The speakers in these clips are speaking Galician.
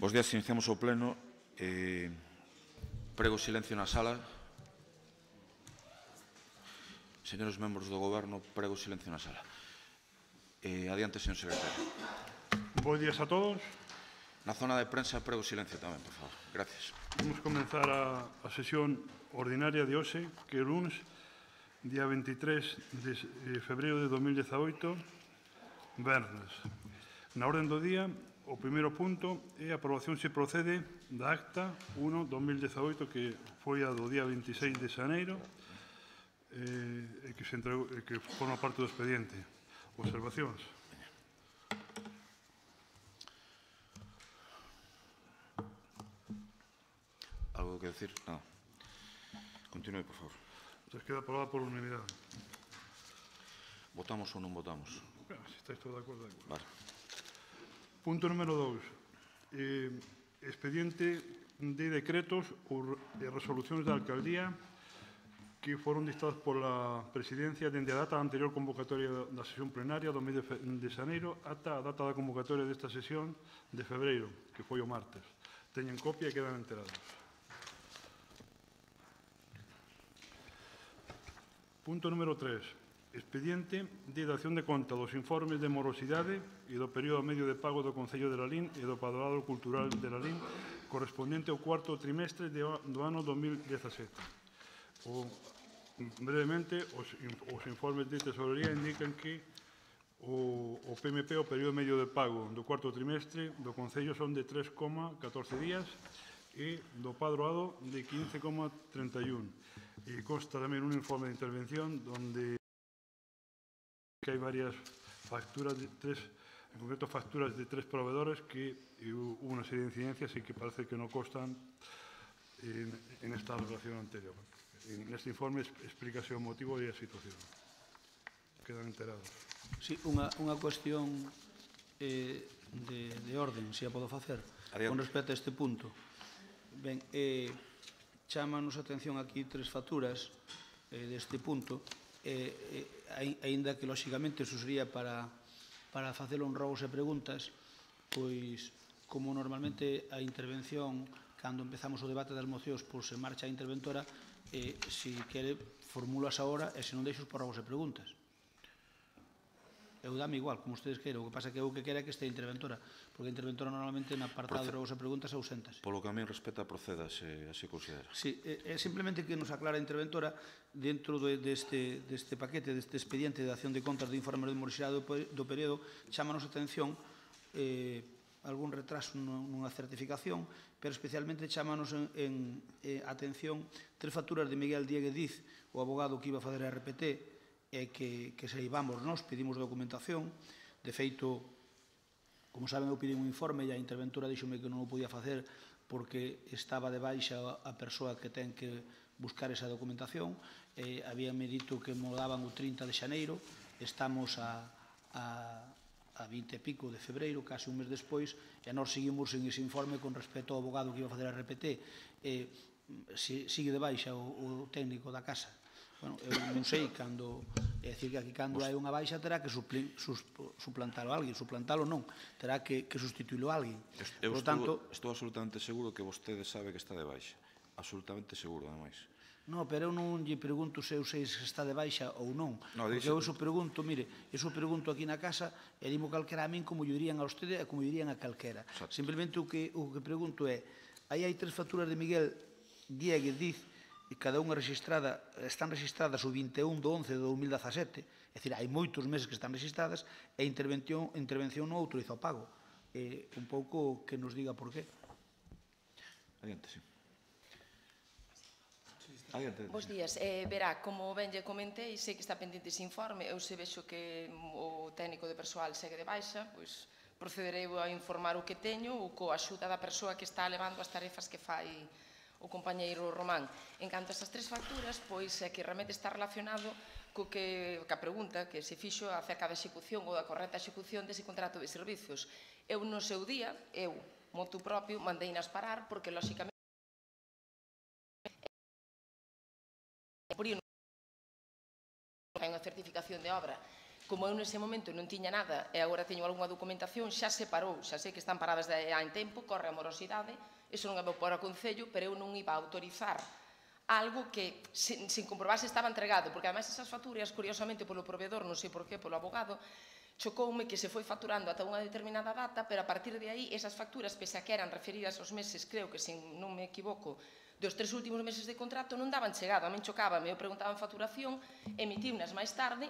Bos días, iniciamos o pleno. Prego silencio na sala. Señores membros do Goberno, prego silencio na sala. Adiante, señor secretario. Bos días a todos. Na zona de prensa, prego silencio tamén, por favor. Gracias. Vamos comenzar a sesión ordinaria de hoxe, que é lunes, día 23 de febreiro de 2018, vernes. Na orden do día, o primeiro punto é a aprobación se procede da acta 1-2018, que foi a do día 26 de xaneiro, que forma parte do expediente. Observacións? Algo que decir? Nada. Continúe, por favor. Se queda aprobada por unanimidade. Votamos ou non votamos? Bueno, se estáis todos de acordo, de acordo. Vale. Punto número 2. Expediente de decretos ou de resolucións da alcaldía que foron dictadas pola presidencia dende a data da anterior convocatoria da sesión plenaria do mes de xaneiro ata a data da convocatoria desta sesión de febreiro, que foi o martes. Teñen copia e quedan enterados. Punto número 3. Expediente de dación de conta dos informes de morosidade e do período medio de pago do Concello de Lalín e do Padroado Cultural de Lalín correspondente ao cuarto trimestre do ano 2017. Brevemente, os informes de tesorería indican que o PMP, o período medio de pago do cuarto trimestre do Concello son de 3,14 días e do Padroado de 15,31. E consta tamén un informe de intervención onde que hai varias facturas de en concreto facturas de 3 proveedores que hubo unha serie de incidencias e que parece que non constan en esta relación anterior. Neste informe explícase o motivo e a situación. Quedan enterados. Sí, unha cuestión de orden, se a podo facer, con respecto a este punto. Ben, chámanos a atención aquí 3 facturas deste punto, aínda que, lóxicamente, iso sería para facer un rogos e preguntas, pois, como normalmente a intervención, cando empezamos o debate das mocións, pois se marcha a interventora, se quere, formulas agora, e se non deixos por rogos e preguntas. Eu dame igual, como ustedes queiran. O que pasa é que eu que quero é que este interventora, porque a interventora normalmente na apartado de rogos e preguntas ausentase. Polo que a mí respeta, proceda, se considera. Sí, é simplemente que nos aclara a interventora dentro deste paquete, deste expediente de dación de contas de informe de morosidade do período, chámanos a atención algún retraso nunha certificación, pero especialmente chámanos en atención 3 facturas de Miguel Dieguez, o abogado que iba a fazer a RPT, e que se llevamos nós, pedimos documentación. De feito, como saben, eu pedi un informe e a interventora díxome que non o podía facer porque estaba de baixa a persoa que ten que buscar esa documentación. Habíame dito que mo daban o 30 de xaneiro, estamos a 20 e pico de febreiro, case un mes despois, e nós seguimos en ese informe con respecto ao abogado que iba a facer a RPT. Sigue de baixa o técnico da casa. Bueno, eu non sei, é dicir que aquí cando hai unha baixa terá que suplantalo alguén, suplantalo non, terá que sustituílo alguén. Eu estou absolutamente seguro que vostede sabe que está de baixa, absolutamente seguro, ademais. Non, pero eu non lle pregunto se eu sei se está de baixa ou non, porque eu iso pregunto, mire, iso pregunto aquí na casa e dimo calquera a min como lle dirían a vostede e como lle dirían a calquera. Simplemente o que pregunto é, aí hai 3 facturas de Miguel Dieguez, e cada unha están registradas o 21 de 11 de 2017, é dicir, hai moitos meses que están registradas, e intervención non autoriza o pago. Un pouco que nos diga por qué. Adiante, sí. Bos días. Verá, como ben lle comentei, sei que está pendente ese informe, eu se vexo que o técnico de persoal segue de baixa, pois procederei a informar o que teño ou coa axuda da persoa que está levando as tarefas que fai o compañeiro Román. En canto a esas 3 facturas, pois é que realmente está relacionado ca pregunta que se fixo acerca da execución ou da correcta execución dese contrato de servicios. Eu, no seu día, motu propio, mandeinas parar, porque, lóxicamente, hai unha certificación de obra como eu nese momento non tiña nada e agora teño algunha documentación, xa se parou, xa sei que están paradas de hai tempo, corre a morosidade, iso non é para o Concello, pero eu non iba a autorizar algo que sin comprobar se estaba entregado, porque ademais esas facturas, curiosamente, polo proveedor, non sei por qué, polo abogado, chocoume que se foi facturando ata unha determinada data, pero a partir de aí esas facturas, pese a que eran referidas aos meses, creo que, se non me equivoco, dos 3 últimos meses de contrato, non daban chegado, a min chocábame, eu preguntaba en facturación, emitíunas máis tarde,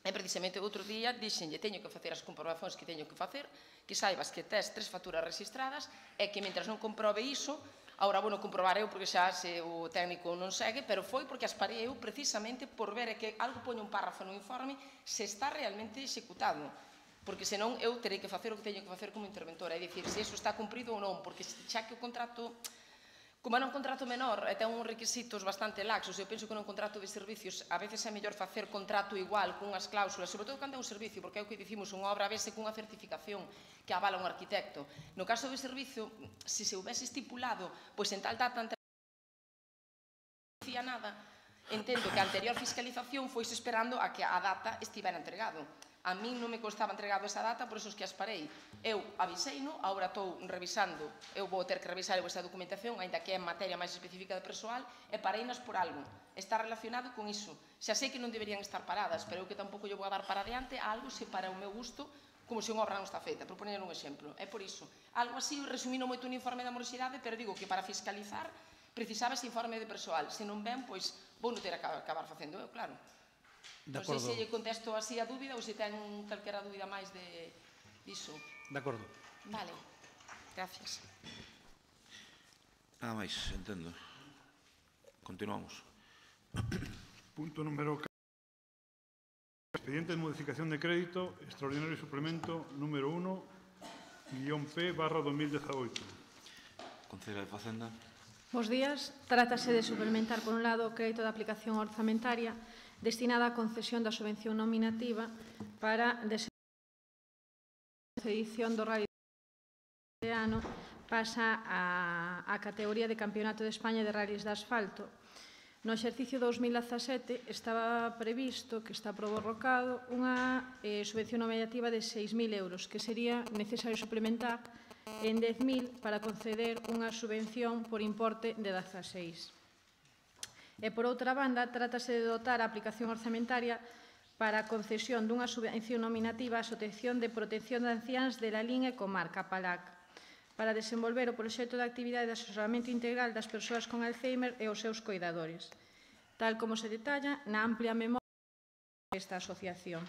e precisamente outro día dixenlle, teño que facer as comprobacións que teño que facer, que saibas que tes 3 facturas registradas e que mentras non comprobe iso, agora, bueno, comprobar eu porque xa se o técnico non segue, pero foi porque as parei eu precisamente por ver que algo poño un párrafo no informe se está realmente executado, porque senón eu terei que facer o que teño que facer como interventora, é dicir, se iso está cumprido ou non, porque xa que o contrato, como era un contrato menor e ten uns requisitos bastante laxos, eu penso que nun contrato de servicios a veces é mellor facer contrato igual, cunhas cláusulas, sobre todo cando é un servicio, porque é o que dicimos, unha obra vese cunha certificación que avala un arquitecto. No caso do servicio, se se houvese estipulado, pois en tal data non dicía nada, entendo que a anterior fiscalización foise esperando a que a data estivera entregado. A min non me costaba entregado esa data, por iso que as parei. Eu aviseino, agora estou revisando, eu vou ter que revisar esa documentación, ainda que é en materia máis específica de persoal, e pareinas por algo. Está relacionado con iso. Xa sei que non deberían estar paradas, pero eu que tampouco eu vou a dar para adiante a algo se para o meu gusto, como se unha obra non está feita, por poñer un exemplo. É por iso. Algo así, resumino moito un informe da morosidade, pero digo que para fiscalizar precisaba ese informe de persoal. Se non ben, pois vou non ter que acabar facendo eu, claro. Non sei se lle contesto así a dúbida ou se ten calquera dúbida máis diso. De acordo. Vale, gracias. Nada máis, entendo. Continuamos. Punto número 4. Expediente de modificación de crédito, extraordinario suplemento número 1-P/2018. Concello de Facenda. Bos días. Trátase de suplementar, por un lado, o crédito de aplicación orzamentaria destinada á concesión da subvención nominativa para a edición do Rally de ano pasa á categoría de Campeonato de España de Rallys de Asfalto. No exercicio 2017 estaba previsto, que está prorrogado, unha subvención nominativa de 6.000 euros, que sería necesario suplementar en 10.000 para conceder unha subvención por importe de 16. E, por outra banda, trátase de dotar a aplicación orzamentaria para a concesión dunha subvención nominativa á Asociación de Protección de Anciáns de la Lalín e Comarca, PALAC, para desenvolver o proxecto de actividade de asesoramento integral das persoas con Alzheimer e os seus coidadores, tal como se detalla na amplia memoria desta asociación.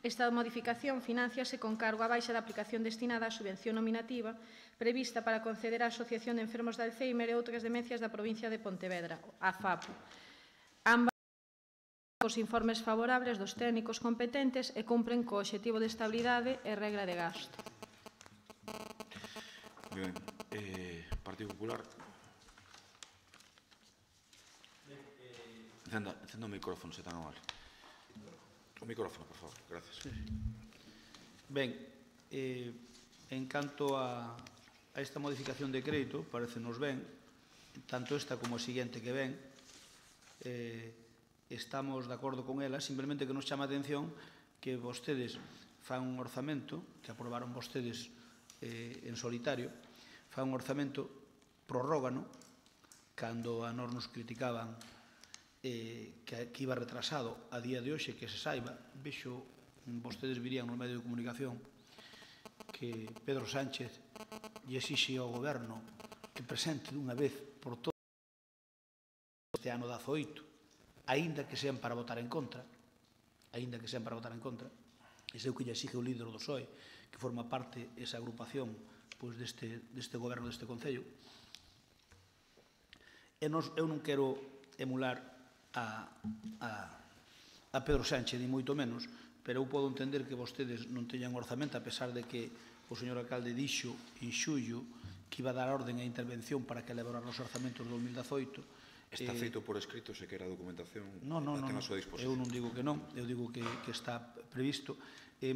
Esta modificación financiase con cargo á baixa da aplicación destinada á subvención nominativa prevista para conceder á Asociación de Enfermos de Alzheimer e outras demencias da provincia de Pontevedra, a FAPO. Ambas os informes favorables dos técnicos competentes e cumpren co obxectivo de estabilidade e regra de gasto. Moi ben. Partido Popular. Encenda o micrófono, se tan mal. O micrófono, por favor. Gracias. Ben, en canto a esta modificación de crédito, parecenos ben, tanto esta como a seguinte que ven, estamos de acordo con ela, simplemente que nos chama a atención que vostedes fan un orzamento, que aprobaron vostedes en solitario, fan un orzamento prorrógano, cando a nós nos criticaban que iba retrasado a día de hoxe, que se saiba, vexo, vostedes virían no medio de comunicación, que Pedro Sánchez lle exixe ao goberno que presente dunha vez por todo este ano 18, aínda que sean para votar en contra, ese é o que lle exixe o líder do PSOE, que forma parte esa agrupación deste goberno deste Concello. Eu non quero emular a Pedro Sánchez, ni moito menos, pero eu podo entender que vostedes non teñan orzamento, a pesar de que o señor alcalde dixo en xullo que iba a dar orden a intervención para que elaborar os orzamentos do 2018. Está feito por escrito, se quera a documentación non, ten a súa disposición. Eu non digo que non, eu digo que está previsto,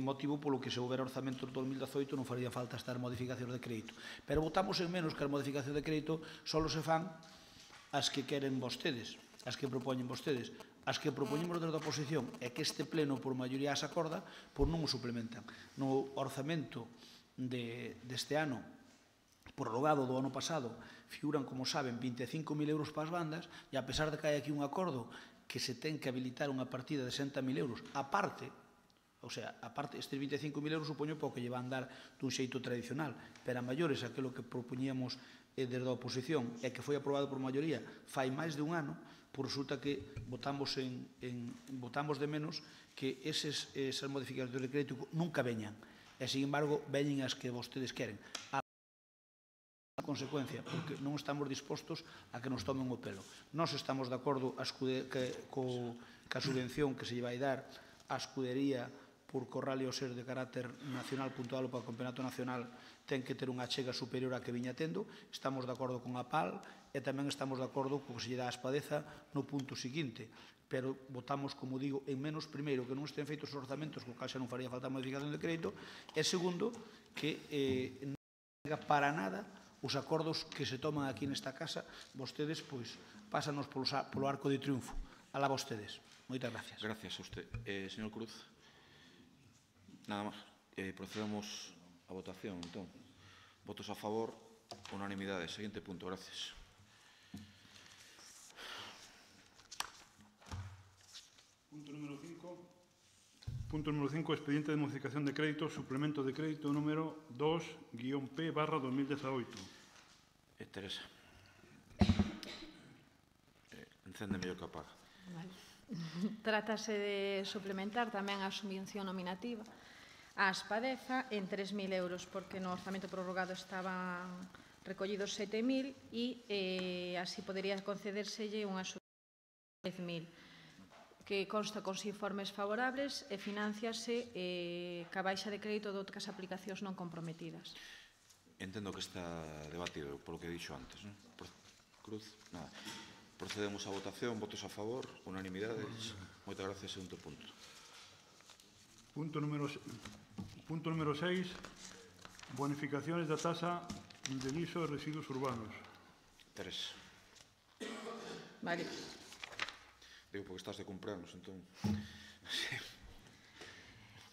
motivo polo que se houbera orzamentos do 2018 non faría falta estar modificacións de crédito. Pero votamos en menos que as modificacións de crédito só se fan as que queren vostedes, as que propoñen vostedes. as que propoñemos desde a oposición é que este pleno por maioría as acorda, pois non o suplementan. No orzamento deste ano, prorrogado do ano pasado, figuran, como saben, 25.000 euros para as bandas, e a pesar de que hai aquí un acordo que se ten que habilitar unha partida de 60.000 euros, aparte, o sea, aparte, estes 25.000 euros supoño pouco lle van dar dun xeito tradicional, pero a maiores aquilo que propoñíamos desde a oposición e que foi aprobado por maioría fai máis de un ano, pois resulta que votamos de menos que esas modificacións de crédito nunca veñan. E, sin embargo, veñen as que vostedes queren. A consecuencia, porque non estamos dispostos a que nos tomen o pelo. Nós estamos de acordo ca subvención que se lle vai dar á escudería por Corral e Oser de carácter nacional puntual para o campeonato nacional ten que ter unha achega superior á que viña tendo. Estamos de acordo con a PAL e tamén estamos de acordo co que se lle dá a Espadeza no punto seguinte. Pero votamos, como digo, en menos, primeiro, que non estén feitos os orzamentos, co cal xa non faría falta modificación de crédito, e segundo, que non chega para nada os acordos que se toman aquí nesta casa. Vostedes, pois, pásanos polo arco de triunfo. Alá vostedes. Moitas gracias. Gracias a usted. Señor Cruz, nada máis. Procedemos a votación, entón. Votos a favor, unanimidade. Seguinte punto, gracias. Punto número 5, expediente de modificación de crédito, suplemento de crédito número 2-P/2018. Teresa. Encende mellor que apaga. Vale. Trátase de suplementar tamén a subvención nominativa á Espadeza en 3.000 euros, porque no orzamento prorrogado estaban recollidos 7.000 e así podería concedérselle unha subvención de 10.000 que consta con informes favorables e financiase ca baixa de crédito de outras aplicacións non comprometidas. Entendo que está debatido polo que he dixo antes, non? Cruz, nada. Procedemos a votación, votos a favor, unanimidades. Moitas gracias, segundo punto. Punto número 6, bonificaciones da tasa de liso de residuos urbanos. Teresa. Vale. Digo, porque estás de cumpleanos, entón...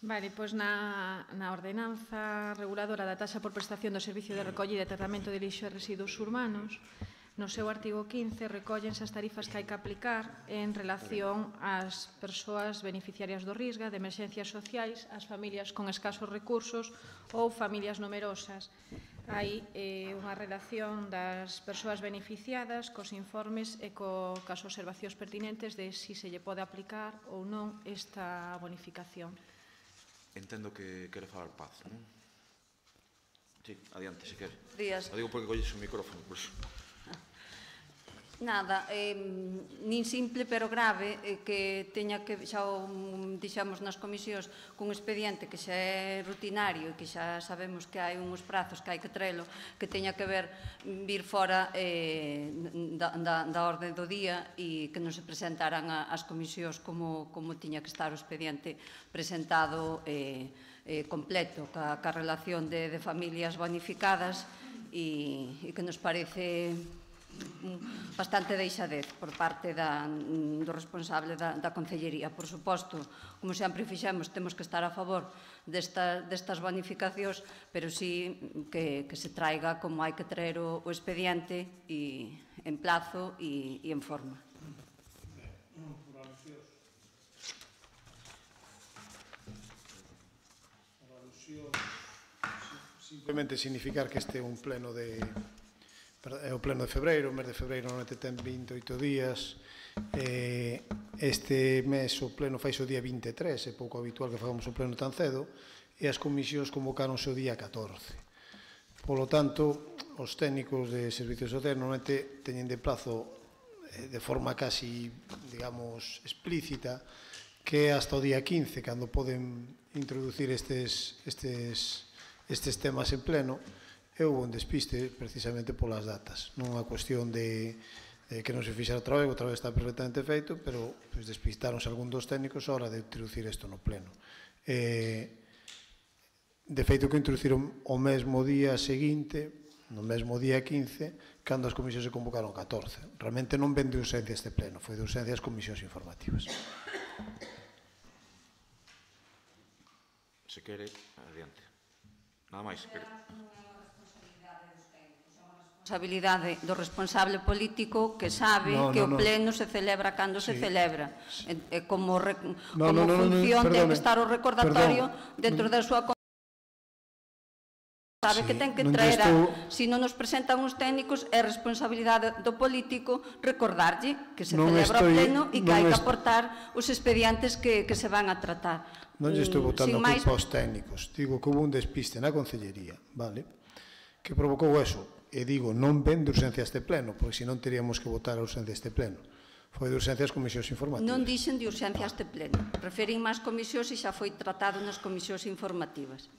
Vale, pois na ordenanza reguladora da taxa por prestación do servicio de recollida e tratamento de lixo e residuos urbanos, no seu artigo 15 recóllense as tarifas que hai que aplicar en relación ás persoas beneficiarias do RISGA, de emerxencias sociais, as familias con escasos recursos ou familias numerosas. Hai unha relación das persoas beneficiadas cos informes e cas observacións pertinentes de si se lle pode aplicar ou non esta bonificación. Entendo que quere falar Paz, non? Sí, adiante, se quere. Días. O digo porque colles o micrófono, por iso. Nada, nin simple pero grave que teña que, xa o dixemos nas comisións, cun expediente que xa é rutinario e que xa sabemos que hai uns prazos que hai que trelo, que teña que vir fora da orde do día e que non se presentaran as comisións como tiña que estar o expediente presentado completo, ca relación de familias bonificadas e que nos parece bastante deixadez por parte do responsable da Concellería. Por suposto, como sempre fixemos, temos que estar a favor destas bonificacións, pero sí que se traiga como hai que traer o expediente en plazo e en forma. Simplemente significar que este é un pleno é o pleno de febreiro. O mes de febreiro normalmente ten 28 días. Este mes o pleno faixe o día 23, é pouco habitual que fagamos o pleno tan cedo, e as comisións convocaronse o día 14. Polo tanto, os técnicos de servicios sociais normalmente teñen de plazo de forma casi, digamos, explícita, que é hasta o día 15, cando poden introducir estes temas en pleno. E houve un despiste precisamente polas datas. Non unha cuestión de que non se fixera outra vez está perfectamente feito, pero despistaronse algún dos técnicos a hora de introducir isto no pleno. De feito que introduciron o mesmo día seguinte, no mesmo día 15, cando as comisións se convocaron 14. Realmente non ven de urxencia este pleno, foi de urxencia as comisións informativas. Se quere, adiante. Nada máis. Responsabilidade do responsable político que sabe que o pleno se celebra cando se celebra. Como función ten que estar o recordatorio dentro da súa sabe que ten que traer, se non nos presentan uns técnicos, é responsabilidade do político recordarlle que se celebra o pleno e que hai que aportar os expedientes que se van a tratar. Non lle estou botando culpa aos técnicos, digo que houve un despiste na Concellería, vale? Que provocou eso, e digo, non ven de urxencia este pleno, porque senón teríamos que votar a urxencia este pleno. Foi de urxencia as comisións informativas. Non dixen de urxencia este pleno, referín máis comisións e xa foi tratado nas comisións informativas.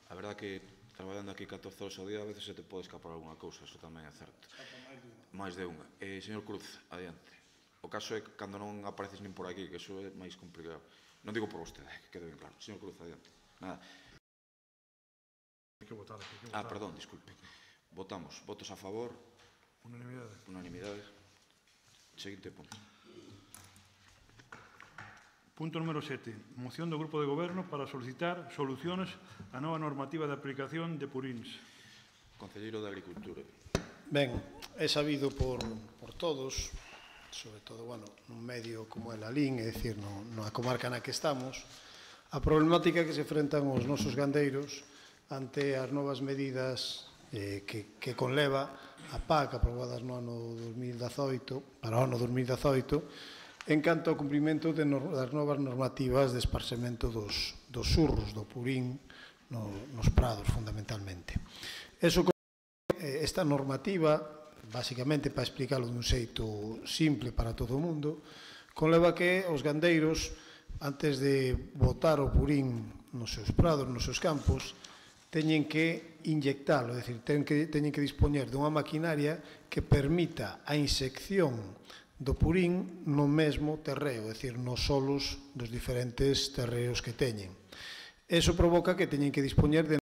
A verdad que traballando aquí 14 horas ao día a veces se te pode escapar alguna cousa, eso tamén é certo. Máis de unha. Señor Cruz, adiante. O caso é que cando non apareces nin por aquí, que iso é máis complicado. Non digo por vostede, que quede ben claro. Señor Cruz, adiante. Nada. Perdón, disculpe. Votamos. Votos a favor. Unanimidade. Unanimidade. Seguinte punto. Punto número 7. Moción do Grupo de Goberno para solicitar soluciones á nova normativa de aplicación de purins. Concelleiro de Agricultura. Ben, é sabido por todos, sobre todo, nun medio como é Lalín, é dicir, na comarca na que estamos, a problemática que se enfrentan os nosos gandeiros ante as novas medidas que conleva a PAC aprobadas no ano 2018, para o ano 2018, en canto ao cumprimento das novas normativas de esparcemento dos surros, do purín, nos prados, fundamentalmente. Esta normativa, basicamente, para explicarlo dun xeito simple para todo o mundo, conleva que os gandeiros, antes de botar o purín nos seus prados, nos seus campos, teñen que inyectalo, é dicir, teñen que dispoñer dunha maquinaria que permita a insección do purín no mesmo terreo, é dicir, nos solos dos diferentes terreos que teñen. Eso provoca que teñen que dispoñer de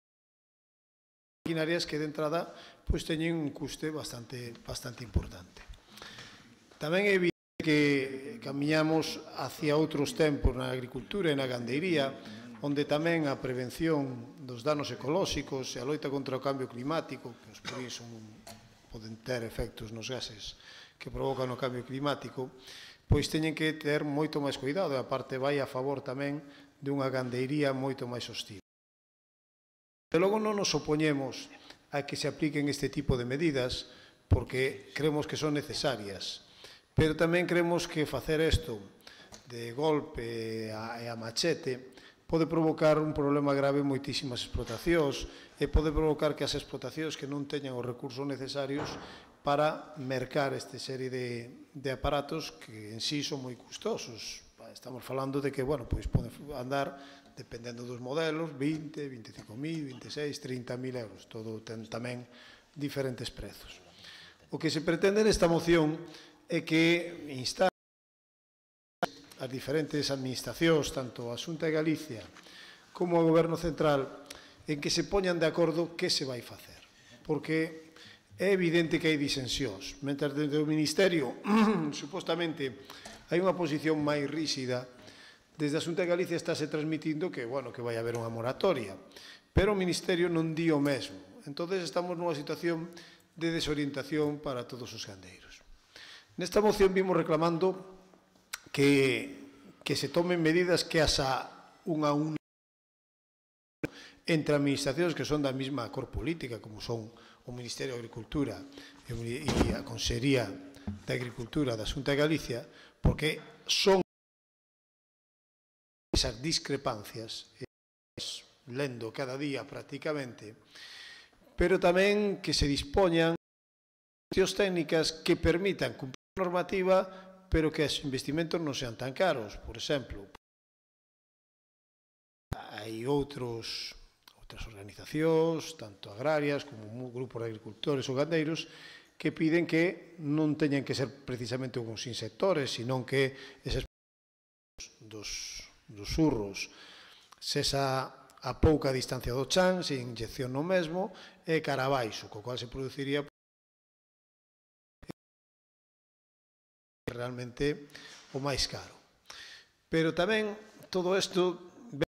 maquinarias que de entrada teñen un custe bastante importante. Tamén é evidente que camiñamos hacia outros tempos na agricultura e na gandeiría, onde tamén a prevención dos danos ecolóxicos e a loita contra o cambio climático, que os purins poden ter efectos nos gases que provocan o cambio climático, pois teñen que ter moito máis cuidado e a parte vai a favor tamén dunha gandeiría moito máis hostil. E logo non nos opoñemos a que se apliquen este tipo de medidas porque creemos que son necesarias, pero tamén creemos que facer isto de golpe e a machete pode provocar un problema grave en moitísimas explotacións e pode provocar que as explotacións que non teñan os recursos necesarios para mercar esta serie de aparatos que en sí son moi custosos. Estamos falando de que, poden andar, dependendo dos modelos, 20, 25.000, 26, 30.000 euros. Todo ten tamén diferentes prezos. O que se pretende nesta moción é que instar as diferentes administracións, tanto a Xunta de Galicia como o Goberno Central, en que se poñan de acordo que se vai facer. Porque é evidente que hai disensións. Mentre dentro do Ministerio, supostamente, hai unha posición máis ríxida, desde a Xunta de Galicia estáse transmitindo que vai haber unha moratoria, pero o Ministerio non di o mesmo. Entón, estamos nunha situación de desorientación para todos os gandeiros. Nesta moción vimos reclamando que se tomen medidas que asa unha entre administracións que son da mesma cor política, como son o Ministerio de Agricultura e a Consellería de Agricultura da Xunta de Galicia, porque son esas discrepancias, lendo cada día prácticamente, pero tamén que se dispoñan solucións técnicas que permitan cumprir a normativa, pero que os investimentos non sean tan caros. Por exemplo, hai outras organizacións, tanto agrarias como grupos de agricultores ou gandeiros, que piden que non teñan que ser precisamente uns insectores, senón que eses dos surros, sesa a pouca distancia do chan, sin inyección no mesmo, e cara abaixo, co cual se produciría realmente o máis caro. Pero tamén todo isto ven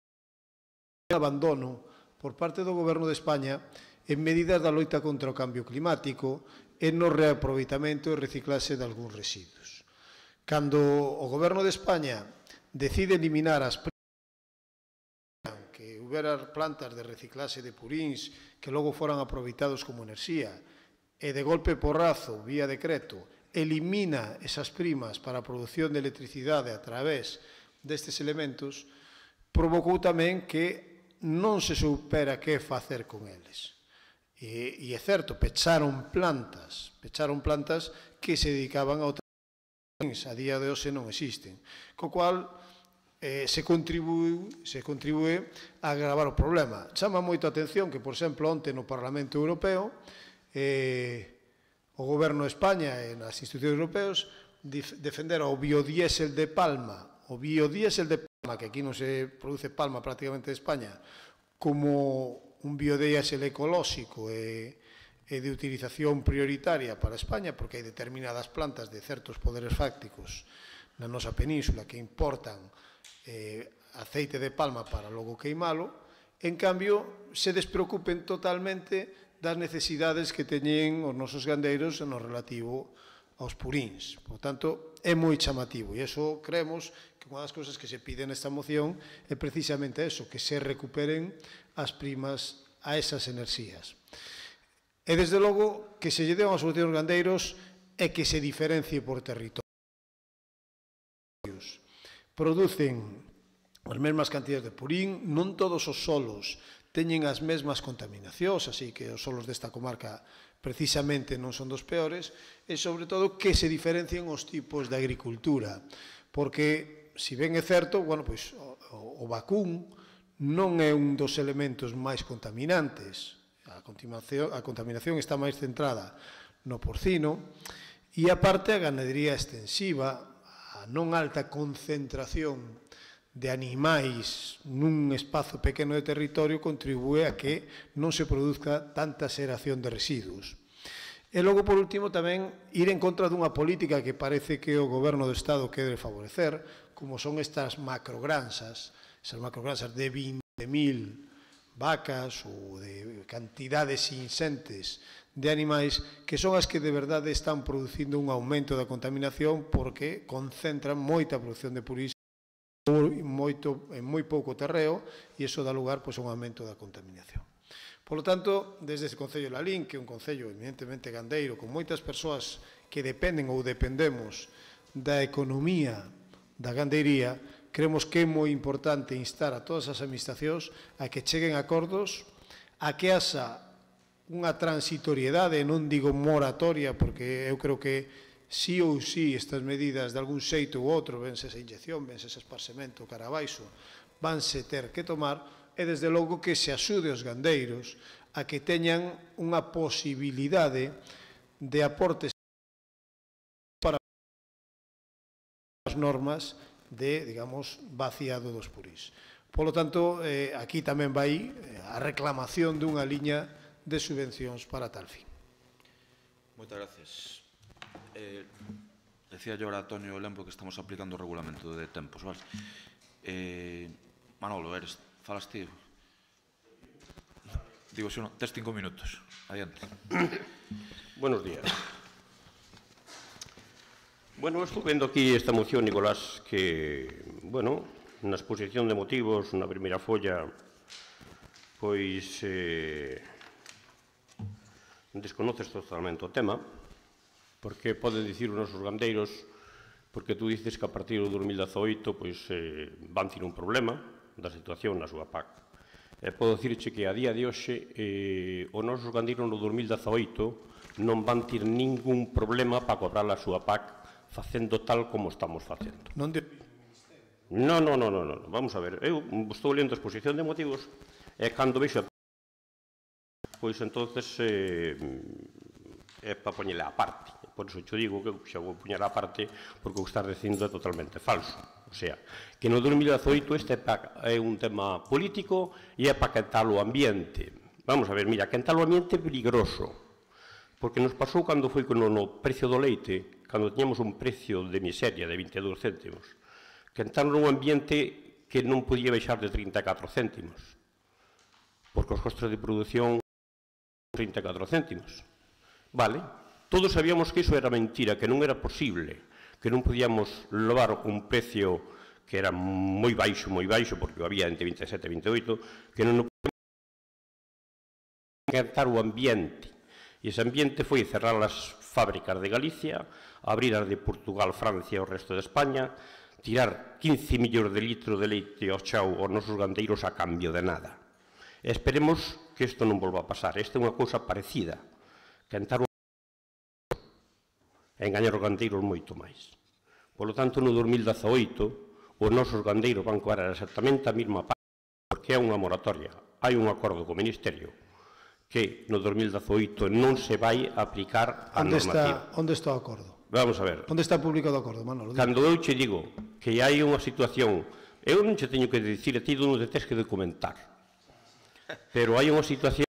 abandono por parte do Goberno de España en medidas da loita contra o cambio climático e no reaproveitamento e reciclase de algúns residuos. Cando o Goberno de España decide eliminar as que houbera plantas de reciclase de purins que logo foran aproveitados como enerxía e de golpe porrazo, vía decreto, elimina esas primas para a produción de electricidade a través destes elementos, provocou tamén que non se supera que facer con eles. E é certo, pecharon plantas que se dedicaban a outras cousas, a día de hoxe non existen, co cual se contribúe a agravar o problema. Chama moito a atención que, por exemplo, onte no Parlamento Europeo, o Goberno de España e nas institucións europeas defendera o biodiésel de palma, que aquí non se produce palma prácticamente de España, como un biodiésel ecolóxico e de utilización prioritaria para España, porque hai determinadas plantas de certos poderes fácticos na nosa península que importan aceite de palma para logo queimalo. En cambio, se despreocupen totalmente das necesidades que teñen os nosos gandeiros no relativo aos purins. Por tanto, é moi chamativo, e iso creemos que unha das cousas que se pide nesta moción é precisamente eso, que se recuperen as primas a esas enerxías. E, desde logo, que se lle den a solución aos gandeiros é que se diferencie por territorio. Producen as mesmas cantidades de purín, non todos os solos teñen as mesmas contaminacións, así que os solos desta comarca precisamente non son dos peores, e, sobre todo, que se diferencien os tipos de agricultura, porque, se ben é certo, o vacún non é un dos elementos máis contaminantes. A contaminación está máis centrada no porcino, e, aparte, a ganadería extensiva, a non alta concentración de animais nun espazo pequeno de territorio contribúe a que non se produzca tanta xeración de residuos. E logo, por último, tamén ir en contra dunha política que parece que o Goberno do Estado quere favorecer, como son estas macrogranxas, esas macrogranxas de 20.000 vacas ou de cantidades insentes de animais, que son as que de verdade están producindo un aumento da contaminación porque concentran moita produción de purís en moi pouco terreo, e iso dá lugar a un aumento da contaminación. Por lo tanto, desde ese Concello de Lalín, que é un concello eminentemente gandeiro, con moitas persoas que dependen ou dependemos da economía da gandeiría, creemos que é moi importante instar a todas as administracións a que cheguen a acordos, a que haxa unha transitoriedade, non digo moratoria, porque eu creo que sí ou sí estas medidas de algún xeito ou outro, vense esa inyección, vense ese esparcemento cara abaixo, vanse ter que tomar, e desde logo que se axude os gandeiros a que teñan unha posibilidade de aportes para as normas de, digamos, vaciado dos purís. Por lo tanto, aquí tamén vai a reclamación dunha liña de subvencións para tal fin. Moitas gracias. Decía yo ahora, Antonio Lempo, que estamos aplicando o regulamento de tempos, vale? Manolo, falas ti? Digo, si non, tes 5 minutos. Adiante. Buenos días. Bueno, estou vendo aquí esta moción, Nicolás, que, bueno, na exposición de motivos, na primeira folla, pois desconoces totalmente o tema, porque pode dicir os nosos gandeiros, porque tú dices que a partir do 2018 pois, van ter un problema da situación na súa PAC. Podo dicirche que a día de hoxe os nosos gandeiros no 2018 non van ter ningún problema para cobrar a súa PAC facendo tal como estamos facendo. Non, vamos a ver, eu estou lendo a exposición de motivos e cando vexo pois entonces é para poñela á parte. Por iso te digo que xa vou poñer á parte porque o que estás dicindo é totalmente falso. O sea, que no 2018 este é un tema político e é para quentar o ambiente. Vamos a ver, mira, quentar o ambiente é peligroso, porque nos pasou cando foi con o precio do leite, cando teníamos un precio de miseria de 22 céntimos, quentar un ambiente que non podía baixar de 34 céntimos, porque os costos de produción 34 céntimos. Vale, todos sabíamos que iso era mentira, que non era posible, que non podíamos levar un precio que era moi baixo, porque había entre 27 e 28, que non podíamos quentar o ambiente. E ese ambiente foi cerrar as fábricas de Galicia, abrir as de Portugal, Francia e o resto de España, tirar 15 millóns de litros de leite ao chao aos nosos gandeiros a cambio de nada. E esperemos que isto non volva a pasar. Esta é unha cousa parecida. Quentar o e engañar os gandeiros moito máis. Por lo tanto, no 2018, os nosos gandeiros van cobrar exactamente a mesma parte, porque é unha moratoria. Hai un acordo co Ministerio que no 2018 non se vai aplicar a normativa. Onde está o acordo? Vamos a ver. Onde está publicado o acordo, Manolo? Cando eu che digo que hai unha situación, eu non che teño que dicir a ti onde te tens que documentar, pero hai unha situación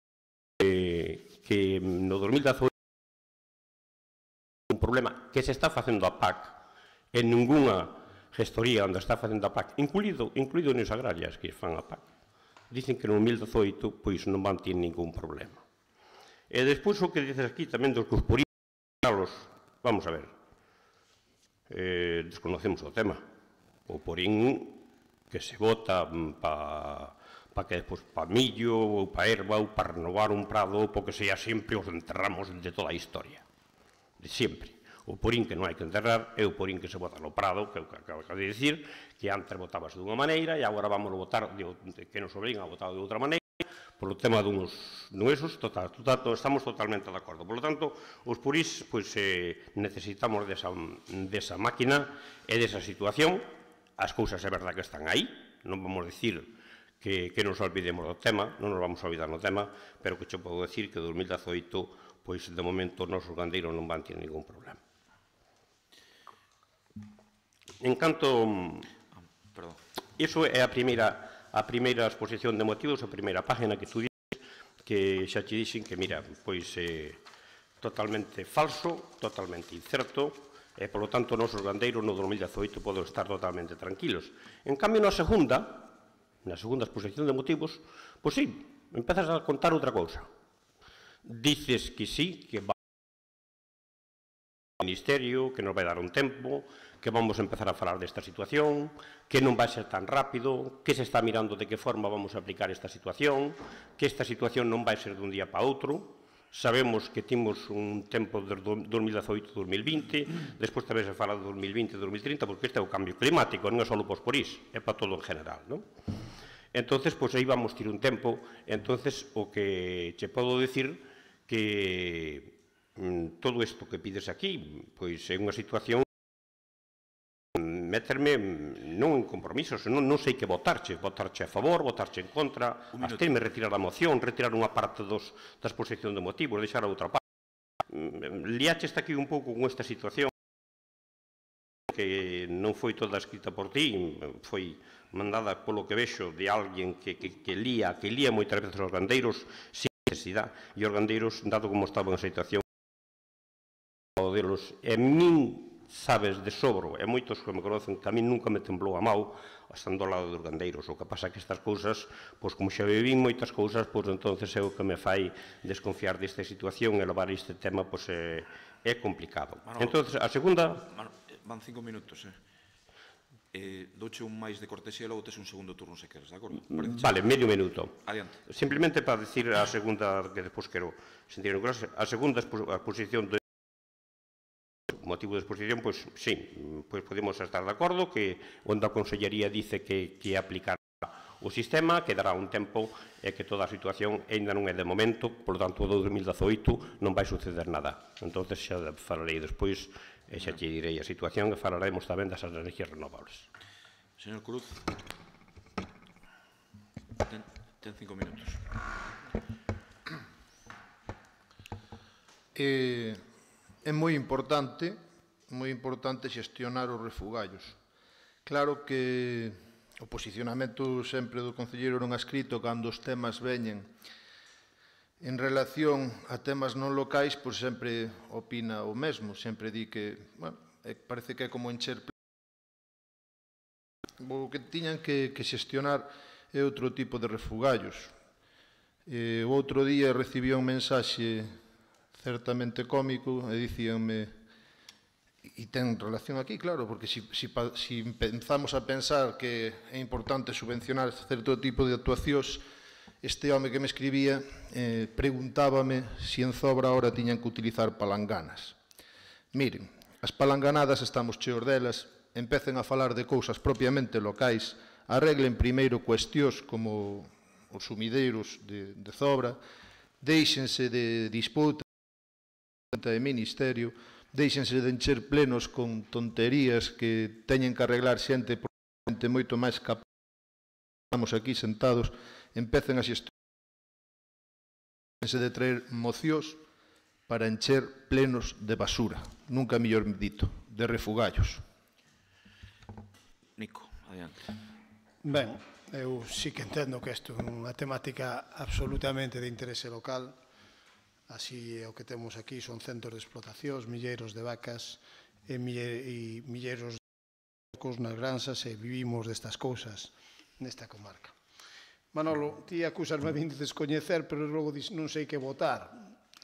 que no 2018 un problema que se está facendo a PAC en ningunha gestoría onde está facendo a PAC, incluído nas agrarias que fan a PAC. Dicen que no 2018 pois non van ter ningún problema. E despois o que dices aquí tamén dos cusporíos, vamos a ver, desconocemos o tema. O porín que se vota para que despois para millo ou para erva ou para renovar un prado, porque sea sempre os enterramos de toda a historia, de sempre. O porín que non hai que enterrar é o porín que se vota no prado, que é o que acabo de dicir, que antes votábase dunha maneira e agora vamos a votar, que nos obrigan a votar de outra maneira, polo tema dunos nuesos, estamos totalmente de acordo. Por lo tanto, os purís necesitamos desa máquina e desa situación. As cousas é verdad que están aí, non vamos dicir que nos olvidemos do tema, non nos vamos a olvidar do tema, pero que che podo dicir que 2018, pois de momento os nosos gandeiros non van ter ningún problema. En canto... Iso é a primeira exposición de motivos, a primeira página que tú dices, que xa te dixen que, mira, pois totalmente falso, totalmente incerto, e, polo tanto, os nosos gandeiros no 2018 poden estar totalmente tranquilos. En cambio, na segunda exposición de motivos, pois sí, empezas a contar outra cousa. Dices que sí, que va ao Ministerio, que nos vai dar un tempo, que vamos a empezar a falar desta situación, que non vai ser tan rápido, que se está mirando de que forma vamos a aplicar esta situación, que esta situación non vai ser dun día para outro. Sabemos que timos un tempo de 2018-2020, despois tamén se fala de 2020-2030, porque este é o cambio climático, non é só por porís, é para todo en general, non? Entón, pois aí vamos ter un tempo. Entón, o que che podo dicir que todo isto que pides aquí, pois é unha situación meterme non en compromisos, non sei que votarche a favor, votarche en contra, absterme, retirar a moción, retirar unha parte da exposición de motivos, deixar a outra parte. Liache está aquí un pouco con esta situación que non foi toda escrita por ti, foi mandada polo que vexo de alguén que lía moitas veces os gandeiros sin necesidade, e os gandeiros, dado como estaban en situación, e min sabes de sobro, e moitos que me conocen, que a mí nunca me temblou a mau estando ao lado dos gandeiros. O que pasa é que estas cousas, pois como xa vivín moitas cousas, pois entonces é o que me fai desconfiar desta situación e levar este tema, pois é complicado. Entonces, a segunda... Van 5 minutos, douche un máis de cortesía e logo tes un segundo turno se queres, de acordo? Vale, medio minuto. Adiante. Simplemente para decir a segunda, que despois quero sentir en clase, a segunda exposición de motivo de exposición, pois sí, pois podemos estar de acordo que onde a Consellería dice que aplicará o sistema, que dará un tempo e que toda a situación ainda non é de momento, por lo tanto, do 2018 non vai suceder nada. Entón, xa falarei despois e xa te direi a situación e falaremos tamén das energías renovables. Señor Cruz, ten 5 minutos. É moi importante xestionar os refugallos. Claro que o posicionamento sempre do concelleiro non escrito cando os temas veñen en relación a temas non locais, pois sempre opina o mesmo, sempre di que, bueno, parece que é como encher o que tiñan que xestionar é outro tipo de refugallos. O outro día recibía un mensaxe certamente cómico e dicíanme, e ten relación aquí, claro, porque si empezamos a pensar que é importante subvencionar certo tipo de actuacións, este home que me escribía preguntábame se en Zobra ahora tiñan que utilizar palanganas. Miren, as palanganadas estamos cheos delas, empecen a falar de cousas propiamente locais, arreglen primeiro cuestións como os sumideiros de Zobra, deixense de disputa de ministerio, deixense de encher plenos con tonterías que teñen que arreglar xente probablemente moito máis capaz. Estamos aquí sentados, empecen a xestionar de traer mocións para encher plenos de basura, nunca mellor dito, de refugallos. Nico, adiante. Ben, eu sí que entendo que isto é unha temática absolutamente de interese local. Así é o que temos aquí, son centros de explotacións, milleiros de vacas e milleiros de porcos nas granxas e vivimos destas cousas nesta comarca. Manolo, ti acusasme a min de descoñecer, pero logo non sei que votar.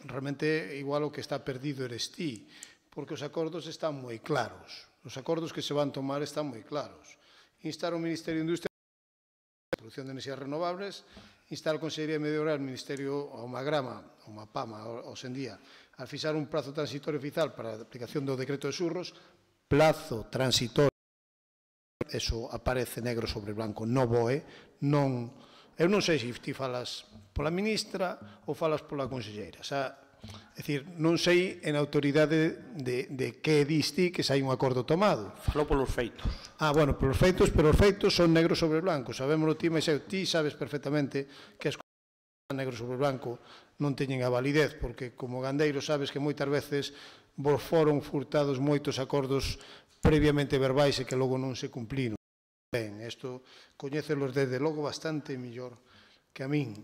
Realmente, igual o que está perdido eres ti, porque os acordos están moi claros. Os acordos que se van tomar están moi claros. Instar o Ministerio de Industria a produción de enerxías renovables, instar a Consellería de Medio Rural, o Ministerio, a Magrama, ou Mapama, hoxe en día, a fixar un prazo transitorio oficial para a aplicación do decreto de surros, plazo transitorio, eso aparece negro sobre blanco no BOE, non... Eu non sei se ti falas pola ministra ou falas pola conselleira. É dicir, non sei en autoridade de que diste que hai un acordo tomado. Falou polos feitos. Bueno, polos feitos, pero os feitos son negro sobre blanco. Sabémoslo ti, mas ti sabes perfectamente que as cousas negro sobre blanco non teñen a validez, porque como gandeiro sabes que moitas veces vos foron furtados moitos acordos previamente verbais e que logo non se cumpliron. Ben, isto coñécelos desde logo bastante mellor que a min.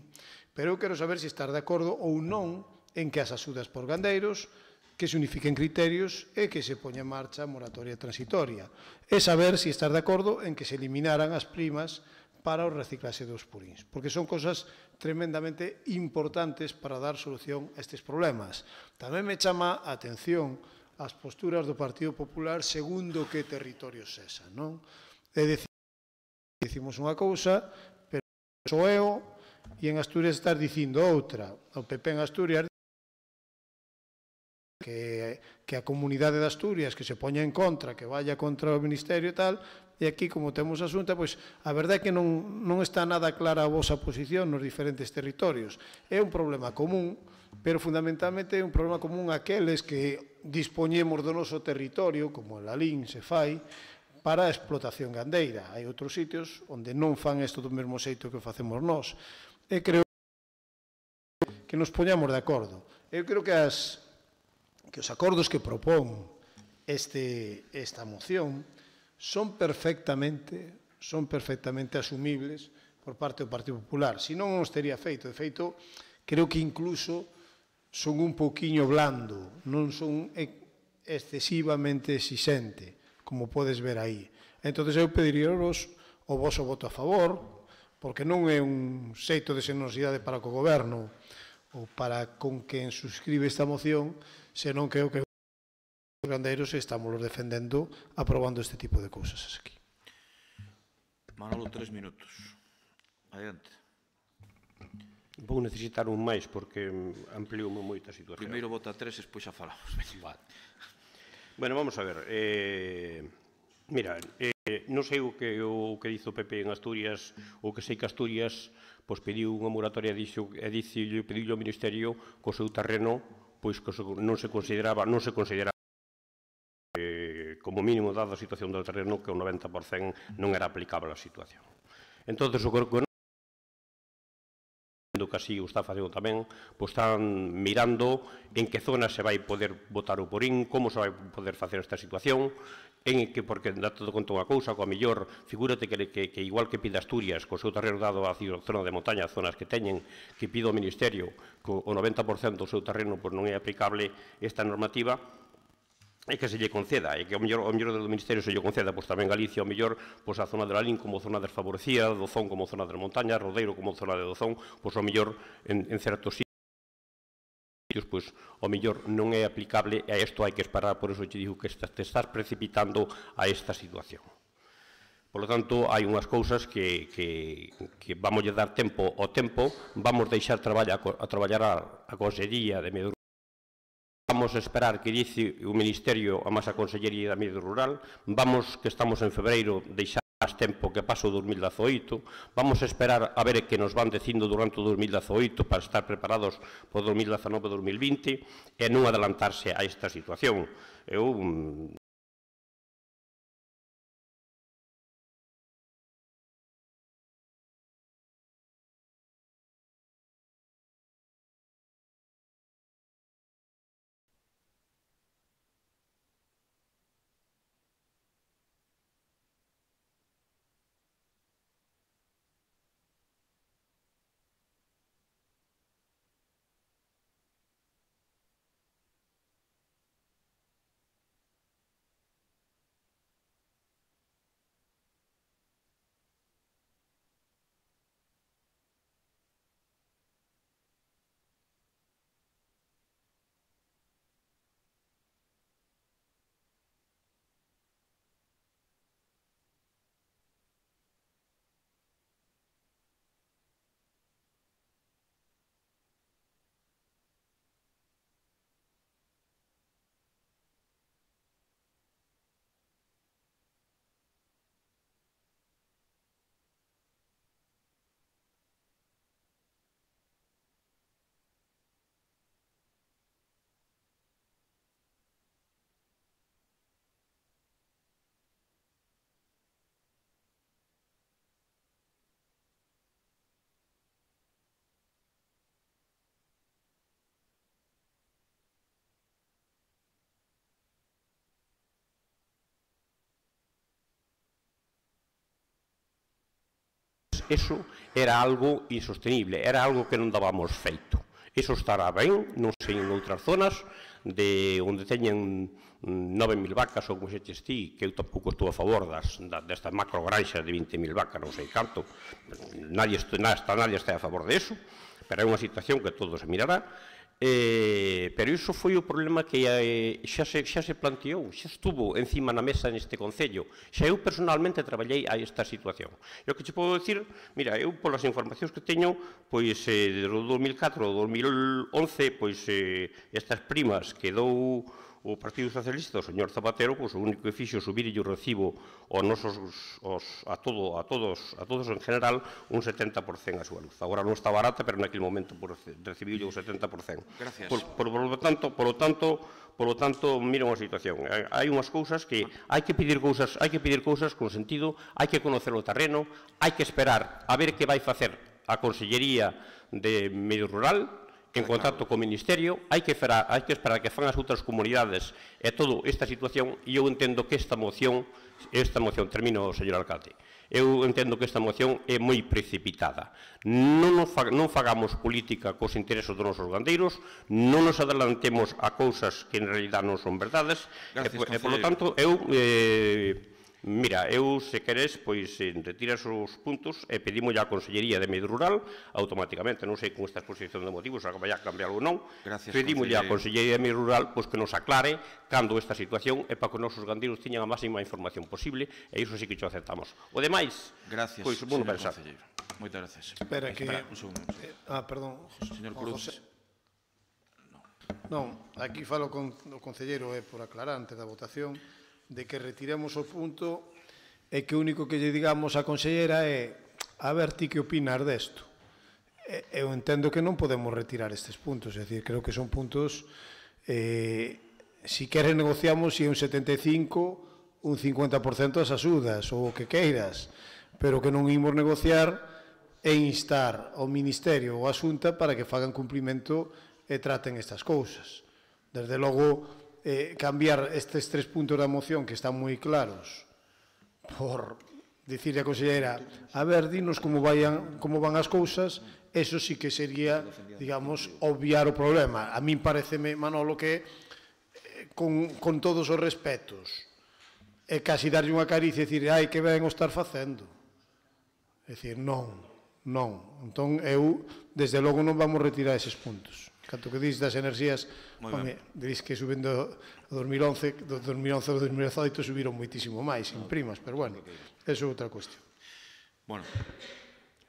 Pero eu quero saber se estás de acordo ou non en que as axudas por gandeiros, que se unifiquen criterios e que se poña en marcha a moratoria transitoria. E saber se estás de acordo en que se eliminaran as primas para o reciclaxe dos purins. Porque son cosas tremendamente importantes para dar solución a estes problemas. Tamén me chama a atención as posturas do Partido Popular segundo que territorios cesan, non? É dicir, dicimos unha cousa, pero sou eu, e en Asturias estás dicindo outra. O PP en Asturias que a comunidade de Asturias que se poña en contra, que vaya contra o Ministerio e tal, e aquí, como temos a Xunta, pois a verdade é que non está nada clara a vosa posición nos diferentes territorios. É un problema común, pero fundamentalmente é un problema común aqueles que dispoñemos do noso territorio, como en Lalín se fai, para a explotación gandeira. Hai outros sitios onde non fan isto do mesmo xeito que facemos nós. E creo que nos poñamos de acordo. Eu creo que os acordos que propón esta moción son perfectamente asumibles por parte do Partido Popular. Se non os tería feito. De feito, creo que incluso son un pouquiño blando, non son excesivamente exixente, como podes ver aí. Entón, eu pediríos o voso voto a favor, porque non é un xeito de xenerosidade para co goberno ou para con quen suscribe esta moción, senón que os gandeiros estamos defendendo aprobando este tipo de cousas aquí. Manolo, 3 minutos. Adiante. Vou necesitar un máis porque amplioume moita situación. Primeiro vota 3 e despois xa falamos. Vale. Bueno, vamos a ver. Mira, non sei o que dice o PP en Asturias, o que sei que Asturias pediu unha moratoria e pediu ao Ministerio co seu terreno pois que non se consideraba como mínimo dada a situación do terreno que o 90% non era aplicable a situación. Entón, o que que así o está facendo tamén, pois están mirando en que zona se vai poder botar o porín, como se vai poder facer esta situación, en que, porque date de conta unha cousa, coa mellor, figúrate que igual que pide Asturias, co seu terreno dado a zona de montaña, zonas que teñen, que pide o Ministerio, o 90% do seu terreno non é aplicable esta normativa, e que se lle conceda, e que o mellor do Ministerio se lle conceda, pois tamén Galicia, o mellor, pois a zona de Lalín como zona desfavorecida, Dozón como zona de montaña, Rodeiro como zona de Dozón, pois o mellor en certos pois o mellor non é aplicable e a isto hai que esperar, por eso te digo que te estás precipitando a esta situación. Por lo tanto, hai unhas cousas que vamos a dar tempo ao tempo, vamos deixar traballar a Consellería de Medio Rural, vamos a esperar que dice o Ministerio a máis a Consellería de Medio Rural, vamos, que estamos en febreiro, deixar máis tempo que pasa o 2018, vamos a esperar a ver que nos van dicindo durante o 2018 para estar preparados para o 2019-2020 e non adelantarse a esta situación. Eso era algo insostenible, era algo que non dábamos feito. Eso estará ben, non sei, en outras zonas, onde teñen 9.000 vacas, ou como se ti, que eu tampouco estou a favor destas macrogranxas de 20.000 vacas, non sei canto, nadie está a favor de eso, pero é unha situación que todo se mirará. Pero iso foi o problema que xa se planteou, xa estuvo encima na mesa neste Concello. Xa eu personalmente traballei a esta situación. E o que che podo dicir, mira, eu polas informacións que teño, pois, do 2004 ao 2011, pois, estas primas que dou o Partido Socialista, o señor Zapatero, pois o único que fixo subir o recibo a todos en general un 70% a súa luz. Agora non está barata, pero naquele momento recibiu o 70%. Gracias. Por lo tanto, mira unha situación. Hai unhas cousas que hai que pedir cousas con sentido, hai que conocer o terreno, hai que esperar a ver que vai facer a Consellería de Medio Rural, en contacto co Ministerio, hai que esperar que fan as outras comunidades e toda esta situación, e eu entendo que esta moción, termino, señor alcalde, eu entendo que esta moción é moi precipitada. Non fagamos política cos intereses dos nosos gandeiros, non nos adelantemos a cousas que en realidad non son verdades, e, por lo tanto, mira, eu, se queres, pois, retiras os puntos e pedimos a Consellería de Medio Rural, automáticamente, non sei con esta exposición de motivos, se vai a cambiar ou non, pedimos a Consellería de Medio Rural pois que nos aclare cando esta situación é para que os nosos gandeiros teñan a máxima información posible, e iso sí que xo aceptamos. O demais, pois, bueno, pensar. Moitas gracias. Espera que... perdón. Señor Cruz. Non, aquí falo con o concelleiro por aclarar antes da votación, de que retiremos o punto e que o único que lle digamos á consellera é a ver ti que opinas desto. Eu entendo que non podemos retirar estes puntos, é dicir, creo que son puntos si queres negociamos si é un 75, un 50% das axudas ou o que queiras, pero que non imos negociar e instar ao Ministerio ou a Xunta para que fagan cumprimento e traten estas cousas. Desde logo, cambiar estes 3 puntos da moción que están moi claros por dicirle a consellera, a ver, dinos como van as cousas, eso sí que sería, digamos, obviar o problema. A min pareceme, Manolo, que con todos os respetos, é casi darlle unha caricia e dicir, ai, que ben o estar facendo. É dicir, non. Entón, eu, desde logo, non vamos retirar eses puntos. Canto que dis das enerxías, dis que subindo do 2011 ao 2018 subiron moitísimo máis en primas, pero bueno, eso é outra cuestión. Bueno,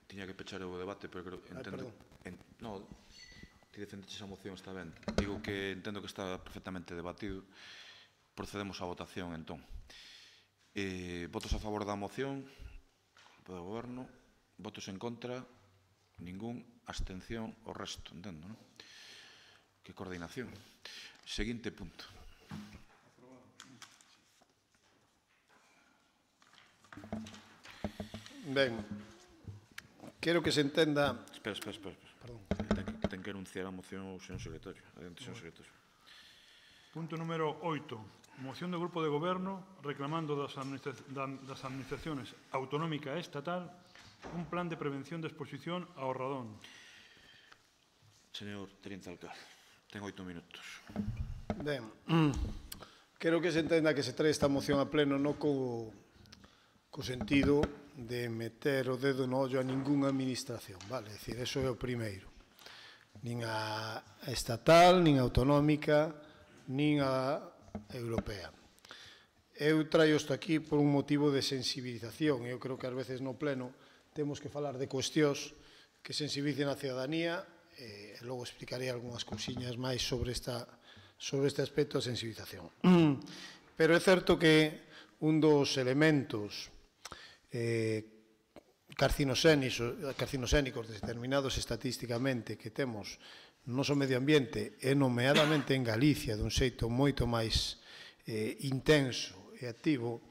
tiña que pechar o debate, pero entendo... Non, ti defendeches a moción, está ben. Digo que entendo que está perfectamente debatido. Procedemos á votación, entón. Votos a favor da moción, do Goberno, votos en contra, ningún, abstención, o resto, entendo, non? Que coordinación. Seguinte punto. Ben, quero que se entenda... Espera. Perdón. Ten que anunciar a moción ao señor secretario. Adiante, señor secretario. Punto número 8. Moción do Grupo de Goberno reclamando das administraciones autonómica e estatal un plan de prevención de exposición ao radón. Señor Teniente Alcalde, ten 8 minutos. Ben, quero que se entenda que se trae esta moción a pleno non co sentido de meter o dedo no ollo a ningunha administración, vale? É dicir, eso é o primeiro. Nin a estatal, nin a autonómica, nin a europea. Eu traio isto aquí por un motivo de sensibilización. Eu creo que ás veces no pleno temos que falar de cuestións que sensibilicen a ciudadanía e logo explicarei algunhas cousiñas máis sobre este aspecto de sensibilización. Pero é certo que un dos elementos carcinoxénicos determinados estatísticamente que temos no noso medio ambiente e nomeadamente en Galicia dun xeito moito máis intenso e activo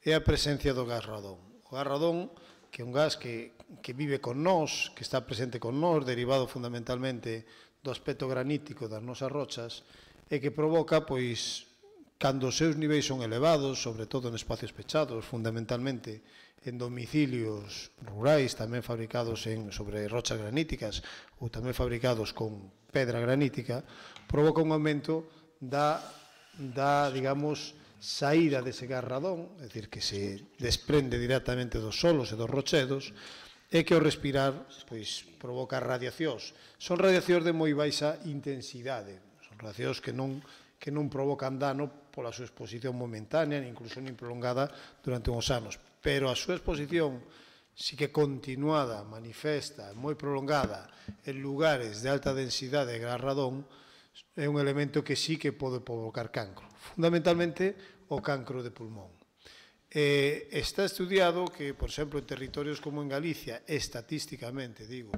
é a presencia do gas radón. O gas radón, que é un gas que vive con nós, que está presente con nós, derivado fundamentalmente do aspecto granítico das nosas rochas, e que provoca, pois, cando os seus niveis son elevados, sobre todo en espacios pechados, fundamentalmente en domicilios rurais, tamén fabricados sobre rochas graníticas ou tamén fabricados con pedra granítica, provoca un aumento da digamos, saída dese gas radón, é dicir, que se desprende directamente dos solos e dos rochedos, e que ao respirar pois, provoca radiacións. Son radiacións de moi baixa intensidade, son radiacións que non provocan dano pola súa exposición momentánea, incluso nin prolongada durante uns anos. Pero a súa exposición sí que continuada, manifesta, moi prolongada en lugares de alta densidade de gas radón é un elemento que sí que pode provocar cancro, fundamentalmente o cancro de pulmón. Está estudiado que, por exemplo, en territorios como en Galicia, estatísticamente, digo,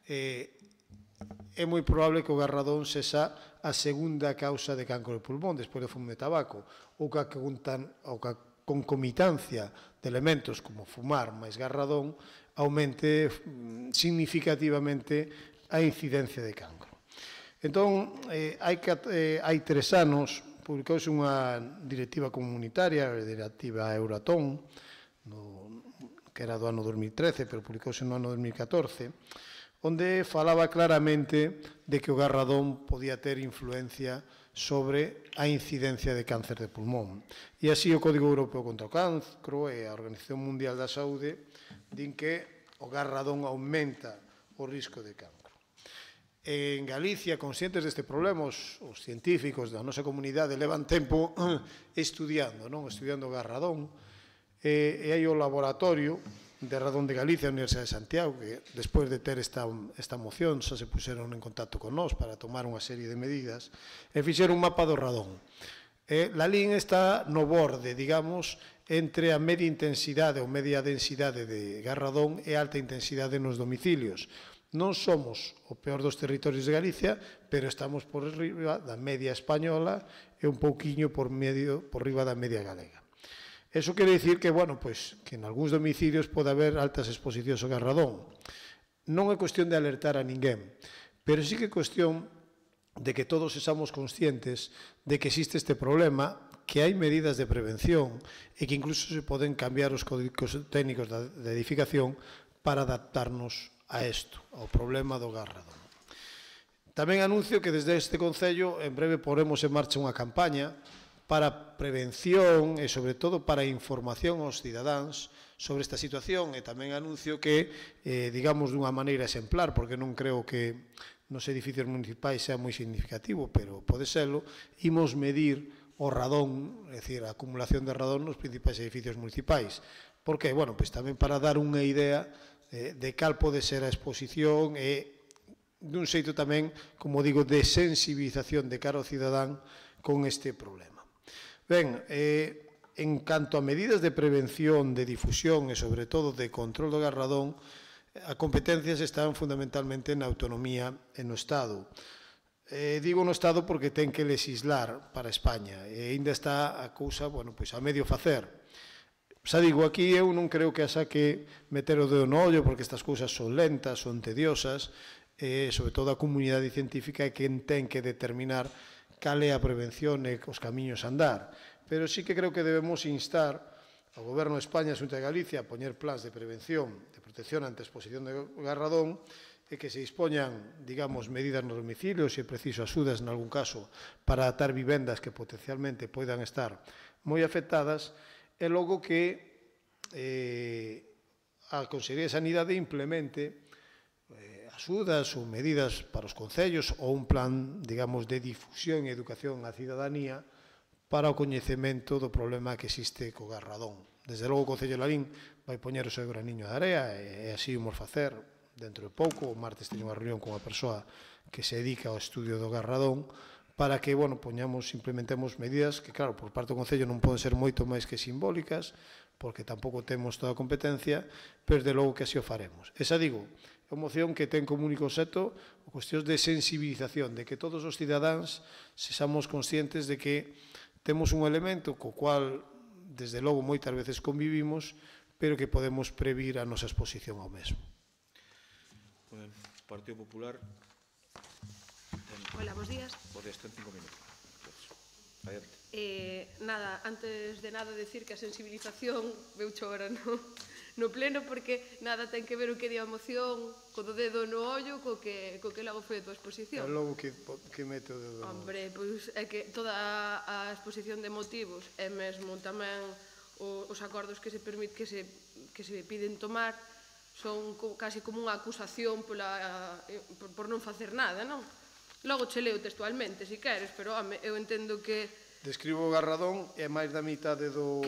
é moi probable que o gas radón sexa a segunda causa de cancro de pulmón despois do fumo de tabaco, ou que a concomitancia de elementos como fumar máis gas radón aumente significativamente a incidencia de cancro. Entón, hai 3 anos publicouse unha directiva comunitaria, a directiva Euratom, que era do ano 2013, pero publicouse no ano 2014, onde falaba claramente de que o gas radón podía ter influencia sobre a incidencia de cáncer de pulmón. E así o Código Europeo contra o Cancro e a Organización Mundial da Saúde din que o gas radón aumenta o risco de cancro. En Galicia, conscientes deste problema, os científicos da nosa comunidade levan tempo estudiando o gas radón, e hai o laboratorio de radón de Galicia, a Universidade de Santiago, que despois de ter esta moción xa se puseron en contacto con nós para tomar unha serie de medidas e fixeron un mapa do radón. La LIN está no borde, digamos, entre a media intensidade ou media densidade de gas radón e alta intensidade nos domicilios. Non somos o peor dos territorios de Galicia, pero estamos por riba da media española e un pouquiño por riba da media galega. Eso quere dicir que, bueno, pues, que en algúns domicilios pode haber altas exposicións ao gas radón. Non é cuestión de alertar a ninguén, pero sí que é cuestión de que todos sexamos conscientes de que existe este problema, que hai medidas de prevención e que incluso se poden cambiar os códigos técnicos de edificación para adaptarnos a isto, ao problema do gas radón. Tamén anuncio que desde este Concello en breve poremos en marcha unha campaña para prevención e, sobre todo, para información aos cidadáns sobre esta situación, e tamén anuncio que, digamos, dunha maneira exemplar, porque non creo que nos edificios municipais sea moi significativo, pero pode serlo, imos medir o radón, é dicir, a acumulación de radón nos principais edificios municipais. Por que? Bueno, pois tamén para dar unha idea de cal pode ser a exposición e dun xeito tamén, como digo, de sensibilización de cara ao cidadán con este problema. Ben, en canto a medidas de prevención, de difusión e, sobre todo, de control do gas radón, as competencias están fundamentalmente na autonomía e no Estado. Digo no Estado porque ten que legislar para España e ainda está a cousa, bueno, pois a medio facer. Xa digo, aquí eu non creo que haxa que meter o dedo no ollo porque estas cousas son lentas, son tediosas, e sobre todo a comunidade científica é quen ten que determinar cal é a prevención e os camiños a andar. Pero sí que creo que debemos instar ao Goberno de España e a Xunta de Galicia a poñer plans de prevención, de protección ante a exposición de gas radón e que se dispoñan, digamos, medidas nos domicilios e preciso axudas en algún caso para adaptar vivendas que potencialmente poidan estar moi afectadas e logo que a Consellería de Sanidade implemente axudas ou medidas para os concellos ou un plan, digamos, de difusión e educación á cidadanía para o coñecemento do problema que existe co gas radón. Desde logo o Concello de Lalín vai poñer o seu graniño de area e así o facer dentro de pouco. O martes teño unha reunión con unha persoa que se dedica ao estudio do gas radón para que, bueno, implementemos medidas que, claro, por parte do Concello non poden ser moito máis que simbólicas porque tampouco temos toda a competencia, pero de logo que así o faremos. Esa, digo, é unha moción que ten como único obxecto cuestións de sensibilización, de que todos os cidadáns sexamos conscientes de que temos un elemento co cual, desde logo, moitas veces convivimos, pero que podemos previr a nosa exposición ao mesmo. Partido Popular. Hola, bos días. Bos días, ten 5 minutos. Adiante. Nada, antes de nada decir que a sensibilización veu agora no pleno porque nada ten que ver o que di a moción co do dedo no ollo co que logo foi a tua exposición. E logo que mete o dedo no ollo? Hombre, pois é que toda a exposición de motivos e mesmo tamén os acordos que se piden tomar son casi como unha acusación por non facer nada, non? Logo che leo textualmente, se queres, pero eu entendo que... Describo o gas radón e máis da mitade do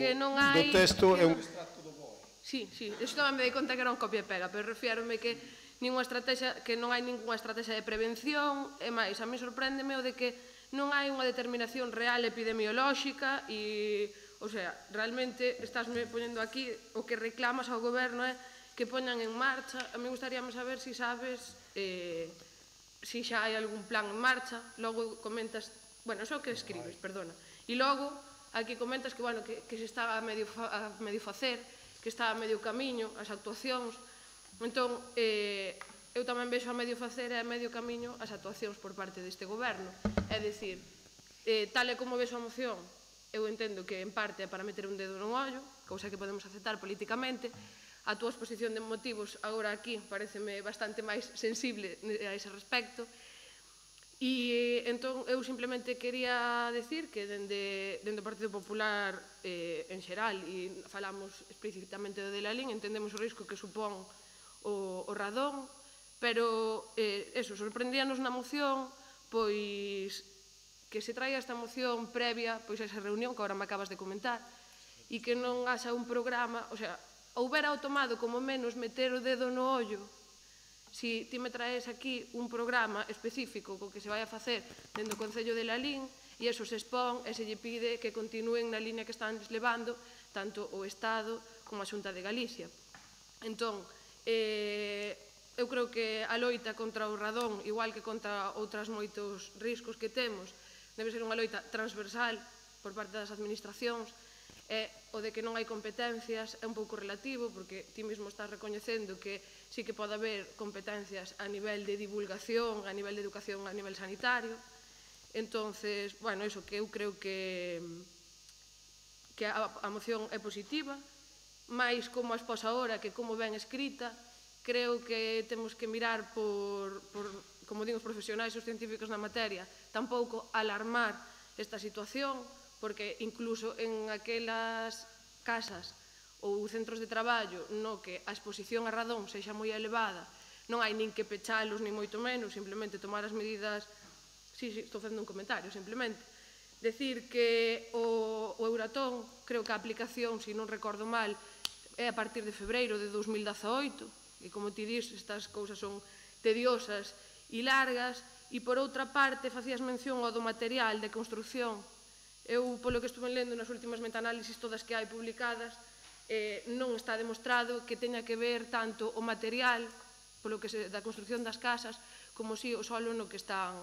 texto é un extracto do BOE. Sí, isto tamén me dei conta que era un copia e pega, pero refiérome que non hai ninguna estrategia de prevención, e máis, a mí sorpréndeme o de que non hai unha determinación real epidemiolóxica e, o sea, realmente estásme poñendo aquí o que reclamas ao goberno é que poñan en marcha. A mí gustaríame saber se sabes se xa hai algún plan en marcha. Logo comentas, bueno, eso que escribes, perdona. E logo aquí comentas que, bueno, que se está a medio facer, que está a medio camiño as actuacións. Entón, eu tamén vexo a medio facer e a medio camiño as actuacións por parte deste goberno. É dicir, tal e como vexo a moción, eu entendo que en parte é para meter un dedo no ollo, cousa que podemos aceptar políticamente. A túa exposición de motivos agora aquí pareceme bastante máis sensible a ese respecto. E entón eu simplemente quería decir que dende o Partido Popular en xeral, e falamos explícitamente do de Lalín, entendemos o risco que supón o radón, pero sorprendíanos na moción pois que se traia esta moción previa pois a esa reunión que agora me acabas de comentar e que non haxa un programa, o sea, houbera tomado como menos meter o dedo no ollo si ti me traes aquí un programa específico co que se vai a facer dentro do Concello de Lalín e eso se expón e se lle pide que continúen na línea que están levando tanto o Estado como a Xunta de Galicia. Entón, eu creo que a loita contra o radón, igual que contra outros moitos riscos que temos, debe ser unha loita transversal por parte das administracións. O de que non hai competencias é un pouco relativo, porque ti mesmo estás recoñecendo que sí que pode haber competencias a nivel de divulgación, a nivel de educación, a nivel sanitario, Entonces, bueno, iso que eu creo que a moción é positiva, máis como a exposa ahora que como ben escrita, creo que temos que mirar por como din os profesionais e os científicos na materia, tampouco alarmar esta situación, porque incluso en aquelas casas ou centros de traballo no que a exposición a radón sexa moi elevada, non hai nin que pechalos, nin moito menos, simplemente tomar as medidas. Sí, estou facendo un comentario, simplemente. Decir que o Euratom, creo que a aplicación, se non recordo mal, é a partir de febreiro de 2018, e como ti dis, estas cousas son tediosas e largas, e por outra parte, facías mención ao do material de construcción. Eu, polo que estuve lendo nas últimas metanálisis todas que hai publicadas, non está demostrado que teña que ver tanto o material polo que da construcción das casas como si o solo no que están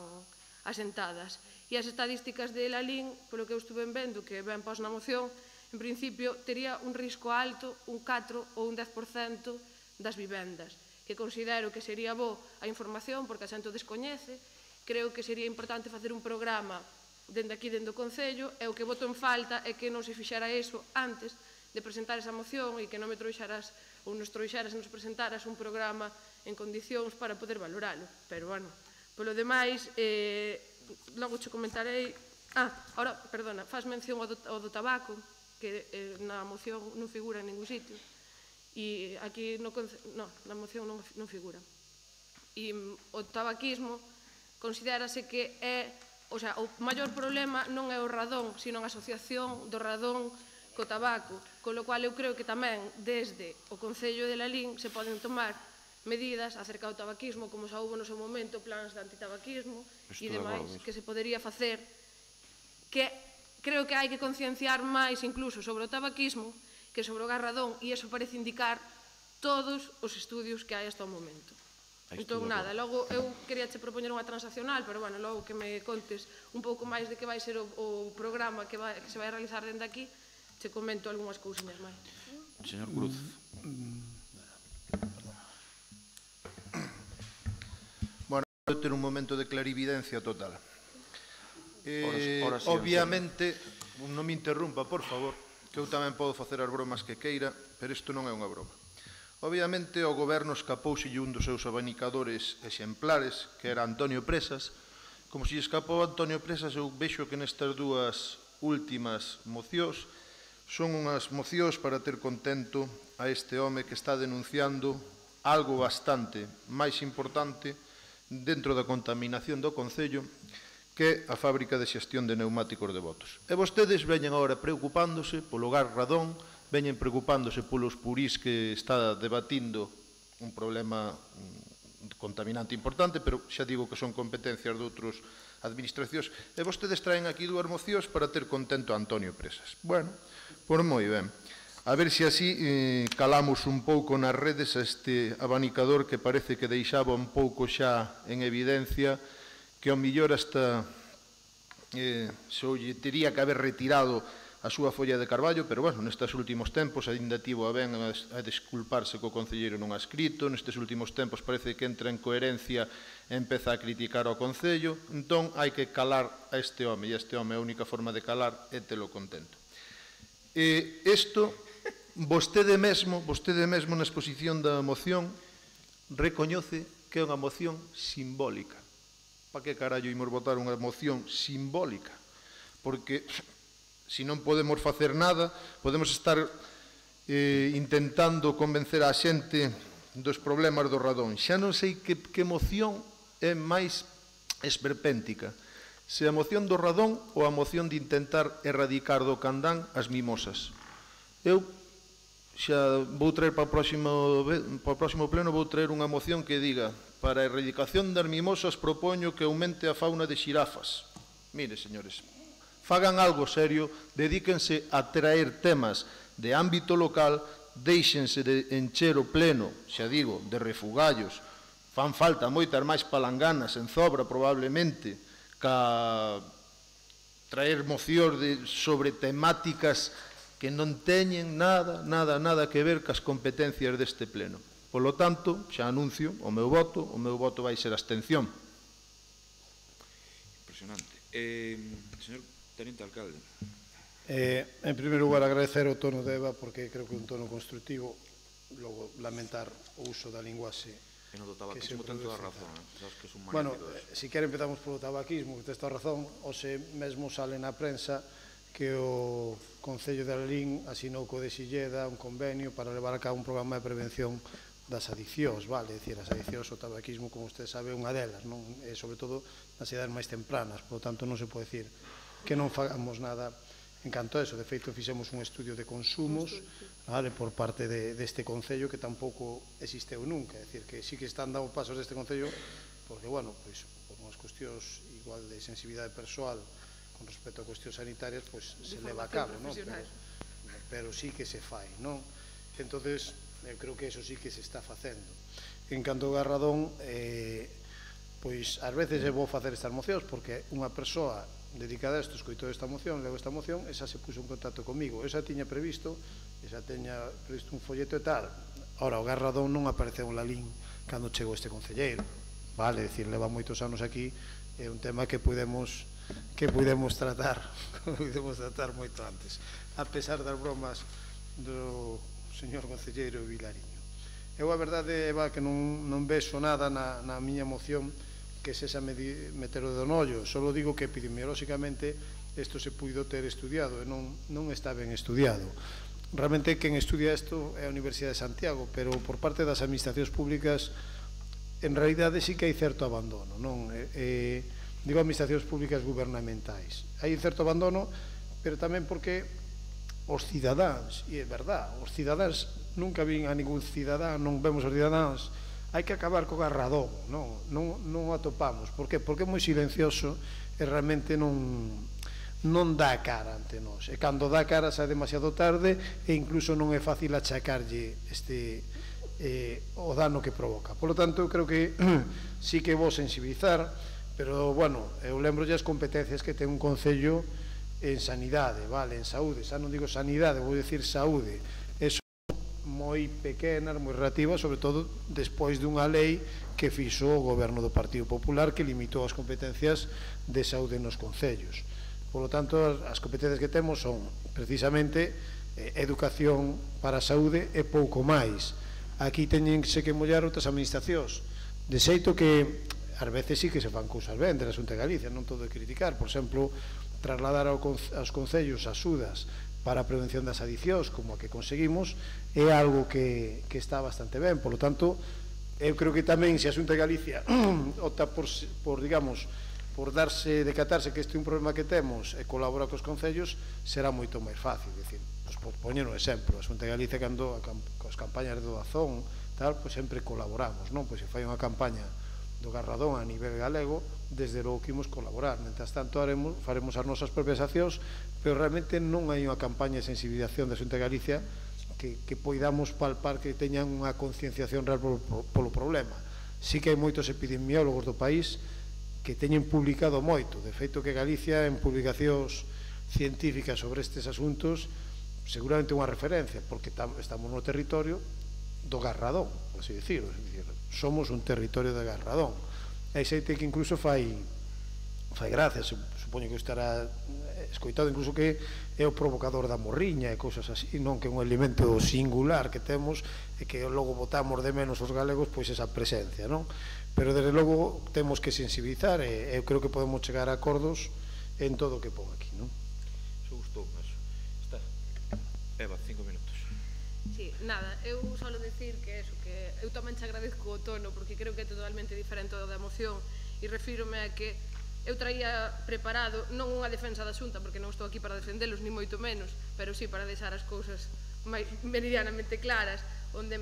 asentadas. E as estadísticas de Lalín, polo que eu estuve vendo, que ben pos na moción, en principio tería un risco alto, un 4 ou un 10% das vivendas, que considero que sería bo a información porque a xente o descoñece. Creo que sería importante facer un programa dende aquí, dende o Concello, e o que voto en falta é que non se fixera iso antes de presentar esa moción e que non me trouxeras ou nos trouxeras e nos presentaras un programa en condicións para poder valoralo. Pero, bueno, polo demais, logo che comentarei... Ahora, perdona, faz mención ao do tabaco, que na moción non figura en ningún sitio, e aquí na moción non figura. E o tabaquismo considérase que é... O sea, o maior problema non é o radón, sino a asociación do radón co tabaco, con lo cual eu creo que tamén desde o Concello de Lalín se poden tomar medidas acerca do tabaquismo, como xa houve no seu momento plans de antitabaquismo e demais que se podería facer, que creo que hai que concienciar máis incluso sobre o tabaquismo que sobre o garradón, e iso parece indicar todos os estudios que hai hasta o momento. Entón, nada, logo eu quería che propoñer unha transaccional, pero, bueno, logo que me contes un pouco máis de que vai ser o programa que se vai realizar dende aquí, te comento algunhas cousiñas máis. Señor Cruz. Bueno, vou ter un momento de clarividencia total. Obviamente, non me interrumpa, por favor, que eu tamén podo facer as bromas que queira, pero isto non é unha broma. Obviamente, o goberno escapouselle un dos seus abanicadores exemplares, que era Antonio Presas. Como se escapou Antonio Presas, eu vexo que nestas dúas últimas mocións son unhas mocións para ter contento a este home que está denunciando algo bastante máis importante dentro da contaminación do Concello, que é a fábrica de xestión de neumáticos de Botos. E vostedes veñen agora preocupándose polo gas radón, veñen preocupándose polos purís que está debatindo un problema contaminante importante, pero xa digo que son competencias de outros administracións, e vostedes traen aquí dúas mocións para ter contento a Antonio Presas. Bueno, pois moi ben. A ver se así calamos un pouco nas redes a este abanicador que parece que deixaba un pouco xa en evidencia que ao mellor hasta se lle tería que haber retirado a súa folla de carballo, pero, bueno, nestes últimos tempos ainda tivo a ben a desculparse co concelleiro non ha escrito, nestes últimos tempos parece que entra en coherencia e empeza a criticar ao Concello, entón hai que calar a este home, e este home a única forma de calar é telo contento. Isto, vostede mesmo na exposición da moción recoñece que é unha moción simbólica. Pa que carallo imos votar unha moción simbólica? Porque se non podemos facer nada, podemos estar intentando convencer a xente dos problemas do radón. Xa non sei que moción é máis esperpéntica, se a moción do radón ou a moción de intentar erradicar do Candán as mimosas. Eu xa vou traer para o próximo pleno, vou traer unha moción que diga: para a erradicación das mimosas propoño que aumente a fauna de xirafas. Mire, señores, fagan algo serio, dedíquense a traer temas de ámbito local, deixense de encher o pleno, xa digo, de refugallos. Fan falta moitas máis palanganas en Zobra, probablemente, ca traer mocións sobre temáticas que non teñen nada que ver cas competencias deste pleno. Polo tanto, xa anuncio o meu voto vai ser abstención. Impresionante. Señor Teniente Alcalde. En primeiro lugar, agradecer o tono de Eva, porque creo que é un tono constructivo. Logo, lamentar o uso da linguaxe. E no do tabaquismo ten toda a razón, sabes que é un Bueno, magnífico. si quere empezamos polo tabaquismo, que tes toda a razón. Ose mesmo sale na prensa que o Concello de Lalín asinou co de Silleda un convenio para levar a cabo un programa de prevención das adiccións, vale? É dicir, as adiccións, o tabaquismo, como usted sabe, é unha delas, non? E, sobre todo, nas idades máis tempranas, por tanto, non se pode dicir que non fagamos nada en canto a eso. De feito, fixemos un estudio de consumos, vale, por parte deste Concello, que tampouco existeu nunca, é dicir, que sí que están dando pasos deste Concello, porque, bueno, pois, por unhas cuestións igual de sensibilidade persoal con respecto a cuestións sanitarias, pois se leva a cabo, non? Pero sí que se fai, non? Entonces, eu creo que eso sí que se está facendo. En canto ao Garradón, pois ás veces é bo facer estas mocións, porque unha persoa dedicada a isto escoitou esta moción, leu esta moción, e xa se puso en contacto comigo. Eu xa tiña previsto, un folleto e tal. Ora, o Garradón non apareceu en Lalín cando chegou este concelleiro, vale? É dicir, leva moitos anos aquí, é un tema que pudemos tratar moito antes, a pesar das bromas do señor concelleiro Vilariño. Eu a verdade, Eva, que non vexo nada na miña moción que se xa meter o dedo no ollo. Solo digo que epidemiolóxicamente isto se puido ter estudiado e non está ben estudiado. Realmente quen estudia isto é a Universidade de Santiago, pero por parte das administracións públicas en realidade sí que hai certo abandono, non? Digo administracións públicas gubernamentais. Hai certo abandono, pero tamén porque os cidadáns, e é verdad, os cidadáns, nunca vin a ningún cidadán, non vemos os cidadáns, hai que acabar co Garradón, non atopamos. Por que? Porque é moi silencioso e realmente non dá cara ante nós. E cando dá cara xa é demasiado tarde e incluso non é fácil achacarlle o dano que provoca. Por lo tanto, eu creo que sí que vou sensibilizar, pero, bueno, eu lembro as competencias que ten un concello en sanidade, vale, en saúde. Xa non digo sanidade, vou dicir saúde. Moi pequenas, moi relativas, sobre todo despois dunha lei que fixo o goberno do Partido Popular, que limitou as competencias de saúde nos concellos. Por lo tanto, as competencias que temos son precisamente educación para a saúde e pouco máis. Aquí teñense que mollar outras administracións, de xeito que ás veces sí que se fan cousas ben da Xunta de Galicia, non todo é criticar. Por exemplo, trasladar aos concellos axudas para a prevención das adiccións, como a que conseguimos, é algo que está bastante ben. Por lo tanto, eu creo que tamén se a Xunta de Galicia opta por decatarse que este é un problema que temos e colabora cos concellos, será moito máis fácil. Dicir, por poñer un exemplo, a Xunta de Galicia, cando as campañas de doazón, tal, pois sempre colaboramos, non? Pois se fai unha campaña do Garradón a nivel galego, desde logo que imos colaborar. Mentras tanto, faremos as nosas propias accións, pero realmente non hai unha campaña de sensibilización da Xunta de Galicia que poidamos palpar que teñan unha concienciación real polo problema. Sí que hai moitos epidemiólogos do país que teñen publicado moito. De feito, que Galicia, en publicacións científicas sobre estes asuntos, seguramente unha referencia, porque estamos no territorio do Garradón, así dicirlo. Somos un territorio de Garradón. Hai xeite que incluso fai gracia, supoño que estará escoitado incluso que é o provocador da morriña e cousas así, non? Que é un elemento singular que temos e que logo botamos de menos os galegos, pois esa presencia, non? Pero desde logo temos que sensibilizar e eu creo que podemos chegar a acordos en todo o que pon aquí, non? Iso gustou, eso. Está. Eva, 5 minutos. Sí, nada, eu solo decir que eso, que eu tamén te agradezco o tono, porque creo que é totalmente diferente ao da moción, e refírome a que eu traía preparado non unha defensa da Xunta, porque non estou aquí para defendelos, ni moito menos, pero sí para deixar as cousas meridianamente claras, onde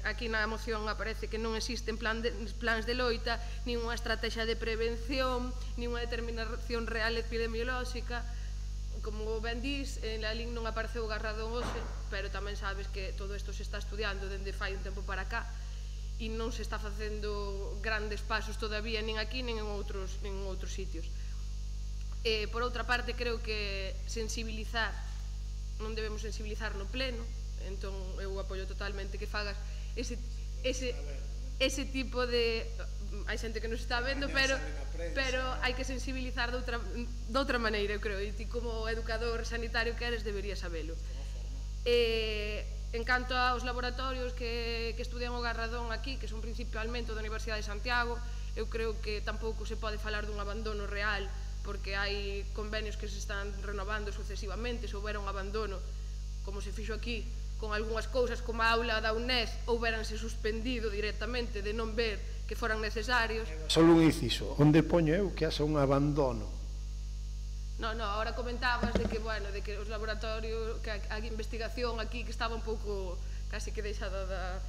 aquí na moción aparece que non existen plans de loita, nin unha estrategia de prevención, nin unha determinación real epidemiolóxica. Como ben dís, en Lalín non apareceu o Garradón hoxe, pero tamén sabes que todo isto se está estudiando dende fai un tempo para cá e non se está facendo grandes pasos todavía, nin aquí, nin en outros sitios. Por outra parte, creo que sensibilizar, non debemos sensibilizar no pleno, entón eu apoio totalmente que fagas ese tipo de... hai xente que nos está vendo, pero hai que sensibilizar de outra maneira, eu creo, e ti como educador sanitario que eres deberías sabelo. En canto aos laboratorios que estudian o Garradón aquí, que son principalmente da Universidade de Santiago, eu creo que tampouco se pode falar dun abandono real, porque hai convenios que se están renovando sucesivamente. Se houbera un abandono, como se fixo aquí, con algunhas cousas como a aula da UNED, houberanse suspendido directamente de non ver que foran necesarios. Só un inciso, onde poño eu que haxa un abandono? Non, ahora comentabas de que, bueno, de que os laboratorios, que a investigación aquí que estaba un pouco casi que deixada da...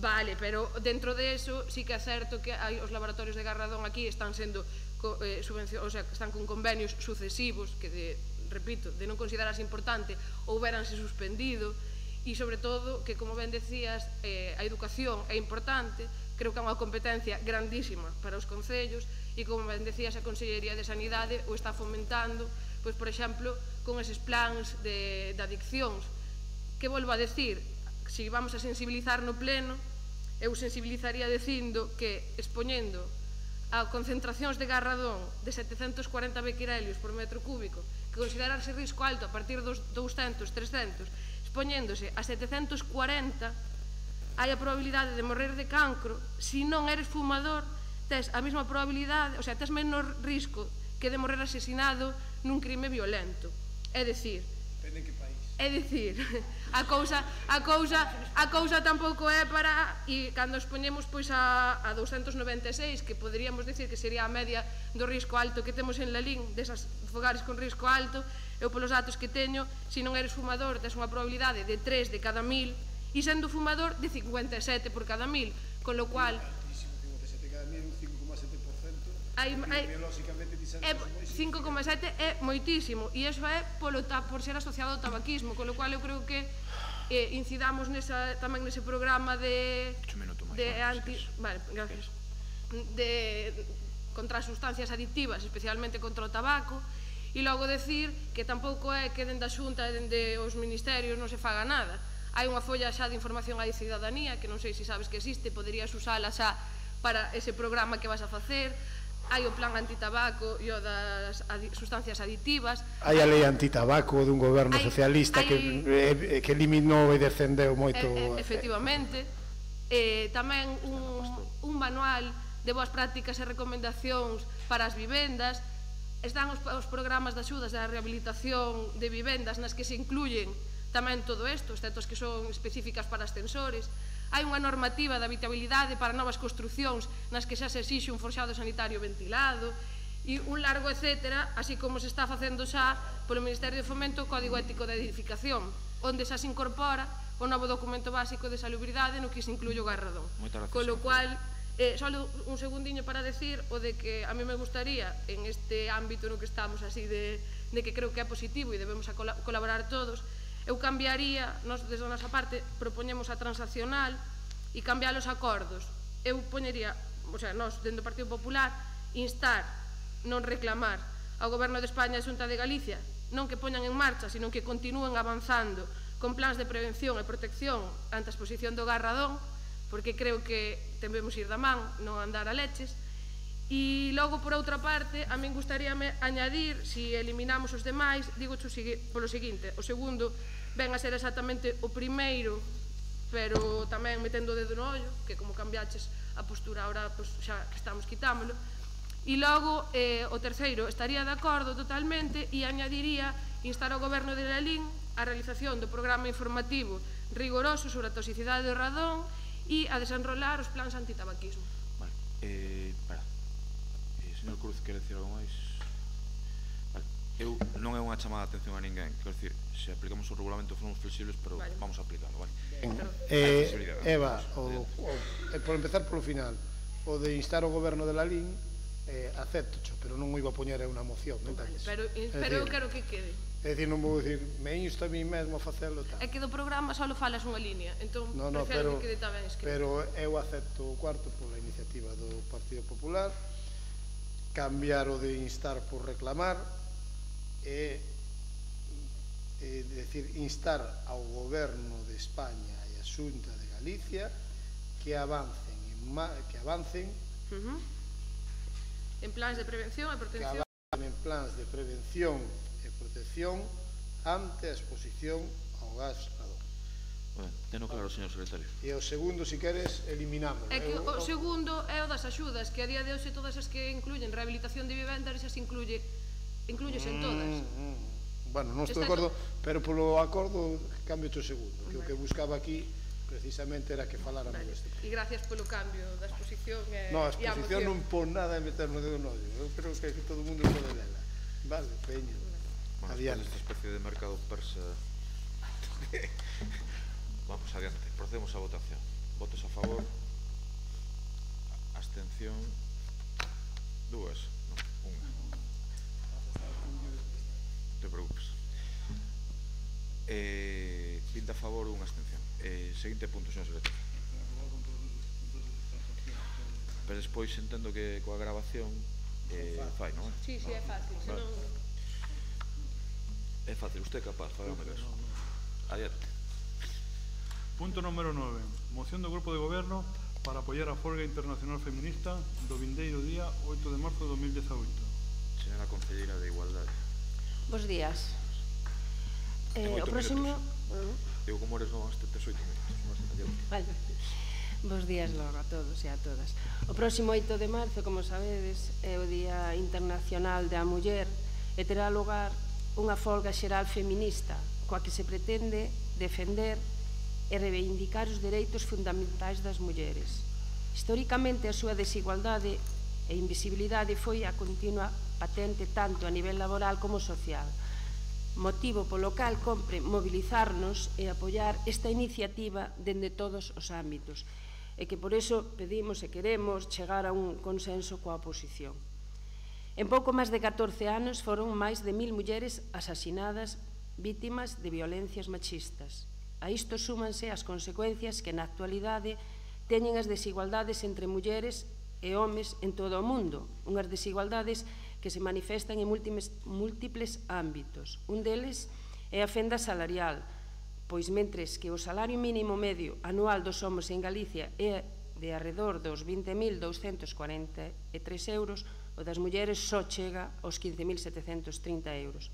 Vale, pero dentro de eso sí que é certo que os laboratorios de Garradón aquí están sendo subvencionados, o sea, están con convenios sucesivos que, repito, de non considerarse importante houberanse suspendido, e sobre todo que, como ben decías, a educación é importante, creo que é unha competencia grandísima para os concellos, e como ben decías, a Consellería de Sanidade o está fomentando, pois, por exemplo, con eses plans de adiccións, que volvo a decir, se vamos a sensibilizar no pleno, eu sensibilizaría dicindo que expoñendo a concentracións de Garradón de 740 becquerelios por metro cúbico, que considerarse risco alto a partir dos 200, 300, expoñéndose a 740, hai a probabilidade de morrer de cancro. Se non eres fumador, tes a mesma probabilidade, o sea, tes menor risco que de morrer asesinado nun crime violento. É dicir, a cousa tampouco é para, e cando expoñemos pois a 296, que poderíamos decir que sería a media do risco alto que temos en Lalín, desas fogares con risco alto, eu polos datos que teño, se non eres fumador, tes unha probabilidade de 3 de cada 1000, e sendo fumador de 57 por cada 1000, con lo cual 5,7 é moitísimo, e iso é por ser asociado ao tabaquismo, con lo cual eu creo que incidamos tamén nese programa contra as sustancias adictivas, especialmente contra o tabaco, e logo decir que tampouco é que dende a Xunta e dende os ministerios non se faga nada. Hai unha folla xa de información á cidadanía, que non sei se sabes que existe, poderías usala xa para ese programa que vas a facer. Hai o plan antitabaco e o das sustancias aditivas. Hai a lei antitabaco dun goberno socialista que eliminou e descendeu moito. Efectivamente. Tamén un manual de boas prácticas e recomendacións para as vivendas. Están os programas de axudas da rehabilitación de vivendas nas que se incluyen tamén todo isto, excepto as que son específicas para ascensores. Hai unha normativa de habitabilidade para novas construcións nas que xa se exixe un forxado sanitario ventilado e un largo etcétera, así como se está facendo xa polo Ministerio de Fomento o Código Ético de Edificación, onde xa se incorpora o novo documento básico de salubridade no que se incluye o Garradón. Con lo cual, só un segundiño para decir o de que a mí me gustaría, en este ámbito no que estamos así de que creo que é positivo e debemos colaborar todos, eu cambiaría, nos desde a nosa parte propoñemos a transaccional e cambiar os acordos. Eu poñería, o sea, nos, dentro do Partido Popular, instar, non reclamar ao Goberno de España e a Xunta de Galicia, non que poñan en marcha, sino que continúen avanzando con plans de prevención e protección ante a exposición do Garradón, porque creo que debemos ir da man, non andar a leches. E logo, por outra parte, a min gustaríame añadir, se eliminamos os demais, digo polo seguinte: o segundo ven a ser exactamente o primeiro, pero tamén metendo o dedo no ollo, que como cambiaches a postura ahora, pues, xa que estamos, quitámolo. E logo, o terceiro, estaría de acordo totalmente e añadiría instar ao Goberno de Lalín a realización do programa informativo rigoroso sobre a toxicidade do radón e a desenrolar os plans antitabaquismo. Vale, espera. Señor Cruz, quere dicir algo máis? Vale, eu non é unha chamada de atención a ninguén, quero dicir, se aplicamos o regulamento fomos flexibles, pero vamos a aplicarlo, vale? Eva, por empezar polo final, o de instar o Goberno de Lalín, acepto, pero non o iba a poñer unha moción. Pero eu quero que quede. É dicir, non vou dicir, me insto a mí mesmo a facelo tal. É que do programa só falas unha línea, entón prefiro que quede tamén escrito. Pero eu acepto o cuarto pola iniciativa do Partido Popular, cambiar o de instar por reclamar e decir, instar ao Goberno de España e a Xunta de Galicia que avancen En plans de prevención e protección. En plans de prevención e protección ante a exposición ao gas radón. Ben, teno claro, señor secretario. E o segundo, si queres, eliminámoslo. É que o segundo é o das axudas, que a día de hoxe todas as que incluyen rehabilitación de vivendas xa se incluyes en todas. Bueno, non estou de acordo, pero polo acordo cambio o segundo, que o que buscaba aquí precisamente era que faláramos deste. E gracias polo cambio da exposición e a moción. No, a exposición non pon nada de meter no dedo no ollo. Eu creo que todo o mundo pode lela. Vale, peño. Bueno, esta especie de mercado persa. Vamos adiante, procedemos a votación. Votos a favor. Abstención. Dúas, non, unha. Non te preocupes. 20 a favor, unha abstención. Seguinte punto, señor secretario. Pero despois entendo que coa grabación fai, non é? Sí, é fácil, senón... É fácil, usted é capaz, fagame caso. Adiante. Punto número 9. Moción do Grupo de Goberno para apoiar a folga internacional feminista do vindeiro día 8 de marzo de 2018. Señora Concelleira de Igualdade. Bos días. O próximo... Digo, como eres novas, tes 8 minutos. Vale. Bos días logo a todos e a todas. O próximo 8 de marzo, como sabedes, é o Día Internacional da Muller e terá lugar unha folga xeral feminista coa que se pretende defender e reivindicar os dereitos fundamentais das mulleres. Históricamente, a súa desigualdade e invisibilidade foi a continua patente tanto a nivel laboral como social, motivo polo cal compre mobilizarnos e apoiar esta iniciativa dende todos os ámbitos, e que por iso pedimos e queremos chegar a un consenso coa oposición. En pouco máis de 14 anos foron máis de 1000 mulleres asasinadas vítimas de violencias machistas. A isto súmanse as consecuencias que na actualidade teñen as desigualdades entre mulleres e homes en todo o mundo, unhas desigualdades que se manifestan en múltiples ámbitos. Un deles é a fenda salarial, pois mentres que o salario mínimo medio anual dos homens en Galicia é de arredor dos 20.243 euros, o das mulleres só chega aos 15.730 euros.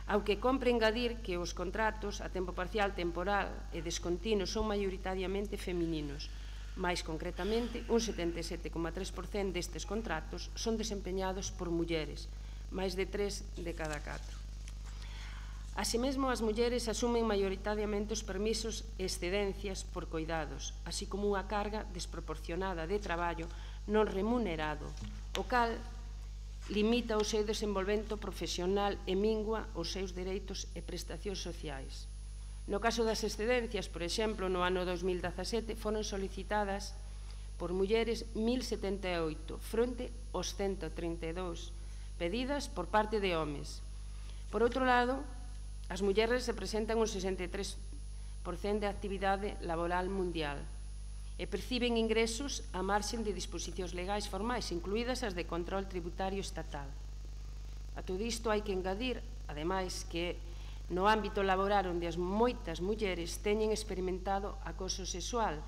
Aunque compre engadir que os contratos a tempo parcial, temporal e descontinuo son maioritariamente femininos. Mais concretamente, un 77,3% destes contratos son desempeñados por mulleres, máis de 3 de cada 4. Así mesmo, as mulleres asumen maioritariamente os permisos e excedencias por coidados, así como unha carga desproporcionada de traballo non remunerado, o cal limita o seu desenvolvemento profesional e mingua os seus dereitos e prestacións sociais. No caso das excedencias, por exemplo, no ano 2017 foron solicitadas por mulleres 1078, fronte aos 132 pedidas por parte de homes. Por outro lado, as mulleres representan un 63% de actividade laboral mundial e perciben ingresos a marxen de disposicións legais formais, incluídas as de control tributario estatal. A todo isto hai que engadir, ademais, que no ámbito laboral onde as moitas mulleres teñen experimentado acoso sexual.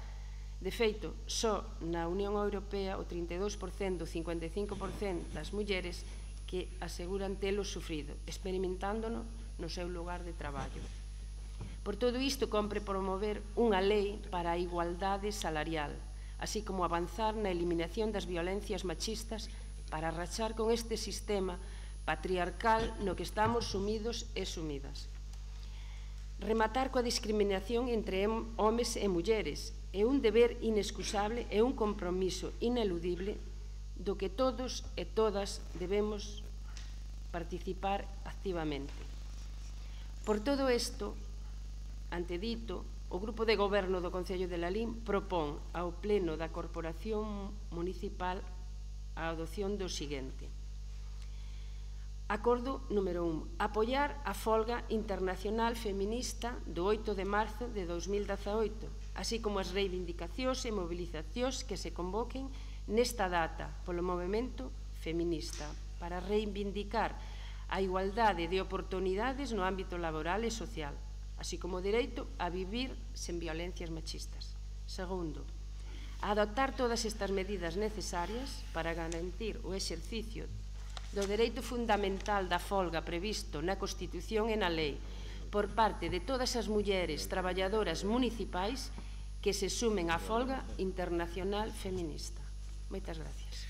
De feito, só na Unión Europea o 32% do 55% das mulleres que aseguran telo sufrido, experimentándolo no seu lugar de traballo. Por todo isto, compre promover unha lei para a igualdade salarial, así como avanzar na eliminación das violencias machistas para rachar con este sistema patriarcal no que estamos sumidos e sumidas. Rematar coa discriminación entre homes e mulleres é un deber inexcusable e un compromiso ineludible do que todos e todas debemos participar activamente. Por todo isto, antedito, o Grupo de Goberno do Concello de Lalín propón ao Pleno da Corporación Municipal a adopción do seguinte. Acordo número 1. Apoiar a folga internacional feminista do 8 de marzo de 2018, así como as reivindicacións e mobilizacións que se convoquen nesta data polo movemento feminista para reivindicar a igualdade de oportunidades no ámbito laboral e social, así como o dereito a vivir sen violencias machistas. Segundo, a adoptar todas estas medidas necesarias para garantir o exercicio do dereito fundamental da folga previsto na Constitución e na lei por parte de todas as mulleres traballadoras municipais que se sumen á folga internacional feminista. Moitas gracias.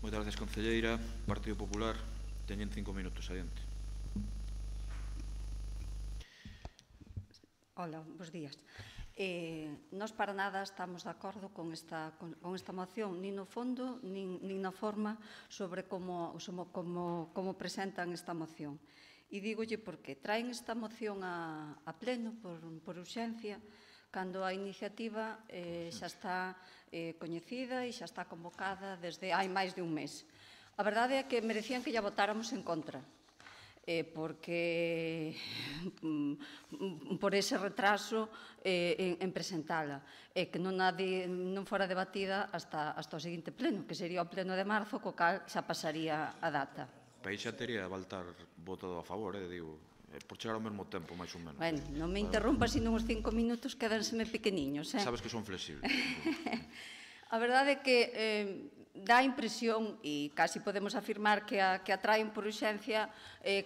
Moitas gracias, concelleira. Partido Popular, teñen 5 minutos, adiante. Hola, bons días. Nós para nada estamos de acordo con esta moción, nin no fondo, nin na forma sobre como presentan esta moción. E dígolle porque traen esta moción a pleno por urxencia, cando a iniciativa xa está coñecida e xa está convocada desde hai máis de un mes. A verdade é que merecían que lla votáramos en contra, porque por ese retraso en presentala, e que non fora debatida hasta o seguinte pleno, que sería o pleno de marzo, co cal xa pasaría a data. Aí xa teria Baltar votado a favor, digo, por chegar ao mesmo tempo, máis ou menos. Bueno, non me interrumpas, sino uns 5 minutos quedanseme pequeniños. Sabes que son flexibles. A verdade é que dá a impresión, e casi podemos afirmar que atraen por urxencia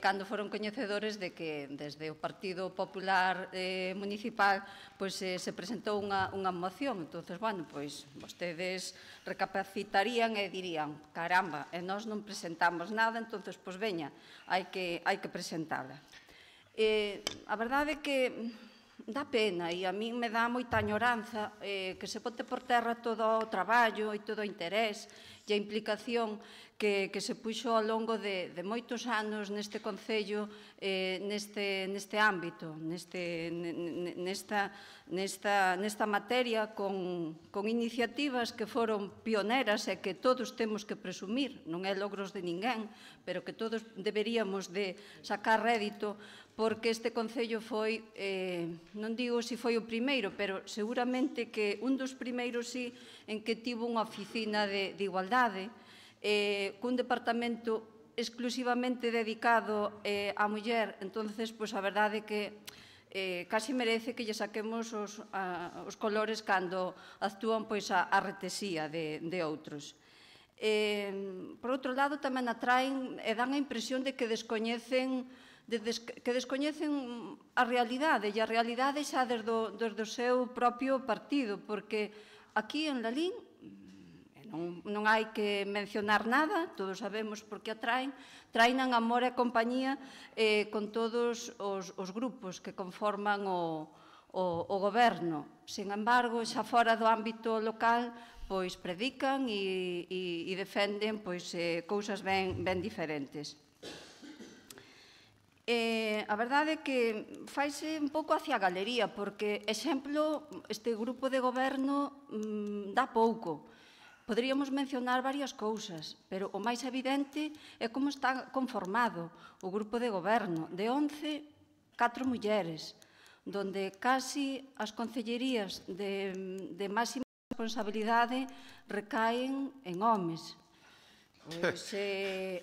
cando foron coñecedores de que desde o Partido Popular Municipal se presentou unha moción. Entón, vostedes recapacitarían e dirían, caramba, e nós non presentamos nada, entón, veña, hai que presentala. A verdade é que dá pena, e a min me dá moita añoranza que se bote por terra todo o traballo e todo o interés e a implicación que se puxo ao longo de moitos anos neste Concello, neste ámbito, nesta materia, con iniciativas que foron pioneras e que todos temos que presumir, non é logros de ninguén, pero que todos deberíamos de sacar rédito, porque este Concello foi, non digo se foi o primeiro, pero seguramente que un dos primeiros sí, en que tivo unha oficina de igualdade, cun departamento exclusivamente dedicado á muller. Entonces, a verdade é que casi merece que lle saquemos os colores cando actúan a retesía de outros. Por outro lado, tamén atraen e dan a impresión de que descoñecen a realidade, e a realidade xa desde o seu propio partido, porque aquí en Lalín non hai que mencionar nada, todos sabemos por que atraen amor e compañía con todos os grupos que conforman o goberno. Sin embargo, xa fora do ámbito local, predican e defenden cousas ben diferentes. A verdade é que faise un pouco hacia a galería, porque, exemplo, este grupo de goberno dá pouco. Poderíamos mencionar varias cousas, pero o máis evidente é como está conformado o grupo de goberno. De 11, 4 mulleres, donde casi as concellerías de máxima responsabilidade recaen en homes.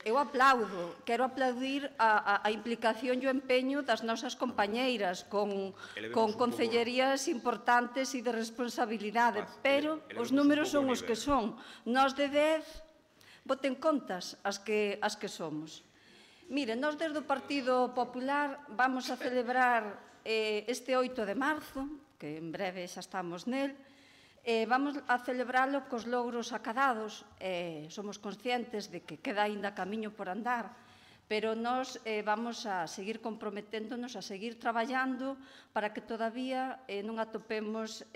Eu aplaudo, quero aplaudir a implicación e o empeño das nosas compañeiras con concellerías importantes e de responsabilidade, pero os números son os que son. Nós de 10, boten contas as que somos. Mire, nós desde o Partido Popular vamos a celebrar este 8 de marzo, que en breve xa estamos nel, vamos a celebralo cos logros acadados. Somos conscientes de que queda aínda camiño por andar, pero nós vamos a seguir comprometéndonos, a seguir traballando para que todavía non atopemos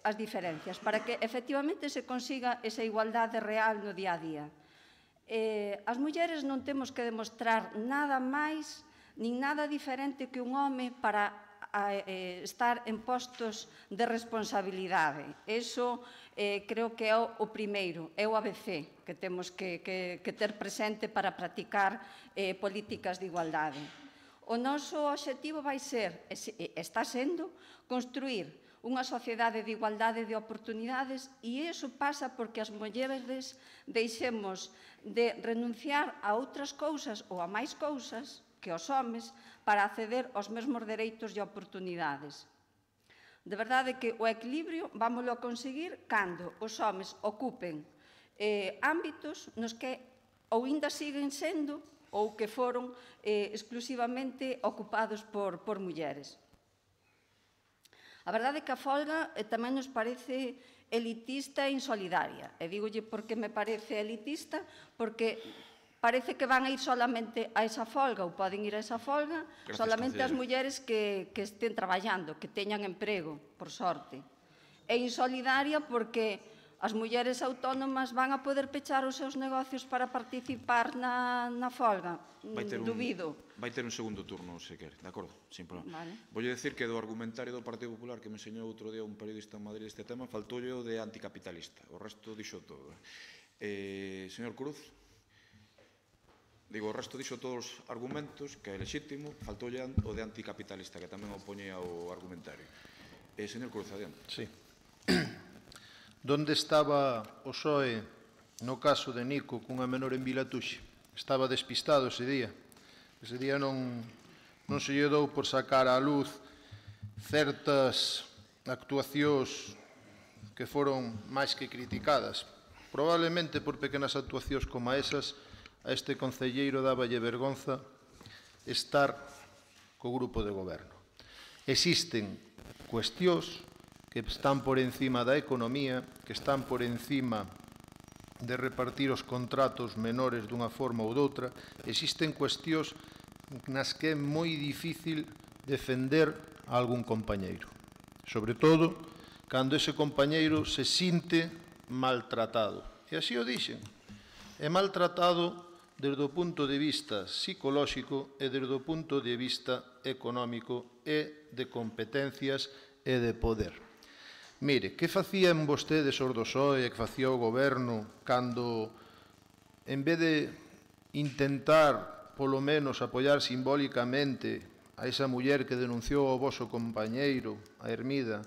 as diferencias, para que efectivamente se consiga esa igualdade real no día a día. As mulleres non temos que demostrar nada máis nin nada diferente que un home para estar en postos de responsabilidade. Iso creo que é o primeiro, é o ABC que temos que ter presente para practicar políticas de igualdade. O noso obxectivo vai ser, está sendo, construir unha sociedade de igualdade de oportunidades, e iso pasa porque as mulleres deixemos de renunciar a outras cousas ou a máis cousas que os homes para acceder aos mesmos dereitos e oportunidades. De verdade que o equilibrio vámoslo a conseguir cando os homes ocupen ámbitos nos que ou ainda siguen sendo ou que foron exclusivamente ocupados por mulleres. A verdade é que a folga tamén nos parece elitista e insolidaria. E dígolle por que me parece elitista, porque parece que van a ir solamente a esa folga, ou poden ir a esa folga, solamente as mulleres que estén traballando, que teñan emprego, por sorte. E insolidaria porque as mulleres autónomas van a poder pechar os seus negocios para participar na folga. Dubido. Vai ter un segundo turno, se quer, de acordo? Sin problema. Voulle decir que do argumentario do Partido Popular que me enseñou outro día un periodista en Madrid este tema, faltoulle o de anticapitalista. O resto dixo todo. Señor Cruz, digo, o resto dixo todos os argumentos, que é legítimo, faltoulle o de anticapitalista, que tamén o poñía o argumentario. Señor Cruz, adiante. Sí. Donde estaba o PSOE no caso de Nico cunha menor en Vilatuxe? Estaba despistado ese día. Ese día non se lle dou por sacar á luz certas actuacións que foron máis que criticadas. Probablemente por pequenas actuacións como esas, a este concelleiro dáballe vergonza estar co grupo de goberno. Existen cuestións que están por encima da economía, que están por encima de repartir os contratos menores dunha forma ou doutra. Existen cuestións nas que é moi difícil defender a algún compañeiro. Sobre todo, cando ese compañeiro se sinte maltratado. E así o dixen. É maltratado desde o punto de vista psicolóxico e desde o punto de vista económico e de competencias e de poder. Mire, que facían vostedes os do PSOE e que facía o goberno cando, en vez de intentar, polo menos, apoiar simbólicamente a esa muller que denunciou ao voso compañeiro, a Hermida,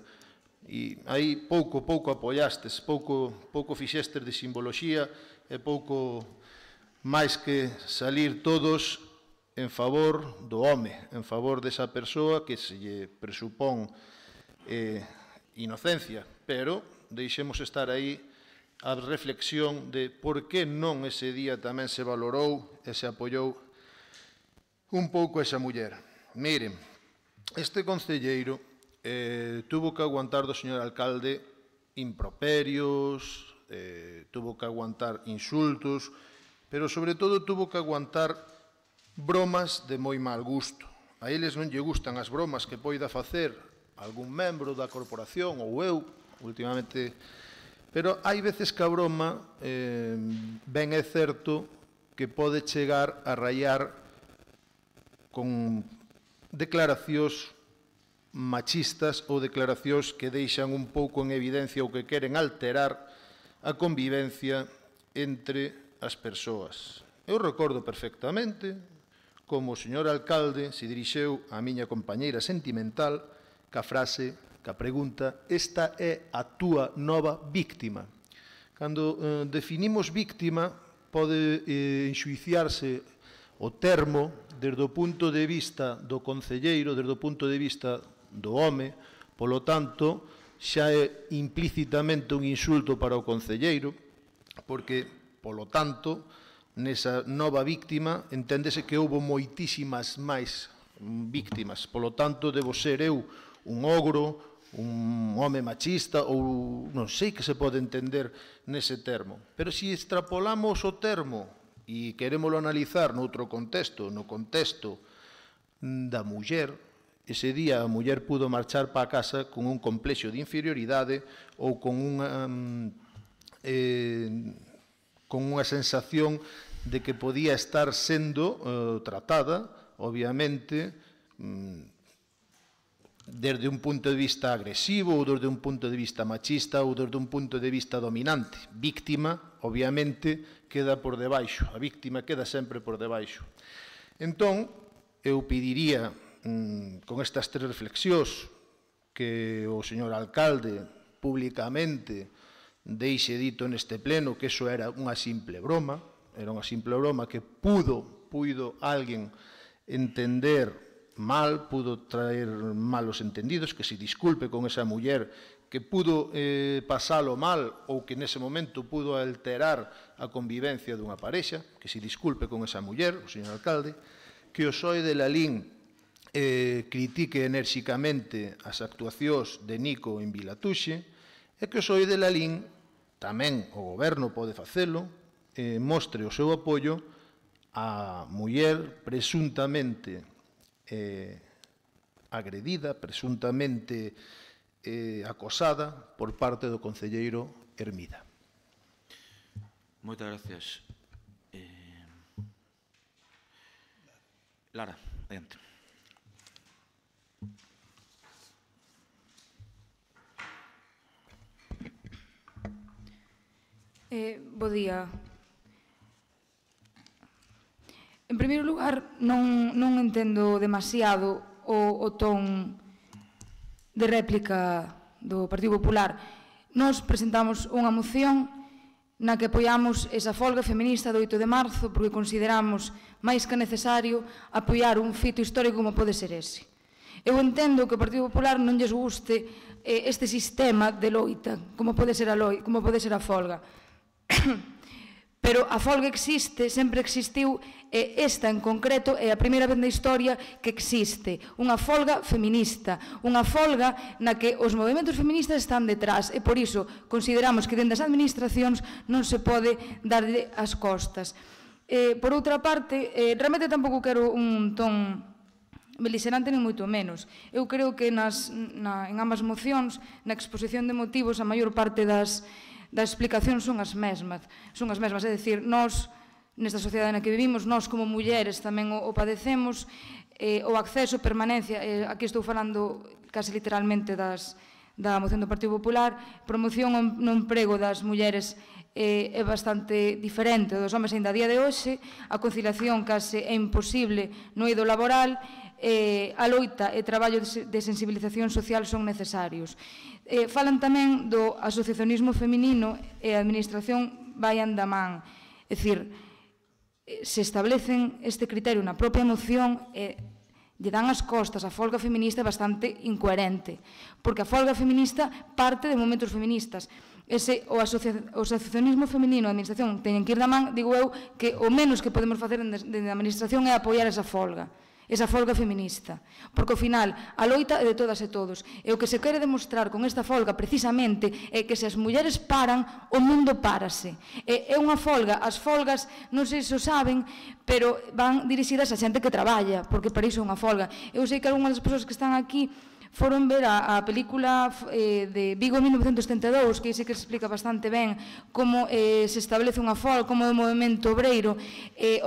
e aí pouco apoiastes, pouco fixestes de simboloxía e pouco máis que salir todos en favor do home, en favor desa persoa que se lle presupón inocencia, pero deixemos estar aí a reflexión de por que non ese día tamén se valorou e se apoiou un pouco esa muller. Miren, este concelleiro tuvo que aguantar do señor alcalde improperios, tuvo que aguantar insultos, pero sobre todo tuvo que aguantar bromas de moi mal gusto. A eles non lle gustan as bromas que poida facer algún membro da corporación ou eu, últimamente, pero hai veces que a broma ben é certo que pode chegar a rayar con declaracións machistas ou declaracións que deixan un pouco en evidencia ou que queren alterar a convivencia entre as persoas. Eu recordo perfectamente como o señor alcalde se dirixeu á miña compañeira sentimental ca frase, ca pregunta: esta é a túa nova víctima. Cando definimos víctima, pode enxuiciarse o termo desde o punto de vista do concelleiro, desde o punto de vista do home, polo tanto, xa é implícitamente un insulto para o concelleiro, porque, polo tanto, nesa nova víctima, enténdese que houbo moitísimas máis víctimas. Polo tanto, debo ser eu un ogro, un home machista ou non sei que se pode entender nese termo. Pero se extrapolamos o termo e querémoslo analizar noutro contexto, no contexto da muller, ese día a muller pudo marchar para a casa con un complexo de inferioridade ou con unha sensación de que podía estar sendo tratada, obviamente, desde un punto de vista agresivo ou desde un punto de vista machista ou desde un punto de vista dominante. Víctima, obviamente, queda por debaixo. A víctima queda sempre por debaixo. Entón, eu pediría, con estas tres reflexións, que o señor alcalde públicamente deixe dito neste pleno que iso era unha simple broma, que puido alguén entender mal, pudo traer malos entendidos, que se disculpe con esa muller que pudo pasalo mal ou que nese momento pudo alterar a convivencia dunha parexa, que se disculpe con esa muller, o señor alcalde, que o PSOE de Lalín critique enérxicamente as actuacións de Nico en Vilatuxe e que o PSOE de Lalín, tamén o goberno pode facelo, mostre o seu apoio a muller presuntamente agredida, presuntamente acosada por parte do concelleiro Hermida. Moitas gracias. Lara, adiante. Bo día. En primeiro lugar, non entendo demasiado o ton de réplica do Partido Popular. Nos presentamos unha moción na que apoiamos esa folga feminista do 8 de marzo porque consideramos máis que necesario apoiar un fito histórico como pode ser ese. Eu entendo que ao Partido Popular non lles guste este sistema de loita, como pode ser a folga. Pero a folga existe, sempre existiu, e esta en concreto é a primeira vez na historia que existe unha folga feminista, unha folga na que os movementos feministas están detrás e por iso consideramos que dentro das administracións non se pode darlle as costas. Por outra parte, realmente tampouco quero un ton beligerante nin moito menos. Eu creo que en ambas mocións, na exposición de motivos, a maior parte das explicacións son as mesmas, é dicir, nós, nesta sociedade na que vivimos, nós como mulleres tamén o padecemos, o acceso, permanencia, aquí estou falando case literalmente da moción do Partido Popular, promoción no emprego das mulleres é bastante diferente dos homens ainda a día de hoxe, a conciliación case é imposible no eido laboral, a loita e traballo de sensibilización social son necesarios. Falan tamén do asociacionismo feminino e a administración vayan da man. É dicir, se establecen este criterio na propia moción e lle dan as costas a folga feminista é bastante incoherente, porque a folga feminista parte de movimentos feministas. O asociacionismo feminino e a administración teñen que ir da man, digo eu, que o menos que podemos facer dentro da administración é apoiar esa folga feminista, porque ao final a loita é de todas e todos, e o que se quere demostrar con esta folga precisamente é que se as mulleres paran, o mundo párase. É unha folga, as folgas, non sei se o saben, pero van dirixidas a xente que traballa, porque para iso é unha folga. Eu sei que algunhas das persoas que están aquí foron ver a película de Vigo 1972, que sí que se explica bastante ben como se establece unha folga, como é o movimento obreiro,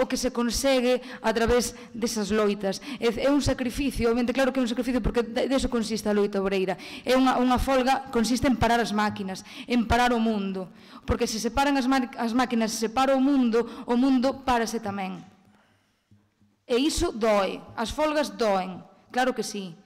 o que se consegue a través desas loitas. É un sacrificio, obviamente, claro que é un sacrificio, porque deso consiste a loita obreira. É unha folga, consiste en parar as máquinas, en parar o mundo, porque se separan as máquinas, se separa o mundo párase tamén. E iso doe, as folgas doen, claro que sí.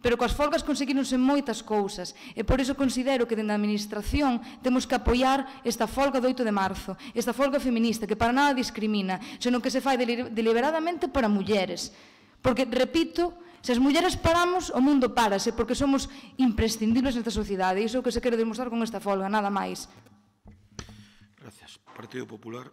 Pero coas folgas conseguironse moitas cousas e por iso considero que dentro da administración temos que apoiar esta folga do 8 de marzo, esta folga feminista que para nada discrimina, senón que se fai deliberadamente para mulleres. Porque, repito, se as mulleres paramos, o mundo párase, porque somos imprescindibles nesta sociedade e iso é o que se quere demostrar con esta folga, nada máis. Gracias. Partido Popular.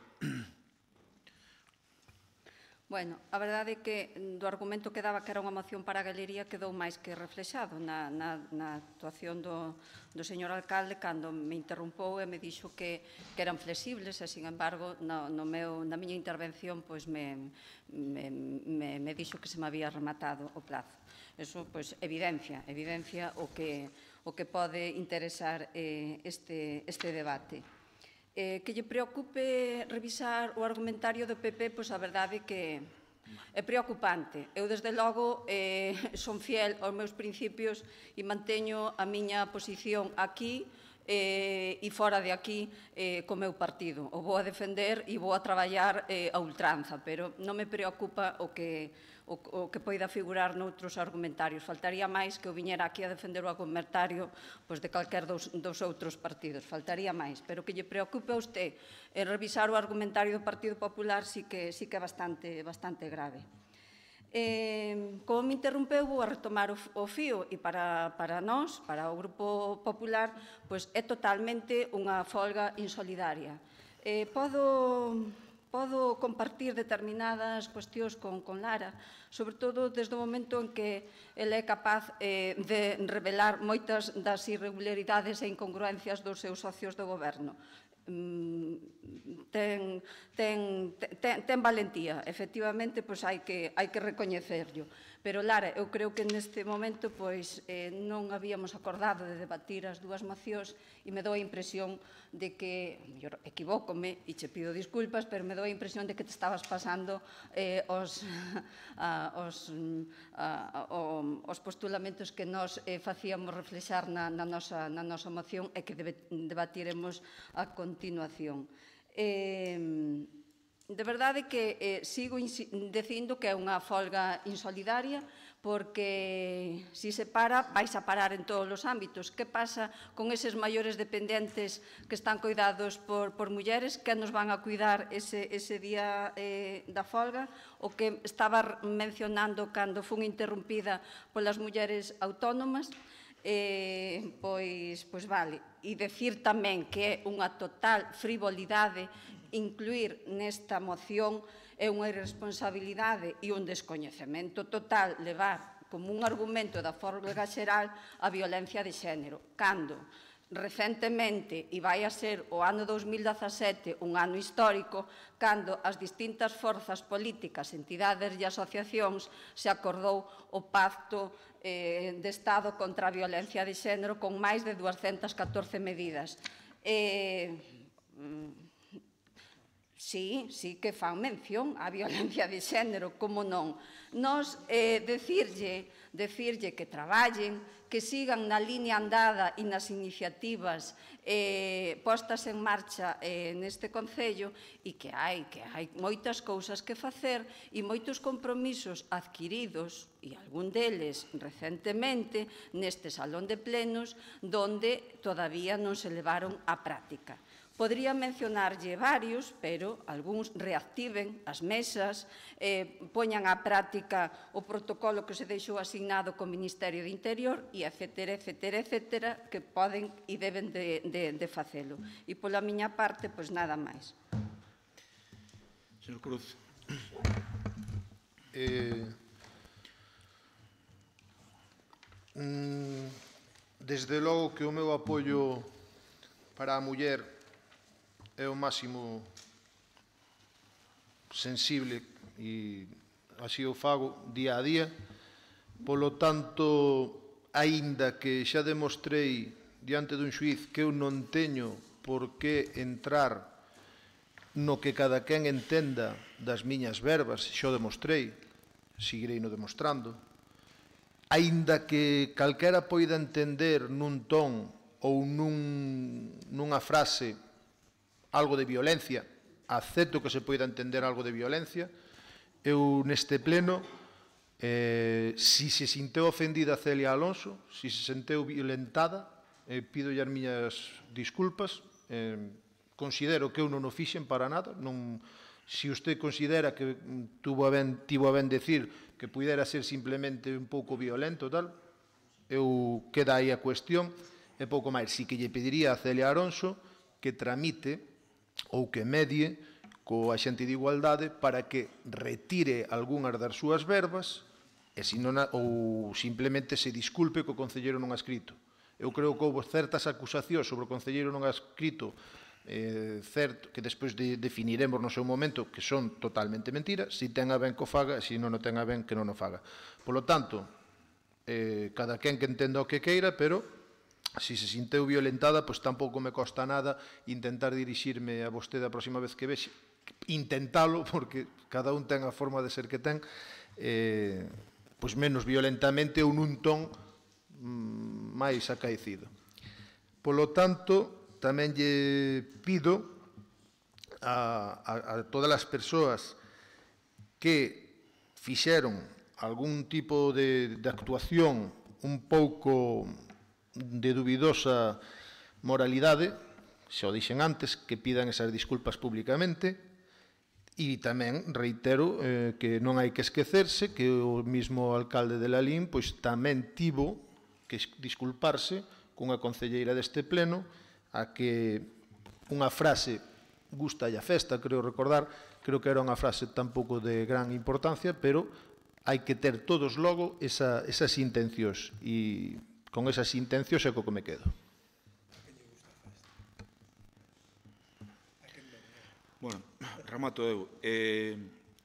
Bueno, a verdade é que do argumento que daba que era unha moción para a galería quedou máis que reflexado na actuación do señor alcalde cando me interrompou e me dixo que eran flexibles e, sin embargo, na miña intervención me dixo que se me había rematado o plazo. Eso, evidencia o que pode interesar este debate. Que lle preocupe revisar o argumentario do PP, pois a verdade que é preocupante. Eu, desde logo, son fiel aos meus principios e manteño a miña posición aquí e fora de aquí co meu partido. O vou a defender e vou a traballar a ultranza, pero non me preocupa o que poida figurar noutros argumentarios. Faltaría máis que eu viñera aquí a defender o argumentario de calquer dos outros partidos. Faltaría máis. Pero que lle preocupe a usted revisar o argumentario do Partido Popular sí que é bastante grave. Como me interrompeu, vou a retomar o fío, e para nós, para o Grupo Popular, pois é totalmente unha folga insolidaria. Podo compartir determinadas cuestións con Lara, sobre todo desde o momento en que ele é capaz de revelar moitas das irregularidades e incongruencias dos seus socios do goberno. Ten valentía, efectivamente, pois hai que recoñecerlo. Pero, Lara, eu creo que neste momento non habíamos acordado de debatir as dúas mocións e me dou a impresión de que, equivócome e che pido disculpas, pero me dou a impresión de que te estabas pasando os postulamentos que nós facíamos reflexar na nosa moción e que debatiremos a continuación. De verdade que sigo dicindo que é unha folga insolidaria, porque se para, vais a parar en todos os ámbitos. Que pasa con eses maiores dependentes que están cuidados por mulleres? Que nos van a cuidar ese día da folga? O que estaba mencionando cando fun interrumpida polas mulleres autónomas? Pois vale. E dicir tamén que é unha total frivolidade incluir nesta moción é unha irresponsabilidade e un descoñecemento total levar como un argumento da folga xeral a violencia de xénero, cando recentemente, e vai a ser o ano 2017 un ano histórico, cando as distintas forzas políticas, entidades e asociacións se acordou o Pacto de Estado contra a violencia de xénero con máis de 214 medidas. Sí que fan mención á violencia de xénero, como non. Nos decirlle que traballen, que sigan na liña andada e nas iniciativas postas en marcha neste Concello e que hai moitas cousas que facer e moitos compromisos adquiridos e algún deles recentemente neste salón de plenos donde todavía non se levaron á práctica. Podría mencionarlle varios, pero algúns reactiven as mesas, poñan á práctica o protocolo que se deixou asignado co Ministerio de Interior e etcétera, que poden e deben de facelo. E pola miña parte, pois nada máis. Señor Cruz. Desde logo que o meu apoio para a muller é o máximo sensible e así o fago día a día. Polo tanto, aínda que xa demostrei diante dun xuíz que eu non teño por que entrar no que cada quen entenda das miñas verbas, xa o demostrei, seguirei no demostrando, aínda que calquera poida entender nun ton ou nunha frase algo de violencia, acepto que se poida entender algo de violencia. Eu neste pleno, si se sinteu ofendida Celia Alonso, si se sentiu violentada, pido as miñas disculpas, considero que eu non o fixen para nada, se usted considera que tivo a ben decir que pudera ser simplemente un pouco violento, tal, eu queda aí a cuestión, e pouco máis. Si que lle pediría a Celia Alonso que tramite ou que medie co axente de igualdade para que retire algunhas das súas verbas ou simplemente se disculpe que o concelleiro non ha escrito. Eu creo que houve certas acusacións sobre o concelleiro non ha escrito certo, que despois definiremos no seu momento que son totalmente mentiras, se ten a ben que o faga e se non o ten a ben que non o faga. Polo tanto, cada quen que entenda o que queira, pero se se sinteu violentada, pois tampouco me costa nada intentar dirixirme a vostede a próxima vez que vexe, intentalo, porque cada un ten a forma de ser que ten, pois menos violentamente ou nun ton máis acaecido. Polo tanto, tamén lle pido a todas as persoas que fixeron algún tipo de actuación un pouco de dubidosa moralidade, xa o dixen antes, que pidan esas disculpas públicamente E tamén reitero que non hai que esquecerse que o mismo alcalde de Lalín pois tamén tivo que disculparse cunha concelleira deste pleno a que unha frase gusta a festa, creo recordar, creo que era unha frase tampouco de gran importancia, pero hai que ter todos logo esas intencións e con esas intencións é co que me quedo. Bueno, remato eu.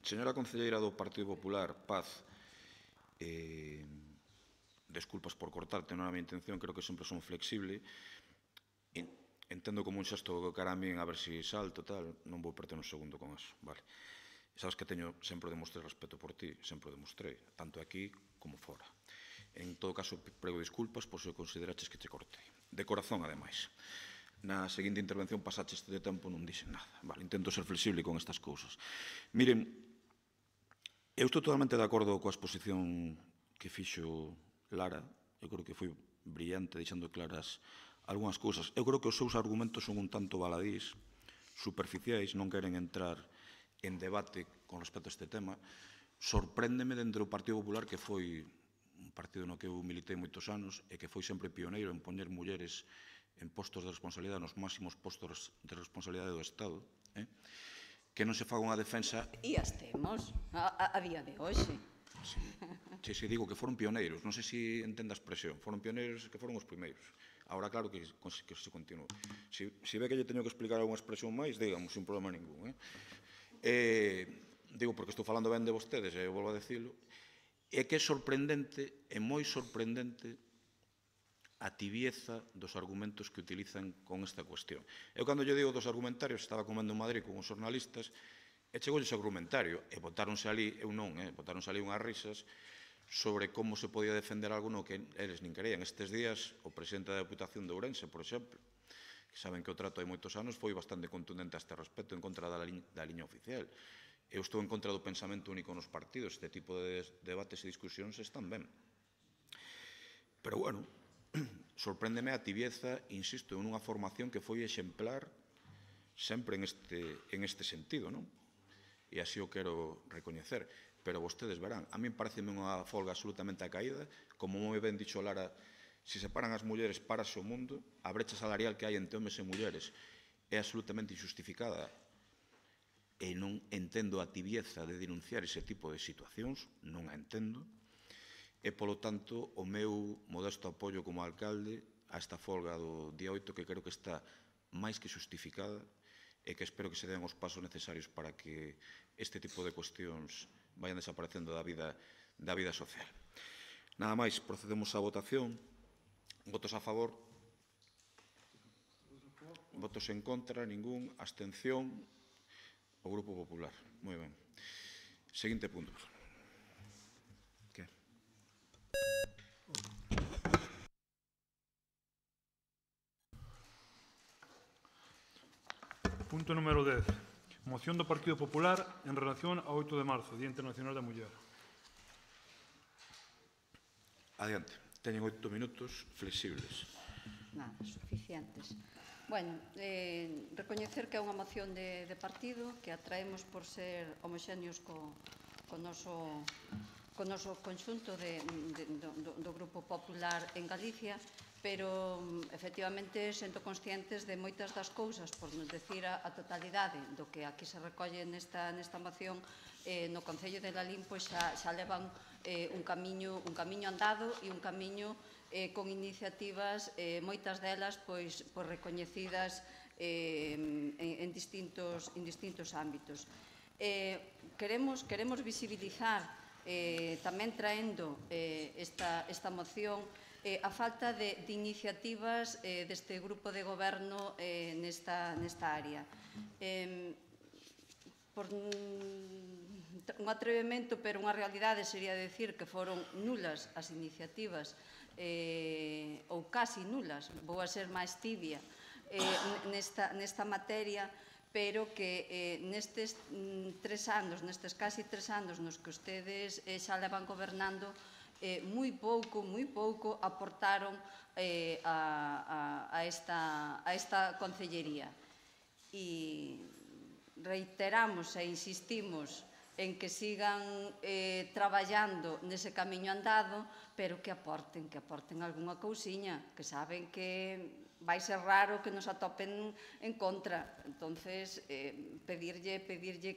Señora concelleira do Partido Popular, Paz, desculpas por cortarte, non era a miña intención, creo que sempre son flexible. Entendo como un xesto cara a min, a ver se salto, tal, non vou perder un segundo con eso, vale. Sabes que teño, sempre demostrei respeto por ti, sempre demostrei, tanto aquí como fora. En todo caso, prego disculpas por se consideraches que te cortei. De corazón, ademais. Na seguinte intervención pasaches de tempo non dixen nada. Vale, intento ser flexible con estas cousas. Miren, eu estou totalmente de acordo coa exposición que fixo Lara. Eu creo que foi brillante, deixando claras algunhas cousas. Eu creo que os seus argumentos son un tanto baladís, superficiais, non queren entrar en debate con respecto a este tema. Sorpréndeme dentro do Partido Popular, que foi un partido no que eu militei moitos anos e que foi sempre pioneiro en poñer mulleres en postos de responsabilidade, nos máximos postos de responsabilidade do Estado, que non se faga unha defensa... E as temos, a día de hoxe. Se digo que foron pioneiros, non sei se entende a expresión, foron pioneiros que foron os primeiros. Agora, claro que se continúa. Se ve que lle teño que explicar algunha expresión máis, digamos, sin problema ningún. Digo, porque estou falando ben de vostedes, e volvo a decirlo, é que é sorprendente, é moi sorprendente a tibieza dos argumentos que utilizan con esta cuestión. Eu, cando lle digo dos argumentarios, estaba comendo en Madrid con os xornalistas, e chegou ese argumentario, e botáronse ali, eu non, botáronse ali unhas risas sobre como se podía defender algo no que eles nin querían. Estes días, o presidente da Deputación de Ourense, por exemplo, que saben que o trato hai moitos anos, foi bastante contundente a este respecto en contra da liña oficial. Eu estou en contra do pensamento único nos partidos. Este tipo de debates e discusións están ben. Pero, bueno, sorpréndeme a tibieza, insisto, en unha formación que foi exemplar sempre en este sentido, non? E así o quero recoñecer. Pero vostedes verán, a mí pareceme unha folga absolutamente acaída, como moi ben dicho Lara, se separan as mulleres parase o mundo, a brecha salarial que hai entre homes e mulleres é absolutamente injustificada, e non entendo a tibieza de denunciar ese tipo de situacións, non a entendo, e, polo tanto, o meu modesto apoio como alcalde a esta folga do día 8, que creo que está máis que justificada, e que espero que se den os pasos necesarios para que este tipo de cuestións vayan desaparecendo da vida social. Nada máis, procedemos á votación. Votos a favor? Votos en contra? Ningún. Abstención? O Grupo Popular. Moi ben. Seguinte punto. Que? Punto número 10. Moción do Partido Popular en relación ao 8 de marzo, Día Internacional da Muller. Adiante. Teñen 8 minutos flexibles. Nada, suficientes. Bueno, recoñecer que é unha moción de partido que a traemos por ser homoxéneos co noso conxunto do Grupo Popular en Galicia, pero efectivamente sento conscientes de moitas das cousas, por nos decir a totalidade do que aquí se recolle nesta moción, no Concello de Lalín xa levan un camiño andado e un camiño con iniciativas, moitas delas recoñecidas en distintos ámbitos. Queremos visibilizar, tamén traendo esta moción, a falta de iniciativas deste grupo de goberno nesta área. Por un atrevemento, pero unha realidade sería decir que foron nulas as iniciativas, ou casi nulas, vou a ser máis tibia, nesta materia, pero que nestes 3 anos, nestes casi 3 anos nos que ustedes xa levan gobernando, moi pouco aportaron a esta concellería. E reiteramos e insistimos en que sigan traballando nese camiño andado, pero que aporten algunha cousiña, que saben que vai ser raro que nos atopen en contra. Entonces, pedirlle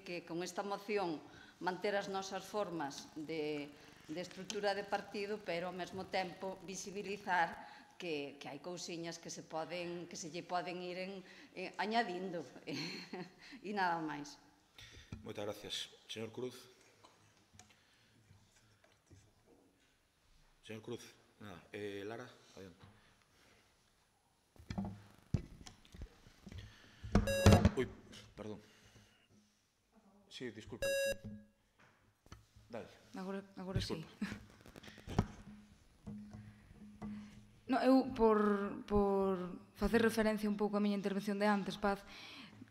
que con esta moción manter as nosas formas de estrutura de partido, pero ao mesmo tempo visibilizar que hai cousiñas que se lle poden ir añadindo e nada máis. Moitas gracias. Señor Cruz. Señor Cruz, nada. Lara, adiante. Ui, perdón. Sí, disculpe. Dale. Agora sí. No, eu, por facer referencia un pouco á miña intervención de antes, Paz,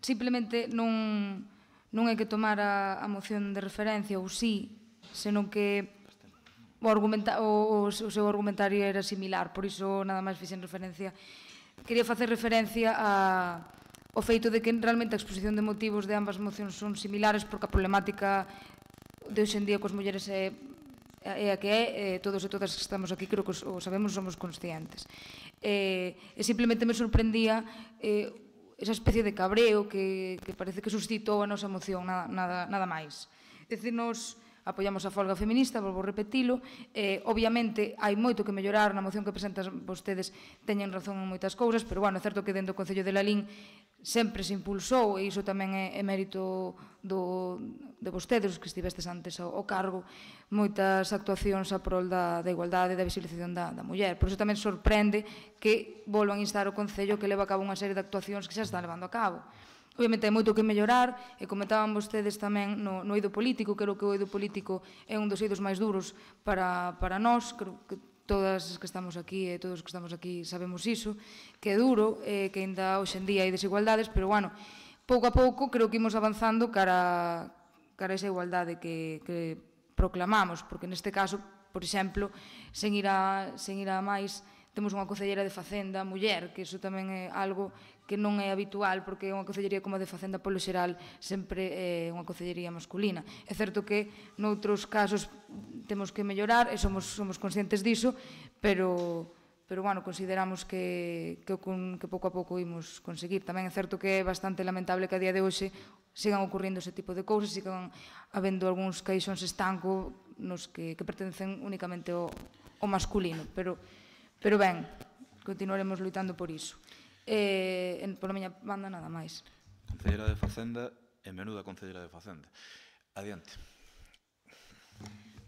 simplemente non hai que tomar a moción de referencia ou sí, senón que o seu argumentario era similar, por iso nada máis fixen referencia. Quería facer referencia ao feito de que realmente a exposición de motivos de ambas mocións son similares, porque a problemática de hoxe en día coas mulleres é a que é, todos e todas que estamos aquí creo que o sabemos, somos conscientes. E simplemente me sorprendía esa especie de cabreo que parece que suscitou a nosa moción, nada máis. É dicir, nos apoiamos a folga feminista, volvo a repetilo. Obviamente, hai moito que mellorar na moción que presentan vostedes, teñen razón en moitas cousas, pero, bueno, é certo que dentro do Concello de Lalín sempre se impulsou, e iso tamén é mérito de vostedes, os que estivestes antes ao cargo, moitas actuacións a prol da igualdade e da visibilización da muller. Por iso tamén sorprende que volvan a instar o Concello que leva a cabo unha serie de actuacións que xa están levando a cabo. Obviamente hai moito que mellorar, e comentaban vostedes tamén no eido político, creo que o eido político é un dos eidos máis duros para nós, creo que todas as que estamos aquí e todos os que estamos aquí sabemos iso, que é duro, que ainda hoxe en día hai desigualdades, pero, bueno, pouco a pouco creo que imos avanzando cara a esa igualdade que proclamamos, porque neste caso, por exemplo, sen ir a máis, temos unha concelleira de Facenda muller, que iso tamén é algo que non é habitual, porque unha concellería como a de Facenda polo xeral sempre é unha concellería masculina. É certo que noutros casos temos que mellorar e somos conscientes diso, pero bueno, consideramos que pouco a pouco imos conseguir. Tamén é certo que é bastante lamentable que a día de hoxe sigan ocurrindo ese tipo de cousas, sigan habendo algúns caixóns estanco nos que pertencen únicamente ao masculino, pero ben, continuaremos loitando por iso. Por a miña banda, nada máis. Concelleira de Facenda e menuda concelleira de Facenda. Adiante.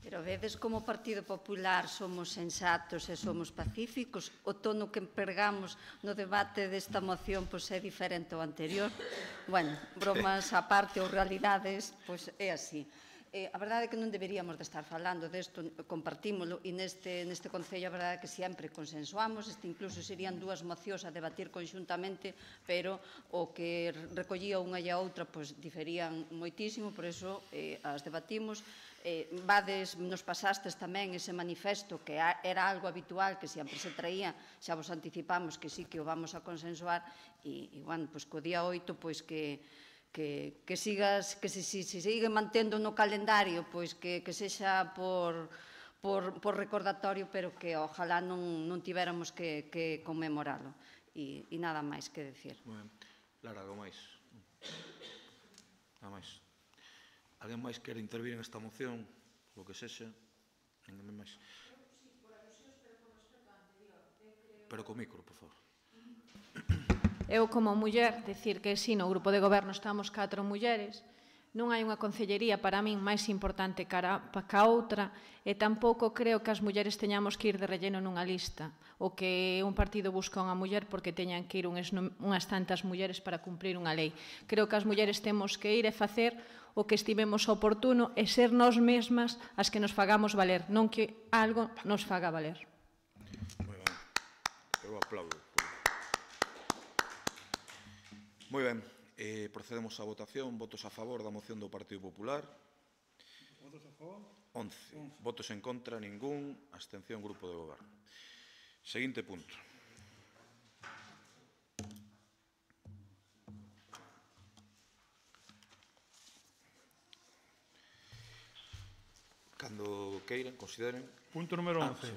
Pero vedes como o Partido Popular somos sensatos e somos pacíficos? O tono que empregamos no debate desta moción é diferente ao anterior. Bueno, bromas á parte ou realidades, é así. A verdade é que non deberíamos de estar falando desto, compartímolo, e neste Concello a verdade é que sempre consensuamos, incluso serían dúas mocións a debatir conxuntamente, pero o que recollía unha e a outra diferían moitísimo, por iso as debatimos. Nos pasastes tamén ese manifesto que era algo habitual, que sempre se traía, xa vos anticipamos que sí que o vamos a consensuar, e, bueno, co día 8, que se sigue mantendo no calendario, que sexa por recordatorio, pero que ojalá non tivéramos que conmemoralo. E nada máis que decir. Lara, algo máis? Nada máis. Alguén máis quere intervir en esta moción? O que sexa? Ninguén máis? Pero co micro, por favor. Eu, como muller, decir que si no grupo de goberno estamos 4 mulleres, non hai unha concellería para min máis importante ca outra, e tampouco creo que as mulleres teñamos que ir de relleno nunha lista, ou que un partido busca unha muller porque teñan que ir unhas tantas mulleres para cumprir unha lei. Creo que as mulleres temos que ir e facer o que estimemos oportuno e ser nós mesmas as que nos fagamos valer, non que algo nos faga valer. Moi ben. Eu aplaudo. Moi ben, procedemos á votación. Votos a favor da moción do Partido Popular. Votos a favor? 11. Votos en contra, ningún. Abstención, Grupo de Goberno. Seguinte punto. Cando queiran, consideren. Punto número 11.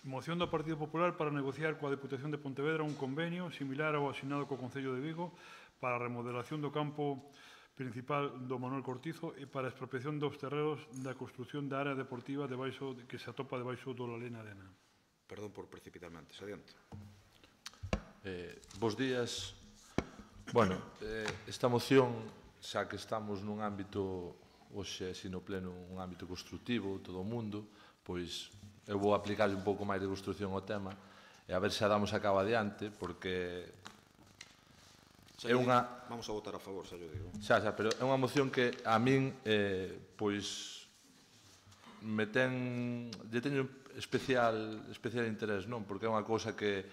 Moción do Partido Popular para negociar coa Deputación de Pontevedra un convenio similar ao asinado co Concello de Vigo para a remodelación do campo principal do Manuel Cortizo e para a expropiación dos terreos da construción da área deportiva que se atopa debaixo do Lalena Arena. Perdón por precipitarme antes, adiante. Bos días. Bueno, esta moción, xa que estamos nun ámbito, hoxe, sino pleno, un ámbito constructivo, todo o mundo, pois eu vou aplicar un pouco máis de construcción ao tema e a ver se a damos a cabo adiante, porque é unha... Vamos a votar a favor, xa yo digo. Xa, pero é unha moción que a min, pois, lle teño especial interés, non? Porque é unha cousa que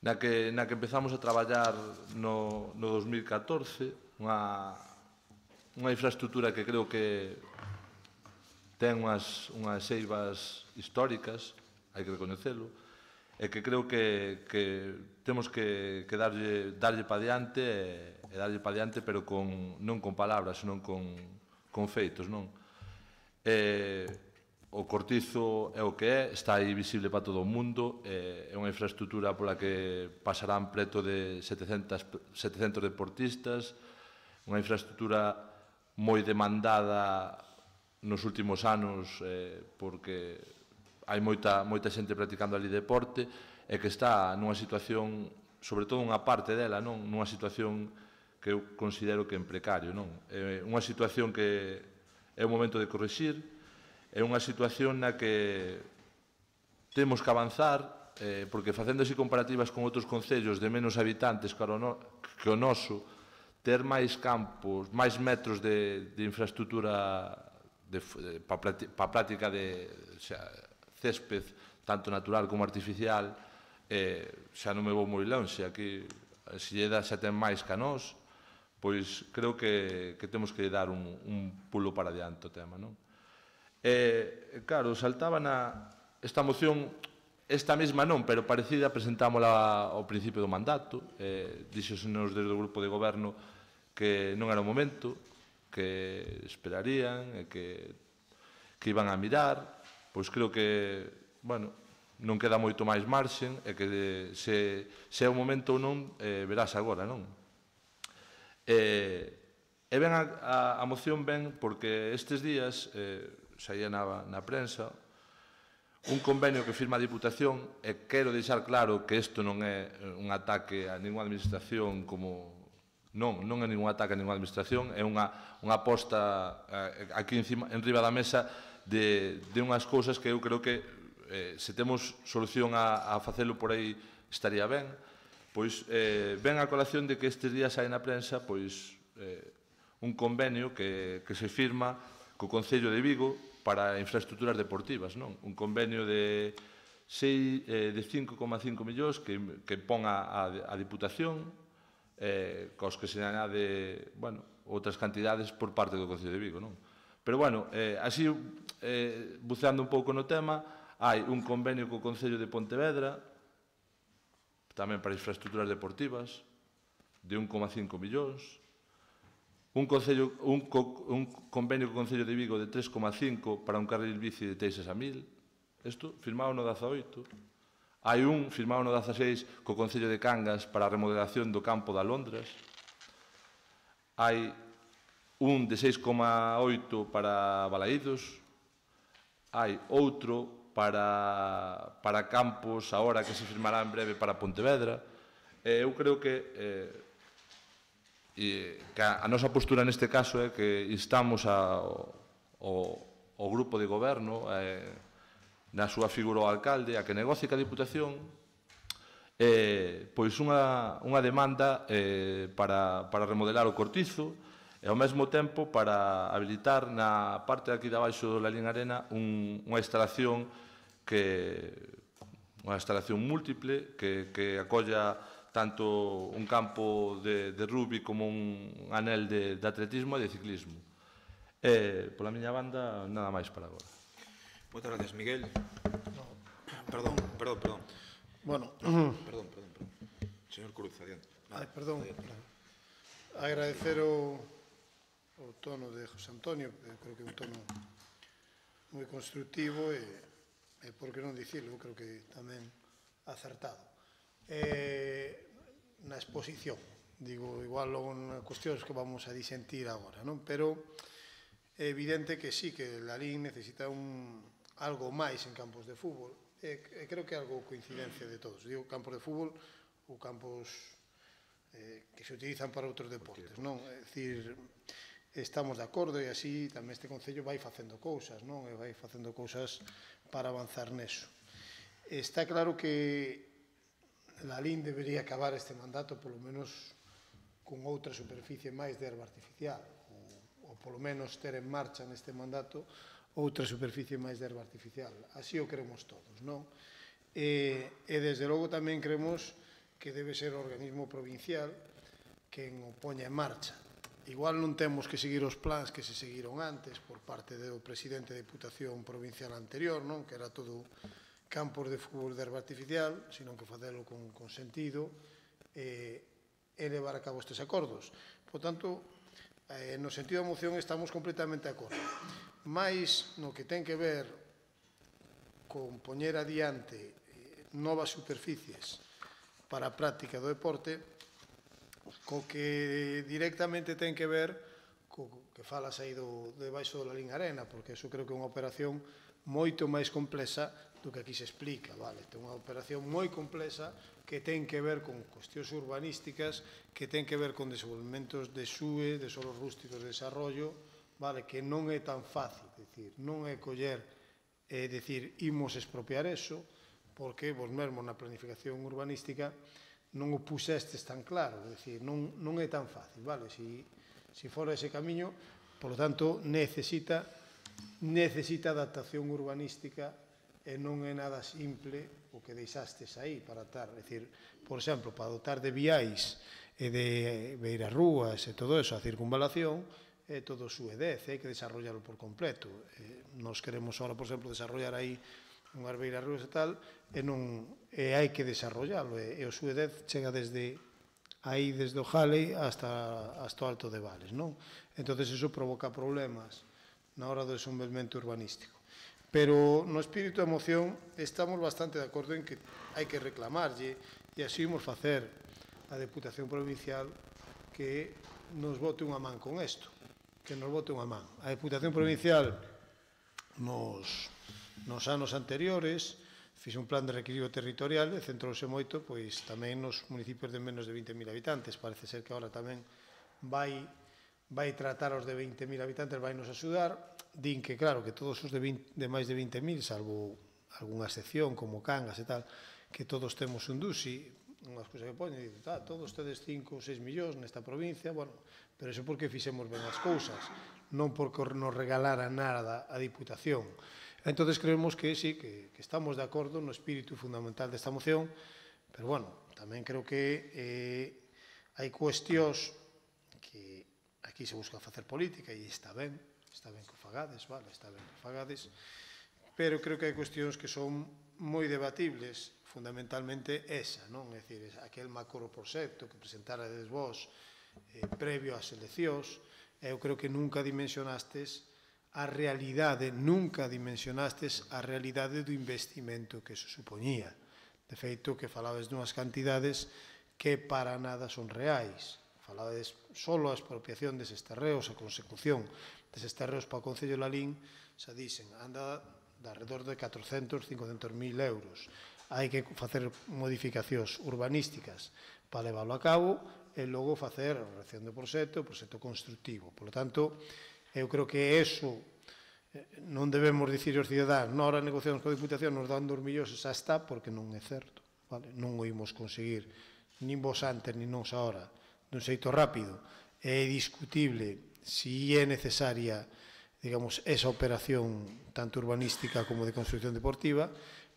na que empezamos a traballar no 2014, unha infraestructura que creo que ten unhas eivas históricas, hai que recoñecelo, e que creo que temos que darlle pa diante, e darlle pa diante, pero non con palabras, senón con feitos, non? O Cortizo é o que é, está aí visible para todo o mundo, é unha infraestructura pola que pasarán preto de 700 deportistas, unha infraestructura moi demandada nos últimos anos porque hai moita xente practicando ali deporte e que está nunha situación, sobre todo unha parte dela, non? Nunha situación que eu considero que é precario, non? É unha situación que é o momento de corrixir, é unha situación na que temos que avanzar, porque facendo así comparativas con outros concellos de menos habitantes que o noso, ter máis campos, máis metros de infraestructura para práctica de césped, tanto natural como artificial, xa non me vou moi lonxe, aquí se lle dá xa ten máis que a nós, pois creo que temos que dar un pulo para adiante o tema, non? Claro, saltaba esta moción, esta mesma non, pero parecida, presentámola ao principio do mandato, díxosenos desde o grupo de goberno que non era o momento, que esperarían e que iban a mirar, pois creo que, bueno, non queda moito máis marxen e que se é o momento ou non, verás agora, non? E ben a moción ben porque estes días saía na prensa un convenio que firma a Diputación e quero deixar claro que isto non é un ataque a ninguna administración como... Non é ningún ataque a ninguna administración, é unha aposta aquí en riba da mesa de unhas cousas que eu creo que se temos solución a facelo por aí estaría ben. Pois ben a colación de que estes días hai na prensa pois un convenio que se firma co Concello de Vigo para infraestructuras deportivas, non? Un convenio de 5,5 millóns que pon a Diputación, cos que se añade, bueno, outras cantidades por parte do Concello de Vigo, non? Pero, bueno, así, buceando un pouco no tema, hai un convenio co Concello de Pontevedra, tamén para infraestructuras deportivas, de 1,5 millóns, un convenio co Concello de Vigo de 3,5 para un carril bici de Teixas a 1000, isto firmado no 18. Hai un firmado no 16 co Concello de Cangas para a remodelación do campo da Londres. Hai un de 6,8 para Balaídos. Hai outro para campos, agora que se firmará en breve para Pontevedra. Eu creo que a nosa postura neste caso é que instamos ao grupo de goberno, na súa figura o alcalde, a que negocie ca Diputación pois unha demanda para remodelar o Cortizo e ao mesmo tempo para habilitar na parte de aquí de abaixo do Lalín Arena unha instalación múltiple que acolla tanto un campo de rugby como un anel de atletismo e de ciclismo. Pola miña banda, nada máis para agora. Moitas gracias, Miguel. Perdón. Bueno, perdón. Señor Cruz, adiante. Perdón. Agradecer o tono de José Antonio, que creo que é un tono moi constructivo e por que non dicilo, creo que tamén acertado. Na exposición, digo, igual logo na cuestións que vamos a disentir agora, non? Pero é evidente que sí, que Lalín necesita algo máis en campos de fútbol, e creo que é algo coincidencia de todos. Digo campos de fútbol ou campos que se utilizan para outros deportes, non? É dicir, estamos de acordo e así tamén este Concello vai facendo cousas, non? E vai facendo cousas para avanzar neso. Está claro que Lalín debería acabar este mandato polo menos con outra superficie máis de herba artificial, ou polo menos ter en marcha neste mandato outra superficie máis de herba artificial. Así o queremos todos, non? E desde logo tamén creemos que debe ser o organismo provincial quen o poña en marcha. Igual non temos que seguir os plans que se seguiron antes por parte do presidente da Diputación Provincial anterior, non? Que era todo campos de fútbol de herba artificial, sino que facelo con sentido e levar a cabo estes acordos. Por tanto, no sentido da moción estamos completamente de acordo. Mais no que ten que ver con poñer adiante novas superficies para a práctica do deporte, co que directamente ten que ver co que falas aí debaixo da Lalín Arena, porque eso creo que é unha operación moito máis complexa do que aquí se explica, vale? Ten unha operación moi complexa que ten que ver con cuestións urbanísticas, que ten que ver con desenvolvementos de SUE, de solos rústicos de desarrollo, vale? Que non é tan fácil, decir, non é coller e decir, imos expropiar eso, porque vos mesmo na planificación urbanística non o pusestes tan claro, é dicir, non é tan fácil, vale? Se fora ese camiño, polo tanto, necesita adaptación urbanística e non é nada simple o que deixastes aí para dar, é dicir, por exemplo, para dotar de viais e de beirarrúas e todo eso, a circunvalación, é todo SUE 10, hai que desarrollarlo por completo. Nos queremos ahora, por exemplo, desarrollar aí unhas beirarrúas e tal, e hai que desarrollalo, e o SUE 10 chega desde o Jale hasta o Alto de Vales, non? Entón, eso provoca problemas na hora do desenvolvemento urbanístico. Pero no espírito da moción estamos bastante de acordo en que hai que reclamarlle, e así imos facer a Deputación Provincial que nos bote unha man con isto, que nos bote unha man. A Deputación Provincial nos anos anteriores fixe un plan de reequilibrio territorial e centrouse moito pois tamén nos municipios de menos de 20.000 habitantes. Parece ser que agora tamén vai tratar os de 20.000 habitantes, vai nos axudar. Din que claro, que todos os de máis de 20.000, salvo algunha excepción como Cangas e tal, que todos temos un DUSI, unhas cousas que poñen, e dicen, todos tedes 5 ou 6 millóns nesta provincia, bueno, pero iso porque fixemos ben as cousas, non porque nos regalara nada a Diputación. Entón, creemos que sí, que estamos de acordo no espírito fundamental desta moción, pero, bueno, tamén creo que hai cuestións que aquí se busca facer política e está ben que o fagades, vale, está ben que o fagades, pero creo que hai cuestións que son moi debatibles, fundamentalmente esa, non? É dicir, aquel macro proxecto que presentarades vos previo ás eleccións, eu creo que nunca dimensionastes a realidade do investimento que se supoñía. De feito, que falabes dunhas cantidades que para nada son reais. Falabes solo a expropiación deses terreos, a consecución deses terreos para o Concello de Lalín, xa dicen, anda de alrededor de 400, 500.000 euros. Hai que facer modificacións urbanísticas para leválo a cabo e logo facer a redacción do proxecto, o proxecto constructivo. Por lo tanto, eu creo que eso non debemos dicir aos cidadáns, na hora de negociacións coa Diputación nos dan 2 millóns, xa está, porque non é certo. Non o imos conseguir, nin vos antes, nin nos ahora, dun xeito rápido. É discutible si é necesaria, digamos, esa operación tanto urbanística como de construcción deportiva,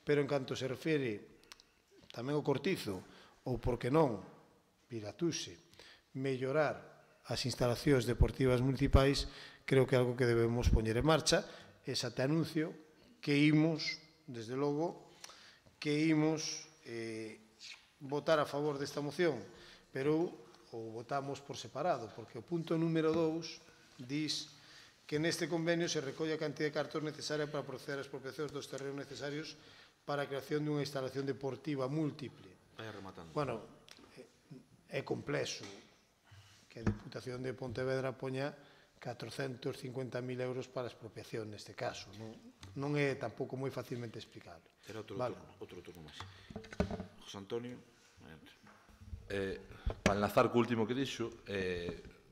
pero en canto se refere tamén ao Cortizo, ou, por que non, Viratuse, mellorar as instalacións deportivas municipais, creo que é algo que debemos poñer en marcha. E xa te anuncio que imos, desde logo, que imos votar a favor desta moción, pero o votamos por separado, porque o punto número 2 dis que neste convenio se recolle a cantidad de cartos necesaria para proceder ás expropiacións dos terrenos necesarios para a creación dunha instalación deportiva múltiple. Vai rematando. Bueno, é complexo que a Diputación de Pontevedra poña 450.000 euros para a expropiación neste caso. Non é tampouco moi facilmente explicable. Era outro turno máis. José Antonio. Para enlazar co último que dixo,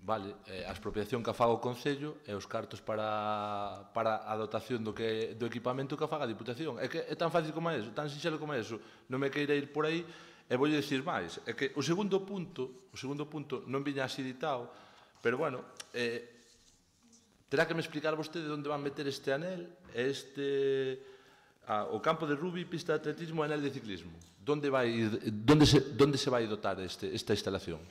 vale, a expropiación que faga o Concello e os cartos para a dotación do equipamento que faga a Diputación. É que é tan fácil como eso, tan sinxelo como eso. Non me queira ir por aí e voulle dicir máis. É que o segundo punto non viña así ditado, pero bueno, terá que me explicar vostede onde van meter este anel, o campo de rugby, pista de atletismo e anel de ciclismo. Onde se vai dotar esta instalación?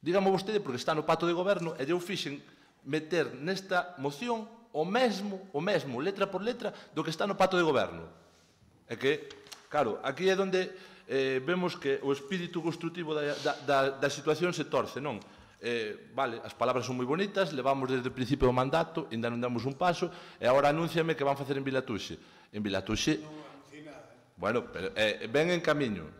Dígame vostede, porque está no pacto de goberno, e eu fixen meter nesta moción o mesmo, letra por letra, do que está no pacto de goberno. É que, claro, aquí é onde vemos que o espírito construtivo da situación se torce, non? Vale, as palabras son moi bonitas, levamos desde o principio do mandato, ainda non damos un paso, e agora anúnciame que van facer en Vilatuxe. En Vilatuxe... Bueno, pero ven en camiño.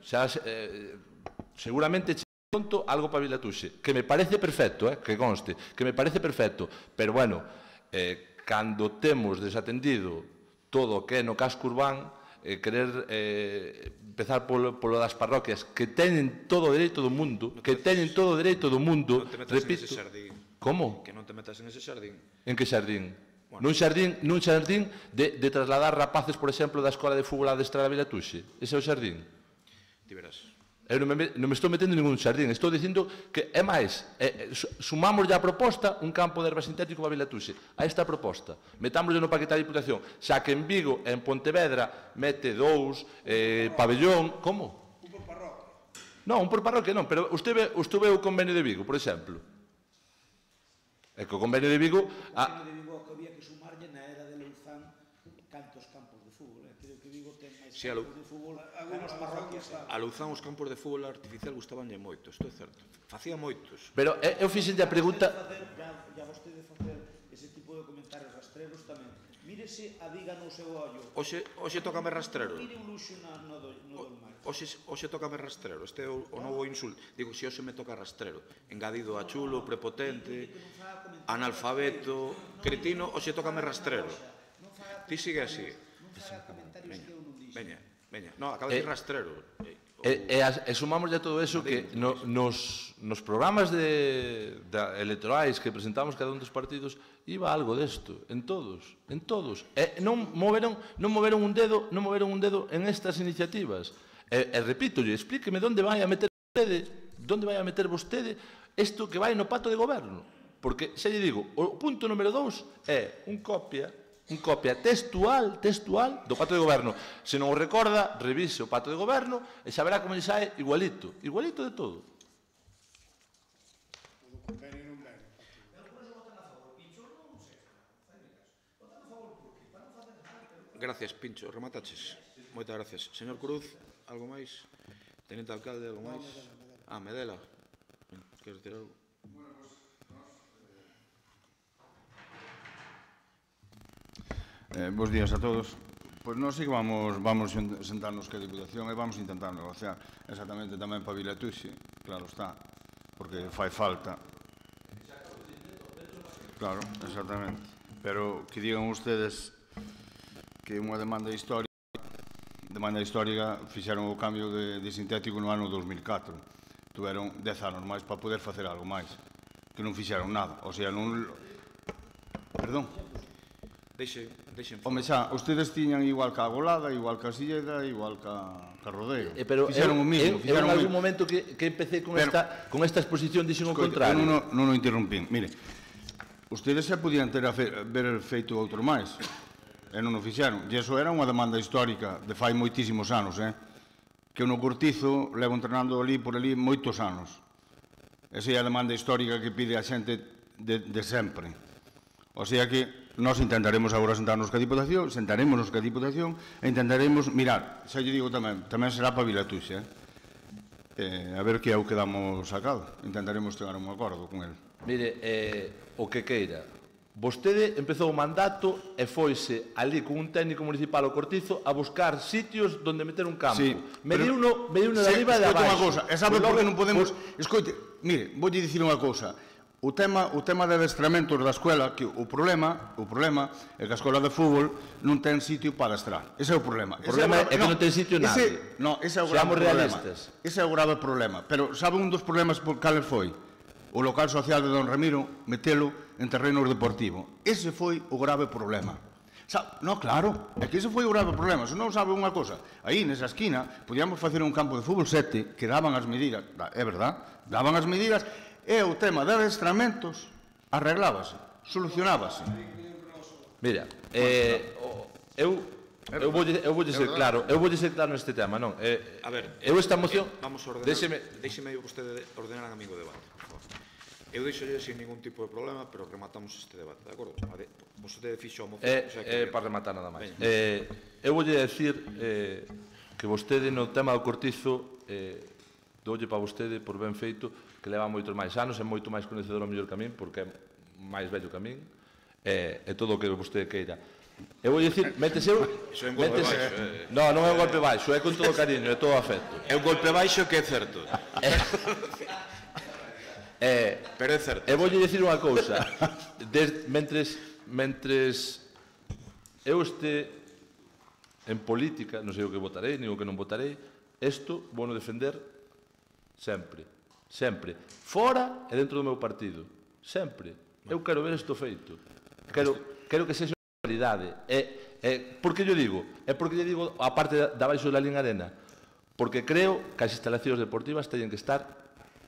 Seguramente pronto algo para Vilatuxe, que me parece perfecto, que conste, que me parece perfecto, pero bueno, cando temos desatendido todo o que é no casco urbán, querer empezar polo das parroquias que teñen todo o dereito do mundo, repito. Como? Que non te metas en ese xardín. En que xardín? Nun xardín de trasladar rapaces, por exemplo, da escola de fútbol a adestrar a Vilatuxe. Ese é o xardín. Ti verás. Eu non me estou metendo en ningún xardín. Estou dicindo que é máis. Sumamos a proposta un campo de erva sintético para Vilatuxe. A esta proposta. Metámosle no paquete da Diputación. Xa que en Vigo e en Pontevedra mete 2, pabellón... Como? Un por parroquia. Non, un por parroquia non. Pero usted ve o convenio de Vigo, por exemplo. É que o convenio de Vigo... Si, a Louzán os campos de fútbol artificial gustabanlle moito, isto é certo. Facía moitos. Pero eu fixenlle a pregunta... Ya vostede facer ese tipo de comentarios rastreros tamén. Mírese a viga no seu ollo. Oxe tócame rastrero. Mire un luxo no dolmar. Oxe tócame rastrero. Este é o novo insulto. Digo, se oxe me toca rastrero. Engadido a chulo, prepotente, analfabeto, cretino, oxe tócame rastrero. Ti sigue así. Veña. No, acaba de decir rastrero. E sumamos ya todo eso que nos programas electorais que presentamos cada un dos partidos iba algo desto, en todos. Non moveron un dedo en estas iniciativas. E repítolle, explíqueme onde vai a meter vostede isto que vai no pacto de goberno. Porque, xa lle digo, o punto número 2 é un copia textual do pacto de goberno. Se non o recorda, revise o pacto de goberno e xa verá como lle sae igualito de todo. Gracias, Pincho. Remataches. Moitas gracias. Señor Cruz, algo máis? Tenente alcalde, algo máis? Medela. Queres decir algo? Bos días a todos. Pois nós sí que vamos sentarnos que a Diputación e vamos intentar negociar exactamente tamén para Vilatuxe, claro está, porque fai falta. Claro, exactamente. Pero que digan ustedes que unha demanda histórica fixeron o cambio de sintético no ano 2004. Tuveron 10 anos máis para poder facer algo máis, que non fixeron nada. O sea, non... Perdón. Home, xa, ustedes tiñan igual que a Golada, igual que a Silleda, igual que a Rodeiro. Pero fixeron o mismo. Eu en algún momento que empecé con esta exposición dixen o contrario. Non o interrumpín. Mire, ustedes xa podían ver feito outro máis, e non o fixeron. E iso era unha demanda histórica de fai moitísimos anos, que no Cortizo levo entrenando ali por ali moitos anos. Esa é a demanda histórica que pide a xente de sempre. O sea que nós intentaremos agora sentarnos ca Diputación, e intentaremos mirar, xa lle digo tamén será para Vilatuxe, a ver que é o que damos sacado. Intentaremos chegar a un acordo con el. Mire, o que queira, Vostede empezou o mandato e foise ali con un técnico municipal ao Cortizo a buscar sitios onde meter un campo. Mediuno de arriba e de abaixo. E sabe por que non podemos... Escoite, mire, voulle dicir unha cousa. O tema de adestramentos da escola, que o problema é que a escola de fútbol non ten sitio para adestrar. Ese é o problema. O problema é que non ten sitio nadie. Non, ese é o grave problema. Ese é o grave problema. Pero sabe un dos problemas por cales foi? O local social de Don Ramiro metelo en terrenos deportivos. Ese foi o grave problema. Non, claro, é que ese foi o grave problema. Se non sabe unha cosa, aí nesa esquina podíamos facer un campo de fútbol 7 que daban as medidas, é verdad, daban as medidas, e o tema de adestramentos arreglábase, solucionábase. Mira, eu voulle ser claro, neste tema, non? A ver, eu esta moción... Vamos a ordenar, deixeme vostede ordenar a mí o debate, por favor. Eu deixolle sin ningún tipo de problema, pero rematamos este debate, de acordo? Vostede fixo a moción... Para rematar nada máis. Eu voulle decir que vostede no tema do Cortizo doulle para vostede por ben feito que leva moitos máis anos, é moito máis coñecedor ao mellor que a min, porque é máis vello que a min, e todo o que vostede queira. Eu vou dicir, métese... Iso é un golpe baixo. Non é un golpe baixo, é con todo o cariño, é todo afecto. É un golpe baixo que é certo. Pero é certo. E voulle dicir unha cousa. Mentres eu este en política, non sei o que votarei, nin o que non votarei, isto vou non defender sempre. Sempre. Fora e dentro do meu partido. Sempre. Eu quero ver isto feito. Quero que sexa unha realidade. Por que yo digo? É porque lle digo a parte da baixo da Liga Arena. Porque creo que as instalacións deportivas teñen que estar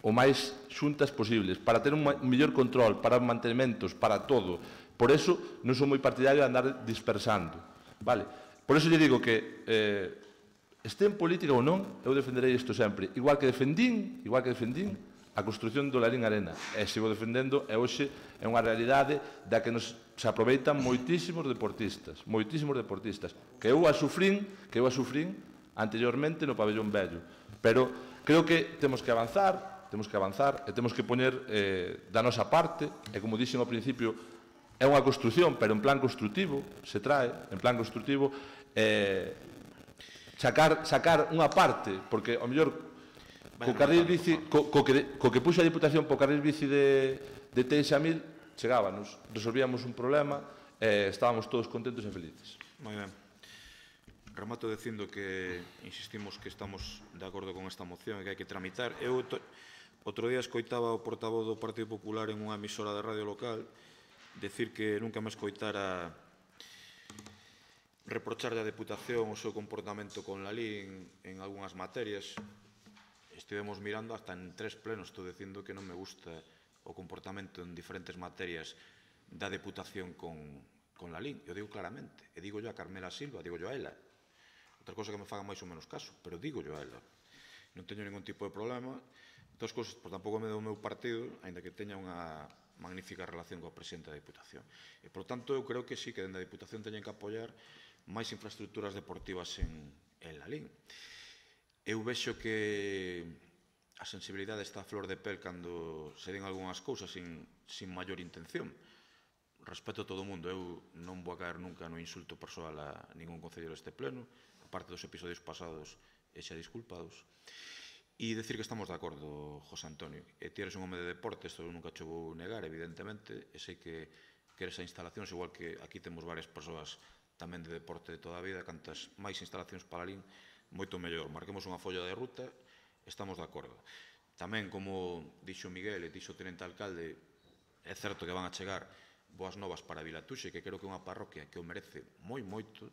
o máis xuntas posibles, para ter un mellor control, para mantenimentos, para todo. Por eso non sou moi partidario de andar dispersando. Vale? Por eso lle digo que este en política ou non, eu defenderei isto sempre. Igual que defendín a construción do Lalín Arena. E sigo defendendo, e hoxe é unha realidade da que se aproveitan moitísimos deportistas, que eu a sufrín anteriormente no pabellón vello. Pero creo que temos que avanzar e temos que poñer da nosa parte, e como dixen ao principio, é unha construción, pero en plan construtivo, se trae, en plan construtivo, sacar unha parte, porque ao mellor co carril bici, co que puxa a Diputación po carril bici de Teixamil, chegábanos, resolvíamos un problema e estábamos todos contentos e felices. Moi ben. Remato dicindo que insistimos que estamos de acordo con esta moción e que hai que tramitar. Eu outro día escoitaba o portavoz do Partido Popular en unha emisora de radio local decir que nunca me escoitara reprocharle a Deputación o seu comportamento con Lalín en algunhas materias. Estivemos mirando hasta en 3 plenos, estou dicindo que non me gusta o comportamento en diferentes materias da Deputación con Lalín. Eu digo claramente, e digo yo a Carmela Silva, digo yo a ela. Outra cosa que me faga máis ou menos caso, pero digo yo a ela. Non teño ningún tipo de problema. Dos cousas, por tampouco me do meu partido, aínda que teña unha magnífica relación coa presidenta da Diputación. E, por tanto, eu creo que sí, que dende a Diputación teñen que apoiar máis infraestructuras deportivas en Lalín. Eu vexo que a sensibilidade está a flor de pel cando se den algunhas cousas sin maior intención. Respeto a todo o mundo, eu non vou a caer nunca no insulto persoal a ningún concelleiro deste pleno, aparte dos episodios pasados e xa disculpados. E decir que estamos de acordo, José Antonio. E ti eres un home de deporte, isto nunca che vou negar, evidentemente, e sei que eres a instalacións, igual que aquí temos varias persoas tamén de deporte de toda a vida, cantas máis instalacións para Lalín, moito mellor. Marquemos unha folla de ruta, estamos de acordo. Tamén, como dixo Miguel e dixo o tenente alcalde, é certo que van a chegar boas novas para Vilatuxe, que creo que é unha parroquia que o merece moi moito,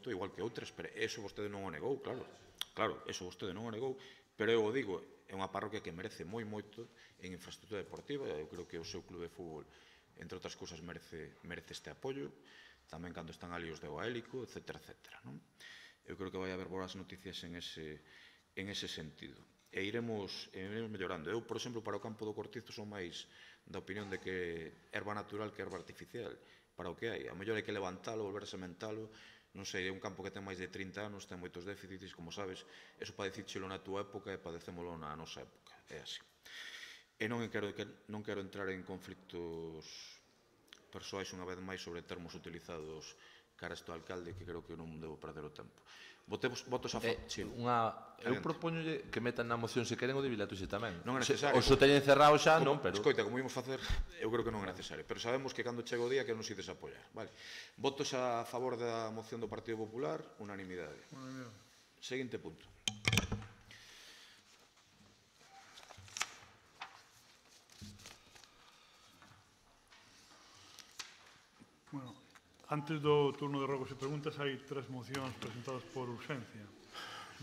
igual que outras, pero eso vostede non o negou, claro, eso vostede non o negou, pero eu o digo, é unha parroquia que merece moi moito en infraestructura deportiva, eu creo que o seu clube de fútbol, entre outras cousas, merece este apoio, tamén cando están ali os de Oaélico, etc. Eu creo que vai haber boas noticias en ese sentido. E iremos mellorando. Eu, por exemplo, para o campo do Cortizo son máis da opinión de que erva natural que erva artificial, para o que hai. A mellor hai que levantalo, volver a sementalo, non sei, é un campo que ten máis de 30 anos, ten moitos déficits, como sabes, eso padecíchelo na túa época e padecémolo na nosa época, é así. E non quero entrar en conflictos persoais unha vez máis sobre termos utilizados cara este alcalde, que creo que non debo perder o tempo. Votos a favor. Eu propoñolle que metan na moción se queren o de Vilatuxe tamén. Non é necesario. O se teñen cerrado xa, non, pero... Escoita, como imos facer, eu creo que non é necesario. Pero sabemos que cando chega o día que non se ides apoiar. Votos a favor da moción do Partido Popular, unanimidade. Seguinte punto. Bueno, antes do turno de rogos e preguntas hai 3 mocións presentadas por urxencia.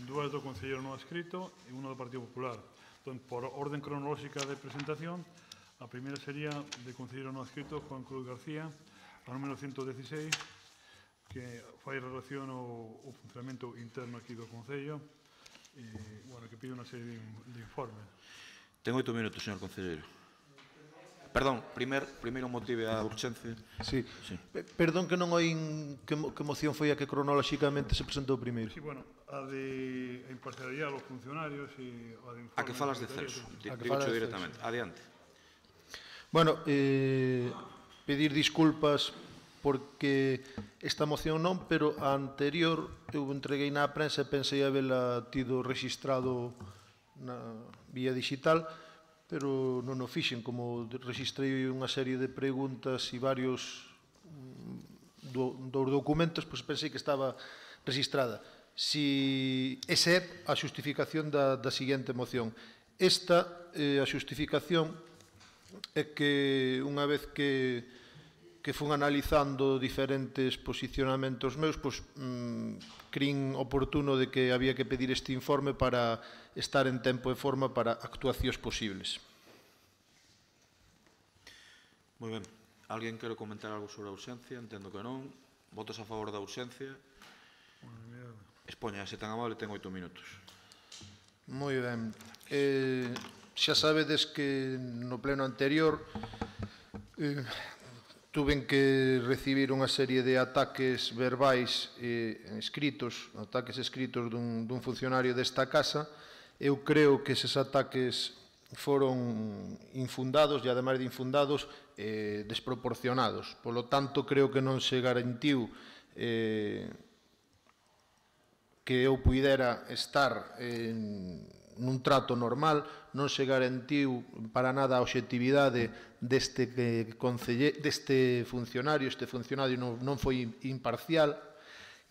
2 do Concelleiro non adscrito e 1 do Partido Popular. Entón, por orden cronolóxica de presentación, a primeira sería de Concelleiro non adscrito, Juan Cruz García, a número 116, que fai relación ao funcionamento interno aquí do Concello, e, bueno, que pide unha serie de informes. Ten 8 minutos, señor Concelleiro. Perdón, primeiro motive a urxencia. Sí. Perdón que non oín que moción foi a que cronolóxicamente se presentou primeiro. Sí, bueno, a de imparcialidade aos funcionarios e a de informes... A que falas de Celso, digo directamente. Adiante. Bueno, pedir disculpas porque esta moción non, pero a anterior eu entreguei na prensa e pensei habela tido registrado na vía digital, pero non o fixen, como registrei unha serie de preguntas e varios dos documentos, pois pensei que estaba registrada. Si esa é a xustificación da seguinte moción. Esta a xustificación é que unha vez que fun analizando diferentes posicionamentos meus, pois crin oportuno de que había que pedir este informe para estar en tempo e forma para actuacións posibles. Moi ben. Alguén quere comentar algo sobre a urxencia? Entendo que non. Votos a favor da urxencia? Expoña, se tan amable, ten 8 minutos. Moi ben. Xa sabedes que no pleno anterior tuven que recibir unha serie de ataques verbais escritos, ataques escritos dun funcionario desta casa. Eu creo que eses ataques foron infundados e, ademais de infundados, desproporcionados. Polo tanto, creo que non se garantiu que eu puidera estar nun trato normal, non se garantiu para nada a obxectividade deste funcionario. Este funcionario non foi imparcial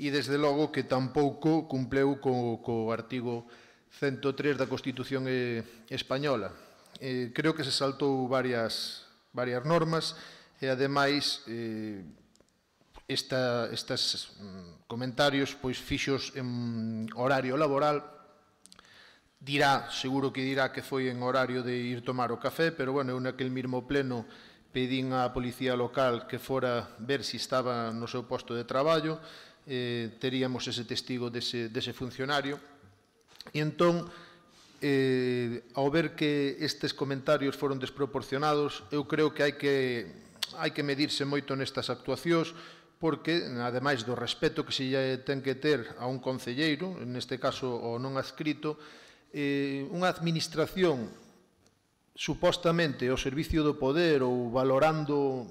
e, desde logo, que tampouco cumpleu co artigo 103 da Constitución española. Creo que se saltou varias normas e, ademais, estes comentarios fixos en horario laboral. Seguro que dirá que foi en horario de ir tomar o café, pero, bueno, eu naquel mesmo pleno pedín á policía local que fora ver se estaba no seu posto de traballo, teríamos ese testigo dese funcionario. E entón, ao ver que estes comentarios foron desproporcionados, eu creo que hai que medirse moito nestas actuacións, porque, ademais do respeto que se ten que ter a un concelleiro, neste caso o non adscrito, unha administración supostamente ao servicio do poder ou valorando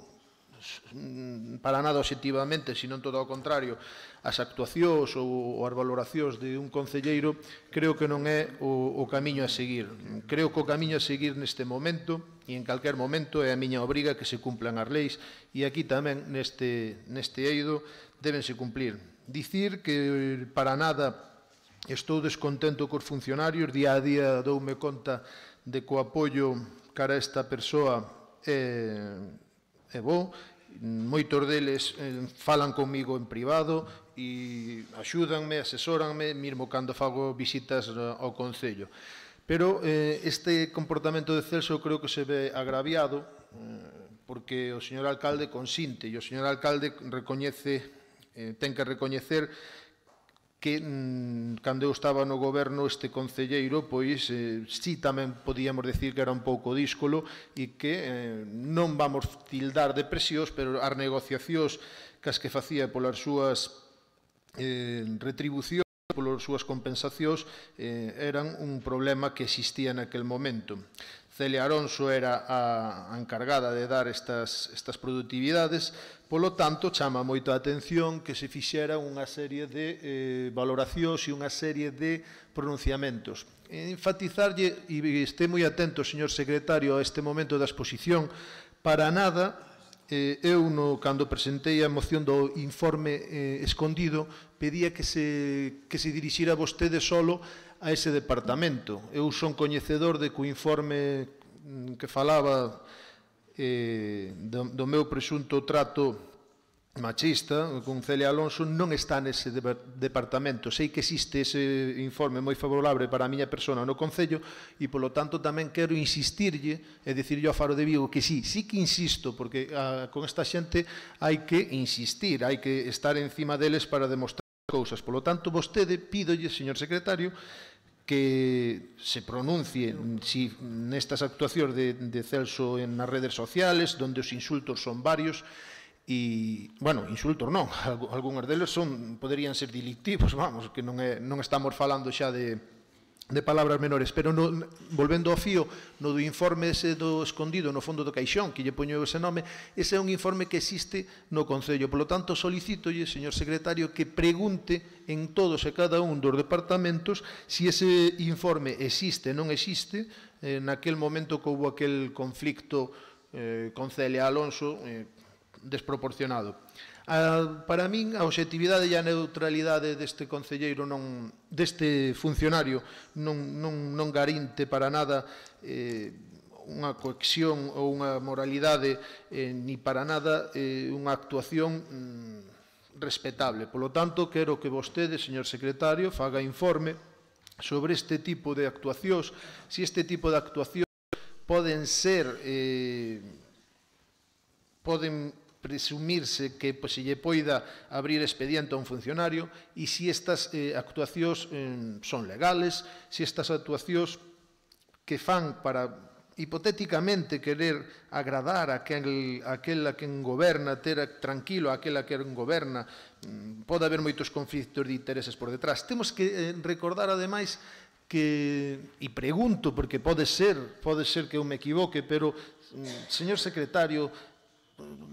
para nada obxectivamente, sino todo ao contrario, as actuacións ou as valoracións de un concelleiro, creo que non é o camiño a seguir. Creo que o camiño a seguir neste momento e en calquer momento é a miña obriga que se cumplan as leis, e aquí tamén neste eido débense cumplir. Dicir que para nada estou descontento cos funcionarios, día a día doume conta de que o apoio cara a esta persoa é bo. Moitos deles falan comigo en privado e axúdanme, asesóranme, mesmo cando fago visitas ao Concello. Pero este comportamento de Celso creo que se ve agraviado porque o señor alcalde consinte e o señor alcalde ten que recoñecer que cando eu estaba no goberno este concelleiro, pois si tamén podíamos decir que era un pouco díscolo e que non vamos tildar de presións, pero as negociacións cas que facía polas súas retribucións, polas súas compensacións, eran un problema que existía naquel momento. Celia Alonso era a encargada de dar estas productividades, polo tanto, chama moito a atención que se fixera unha serie de valoracións e unha serie de pronunciamentos. Enfatizarlle, e este moi atento, señor secretario, a este momento da exposición, para nada, eu, cando presentei a moción do informe escondido, pedía que se dirixira vostede solo a ese departamento. Eu son coñecedor de que o informe que falaba do meu presunto trato machista con Celia Alonso non está nese departamento. Sei que existe ese informe moi favorable para a miña persona no Concello e, polo tanto, tamén quero insistirlle e dicirlle ao Faro de Vigo que sí que insisto, porque con esta xente hai que insistir, hai que estar encima deles para demostrar cousas. Polo tanto, vostede, pídolle, señor secretario, que se pronuncie si nestas actuacións de Celso nas redes sociales, donde os insultos son varios, e, bueno, insultos non, algúns deles poderían ser delictivos, vamos, que non estamos falando xa de palabras menores, pero volvendo ao fío no do informe ese do escondido no fondo do caixón, que lle poño ese nome, ese é un informe que existe no Concello. Por lo tanto, solicítolle, señor secretario, que pregunte en todos e cada un dos departamentos si ese informe existe ou non existe naquel momento que houve aquel conflicto con Celia Alonso desproporcionado. Para min, a obxectividade e a neutralidade deste concelleiro, deste funcionario, non garinte para nada unha cohesión ou unha moralidade, ni para nada unha actuación respetable. Por lo tanto, quero que vostede, señor secretario, faga informe sobre este tipo de actuacións, si este tipo de actuacións poden presumirse que se lle poida abrir expediente a un funcionario e se estas actuacións son legales, se estas actuacións que fan para hipotéticamente querer agradar a aquel a quen goberna, ter tranquilo a aquel a quen goberna, pode haber moitos conflitos de intereses por detrás. Temos que recordar, ademais, que, e pregunto, porque pode ser que eu me equivoque, pero, señor secretario,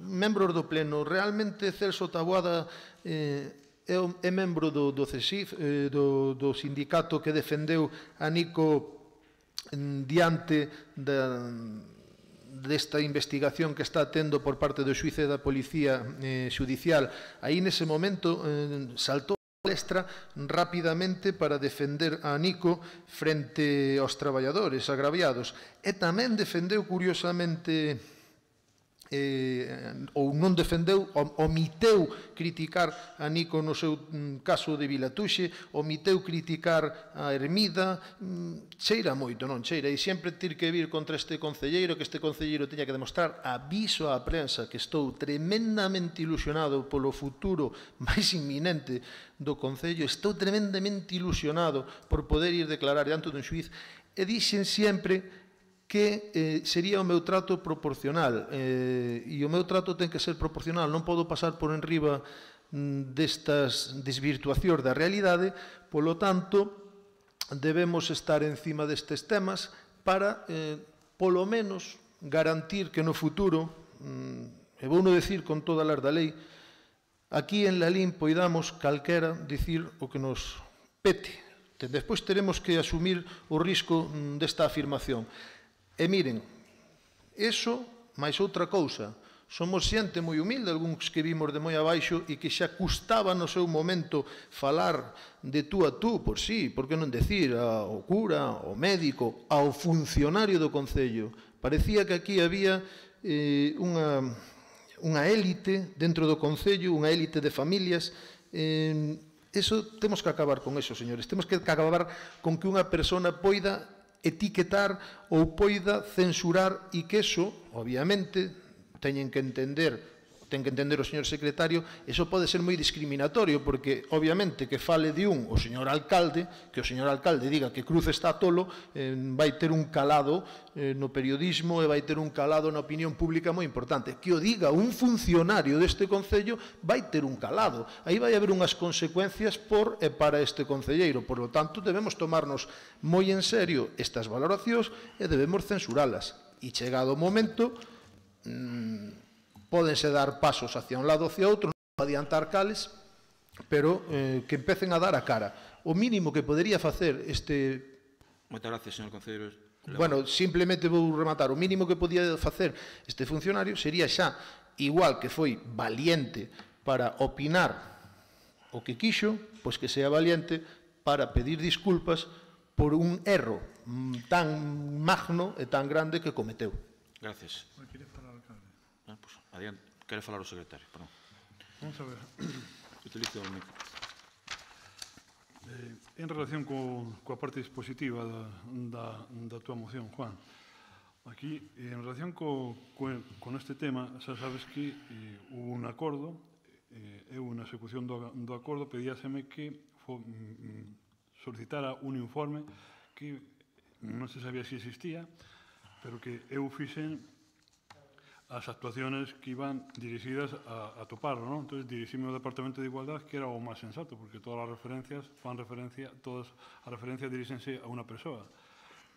membros do Pleno, realmente Celso Taboada é membro do CESIF, do sindicato que defendeu a Nico diante desta investigación que está tendo por parte do xuíz e da Policía Xudicial. Aí nese momento saltou a palestra rapidamente para defender a Nico frente aos traballadores agraviados, e tamén defendeu curiosamente ou non defendeu, omiteu criticar a Nico no seu caso de Vilatuxe, omiteu criticar a Hermida, cheira moito, non cheira, e sempre ter que vir contra este concelleiro, que este concelleiro teña que demostrar, aviso á prensa que estou tremendamente ilusionado polo futuro máis inminente do Concello, estou tremendamente ilusionado por poder ir declarar diante dun xuíz, e dixen sempre que sería o meu trato proporcional, e o meu trato ten que ser proporcional, non podo pasar por enriba destas desvirtuacións da realidade, polo tanto, debemos estar encima destes temas para, polo menos, garantir que no futuro, e vou non decir con todas as da lei, aquí en Lalín poidamos calquera dicir o que nos pete. Despois teremos que asumir o risco desta afirmación. E miren, iso, máis outra cousa, somos xente moi humilde, algúns que vimos de moi abaixo e que xa custaba no seu momento falar de tú a tú, por sí, por que non decir, ao cura, ao médico, ao funcionario do Concello. Parecía que aquí había unha élite dentro do Concello, unha élite de familias. Eso, temos que acabar con eso, señores. Temos que acabar con que unha persona poida etiquetar ou poida censurar, e que eso, obviamente, teñen que entender ten que entender o señor secretario, eso pode ser moi discriminatorio, porque, obviamente, que fale de o señor alcalde, que o señor alcalde diga que Cruz está tolo, vai ter un calado no periodismo e vai ter un calado na opinión pública moi importante. Que o diga un funcionario deste Concello vai ter un calado. Aí vai haber unhas consecuencias por e para este concelleiro. Por lo tanto, debemos tomarnos moi en serio estas valoracións e debemos censuralas. E chegado o momento, pódense dar pasos hacia un lado ou hacia outro, non adiantar cales, pero que empecen a dar a cara. O mínimo que podería facer este... Moitas gracias, señor concelleiro. Bueno, simplemente vou rematar. O mínimo que podía facer este funcionario sería xa, igual que foi valiente para opinar o que quixo, pois que sea valiente para pedir disculpas por un erro tan magno e tan grande que cometeu. Gracias. Adiante. Quere falar o secretario, perdón. Vamos a ver. Utilizo o micro. En relación coa parte dispositiva da tua moción, Juan, aquí, en relación con este tema, xa sabes que hubo un acordo, eu na execución do acordo pedíaseme que solicitara un informe que non se sabía se existía, pero que eu fixen as actuaciones que iban dirixidas a toparlo, non? Entón, dirixime ao Departamento de Igualdade, que era o máis sensato, porque todas as referencias todas as referencias diríxense a unha persoa.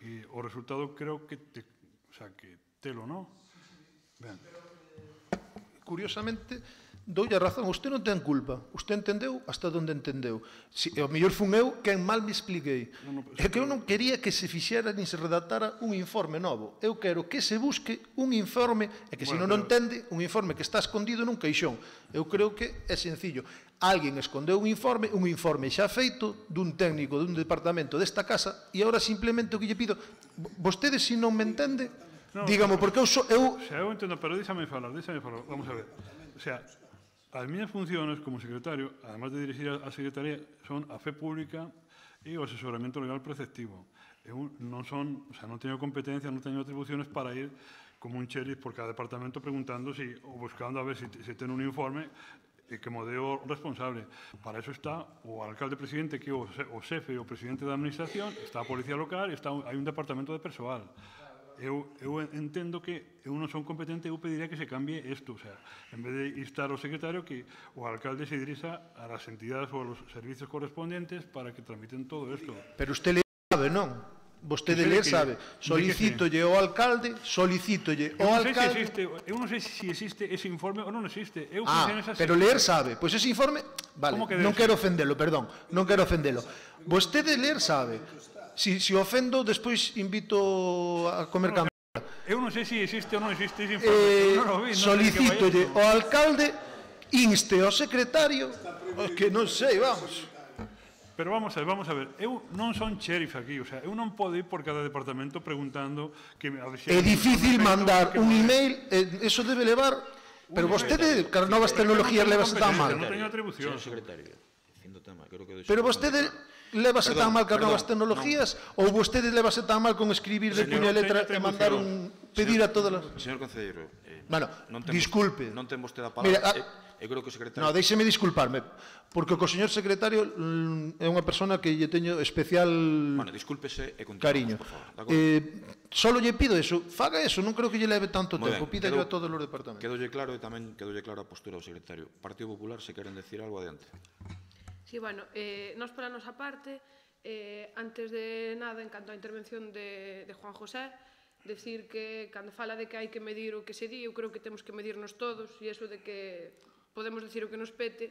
E o resultado creo que telo, non? Ben. Curiosamente, doulle a razón, usted non ten culpa, usted entendeu hasta onde entendeu. O mellor fun eu quen mal me expliquei. É que eu non quería que se fixera nin se redactara un informe novo. Eu quero que se busque un informe, e que se non entende, un informe que está escondido nun caixón. Eu creo que é sencillo. Alguén escondeu un informe xa feito dun técnico dun departamento desta casa, e agora simplemente o que lle pido, vostede se non me entende, dígamo, porque eu... Eu entendo, pero díxame falar, vamos a ver. O sea, as miñas funciones como secretario, además de dirigir a Secretaría, son a fe pública e o asesoramento legal preceptivo. Eu non teño competencia, non teño atribuciones para ir como un sheriff por cada departamento preguntando ou buscando a ver se ten un informe que mo deo responsable. Para eso está o alcalde presidente, que é o xefe e o presidente da administración, está a policía local, hai un departamento de persoal. Eu entendo que eu non son competente, eu pediría que se cambie isto, o sea, en vez de instar ao secretario que o alcalde se dirixa a las entidades ou a los servicios correspondientes para que tramiten todo isto. Pero usted le sabe, non? Vostede ler sabe. Solicítolle ao alcalde, Eu non sei se existe ese informe ou non existe. Pero ler sabe. Pois ese informe, vale, non quero ofendelo, perdón, non quero ofendelo. Vostede ler sabe. Se ofendo, despois invito a comer cambia. Eu non sei se existe ou non existe ese informe. Solicítolle ao alcalde, inste ao secretario, que non sei, vamos. Pero vamos a ver, eu non son sheriff aquí, o sea, eu non podo ir por cada departamento preguntando que... É difícil mandar un email, eso debe levar... Pero vostede, as novas tecnologías levase tan mal. Non teño atribución. Pero vostede... levase tan mal as novas tecnologías ou vostede levase tan mal con escribir de puña letra e mandar pedir a todas as... Señor concelleiro, disculpe. Non ten vostede a palabra. Eu creo que o secretario... Non, deixeme disculparme, porque o señor secretario é unha persona que lle teño especial discúlpese e continúe, cariño. Solo lle pido eso, faga eso, non creo que lle leve tanto tempo, pídallo a todos os departamentos. Quedolle claro e tamén quedolle clara a postura do secretario. Partido Popular, se queren decir algo, adiante. Sí, bueno, nós pola nosa parte, antes de nada, en canto á intervención de Juan José, decir que cando fala de que hai que medir o que se di, eu creo que temos que medirnos todos, e eso de que podemos decir o que nos pete,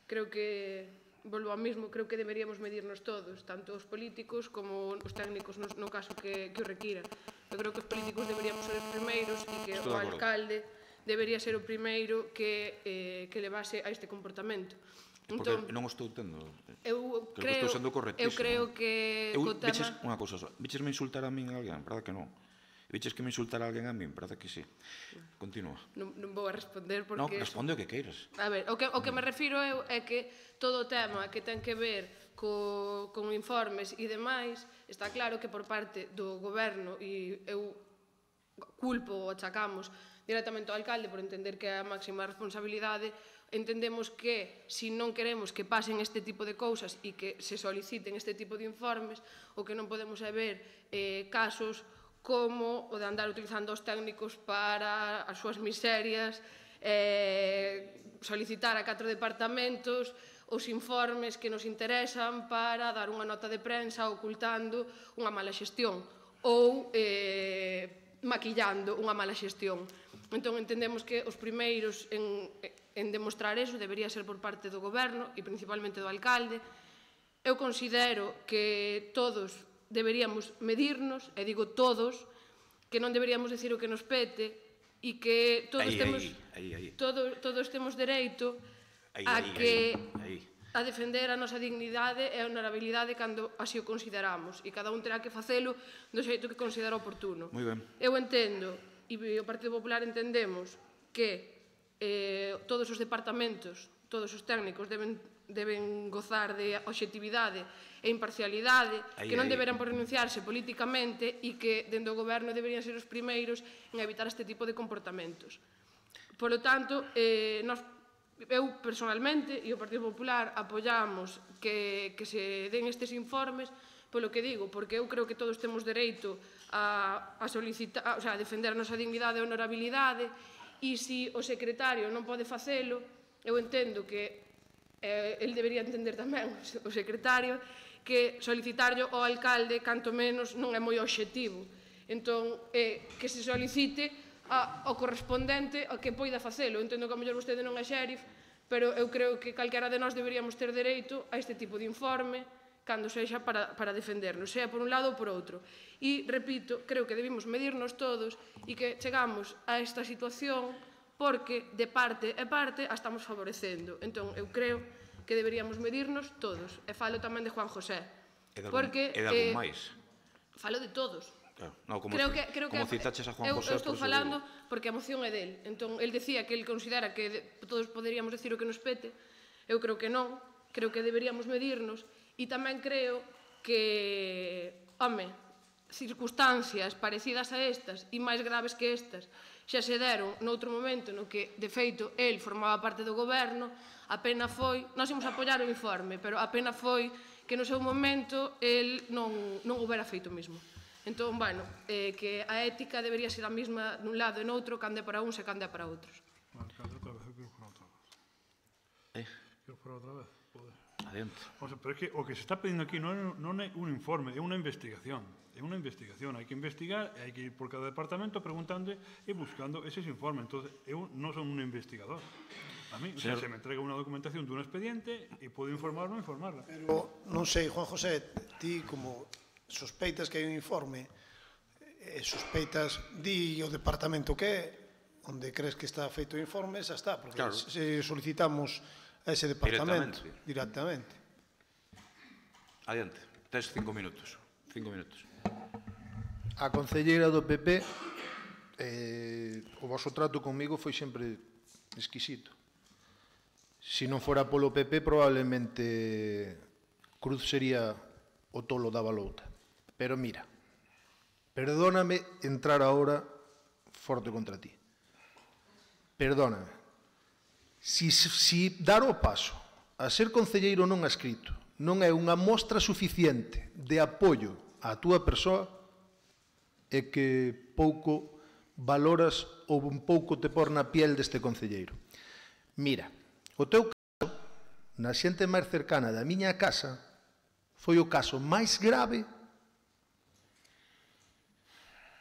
creo que, volvo ao mismo, creo que deberíamos medirnos todos, tanto os políticos como os técnicos, no caso que o requira. Eu creo que os políticos deberíamos ser os primeiros e que o alcalde debería ser o primeiro que levase a este comportamento. Porque non o estou tendo. Eu creo que viches unha cousa só. Vichesme insultar a min a alguén? Verdad que non? Viches que me insultara a alguén a min? Verdad que sí? Continúa. Non vou a responder porque... Non, responde o que queiras. A ver, o que me refiro eu é que todo o tema que ten que ver con informes e demais, está claro que por parte do goberno, e eu culpo ou achacamos directamente ao alcalde por entender que é a máxima responsabilidade. Entendemos que, se non queremos que pasen este tipo de cousas e que se soliciten este tipo de informes, o que non podemos é ver casos como o de andar utilizando os técnicos para as súas miserias, solicitar a 4 departamentos os informes que nos interesan para dar unha nota de prensa ocultando unha mala xestión ou maquillando unha mala xestión. Entón, entendemos que os primeiros en demostrar eso debería ser por parte do goberno e principalmente do alcalde. Eu considero que todos deberíamos medirnos, e digo todos, que non deberíamos decir o que nos pete e que todos temos dereito a defender a nosa dignidade e a honorabilidade cando así o consideramos, e cada un terá que facelo do xeito que considera oportuno. Eu entendo, e o Partido Popular entendemos, que todos os departamentos, todos os técnicos deben gozar de objetividade e imparcialidade, que non deberán pronunciarse políticamente e que, dentro do goberno, deberían ser os primeiros en evitar este tipo de comportamentos. Por lo tanto, eu, personalmente, e o Partido Popular, apoiamos que se den estes informes, polo que digo, porque eu creo que todos temos dereito a defender a nosa dignidade e honorabilidade, e se o secretario non pode facelo, eu entendo que el debería entender tamén, o secretario, que solicitarlo ao alcalde, canto menos, non é moi obxectivo. Entón, que se solicite ao correspondente a que poida facelo. Entendo que a mellor vostede non é xerif, pero eu creo que calquera de nós deberíamos ter dereito a este tipo de informe cando sexa para defendernos, sea por un lado ou por outro. E, repito, creo que debimos medirnos todos e que chegamos a esta situación porque, de parte e parte, a estamos favorecendo. Entón, eu creo que deberíamos medirnos todos. E falo tamén de Juan José. E de algún máis? Falo de todos. Como citaches a Juan José? Eu estou falando porque a moción é del. Entón, el decía que el considera que todos poderíamos decir o que nos pete. Eu creo que non. Creo que deberíamos medirnos. E tamén creo que, circunstancias parecidas a estas e máis graves que estas xa se deron noutro momento no que, de feito, el formaba parte do goberno. A pena foi, nós imos apoiar o informe, pero a pena foi que no seu momento el non houbera feito o mesmo. Entón, que a ética debería ser a mesma nun lado e noutro, cande para uns e cande para outros. Quero falar outra vez? Adiante. Pero é que o que se está pedindo aquí non é un informe, é unha investigación. É unha investigación, hai que investigar, hai que ir por cada departamento preguntando e buscando eses informes. Entón, eu non son un investigador. A mí, se me entrega unha documentación dun expediente e podo informarme ou informarla. Pero non sei, Juan José, ti como sospeitas que hai un informe, sospeitas, di o departamento que é, onde crees que está feito o informe, xa está, porque se solicitamos a ese departamento directamente. Adiante, tes 5 minutos. 5 minutos. A concelleira do PP, o vosso trato comigo foi sempre exquisito. Se non fora polo PP, probablemente Cruz sería o tolo da balouta. Pero mira, perdóname entrar ahora forte contra ti. Perdóname. Si dar o paso a ser concelleiro non adscrito non é unha mostra suficiente de apoio á túa persoa, é que pouco valoras ou un pouco te por na piel deste concelleiro. Mira, o teu caso, na xente máis cercana da miña casa, foi o caso máis grave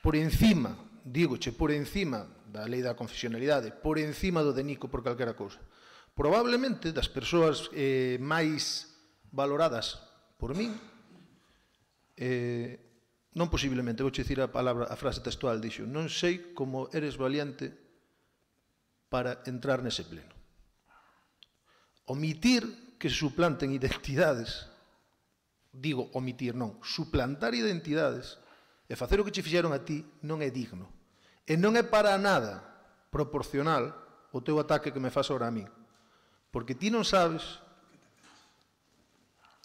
por encima, dígoche, por encima da lei da confesionalidade, por encima do de Nico por calquera cousa. Probablemente das persoas máis valoradas por min, non posiblemente, vou dicir a frase textual, dixo, non sei como eres valiente para entrar nese pleno. Omitir que se suplanten identidades, digo omitir, non, suplantar identidades e facer o que che fixeron a ti non é digno. E non é para nada proporcional o teu ataque que me faz ahora a mí. Porque ti non sabes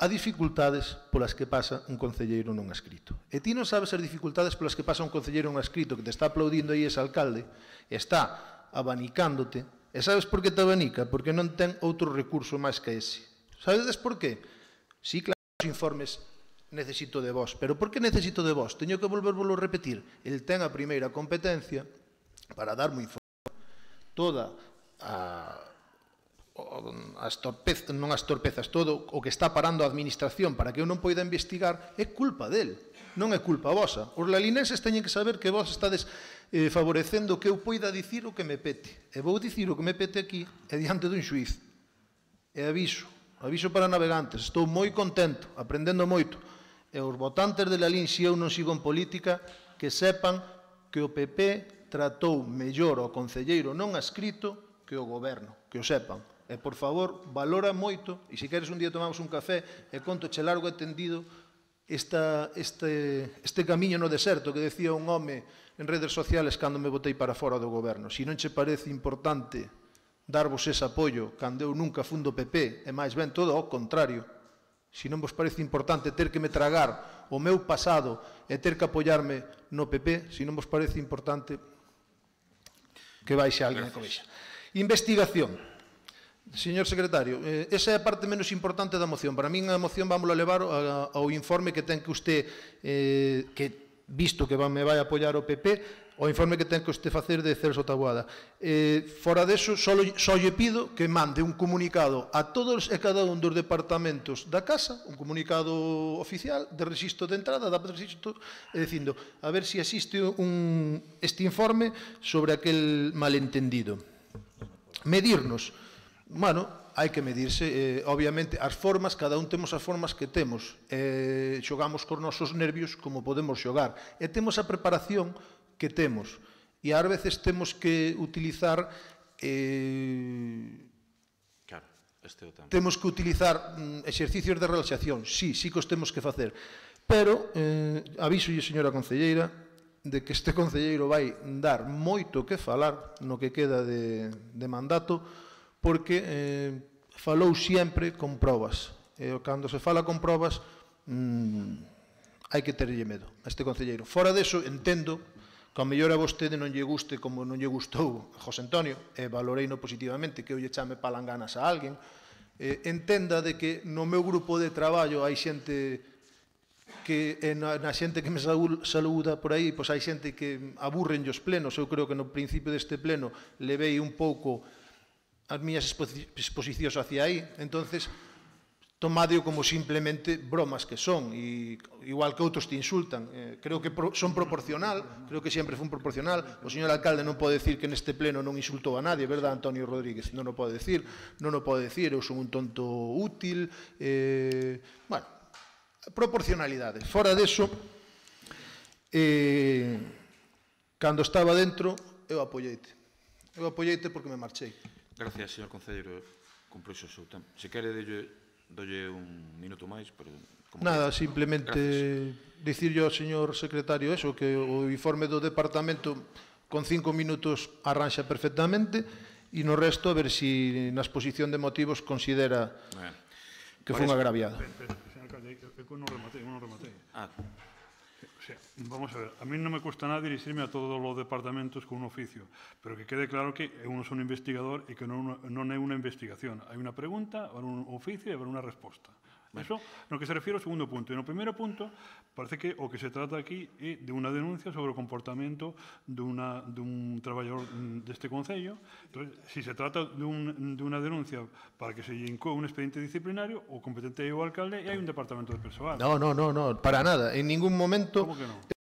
a dificultades polas que pasa un concelleiro non adscrito. E ti non sabes as dificultades polas que pasa un concelleiro non adscrito que te está aplaudindo aí ese alcalde e está abanicándote. E sabes por que te abanica? Porque non ten outro recurso máis que ese. Sabedes por qué? Sí, claro, os informes necesito de vos. Pero por que necesito de vos? Teño que volvervolo a repetir. El ten a primeira competencia para darme informe. Toda non as torpezas, todo o que está parando a administración para que eu non poida investigar é culpa del, non é culpa vosa. Os lalinenses teñen que saber que vos estades favorecendo que eu poida dicir o que me pete. E vou dicir o que me pete aquí e diante dun xuiz. E aviso para navegantes, estou moi contento, aprendendo moito. E os votantes de Lalín, se eu non sigo en política, que sepan que o PP tratou mellor ao concelleiro non adscrito que o goberno, que o sepan. E, por favor, valora moito, e se queres un día tomamos un café e contoche largo e tendido este camiño no deserto que decía un home en redes sociales cando me botei para fora do goberno. Se non che parece importante darvos ese apoio cando eu nunca fundo PP, e máis ben todo ao contrario, se non vos parece importante ter que me tragar o meu pasado e ter que apoiarme no PP, se non vos parece importante que baixe alguén a comixa. Investigación. Señor secretario, esa é a parte menos importante da moción. Para min a moción vámola levar ao informe que ten que usted, que visto que me vai apoiar o PP, o informe que ten que usted facer de Celso Taboada. Fora deso, só lle pido que mande un comunicado a todos e cada un dos departamentos da Casa, un comunicado oficial de rexistro de entrada, dicindo, a ver se existe este informe sobre aquel malentendido. Medirnos. Bueno, hai que medirse, obviamente, as formas, cada un temos as formas que temos, xogamos cos nosos nervios como podemos xogar, e temos a preparación que temos, e ás veces temos que utilizar exercicios de relaxación, sí que os temos que facer, pero avísolle, señora concelleira, de que este concelleiro vai dar moito que falar no que queda de mandato, porque falou sempre con probas. E cando se fala con probas, hai que terlle medo a este concelleiro. Fora deso, entendo que ao mellor a vostede non lle guste como non lle gustou a José Antonio, e valoreino positivamente que eu lle chame palanganas a alguén. Entenda de que no meu grupo de traballo hai xente que na xente que me saluda por aí, pois hai xente que aburren os plenos. Eu creo que no principio deste pleno levei un pouco as miñas exposicións hacia aí, entonces tomadeo como simplemente bromas que son, igual que outros te insultan. Creo que son proporcional, creo que sempre fun proporcional. O señor alcalde non pode decir que neste pleno non insultou a nadie, verdad, Antonio Rodríguez? Non o pode decir, eu son un tonto útil. Bueno, proporcionalidade. Fora deso, cando estaba dentro, eu apoieite porque me marchei. Gracias, señor concelleiro. Cumpriuse o seu tempo. Se quere, dolle un minuto máis, pero... Nada, simplemente dicirlle ao señor secretario eso, que o informe do departamento con 5 minutos arranxa perfectamente, e no resto, a ver se na exposición de motivos considera que foi un agraviado. Señor alcalde, eu non rematei. Vamos a ver, a mí non me cuesta nada dirixirme a todos os departamentos con un oficio, pero que quede claro que eu non son investigador e que non é unha investigación. Hai unha pregunta, un oficio e unha resposta. Eso no que se refiere ao segundo punto. E no primeiro punto, parece que o que se trata aquí é de unha denuncia sobre o comportamento dun traballador deste Concello. Entón, se se trata de unha denuncia para que se lle incoe un expediente disciplinario, o competente é o alcalde e hai un departamento de persoal. No, para nada. En ningún momento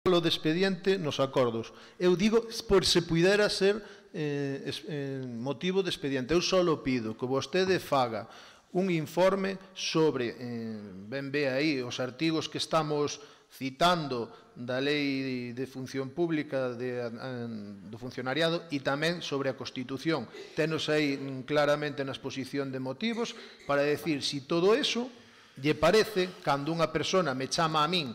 lo de expediente nos acordos. Eu digo, por se pudera ser motivo de expediente. Eu só pido que vostede faga un informe sobre, ben ve aí, os artigos que estamos citando da Lei de Función Pública do Funcionariado e tamén sobre a Constitución. Tenos aí claramente na exposición de motivos para decir si todo eso lle parece, cando unha persona me chama a min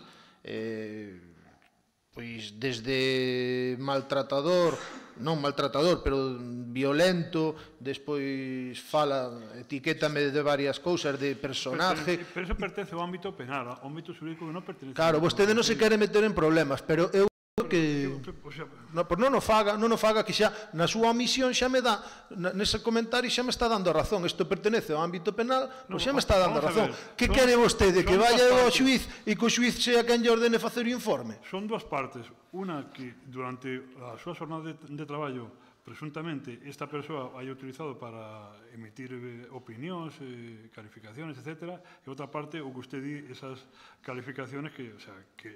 pois desde maltratador non maltratador, pero violento, despois fala, etiquétame de varias cousas, de personaje. Pero eso pertence ao ámbito penal, ao ámbito xurídico que non pertence. Claro, vostede non se quere meter en problemas, pero eu que non o faga que xa na súa omisión xa me dá nese comentario xa me está dando a razón. Isto pertenece ao ámbito penal, pois xa me está dando a razón. Que quere vostede? Que vaya ao xuiz e que o xuiz sea quen lle ordene facer o informe? Son dúas partes. Una que durante a súa jornada de traballo presuntamente esta persoa haya utilizado para emitir opinións, calificaciones, etc. E outra parte, o que usted di, esas calificaciones que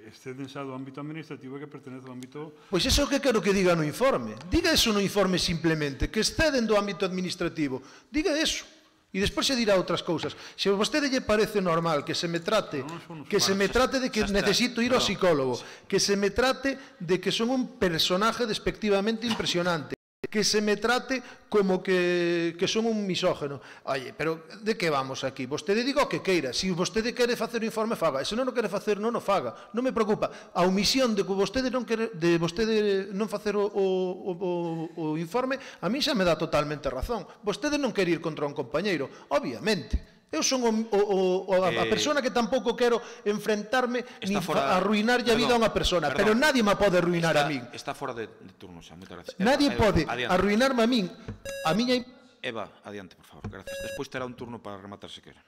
exceden xa do ámbito administrativo e que pertenece ao ámbito... Pois iso que quero que diga no informe. Diga eso no informe simplemente, que exceden do ámbito administrativo. Diga eso. E despois se dirá outras cousas. Se a vostede lle parece normal que se me trate de que necesito ir ao psicólogo, que se me trate de que son un personaje despectivamente impresionante, que se me trate como que son un misógeno. Oye, pero de que vamos aquí? Vostede diga o que queira. Se vostede quere facer o informe, faga. E se non o quere facer, non o faga. Non me preocupa. A omisión de que vostede non facer o informe, a mí xa me dá totalmente razón. Vostede non quere ir contra un compañeiro, obviamente. Eu son a persona que tampouco quero enfrentarme ni arruinarlle a vida a unha persona, pero nadie me pode arruinar a min. Está fora de turno xa, moitas gracias. Nadie pode arruinarme a min. A miña... Eva, adiante, por favor, gracias. Despois terá un turno para rematar se quera.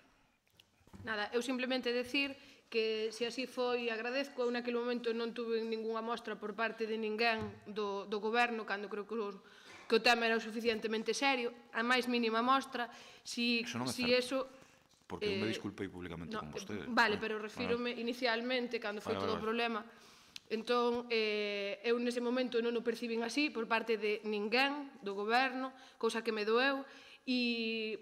Nada, eu simplemente decir que se así foi, agradezco, eu naquele momento non tuve ningunha mostra por parte de ninguén do goberno, cando creo que o tema era o suficientemente serio, a máis mínima mostra, si eso... Porque eu me disculpei públicamente con vostede. Vale, pero refírome inicialmente, cando foi todo o problema. Entón, eu nese momento non o percibín así por parte de ninguén do goberno, cousa que me doeu,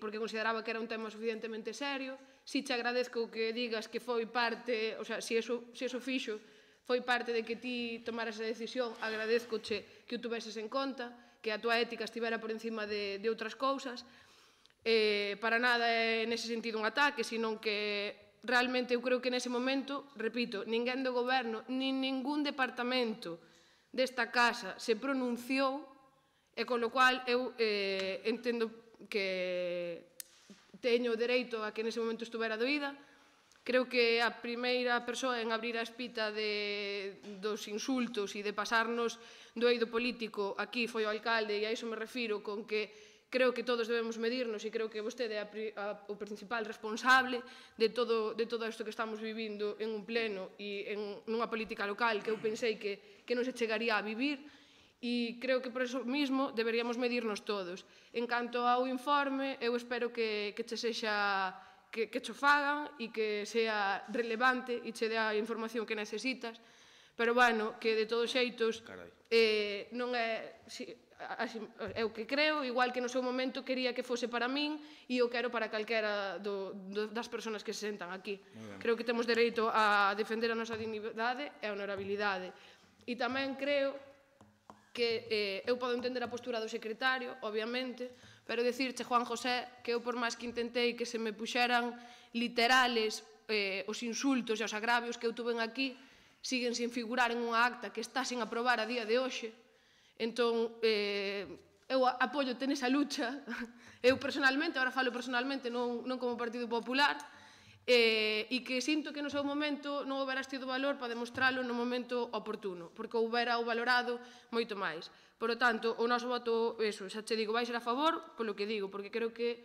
porque consideraba que era un tema suficientemente serio. Si te agradezco que digas que foi parte, o sea, si eso fixo, foi parte de que ti tomaras a decisión, agradezcoche que o tuveses en conta, que a tua ética estivera por encima de outras cousas. Para nada é nese sentido un ataque, senón que realmente eu creo que nese momento, repito, ninguén do goberno, nin ningún departamento desta casa se pronunciou, e con lo cual eu entendo que teño o dereito a que nese momento estuvera doída. Creo que a primeira persoa en abrir a espita dos insultos e de pasarnos do eido político aquí foi o alcalde, e a iso me refiro con que creo que todos debemos medirnos e creo que vostede é o principal responsable de todo isto que estamos vivindo en un pleno e nunha política local que eu pensei que non se chegaría a vivir, e creo que por eso mismo deberíamos medirnos todos. En canto ao informe, eu espero que che sexa que cho fagan e que sea relevante e che dé a información que necesitas, pero bueno, que de todos xeitos non é... É o que creo, igual que no seu momento quería que fose para min e eu quero para calquera das persoas que se sentan aquí. Creo que temos dereito a defender a nosa dignidade e a honorabilidade. E tamén creo que eu podo entender a postura do secretario, obviamente, pero decirche, Juan José, que eu por máis que intentei que se me puxeran literales os insultos e os agravios que eu tuven aquí, siguen sin figurar en unha acta que está sin aprobar a día de hoxe. Entón, eu apoio ten esa lucha, eu personalmente, agora falo personalmente, non como Partido Popular, e que sinto que no seu momento non houbera tido valor para demostralo no momento oportuno, porque houbera o valorado moito máis. Por lo tanto, o noso voto, xa che digo, vai ser a favor, polo que digo, porque creo que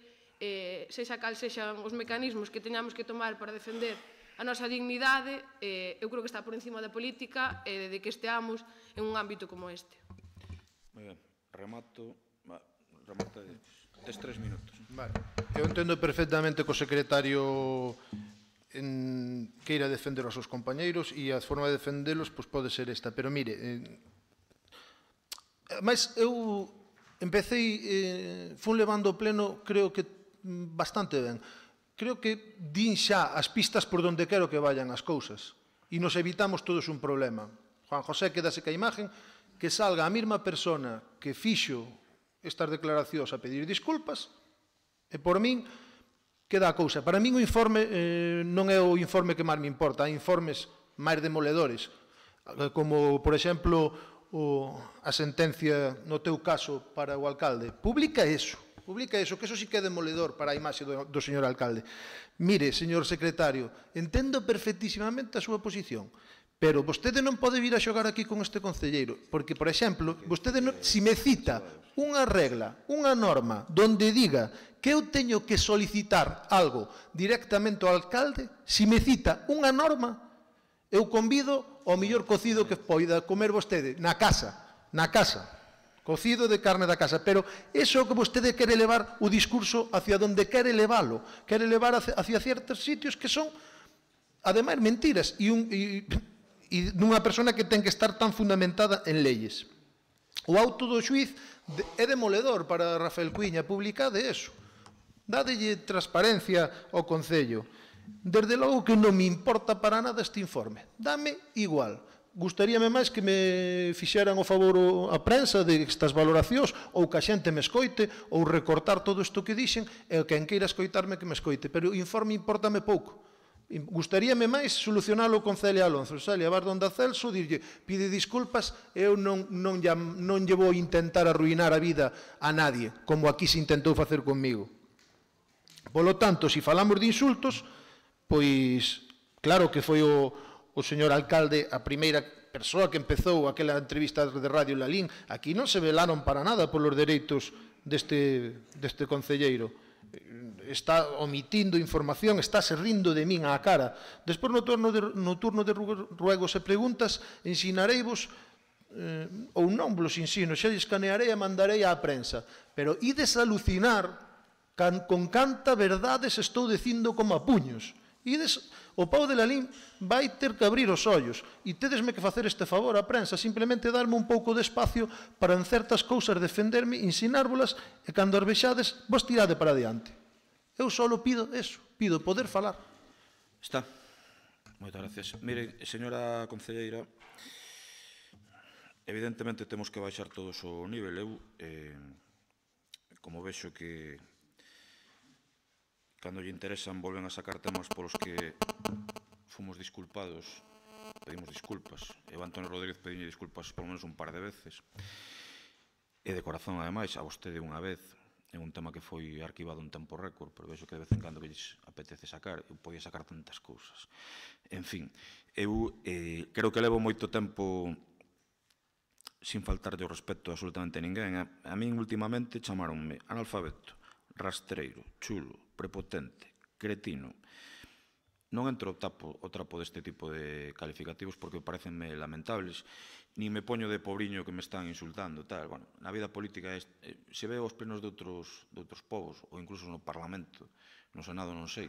sexa cal sexan os mecanismos que teñamos que tomar para defender a nosa dignidade, eu creo que está por encima da política e de que esteamos en un ámbito como este. Moi ben, remata, tes 3 minutos. Vale. Eu entendo perfectamente que o secretario queira defender os seus compañeiros e a forma de defendelos pode ser esta, pero mire, mas eu empecé, fun levando o pleno, creo que bastante ben. Creo que din xa as pistas por onde quero que vayan as cousas e nos evitamos todos un problema. Juan José quedase ca imagen que salga a mesma persona que fixo estas declaracións a pedir disculpas e por min queda a cousa. Para min o informe non é o informe que máis me importa, hai informes máis demoledores, como, por exemplo, a sentencia, no teu caso, para o alcalde. Publica eso, que eso sí que é demoledor para a imaxe do señor alcalde. Mire, señor secretario, entendo perfectísimamente a súa posición, pero vostede non pode vir a xogar aquí con este concelleiro, porque, por exemplo, vostede, si me cita unha regla, unha norma, donde diga que eu teño que solicitar algo directamente ao alcalde, si me cita unha norma, eu convido ao mellor cocido que poida comer vostede na casa, cocido de carne da casa, pero iso é o que vostede quere levar o discurso hacia donde quere leválo, quere levar hacia certos sitios que son, ademais, mentiras, e nunha persona que ten que estar tan fundamentada en leyes. O auto do xuiz é demoledor para Rafael Cuíña, publicade eso. Dádelle transparencia ao Concello. Desde logo que non me importa para nada este informe. Dame igual. Gustaríame máis que me fixeran o favor a prensa de estas valoracións, ou que a xente me escoite, ou recortar todo isto que dixen, e quen queira escoitarme que me escoite. Pero o informe importame pouco. Gustaríame máis solucionalo con Celia Alonso. Celia, vas donde a Celso, dirlle, pide disculpas, eu non lle vou intentar arruinar a vida a nadie, como aquí se intentou facer conmigo. Polo tanto, se falamos de insultos, pois, claro que foi o señor alcalde a primeira persoa que empezou aquela entrevista de Radio Lalín. Aquí non se velaron para nada polos dereitos deste concelleiro. Está omitindo información, está se rindo de min á cara. Despois, no turno de ruegos e preguntas, ensinareivos, ou non vos ensino, xa escanearei e mandarei á prensa. Pero ides alucinar con canta verdades estou dicindo como a puños. O Pau de Lalín vai ter que abrir os ollos, e tedesme que facer este favor á prensa, simplemente darme un pouco de espacio para en certas cousas defenderme, ensinárvolas, e cando as vexades, vos tirade para adiante. Eu só pido eso, pido poder falar. Está. Moitas gracias. Mire, señora concelleira, evidentemente temos que baixar todos o nivel. Eu, como vexo que cando lle interesan volven a sacar temas polos que fomos disculpados, pedimos disculpas. Eu, Antonio Rodríguez, pediñe disculpas por menos un par de veces. E de corazón, ademais, a vostede unha vez, en un tema que foi arquivado en tempo récord, pero vexo que de vez en cando que lles apetece sacar, eu podía sacar tantas cousas. En fin, eu creo que levo moito tempo sin faltarlle o respeto a absolutamente ninguén. A min, últimamente, chamaronme analfabeto, rastreiro, chulo, prepotente, cretino. Non entro o trapo deste tipo de calificativos porque parecenme lamentables, ni me poño de pobriño que me están insultando, tal. Bueno, na vida política se ve os plenos de outros povos, ou incluso no Parlamento, no Senado, non sei.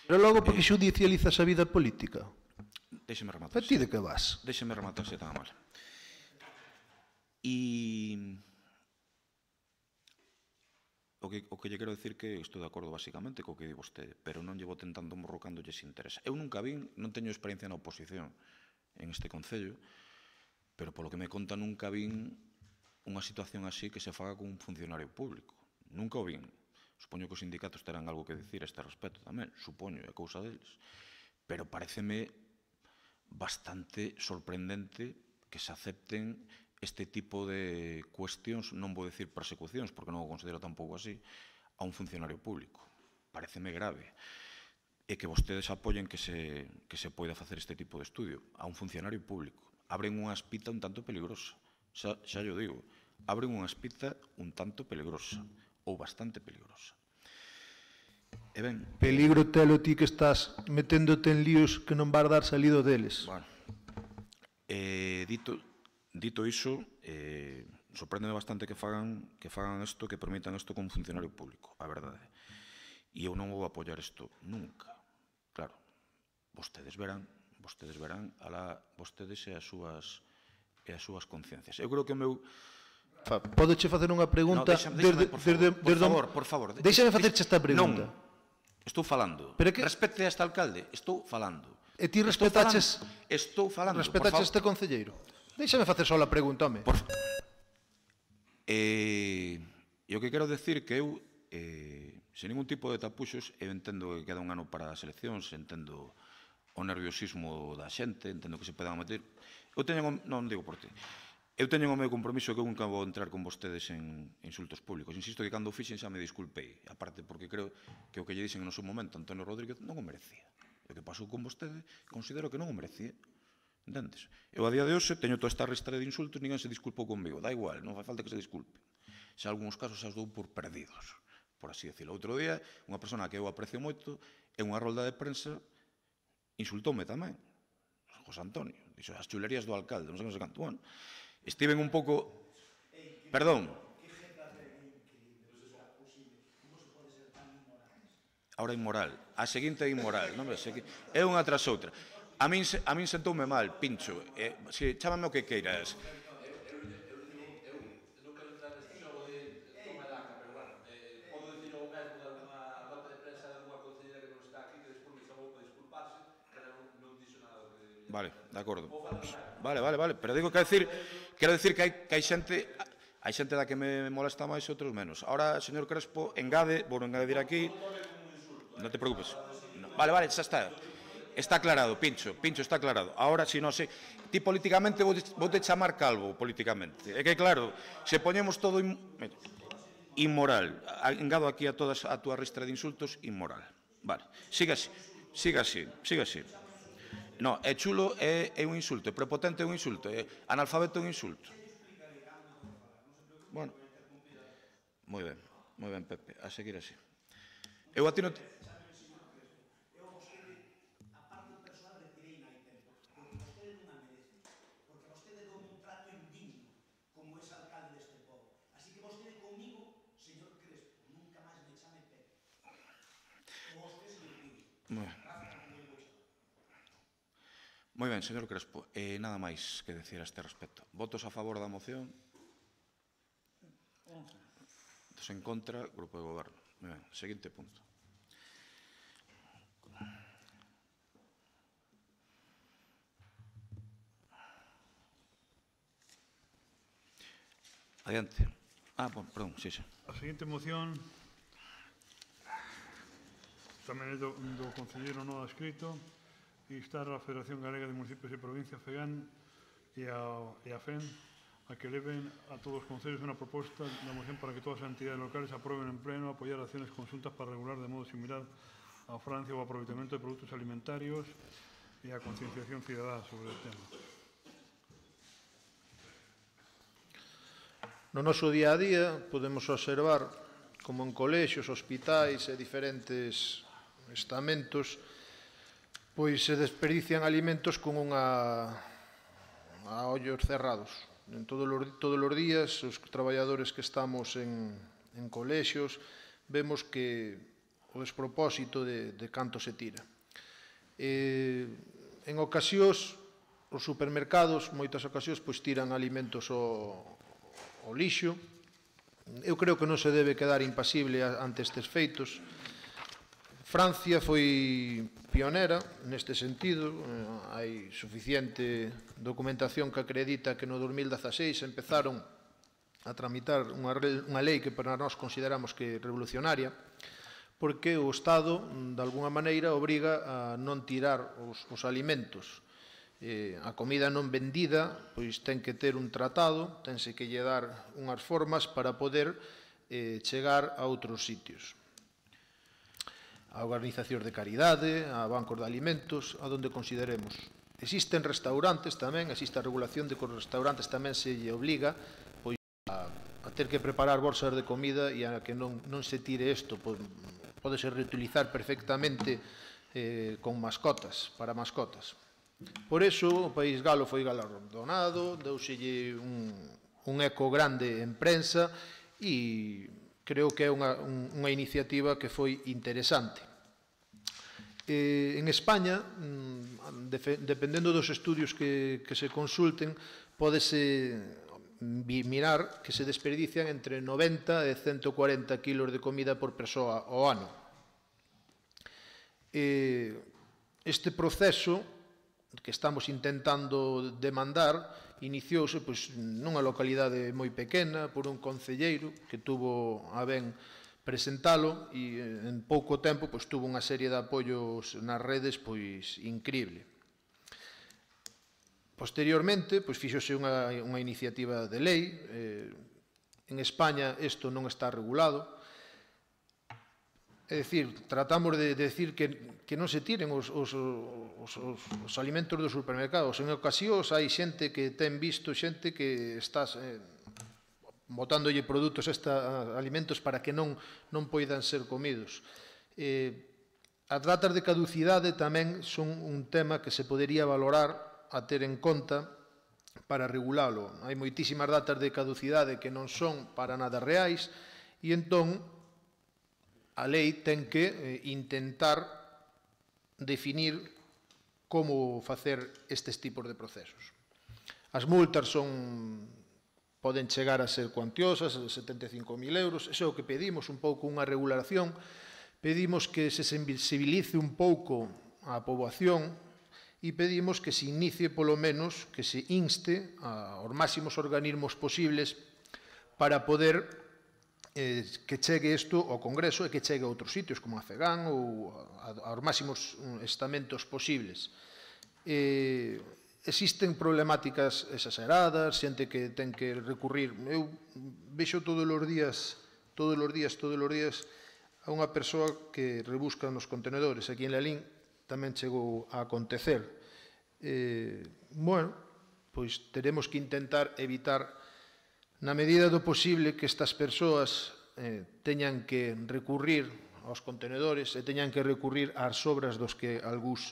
Pero logo porque xudicializas a vida política? Déxeme rematar. A ti de que vas? Déxeme rematar se tan mal. E o que lle quero decir que estou de acordo basicamente co que di vostede, pero non llevo tentando morro cando lles interesa. Eu nunca vin, non teño experiencia na oposición en este concello, pero polo que me conta nunca vin unha situación así que se faga con un funcionario público. Nunca o vin. Supoño que os sindicatos terán algo que dicir a este respecto tamén, supoño, é cousa deles. Pero pareceme bastante sorprendente que se acepten este tipo de cuestións, non vou dicir persecucións, porque non o considero tampouco así, a un funcionario público. Pareceme grave. E que vostedes apoyen que se poida facer este tipo de estudio a un funcionario público. Abren unha espita un tanto peligrosa. Xa yo digo, abren unha espita un tanto peligrosa, ou bastante peligrosa. E ben... Peligro telo ti que estás meténdote en líos que non vas dar salido deles. Bueno, dito iso, sorprendeme bastante que fagan isto, que permitan isto como funcionario público, a verdade. E eu non vou apoiar isto nunca. Claro, vostedes verán, alá vostedes e as súas conciencias. Eu creo que o meu... Podeche facer unha pregunta? Por favor. Déxame facerche esta pregunta. Non, estou falando. Respecte a este alcalde, estou falando. E ti respetaches... Estou falando, respetaches este concelleiro? Déxame facer só a pregunta, home. E o que quero decir que eu, sen ningún tipo de tapuxos, eu entendo que queda un ano para as eleccións, entendo o nerviosismo da xente, entendo que se podan meter. Eu teño, non digo por ti, Eu teño o meu compromiso que eu nunca vou entrar con vostedes en insultos públicos. Insisto que cando o fixen xa me disculpei. Aparte, porque creo que o que lle dixen no seu momento Antonio Rodríguez non o merecía. O que pasou con vostede considero que non o merecía. Entendes? Eu a día de hoxe teño toda esta ristra de insultos, ninguén se disculpou conmigo. Da igual, non fai falta que se disculpen. Xa algúns casos xa os dou por perdidos, por así decirlo. Outro día, unha persona que eu aprecio moito, en unha rolda de prensa, insultoume tamén. José Antonio. Dixo, as chulerías do alcalde, non sei canto. Bueno, estiven un pouco... Perdón. Ahora inmoral. A seguinte é inmoral. É unha tras outra. A min sentoume mal, Pincho. Chámame o que queiras. Non quero entrar neste xogo de toma e daca, pero bueno, podo dicir o mesmo de alguna nota de prensa de alguna concelleira que non está aquí, que despois me chamou para disculparse, pero non dixo nada do que... Vale, de acordo. Vale, pero digo que quero decir que hai xente da que me molesta máis e outros menos. Ahora, señor Crespo, vou engadir aquí. Non te preocupes. Vale, xa está. Está aclarado, Pincho, está aclarado. Ahora, si non sei, ti políticamente vou te chamar calvo, políticamente. É que claro, se poñemos todo inmoral, engado aquí a toda a túa ristra de insultos, inmoral. Vale, siga así. No, é chulo é un insulto, prepotente é un insulto, analfabeto é un insulto. Bueno, moi ben, Pepe, a seguir así. Eu a ti non... Moi ben, señor Crespo, nada máis que decir a este respecto. Votos a favor da moción? Votos en contra, Grupo de Goberno. Moi ben, seguinte punto. Adiante. Perdón, sí. A seguinte moción tamén é do concelleiro non adscrito, instar a Federación Galega de Municipios e Provincia, FEGAN, e a FEN a que eleven a todos os concellos unha proposta da moción para que todas as entidades locales aprueben en pleno apoiar acciones conjuntas para regular de modo similar a Francia o aproveitamento de produtos alimentarios e a concienciación cidadá sobre o tema. No noso día a día podemos observar como en colexios, hospitais e diferentes estamentos pois se desperdician alimentos con a ollos cerrados. En todos os días, os traballadores que estamos en colexios, vemos que o despropósito de canto se tira. En ocasións, os supermercados, moitas ocasións, pois tiran alimentos ao lixo. Eu creo que non se debe quedar impasible ante estes feitos. Francia foi pionera neste sentido, hai suficiente documentación que acredita que no 2016 empezaron a tramitar unha lei que para nós consideramos que é revolucionaria, porque o Estado, de alguna maneira, obriga a non tirar os alimentos. A comida non vendida pois ten que ter un tratado, tense que lle dar unhas formas para poder chegar a outros sitios. A organizacións de caridade, a bancos de alimentos, a donde consideremos. Existen restaurantes tamén, existe a regulación de que os restaurantes tamén se lle obliga pois, a ter que preparar bolsas de comida e a que non se tire isto. Pódese reutilizar perfectamente con mascotas, para mascotas. Por iso, o país galo foi galardonado, deuselle un eco grande en prensa e creo que é unha iniciativa que foi interesante. En España, dependendo dos estudios que se consulten, pódese mirar que se desperdician entre 90 e 140 kilos de comida por persoa ao ano. Este proceso que estamos intentando demandar iniciouse nunha localidade moi pequena por un concelleiro que tuvo a ben presentalo e en pouco tempo tuvo unha serie de apoios nas redes increíble. Posteriormente, pois, fíxose unha iniciativa de lei. En España isto non está regulado. É dicir, tratamos de decir que non se tiren os alimentos dos supermercados. En ocasións hai xente que ten visto xente que está botándolle produtos alimentos para que non poidan ser comidos. As datas de caducidade tamén son un tema que se podería valorar a ter en conta para regulalo. Hai moitísimas datas de caducidade que non son para nada reais e entón a lei ten que intentar definir como facer estes tipos de procesos. As multas poden chegar a ser cuantiosas, 75.000 euros, iso é o que pedimos, un pouco unha regulación. Pedimos que se sensibilice un pouco a poboación e pedimos que se inicie, polo menos, que se inste aos máximos organismos posibles para poder que chegue isto ao Congreso e que chegue a outros sitios como a FEGAN ou aos máximos estamentos posibles. Existen problemáticas exageradas, xente que ten que recurrir. Eu vexo todos os días a unha persoa que rebusca nos contenedores. Aquí en Lalín tamén chegou a acontecer. Bueno, pois teremos que intentar evitar na medida do posible que estas persoas teñan que recurrir aos contenedores e teñan que recurrir ás sobras dos que algúns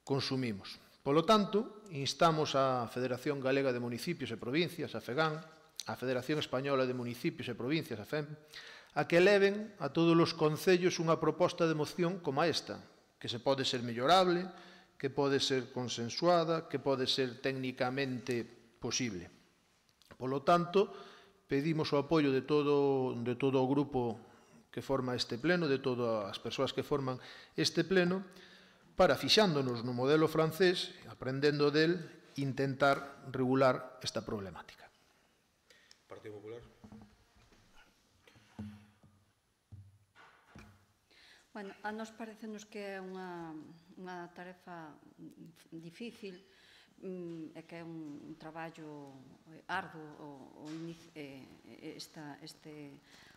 consumimos. Polo tanto, instamos á Federación Galega de Municipios e Provincias, a FEGAN, a Federación Española de Municipios e Provincias, a FEM, a que eleven a todos os concellos unha proposta de moción como esta, que se pode ser mellorable, que pode ser consensuada, que pode ser técnicamente posible. Polo tanto, pedimos o apoio de todo o grupo que forma este pleno, de todas as persoas que forman este pleno, para, fixándonos no modelo francés, aprendendo del, intentar regular esta problemática. Partido Popular. Bueno, a nos parecenos que é unha tarefa difícil, e que é un traballo arduo esta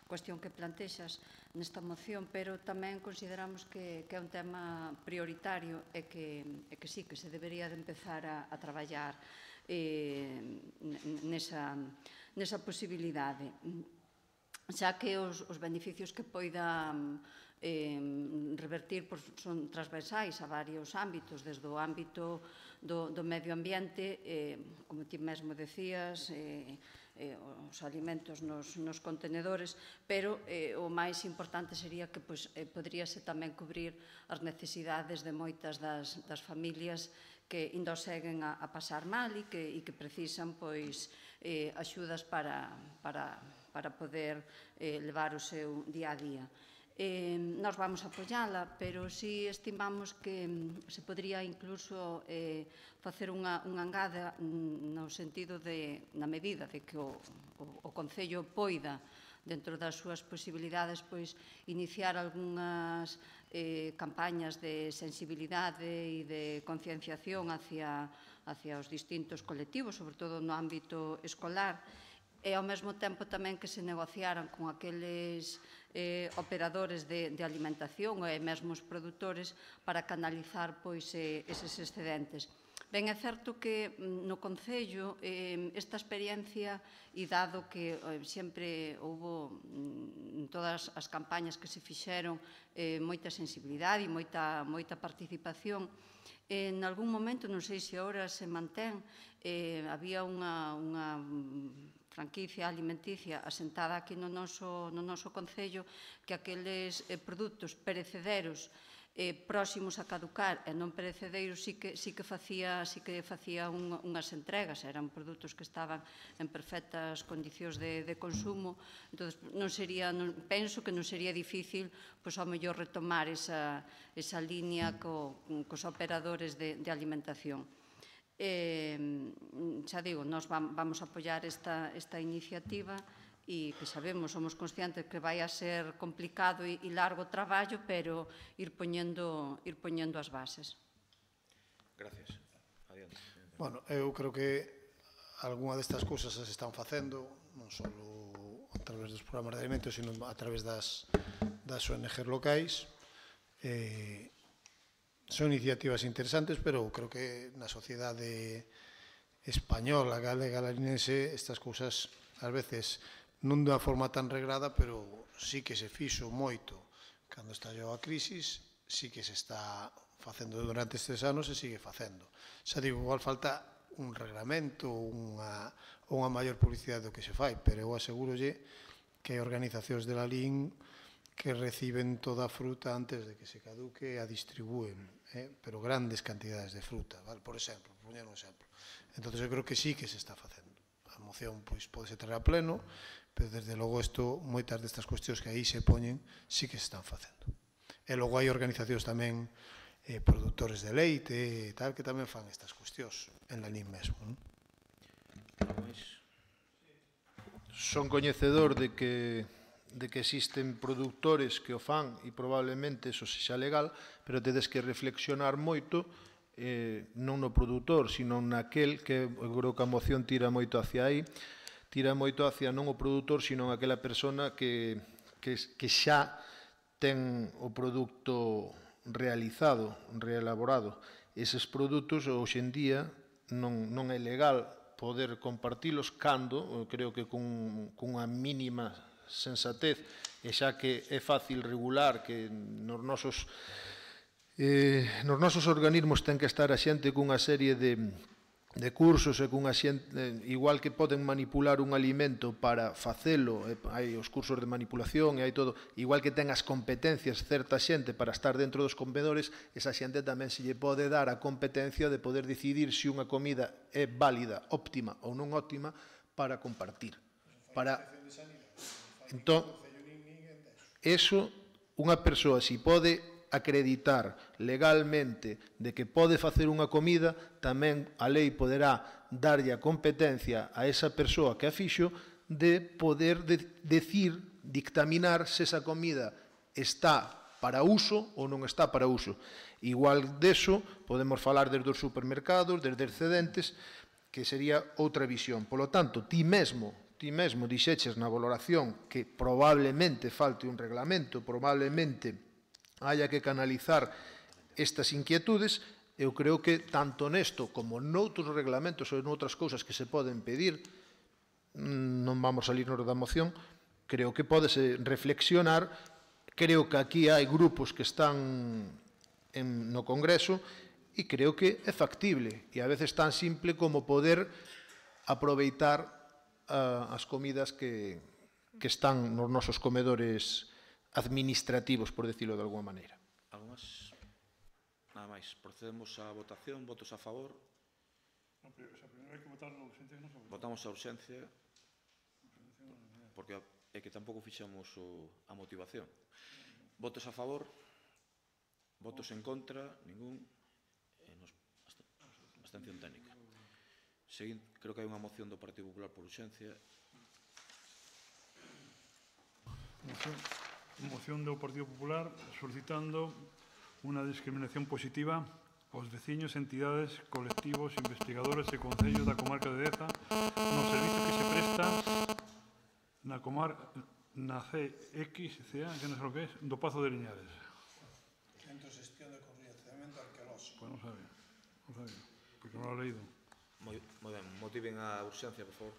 cuestión que plantexas nesta moción, pero tamén consideramos que é un tema prioritario e que sí, que se debería de empezar a traballar nesa posibilidade, xa que os beneficios que poidan revertir son transversais a varios ámbitos, desde o ámbito do medio ambiente, como ti mesmo decías, os alimentos nos contenedores, pero o máis importante sería que poderíase tamén cubrir as necesidades de moitas das familias que ainda seguen a pasar mal e que precisan axudas para poder levar o seu día a día. Nós vamos a apoiala, pero si estimamos que se podría incluso facer unha engada no sentido de, na medida de que o Concello poida, dentro das súas posibilidades, iniciar algunhas campañas de sensibilidade e de concienciación hacia os distintos colectivos, sobre todo no ámbito escolar, e ao mesmo tempo tamén que se negociaran con aqueles operadores de alimentación e mesmo os produtores para canalizar eses excedentes. Ben, é certo que no Concello esta experiencia, e dado que sempre houbo en todas as campañas que se fixeron moita sensibilidade e moita participación, en algún momento, non sei se agora se mantén, había unha franquicia alimenticia asentada aquí no noso Concello, que aqueles produtos perecederos próximos a caducar e non perecedeiros sí que facía unhas entregas, eran produtos que estaban en perfectas condicións de consumo. Entón, penso que non sería difícil ao mellor retomar esa línea cos operadores de alimentación. Xa digo, nós vamos a apoiar esta iniciativa e que sabemos, somos conscientes que vai a ser complicado e largo traballo, pero ir poñendo as bases. Gracias. Adiante. Bueno, eu creo que algunha destas cousas se están facendo, non só a través dos programas de alimentos, sino a través das ONGs locais. Son iniciativas interesantes, pero creo que na sociedade española, galega, larinense, estas cousas, ás veces, non dunha forma tan regrada, pero sí que se fixo moito cando estallou a crisis, sí que se está facendo durante estes anos e sigue facendo. Xa digo, igual falta un reglamento ou unha maior publicidade do que se fai, pero eu asegurolle que hai organizacións de la LIN que reciben toda a fruta antes de que se caduque e a distribúen, pero grandes cantidades de fruta, por exemplo, por poñer un exemplo. Entón, eu creo que sí que se está facendo. A moción pode ser traer a pleno, pero desde logo moitas destas cuestións que aí se poñen sí que se están facendo. E logo hai organizacións tamén produtores de leite e tal que tamén fan estas cuestións en la NIM mesmo. Son coñecedor de que existen produtores que o fan e probablemente eso sexa legal, pero tedes que reflexionar moito non no produtor, sino naquel que eu creo que a moción tira moito hacia aí, tira moito hacia non o produtor, sino aquela persona que xa ten o produto realizado, reelaborado. Eses produtos, hoxe en día, non é legal poder compartilos cando, creo que cunha mínima sensatez, e xa que é fácil regular que nos nosos organismos ten que estar a xente cunha serie de cursos e cunha xente, igual que poden manipular un alimento para facelo, hai os cursos de manipulación e hai todo, igual que ten as competencias certa xente para estar dentro dos comedores, esa xente tamén se lle pode dar a competencia de poder decidir se unha comida é válida, óptima ou non óptima para compartir. Entón, eso, unha persoa si pode acreditar legalmente de que pode facer unha comida, tamén a lei poderá darlle a competencia a esa persoa que a fixo de poder decir, dictaminar se esa comida está para uso ou non está para uso. Igual deso podemos falar desde os supermercados, desde excedentes, que sería outra visión. Polo tanto, ti mesmo dixeches na valoración que probablemente falte un reglamento, probablemente haya que canalizar estas inquietudes. Eu creo que tanto nesto como noutros reglamentos ou noutras cousas que se poden pedir, non vamos a salirnos da moción, creo que pódese reflexionar. Creo que aquí hai grupos que están no Congreso e creo que é factible e a veces tan simple como poder aproveitar as comidas que están nos nosos comedores administrativos, por decirlo de alguma maneira. Algo máis? Nada máis. Procedemos á votación. Votos a favor? Primeiro hai que votar a urxencia. Votamos a urxencia porque é que tampouco fixamos a motivación. Votos a favor? Votos en contra? Ningún? Abstención técnica. Creo que hai unha moción do Partido Popular por urxencia. Moción do Partido Popular solicitando unha discriminación positiva aos veciños, entidades, colectivos, investigadores e concellos da comarca de Deza no servizo que se presta na CXCA, que non sei o que é, do Pazo de Liñares. Centro de Xestión de Condicionamento Arqueolóxico. Pois non sabía, porque non lo he leído. Moi ben, motiven a urxencia, por favor.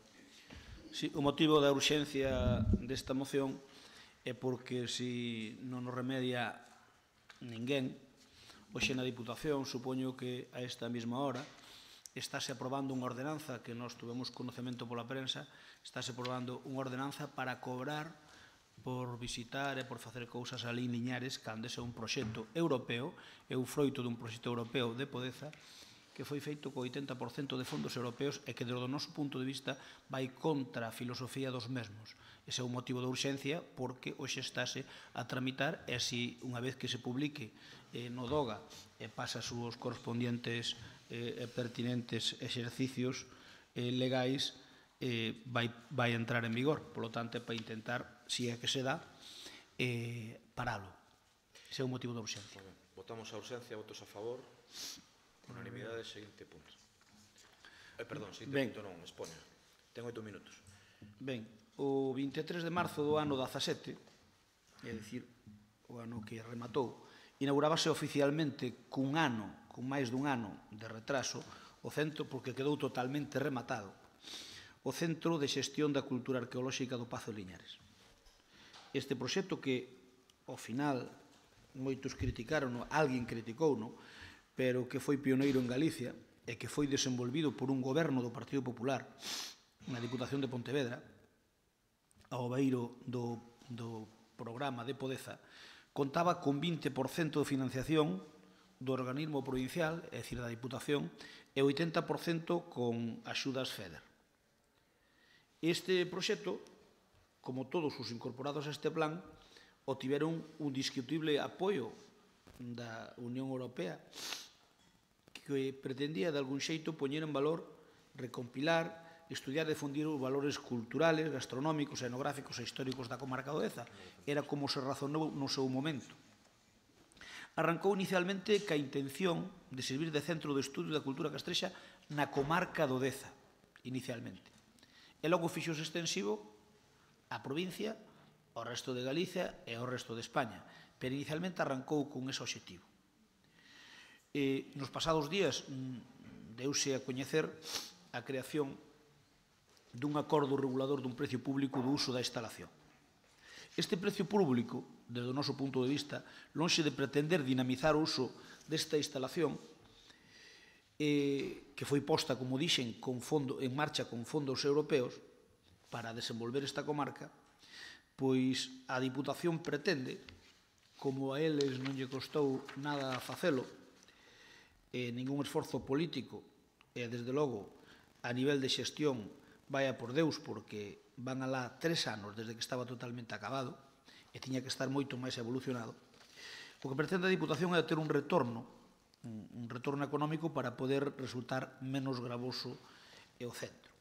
Sí, o motivo da urxencia desta moción é porque se non nos remedia ninguén, hoxe na Diputación, supoño que a esta mesma hora, estáse aprobando unha ordenanza que nós tuvemos conocemento pola prensa, estáse aprobando unha ordenanza para cobrar por visitar e por facer cousas ali en Liñares, cando ese é un proxecto europeo, é o froito dun proxecto europeo de Podeza, que foi feito co 80% de fondos europeos e que, desde o noso punto de vista, vai contra a filosofía dos mesmos. Ese é o motivo da urxencia, porque hoxe estáse a tramitar e se unha vez que se publique no DOGA e pasa os seus correspondientes e pertinentes exercicios legais, vai entrar en vigor. Por lo tanto, é para intentar, se é que se dá, paralo. Ese é o motivo da urxencia. Votamos a urxencia, votos a favor. Unanimidade, seguinte punto. Perdón, se te non, expoño. Ten 8 minutos. Ben, o 23 de marzo do ano 17, é dicir, o ano que rematou, inaugurábase oficialmente cun máis dun ano de retraso, o centro, porque quedou totalmente rematado, o Centro de Xestión da Cultura Arqueolóxica do Pazo de Liñares. Este proxecto que, ao final, moitos criticaron, alguén criticouno, pero que foi pioneiro en Galicia e que foi desenvolvido por un goberno do Partido Popular na Diputación de Pontevedra, ao beiro do programa de Podeza, contaba con 20% de financiación do organismo provincial, é dicir, da Diputación, e 80% con axudas FEDER. Este proxecto, como todos os incorporados a este plan, obtiveron un discutible apoio da Unión Europea que pretendía, de algún xeito, poñer en valor, recompilar, estudiar e difundir os valores culturales, gastronómicos, etnográficos e históricos da comarca do Deza. Era como se razonou no seu momento. Arrancou inicialmente ca intención de servir de centro de estudio da cultura castrexa na comarca do Deza, inicialmente. E logo fixose extensivo á provincia, ao resto de Galicia e ao resto de España, pero inicialmente arrancou con ese obxectivo. Nos pasados días deuse a coñecer a creación dun acordo regulador dun precio público do uso da instalación. Este precio público, desde o noso punto de vista, lonxe de pretender dinamizar o uso desta instalación, que foi posta, como dixen, en marcha con fondos europeos para desenvolver esta comarca, pois a Diputación pretende, como a eles non lle costou nada facelo, ningún esforzo político, e desde logo a nivel de xestión vaya por Deus, porque van alá 3 anos desde que estaba totalmente acabado e tiña que estar moito máis evolucionado. O que pretende a Diputación é ter un retorno económico para poder resultar menos gravoso o centro.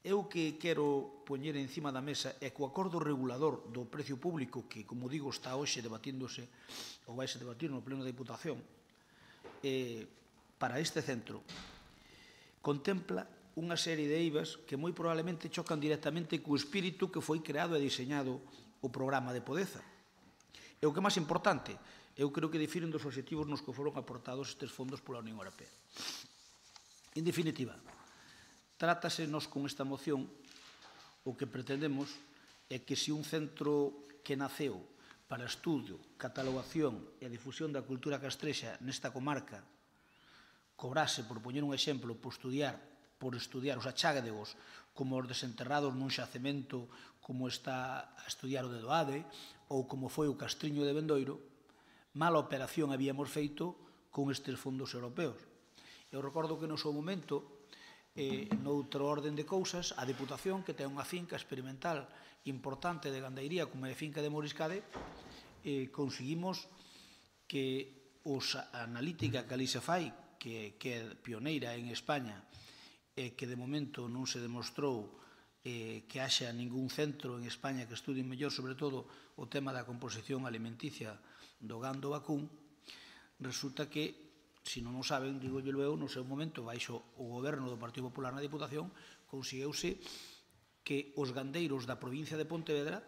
Eu que quero poñer encima da mesa é que o acordo regulador do precio público, que, como digo, está hoxe debatíndose, ou vaise debatir no pleno da Diputación, para este centro, contempla unha serie de eivas que moi probablemente chocan directamente co espírito que foi creado e diseñado o programa de Podeza. E o que é máis importante, eu creo que difiren dos obxectivos nos que foron aportados estes fondos pola Unión Europea. En definitiva, trátase nos con esta moción, o que pretendemos é que se un centro que naceu para estudio, catalogación e difusión da cultura castrexa nesta comarca cobrase, por poñer un exemplo, por estudiar os achágadegos como os desenterrados nun xacemento como está a estudiar o de Doade ou como foi o Castriño de Bendoiro, mala operación habíamos feito con estes fondos europeos. Eu recordo que no seu momento, noutro orden de cousas, a Diputación, que ten unha finca experimental importante de gandeiría como é a finca de Moriscade, conseguimos que os analítica que ali se fai, que é pioneira en España, e que de momento non se demostrou que haxa ningún centro en España que estudie mellor, sobre todo o tema da composición alimenticia do gando vacún, resulta que, se non o saben, digo eu, no seu momento, baixo o goberno do Partido Popular na Diputación, conseguiuse que os gandeiros da provincia de Pontevedra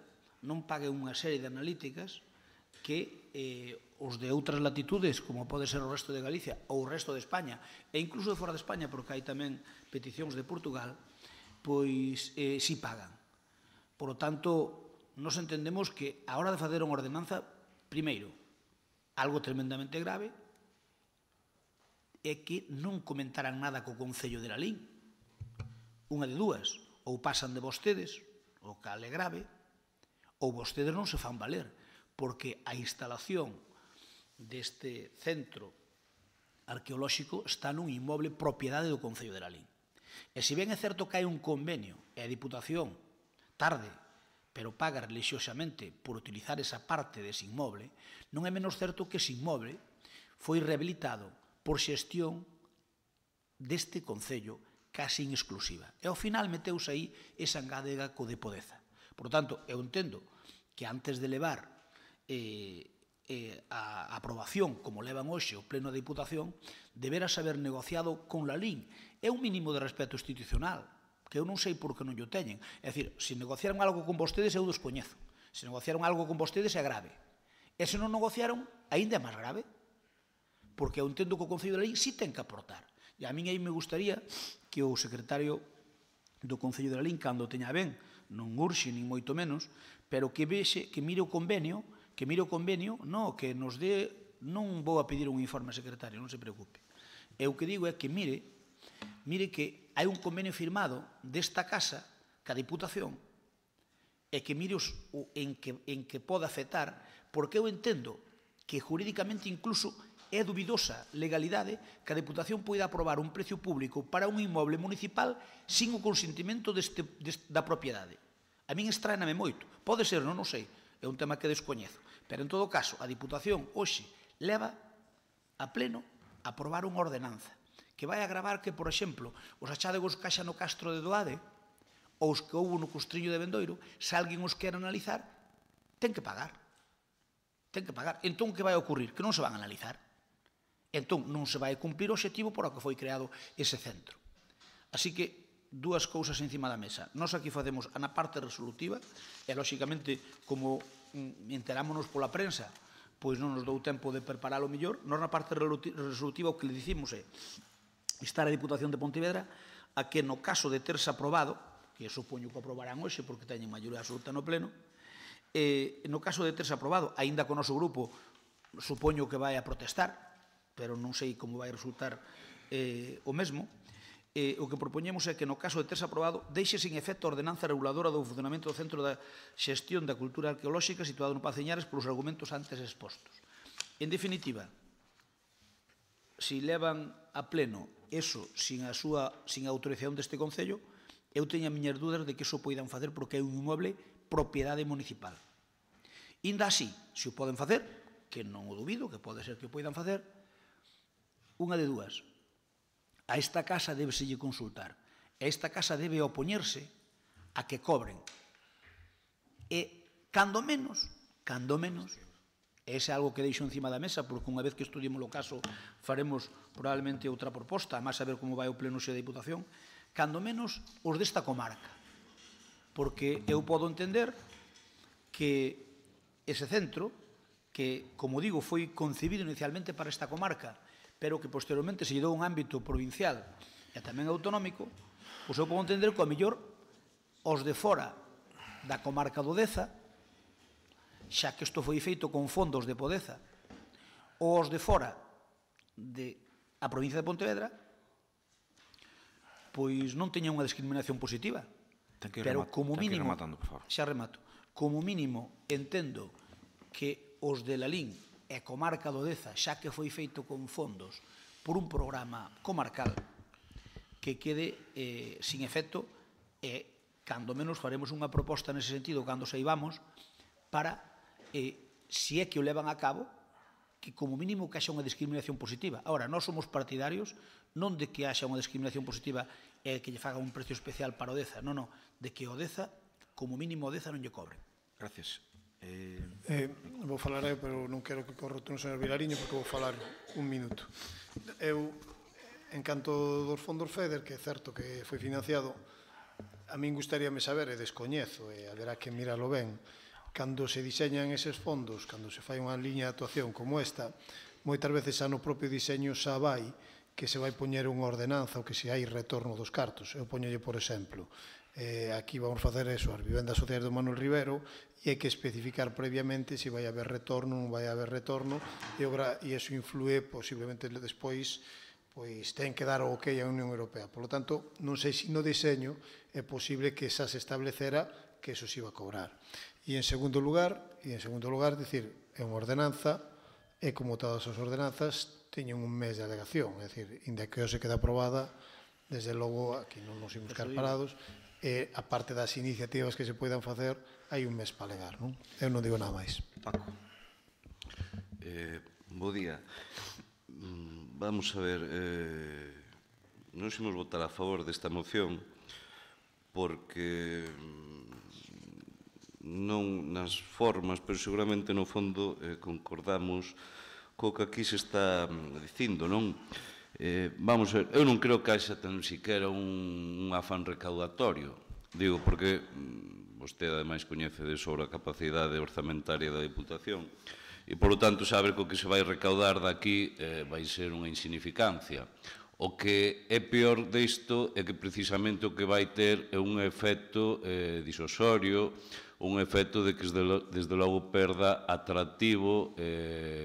non paguen unha serie de analíticas que os de outras latitudes, como pode ser o resto de Galicia ou o resto de España, e incluso de fora de España, porque hai tamén peticións de Portugal, pois si pagan. Por lo tanto, nos entendemos que a hora de facer unha ordenanza, primeiro, algo tremendamente grave, é que non comentaran nada co Concello de Lalín. Unha de dúas, ou pasan de vostedes, o cal é grave, ou vostedes non se fan valer, porque a instalación deste centro arqueolóxico está nun inmoble propiedade do Concello de Lalín. E se ben é certo que hai un convenio e a Diputación tarde, pero paga relixiosamente por utilizar esa parte dese inmoble, non é menos certo que ese inmoble foi rehabilitado por xestión deste Concello casi en exclusiva. E ao final meteuse aí esa engádega co de Podeza. Por tanto, eu entendo que antes de levar a aprobación, como levan hoxe o Pleno da Diputación, deberá haber negociado con la LIN. É un mínimo de respeto institucional, que eu non sei por que non o teñen. É dicir, se negociaron algo con vostedes, eu descoñezo. Se negociaron algo con vostedes, é grave. E se non negociaron, aínda é máis grave. Porque eu entendo que o Concello de Lalín sí ten que aportar. E a min aí me gustaría que o secretario do Concello de Lalín, cando teña ben, non urxe, nin moito menos, pero que vexe, que mire o convenio, no, que nos dé, non vou a pedir un informe secretario, non se preocupe. E o que digo é que mire que hai un convenio firmado desta casa ca Diputación e que mire en que pode afectar, porque eu entendo que jurídicamente incluso é dubidosa legalidade que a Diputación poida aprobar un precio público para un inmoble municipal sin o consentimento da propiedade. A min extraename moito. Pode ser, non o sei, é un tema que descoñezo. Pero, en todo caso, a Diputación hoxe leva a pleno a aprobar unha ordenanza que vai agravar que, por exemplo, os achádegos que haxa no Castro de Doade ou os que houve no Costrillo de Bendoiro, se alguén os quer analizar, ten que pagar. Ten que pagar. Entón, que vai ocurrir? Que non se van a analizar. Entón, non se vai cumplir o obxectivo por o que foi creado ese centro. Así que, dúas cousas encima da mesa. Nós aquí facemos na parte resolutiva e, lóxicamente, como enterámonos pola prensa, pois non nos dou tempo de preparalo mellor. Nós na parte resolutiva o que le dicimos é estar a Diputación de Pontevedra a que no caso de terse aprobado, que supoño que aprobarán hoxe porque teñen maioría absoluta no pleno, no caso de terse aprobado, aínda que o noso grupo supoño que vai a protestar, pero non sei como vai resultar o mesmo, o que propoñemos é que no caso de terse aprobado deixe sin efecto a ordenanza reguladora do funcionamento do Centro da Xestión da Cultura Arqueolóxica situado no Paceñares polos argumentos antes expostos. En definitiva, se levan a pleno eso sin a autorización deste Concello, eu teño as miñas dúdas de que iso poidan facer porque é un inmueble propiedade municipal. Inda así, se o poden facer, que non o dubido, que pode ser que o poidan facer, unha de dúas. A esta casa debeselle consultar. A esta casa debe opoñerse a que cobren. E, cando menos, ese é algo que deixo encima da mesa, porque unha vez que estudiemos o caso faremos probablemente outra proposta, a máis saber como vai o pleno xe da Diputación, cando menos os desta comarca. Porque eu podo entender que ese centro, que, como digo, foi concebido inicialmente para esta comarca, pero que posteriormente se lle dou un ámbito provincial e tamén autonómico, pois eu podo entender que, ao mellor, os de fora da comarca do Deza, xa que isto foi feito con fondos de Podeza, ou os de fora da provincia de Pontevedra, pois non teñen unha discriminación positiva. Pero, como mínimo, xa remato, como mínimo entendo que os de Lalín e comarca do Deza, xa que foi feito con fondos por un programa comarcal, que quede sin efecto e, cando menos, faremos unha proposta nese sentido cando saibamos para, se é que o levan a cabo, que como mínimo que haxa unha discriminación positiva. Ahora, nós somos partidarios non de que haxa unha discriminación positiva e que lle faga un precio especial para o Deza, non, de que o Deza, como mínimo o Deza non lle cobren. Gracias. Vou falar eu, pero non quero que corra o turno, señor Vilariño, porque vou falar un minuto. Eu, en canto dos fondos FEDER, que é certo que foi financiado, a min gustaríame saber, e descoñezo, e haberá que miralo ben, cando se diseñan eses fondos, cando se fai unha liña de actuación como esta, moitas veces xa no propio diseño xa vai que se vai poñer unha ordenanza ou que se hai retorno dos cartos. Eu poñolle, por exemplo, aquí vamos facer eso, as vivendas sociais do Manuel Rivero, e hai que especificar previamente se vai haber retorno ou non vai haber retorno, e iso influe posiblemente despois, pois ten que dar o ok á Unión Europea. Por lo tanto, non sei se no diseño é posible que xa se establecera que eso se iba a cobrar. E en segundo lugar, dicir, é unha ordenanza, e como todas as ordenanzas, teñen un mes de alegación, é dicir, inda que se queda aprobada, desde logo, aquí non nos imos quedar parados, e a parte das iniciativas que se poidan facer, hai un mes para alegar, non? Eu non digo nada máis. Paco. Bo día. Vamos a ver, non imos votar a favor desta moción porque non nas formas, pero seguramente no fondo concordamos co que aquí se está dicindo, non? Vamos ver, eu non creo que haxa tan siquera un afán recaudatorio, digo, porque vostede ademais coñece de sobre a capacidade orzamentaria da Diputación e, polo tanto, sabe que o que se vai recaudar daqui vai ser unha insignificancia. O que é peor disto é que precisamente o que vai ter é un efecto disuasorio, un efecto de que desde logo perda atractivo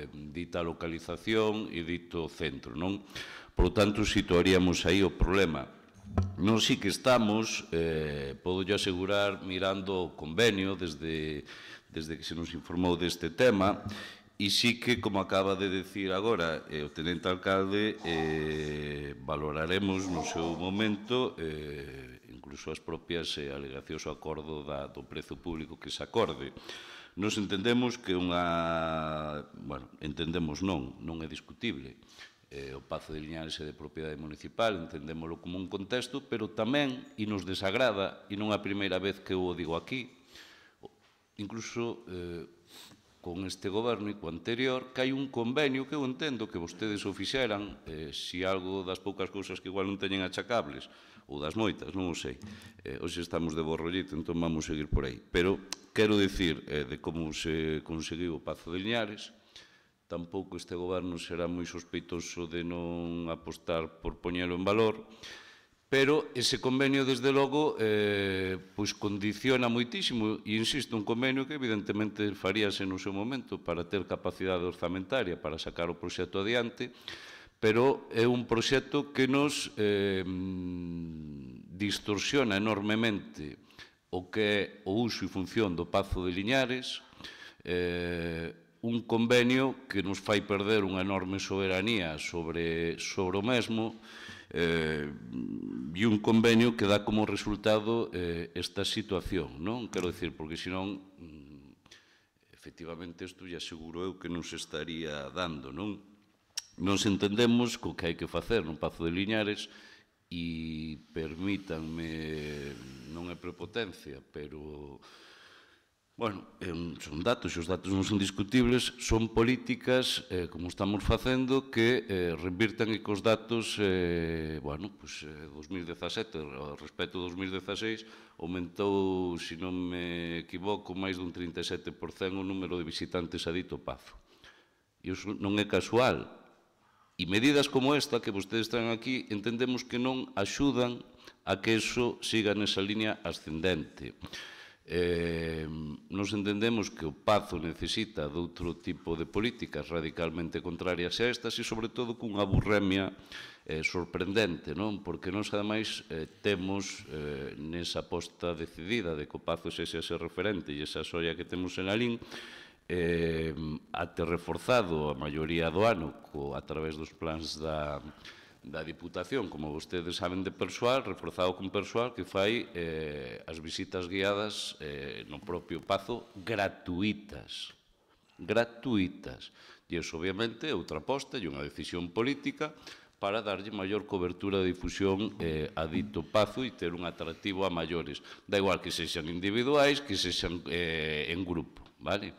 dita localización e dito centro, non? Por lo tanto, situaríamos aí o problema. Non sí que estamos, podo yo asegurar, mirando o convenio desde que se nos informou deste tema, e sí que, como acaba de decir agora o tenente alcalde, valoraremos no seu momento incluso as propias alegacións ao acordo do prezo público que se acorde. Nos entendemos que entendemos non é discutible. O Pazo de Liñares é de propiedade municipal, entendémolo como un contexto, pero tamén, e nos desagrada, e non a primeira vez que o digo aquí, incluso con este goberno e co anterior, que hai un convenio que eu entendo que vostedes o fixeran, se algo das poucas cousas que igual non teñen achacables, ou das moitas, non o sei. Hoxe estamos de borrollito, entón vamos seguir por aí. Pero quero dicir de como se conseguiu o Pazo de Liñares, tampouco este goberno será moi sospeitoso de non apostar por poñelo en valor, pero ese convenio, desde logo, condiciona moitísimo, e insisto, un convenio que evidentemente faríase no seu momento para ter capacidade orzamentaria para sacar o proxecto adiante, pero é un proxecto que nos distorsiona enormemente o que é o uso e función do Pazo de Liñares, un convenio que nos fai perder unha enorme soberanía sobre o mesmo, e un convenio que dá como resultado esta situación, non? Quero dicir, porque senón, efectivamente, isto lle aseguro eu que nos estaría dando, non? Nos entendemos co que hai que facer no Pazo de Liñares e permítanme, non é prepotencia, pero bueno, son datos, e os datos non son discutibles, son políticas, como estamos facendo, que revirtan e que os datos, 2017, respecto a 2016, aumentou, se non me equivoco, máis dun 37% o número de visitantes a dito Pazo. E iso non é casual. E medidas como esta que vostedes traen aquí, entendemos que non axudan a que iso siga nesa línea ascendente. Nos entendemos que o Pazo necesita de outro tipo de políticas radicalmente contrarias a estas e, sobre todo, cunha burremia sorprendente, non? Porque nós, ademais, temos nesa aposta decidida de que o Pazo sexa ese referente e esa xoia que temos en Alín, até reforzado a maioría do ano a través dos plans da Diputación, como vostedes saben, de persoal, reforzado con persoal que fai as visitas guiadas no propio Pazo gratuitas. E iso, obviamente, é outra aposta e unha decisión política para darlle maior cobertura de difusión a dito Pazo e ter un atractivo a maiores. Da igual que sexan individuais, que sexan en grupo, vale?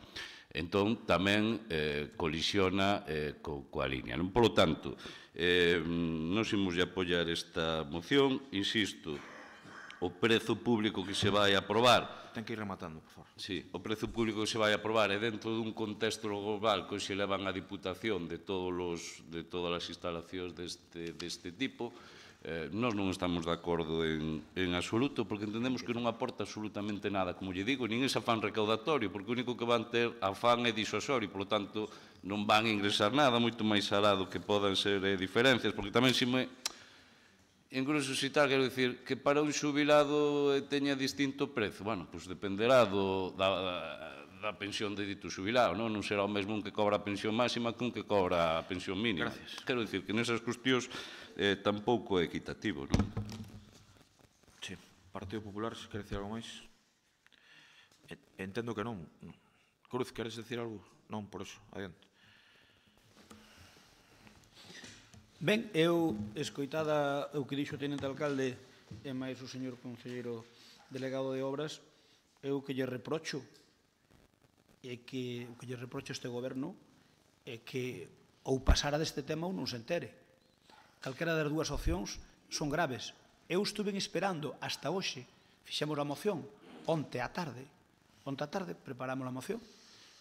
Entón, tamén colisiona coa liña. Por lo tanto, nos imos apoiar esta moción, insisto, o prezo público que se vai aprobar... Ten que ir rematando, por favor. Sí, o prezo público que se vai aprobar é dentro dun contexto global que se levan a Diputación de todas as instalacións deste tipo. Nós non estamos de acordo en absoluto, porque entendemos que non aporta absolutamente nada, como lle digo, nin ese afán recaudatorio, porque o único que van ter afán é disuasorio, por lo tanto, non van a ingresar nada, moito máis alá do que podan ser diferencias, porque tamén se me... Incluso se tal, quero dicir, que para un xubilado teña distinto prezo, bueno, pois dependerá da pensión de dito xubilado, non será o mesmo un que cobra a pensión máxima que un que cobra a pensión mínima. Quero dicir que nesas cuestións tampouco é equitativo, non? Sí. Partido Popular, se quere dicir algo máis? Entendo que non. Cruz, queres dicir algo? Non, por eso, adiante. Ben, eu, escoitada o que dixo o tenente alcalde e máis o señor conselleiro delegado de obras, eu que lle reprocho é que o que lle reprocho a este goberno é que ou pasara deste tema ou non se entere. Calquera das dúas opcións son graves. Eu estuve esperando hasta hoxe, fixemos a moción, onte á tarde preparamos a moción,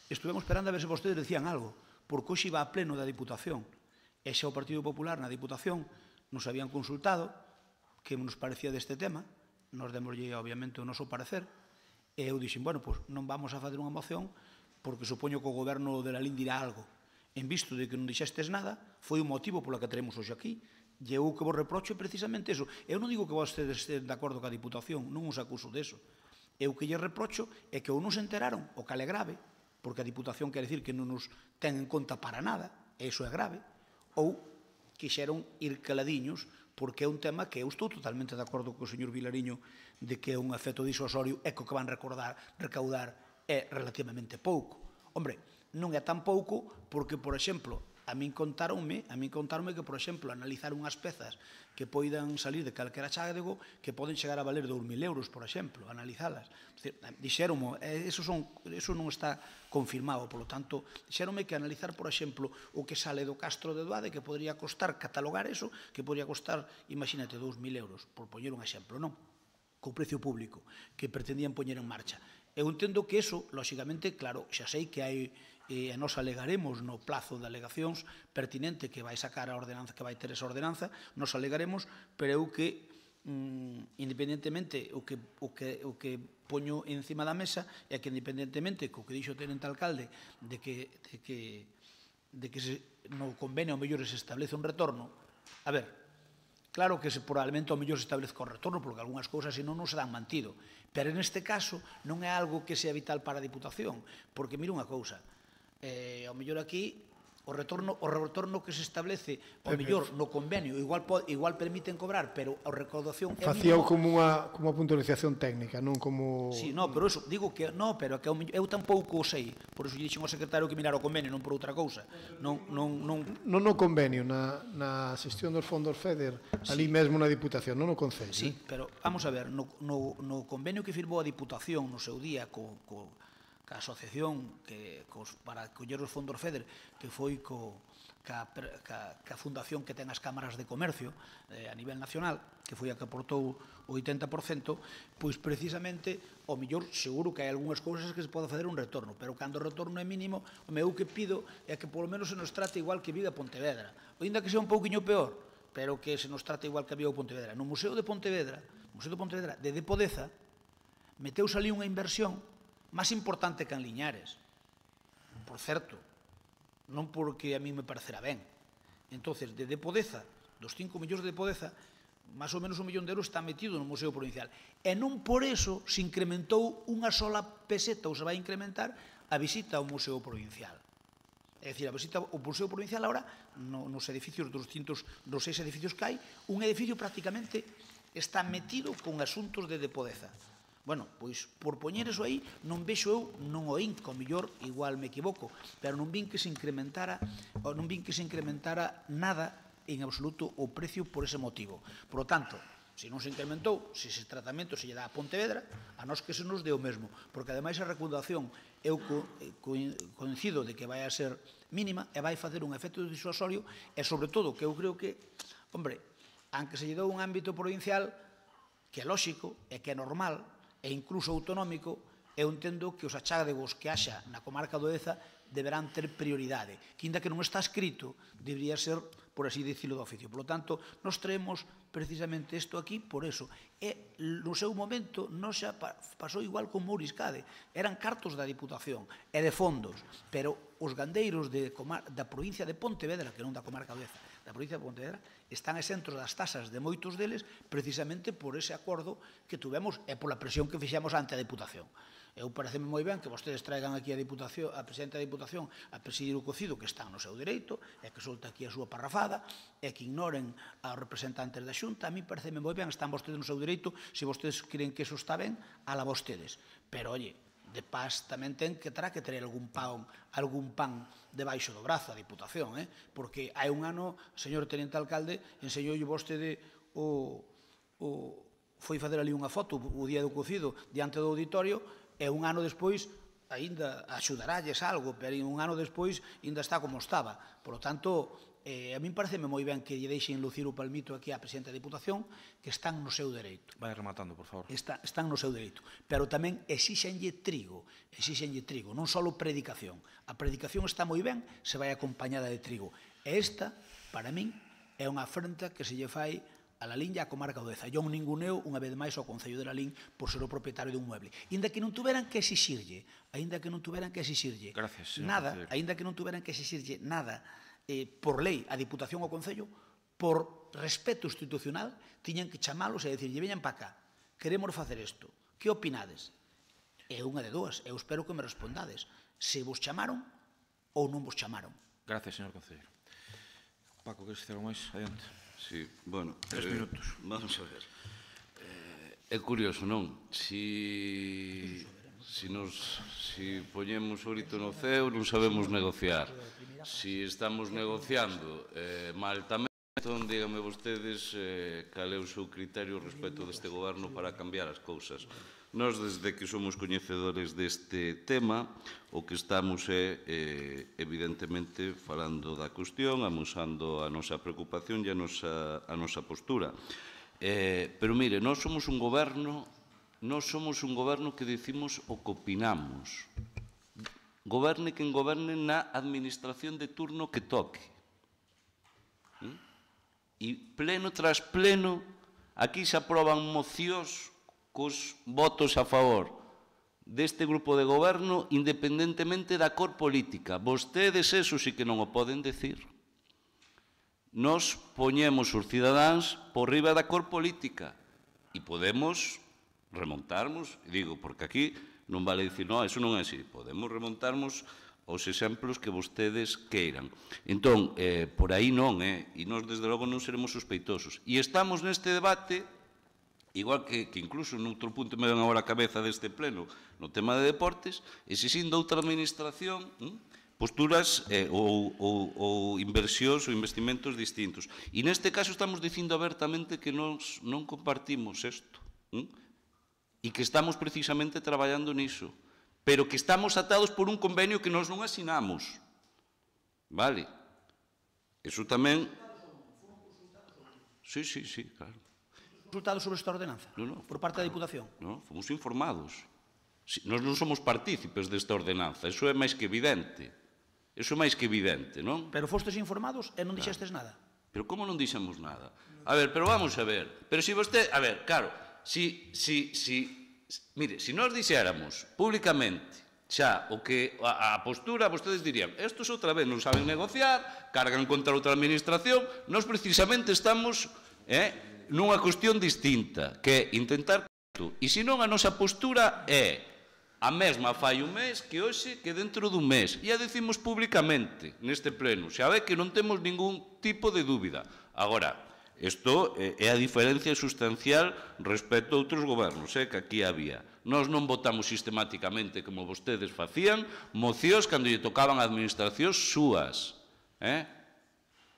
estuvemos esperando a ver se vostedes decían algo, porque hoxe iba a pleno da Diputación, e xa o Partido Popular na Diputación nos habían consultado que nos parecía deste tema, nos demoslle obviamente o noso parecer, e eu dixen, bueno, pois non vamos a fazer unha moción porque supoño que o goberno de Lalín dirá algo. En visto de que non dixestes nada, foi o motivo polo que teremos hoxe aquí. E eu que vos reprocho é precisamente eso. Eu non digo que vostedes estén de acordo ca Diputación, non os acuso deso. Eu que lle reprocho é que ou non se enteraron, o que é grave, porque a Diputación quer dicir que non nos ten en conta para nada, e iso é grave, ou quixeron ir caladiños, porque é un tema que eu estou totalmente de acordo co señor Vilariño de que é un efecto disuasorio e que o que van recaudar é relativamente pouco. Hombre, non é tan pouco porque, por exemplo, a min contaronme que, por exemplo, analizar unhas pezas que poidan salir de calquera chádego que poden chegar a valer 2.000 euros, por exemplo, analizalas. Dixéronme, eso non está confirmado, polo tanto, dixéronme que analizar, por exemplo, o que sale do Castro de Doade, que podría costar, catalogar eso, que podría costar, imagínate, 2.000 euros, por poñer un exemplo, non? Co precio público que pretendían poñer en marcha. Eu entendo que eso, lóxicamente, claro, xa sei que hai e nos alegaremos no plazo de alegacións pertinente que vai sacar a ordenanza, que vai ter esa ordenanza, nos alegaremos, pero eu que independentemente o que poño encima da mesa é que independentemente co que dixo o tenente alcalde de que no convenio ao mellor se establece un retorno, a ver, claro que probablemente ao mellor se establezca o retorno porque algunhas cousas senón non se dan mantido, pero neste caso non é algo que sea vital para a Diputación, porque mira unha cousa, ao mellor aquí o retorno que se establece ao mellor no convenio igual permiten cobrar, pero a recaudación é facía como unha puntualización técnica, non como... Sí, no, pero eso, digo que no, pero que eu tampouco o sei, por eso lle dixen ao secretario que mirar o convenio, non por outra cousa. Non no convenio, na xestión dos fondos FEDER, ali mesmo na Diputación, non no Concello. Sí, pero vamos a ver, no convenio que firmou a Diputación no seu día ca asociación para coller os fondos FEDER, que foi ca fundación que ten as cámaras de comercio a nivel nacional, que foi a que aportou o 80%, pois precisamente, ao mellor, seguro que hai algunhas cousas que se pode facer un retorno, pero cando o retorno é mínimo, o meu que pido é que polo menos se nos trate igual que Viga Pontevedra, ainda que sea un pouquiño peor, pero que se nos trate igual que Viga Pontevedra. No Museo de Pontevedra, de Depodeza, meteuse ali unha inversión máis importante que en Liñares, por certo, non porque a mí me parecerá ben. Entonces, de Depodeza, dos 5 millóns de Depodeza, máis ou menos 1 millón de euros está metido no Museo Provincial. E non por eso se incrementou unha sola peseta ou se vai incrementar a visita ao Museo Provincial. É dicir, a visita ao Museo Provincial agora, nos edificios dos 6 edificios que hai, un edificio prácticamente está metido con asuntos de Depodeza. Bueno, pois, por poñer eso aí, non vexo eu, non o inco, mellor, igual me equivoco, pero non vin que se incrementara nada en absoluto o precio por ese motivo. Por lo tanto, se non se incrementou, se ese tratamento se lle dá a Pontevedra, a nós que se nos deu mesmo, porque ademais a recaudación eu coincido de que vai a ser mínima e vai facer un efecto disuasorio e, sobre todo, que eu creo que, hombre, aunque se lle dou un ámbito provincial, que é lóxico e que é normal, e incluso autonómico, eu entendo que os achádegos que haxa na comarca do Deza deberán ter prioridade, que ainda que non está escrito, debería ser, por así dicilo, do oficio. Por lo tanto, nos traemos precisamente isto aquí por eso. E no seu momento non xa pasou igual con Mouriscade, eran cartos da Diputación e de fondos, pero os gandeiros da provincia de Pontevedra, que non da comarca do Deza, da provincia de Pontevedra, están exentos das tasas de moitos deles precisamente por ese acordo que tuvemos e pola presión que fixemos ante a Diputación. Eu pareceme moi ben que vostedes traigan aquí a presidenta da Diputación a presidir o cocido, que están no seu dereito, e que solta aquí a súa parrafada, e que ignoren aos representantes da Xunta. A mí pareceme moi ben, están vostedes no seu dereito, se vostedes creen que eso está ben, ala vostedes. Pero, oye, de paz tamén ten que terá que ter algún pan debaixo do brazo a Diputación, porque hai un ano, señor Teniente Alcalde, enseñoulle vostede foi facer ali unha foto o día do cocido diante do auditorio e un ano despois aínda axudaralles algo, pero un ano despois aínda está como estaba. Por lo tanto, a min pareceme moi ben que lle deixen lucir o palmito aquí á presidenta da Diputación, que están no seu dereito. Vai rematando, por favor. Están no seu dereito. Pero tamén exíxenlle trigo, non só predicación. A predicación está moi ben se vai acompañada de trigo. E esta, para min, é unha afrenta que se lle fai a Lalín e a comarca do Deza. Non ninguneo unha vez máis ao Concello de Lalín por ser o propietario dun mueble. Ainda que non tuveran que exixirlle nada, por lei a Diputación ao Concello, por respeto institucional, tiñan que chamalos e dicirlle, veñan para cá, queremos facer isto, que opinades? É unha de dúas, eu espero que me respondades, se vos chamaron ou non vos chamaron. Gracias, señor Concelleiro. Paco, queres dicer algo máis? Adiante. Sí, bueno, 3 minutos. Vamos a ver. É curioso, non? Si poñemos o grito no ceo, non sabemos negociar. Si estamos negociando mal tamén, entón, díganme vostedes cal é o seu criterio respecto deste goberno para cambiar as cousas. Nós, desde que somos coñecedores deste tema, o que estamos é, evidentemente, falando da cuestión, amosando a nosa preocupación e a nosa postura. Pero, mire, nós somos un goberno que dicimos o que opinamos. Goberne quen goberne na administración de turno que toque. E pleno tras pleno, aquí se aproban mocións cos votos a favor deste grupo de goberno independentemente da cor política. Vostedes eso sí que non o poden decir. Nos poñemos os cidadáns por riba da cor política e podemos remontarmos, digo, porque aquí non vale dicir, non, eso non é así. Podemos remontarmos aos exemplos que vostedes queiran. Entón, por aí non, e nós, desde logo, non seremos sospeitosos. E estamos neste debate, igual que incluso noutro punto me ven agora a cabeza deste pleno, no tema de deportes, exixindo outra administración, posturas ou inversións ou investimentos distintos. E neste caso estamos dicindo abertamente que nós non compartimos isto. E que estamos precisamente traballando niso, pero que estamos atados por un convenio que nós non asinamos. Vale? Eso tamén... Sí, claro. Resultados sobre esta ordenanza? Non. Por parte da Diputación? Non, fomos informados. Nós non somos partícipes desta ordenanza, eso é máis que evidente. Non? Pero fostes informados e non dixestes nada? Pero como non dixemos nada? A ver, pero vamos a ver. Pero se vostede... A ver, claro... Mire, se nós dixéramos públicamente xa o que a postura, vostedes dirían, estos outra vez non saben negociar, cargan contra outra administración, nós precisamente estamos nunha cuestión distinta, que é intentar isto. E se non, a nosa postura é a mesma fai un mes que hoxe que dentro dun mes. E a decimos públicamente neste pleno, xa ve que non temos ningún tipo de dúbida. Agora, isto é a diferencia sustancial respecto a outros gobernos, que aquí había. Nós non votamos sistemáticamente, como vostedes facían, mocións cando lle tocaban a administracións súas.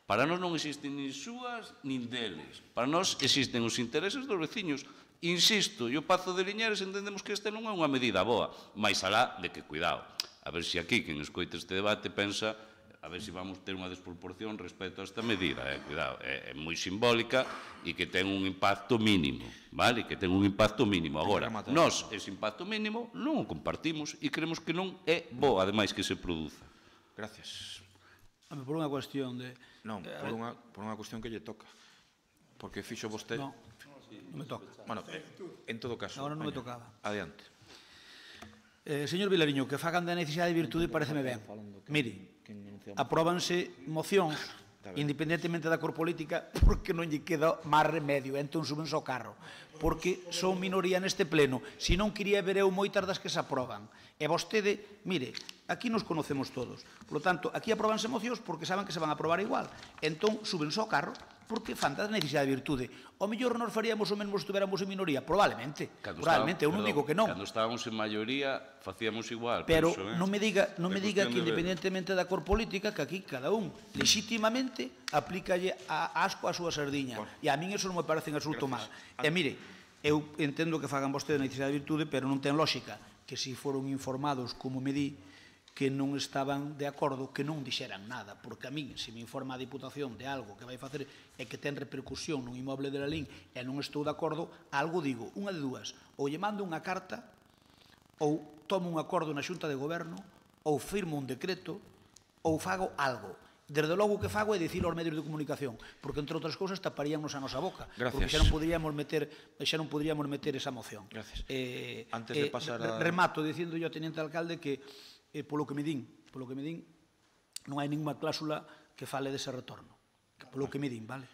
Para nós non existen nin súas nin deles. Para nós existen os intereses dos veciños. Insisto, e o Pazo de Liñares entendemos que esta non é unha medida boa, máis alá de que, cuidado, a ver se aquí, quen escoite este debate, pensa a ver se vamos ter unha desproporción respecto a esta medida. Cuidado, é moi simbólica e que ten un impacto mínimo, vale? Que ten un impacto mínimo. Agora, nós, ese impacto mínimo, non o compartimos e creemos que non é bo, ademais, que se produza. Gracias. Por unha cuestión de... Non, por unha cuestión que lle toca. Porque fixo vostede... Non, non me toca. Bueno, en todo caso... Agora non me tocaba. Adiante. Señor Vilariño, que fagan da necesidade de virtude pareceme ben. Mire, apróbanse mocións independentemente da cor política porque non lle queda máis remedio, entón subense ao carro porque son minoría neste pleno, se non quería ver eu moitas das que se aproban e vostede, mire, aquí nos conocemos todos, por lo tanto, aquí apróbanse mocións porque saben que se van a aprobar igual, entón subense ao carro porque fan da necesidade de virtude. O mellor nos faríamos o mesmo se estuviéramos en minoría, probablemente, eu non digo que non. Cando estábamos en maioría, facíamos igual. Pero non me diga que independentemente da cor política, que aquí cada un legítimamente aplícalle a asco a súa sardiña. E a min eso non me parece en absoluto mal. E mire, eu entendo que fagan vostede a necesidade de virtude, pero non ten lógica que si foron informados, como me di, que non estaban de acordo, que non dixeran nada, porque a min, se me informa a Diputación de algo que vai facer e que ten repercusión nun inmoble de Lalín e non estou de acordo, algo digo, unha de dúas, ou lle mando unha carta, ou tomo un acordo na Xunta de Goberno, ou firmo un decreto, ou fago algo. Desde logo o que fago é dicilo aos medios de comunicación, porque, entre outras cousas, taparíamos a nosa boca. Gracias. Porque xa non poderíamos meter esa moción. Gracias. Antes de pasar a... Remato dicindo yo ao teniente alcalde que, polo que me din, non hai ninguna cláusula que fale dese retorno. Polo que me din, vale?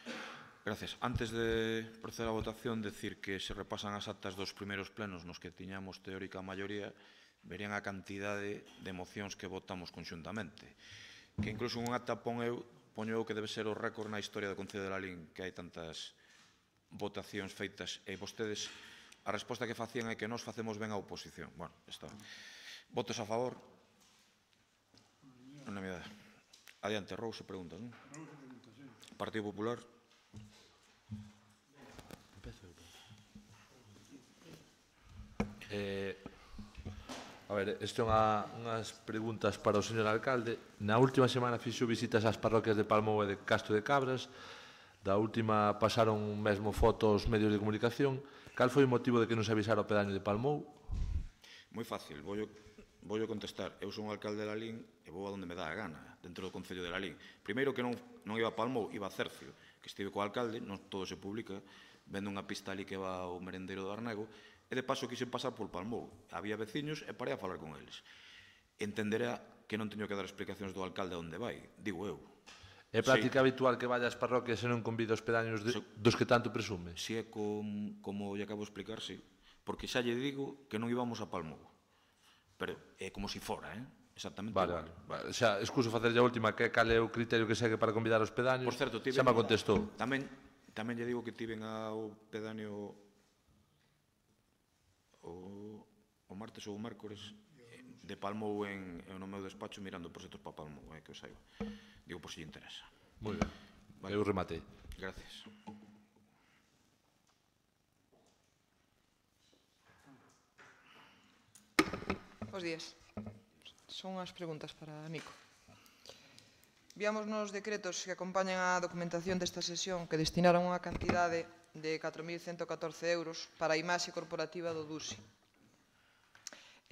Gracias. Antes de proceder á votación, decir que se repasan as actas dos primeiros plenos nos que tiñamos teórica maioría, verían a cantidade de mocións que votamos conxuntamente. Que incluso un acta poño eu que debe ser o récord na historia do Concello de Lalín, que hai tantas votacións feitas, e vostedes, a resposta que facían é que nós facemos ben a oposición. Bueno, está. Votos a favor? Unanimidade. Adiante, Rouse, preguntas, non? Partido Popular? A ver, isto é unhas preguntas para o señor alcalde. Na última semana fixo visitas ás parroquias de Palmou e de Castro de Cabras. Da última pasaron mesmo fotos medios de comunicación. Cal foi o motivo de que non se avisara o pedaño de Palmou? Moi fácil, vou contestar. Eu son o alcalde de Lalín e vou a donde me dá a gana, dentro do Concello de Lalín. Primeiro que non iba a Palmou, iba a Cercio, que estive co alcalde, non todo se publica, vendo unha pista ali que va ao merendero do Arnego, e de paso quixen pasar por Palmou. Había veciños e parei a falar con eles. Entenderá que non teño que dar explicacións do alcalde a onde vai, digo eu. É práctica habitual que vaya ás parroquias e non convida os pedaños dos que tanto presume? Si é como lle acabo de explicar, si. Porque xa lle digo que non íbamos a Palmou. Pero é como se fora, exactamente igual. Vale. Xa, excuso facer a última, cal é o criterio que segue para convidar os pedaños? Por certo, xa me contestou. Tamén lle digo que tiven ao pedáneo o martes ou o mércores de Palmou no meu despacho mirando proxectos para Palmou, que o saiba. Digo, por si lle interesa. Moi ben. Vale. Eu rematei. Gracias. Bos días. Son as preguntas para Nico. Viamos nos decretos que acompañan a documentación desta sesión que destinaron unha cantidade de 4.114 euros para a imaxe corporativa do DUSI.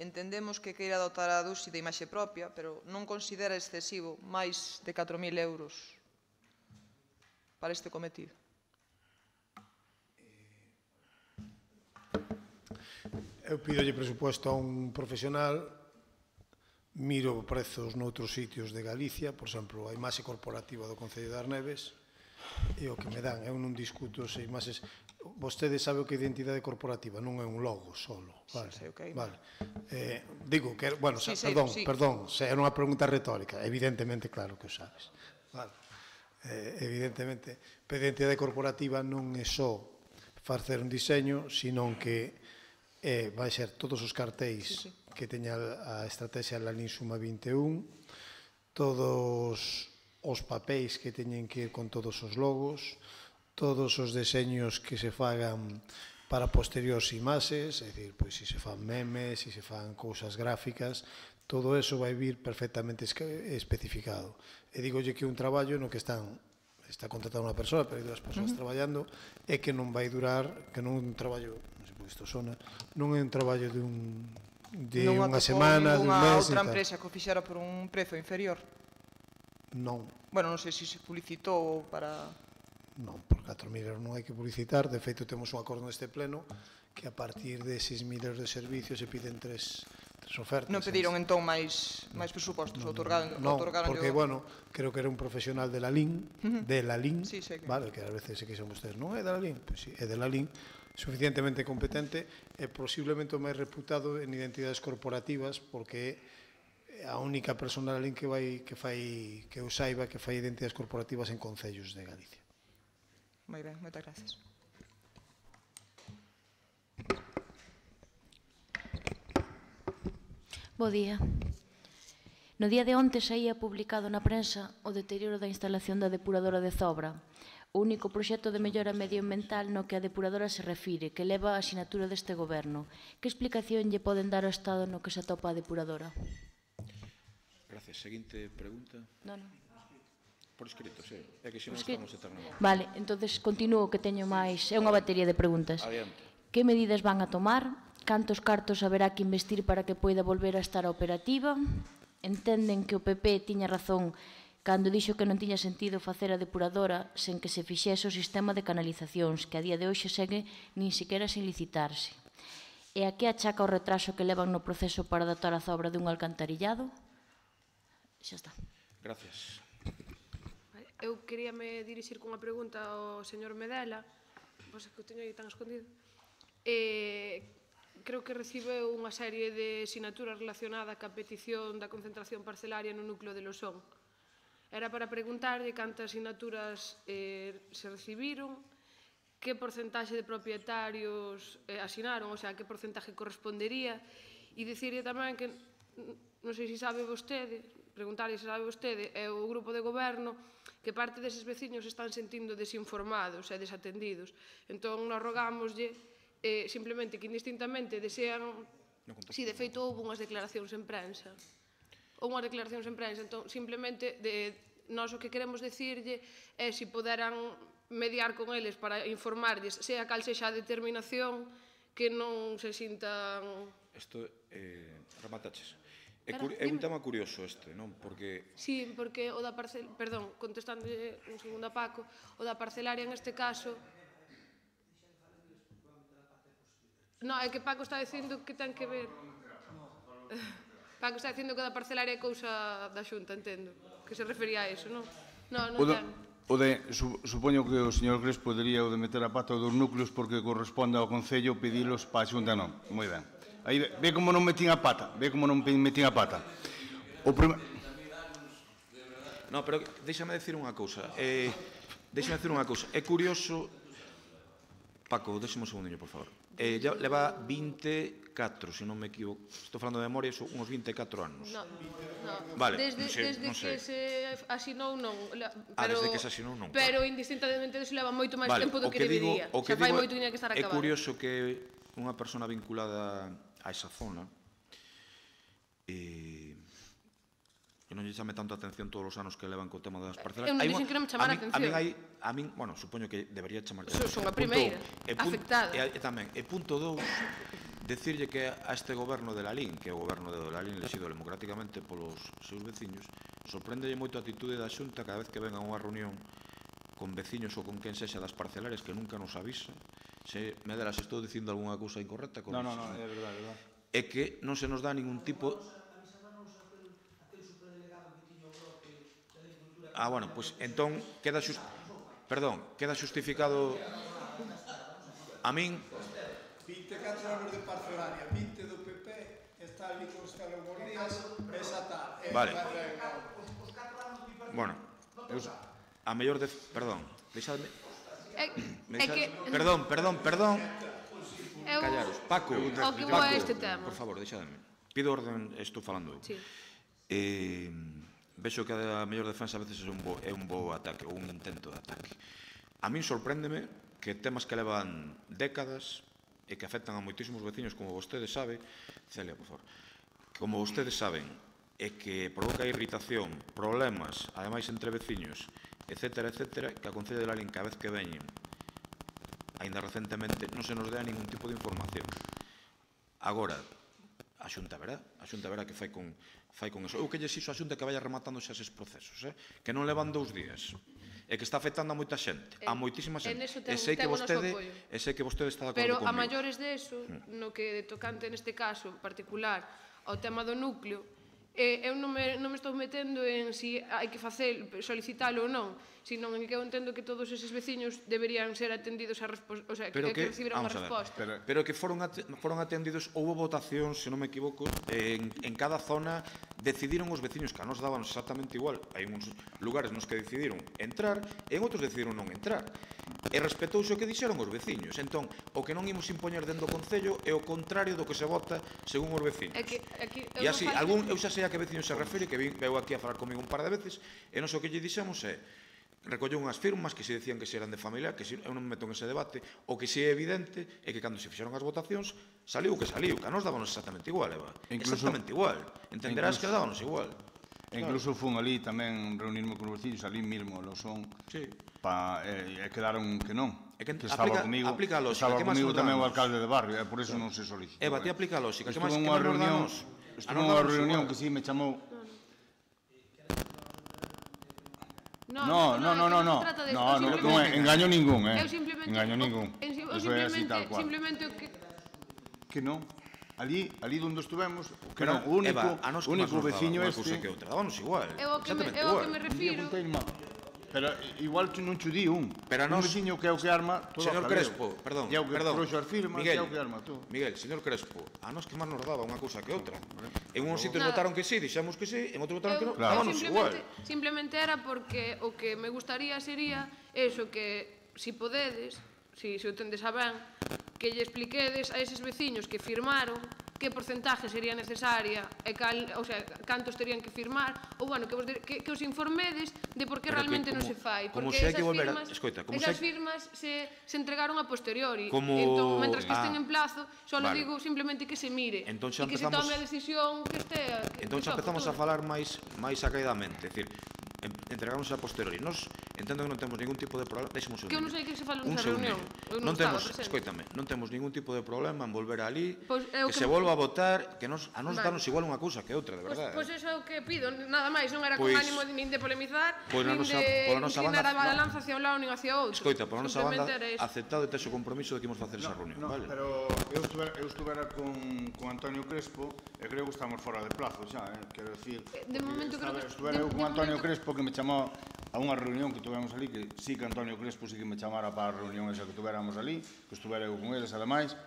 Entendemos que queira dotar a DUSI de imaxe propia, pero non considera excesivo máis de 4.000 euros para este cometido. Eu pidolle presupuesto a un profesional, miro prezos noutros sitios de Galicia, por exemplo, a imaxe corporativa do Concello de Arneves, e o que me dan, eu non discuto se imaxes... Vostede sabe o que é identidade corporativa, non é un logo solo. Vale, vale. Digo que, bueno, perdón, era unha pregunta retórica, evidentemente, claro que o sabes. Vale. Evidentemente, a identidade corporativa non é só facer un diseño, senón que vai ser todos os cartéis que teña a estrategia Lalín Suma 21, todos os papéis que teñen que ir con todos os logos, todos os deseños que se fagan para posteriores imaxes, é dicir, pois se fan memes, se fan cousas gráficas, todo eso vai vir perfectamente especificado. E digolle que un traballo no que está contratada unha persoa, pero hai dúas persoas traballando, e que non vai durar, que non é un traballo, non sei por isto sona, non é un traballo de unha semana, de un mes. Non outra empresa que o fixera por un prezo inferior? Non. Bueno, non sei se publicitou para... Non, por 4.000 euros non hai que publicitar. De feito, temos un acordo neste pleno que a partir de 6.000 euros de servicio se piden tres ofertas. Non pediron entón máis presupostos? Non, porque, bueno, creo que era un profesional de Lalín, vale, que a veces se queixan vostedes, non é de Lalín? Pois si, é de Lalín, suficientemente competente e posiblemente o máis reputado en identidades corporativas, porque é a única persona de Lalín que eu saiba que fai identidades corporativas en concellos de Galicia. Moi ben, moitas gracias. Bo día. No día de onte saía publicado na prensa o deterioro da instalación da depuradora de Zobra. o único proxecto de mellora medioambiental no que a depuradora se refire, que leva a asinatura deste goberno. Que explicación lle poden dar ao Estado no que se atopa a depuradora? Gracias. Seguinte pregunta. Non. Por escrito, sí. É que se non Escrito. estamos eternamente. Vale, entonces continúo que teño máis. É unha batería de preguntas. Adiante. Que medidas van a tomar? Cantos cartos haberá que investir para que poida volver a estar operativa? Entenden que o PP tiña razón cando dixo que non tiña sentido facer a depuradora sen que se fixese o sistema de canalizacións, que a día de hoxe segue nin siquiera sin licitarse. E a que achaca o retraso que levan no proceso para adaptar a obra dun alcantarillado? Xa está. Gracias. Eu queríame dirixir cunha pregunta ao señor Medela, pois que o teño aí tan escondido. Creo que recibe unha serie de sinaturas relacionada ca petición da concentración parcelaria no núcleo de Losón. Era para preguntarlle cantas sinaturas se recibiron, que porcentaxe de propietarios asinaron, o sea, que porcentaje correspondería, e dicirlle tamén que, non sei se sabe vostede, preguntarlle se sabe vostede, é o grupo de goberno, que parte deses veciños están sentindo desinformados e desatendidos. Entón, nos rogámoslle simplemente que indistintamente desean, si de feito houve unhas declaracións en prensa, entón simplemente nós o que queremos decirlle é se poderan mediar con eles para informarlles, sea cal sexa a determinación, que non se sintan... Isto, remataches. É un tema curioso este, non? Porque... Sí, porque o da parcelaria, perdón, contestando un segundo a Paco, o da parcelaria en este caso... Non, é que Paco está dicindo que ten que ver... Paco está dicindo que o da parcelaria é cousa da Xunta, entendo, que se refería a eso, non? Non ten. Supoño que o señor Cres podería o de meter a pata dos núcleos porque corresponde ao Concello pedilos para a Xunta, non? Moi ben. Aí ve como non metín a pata, No, pero déxame decir unha cousa. É curioso... Paco, déxame un segundinho, por favor. Leva 24, se non me equivoco. Estou falando de memoria, son uns 24 anos. Non. Vale, desde que se asinou, non. Desde que se asinou, non. Pero indistintamente se leva moito máis tempo do que debería. Xa fai moito tiña que estar acabado. É curioso que unha persona vinculada a esa zona e non lle chame tanto a atención todos os anos que levan co tema das parcelas. Eu non dixen que non me chamara a atención. A min, bueno, supoño que debería chamar a atención. Son a primeira, afectada. E tamén, e punto 2, decirlle que a este goberno de Lalín, que é o goberno de Lalín elexido democráticamente polos seus veciños, sorpréndelle moito a atitude da Xunta cada vez que ven a unha reunión con veciños ou con quen sexa das parcelarias que nunca nos avisa. Se me deras estou dicindo algunha cousa incorrecta con No, é verdade. É que non se nos dá ningún tipo... Bueno, pois entón queda xustificado a min... 24 anos de parcelaria, 20 do PP, está ali con os calogorías, esa tal. Vale. Bueno, a mellor de... Perdón, deixadme... Perdón. Callaros. Paco, por favor, deixadme. Pido orden, estou falando eu. Vexo que a mellor defensa a veces é un bo ataque ou un intento de ataque. A min sorpréndeme que temas que levan décadas e que afectan a moitísimos veciños, como vostedes sabe, Celia, por favor, como vostedes saben, e que provoca irritación, problemas, ademais entre veciños, etcétera, que a Concello de Lalín cada vez que veñen, aínda recentemente, non se nos dea ningún tipo de información. Agora, a Xunta verá que fai con eso. Eu que lle xixo a Xunta que vaya rematando xa eses procesos, que non levan 2 días, e que está afectando a moita xente, a moitísima xente. E sei que vostede está de acordo pero comigo. Pero a maiores deso, no que tocante neste caso particular ao tema do núcleo, eu non me estou metendo en si hai que solicitalo ou non, sino en que eu entendo que todos eses veciños deberían ser atendidos o sea, que recibiran unha resposta. Pero que foron atendidos, houve votación, se non me equivoco, en cada zona decidiron os veciños, que a nos daban exactamente igual. Hai uns lugares nos que decidiron entrar e en outros decidiron non entrar. E respetouse o que dixeron os veciños. Entón, o que non imos impoñer dentro do Concello é o contrario do que se vota según os veciños. E así, eu xa sei a que veciños se refere, que veu aquí a falar comigo un par de veces, e non sei o que lle dixemos é recolleu unhas firmas que se decían que se eran de familia, que eu non me meto en ese debate, o que se é evidente é que cando se fixeron as votacións saliu o que saliu, que a nos dábanos exactamente igual, Eva, exactamente igual, entenderás que dábanos igual. Incluso fun ali tamén reunirme con os veciños, ali mismo, lo son, e quedaron que non, que estaba comigo tamén o alcalde de barrio, por eso non se solicitó. Eva, ti aplica a lógica, que máis estuve nunha reunión que si me chamou. No, engaño ningún, engaño ningún. Eso é así tal cual. Que non. Ali onde estuvemos, que non, o único veciño este... Dábanos igual, exactamente igual. É o que me refiro. Pero igual non te di un veciño que é o que arma todo a Crespo, perdón, é o que trouxe as firmas, é o que arma todo. Miguel, señor Crespo, a nos que máis nos daba unha cousa que outra. En uns sitios votaron que sí, dixemos que sí, en outros votaron que non, dábanos igual. Simplemente era porque o que me gustaría sería eso, que si podedes, si o tendes a ben, que lle expliquedes a eses veciños que firmaron que porcentaje sería necesaria e cantos terían que firmar, ou, bueno, que os informedes de por que realmente non se fai. Porque esas firmas se entregaron a posteriori. Entón, mentras que estén en plazo, só digo simplemente que se mire e que se tome a decisión que estea. Entón xa empezamos a falar máis acaidamente, é dicir, entregámonos a posteriori. Nos entendo que non temos ningún tipo de problema. Deixemos un que eu non sei que se fala nesa reunión. Escoítame, non temos ningún tipo de problema en volver ali, que se volva a votar, que a nos danos igual unha cousa que outra, de verdade. Pois iso é o que pido, nada máis, non era con ánimo nin de polemizar, nin de inclinar a balanza hacia un lado nin hacia outro. Escoita, por a nosa banda, aceptado e tes o compromiso de que imos facer esa reunión, vale? Pero eu estuvera con Antonio Crespo e creo que estamos fora de plazo xa, quero dicir. De momento creo que... Estuvera eu con Antonio Crespo que me chamou a unha reunión que tuvemos ali, que sí que Antonio Crespo sí que me chamara para a reunión esa que tuveramos ali, que estuvera eu con eles, ademais,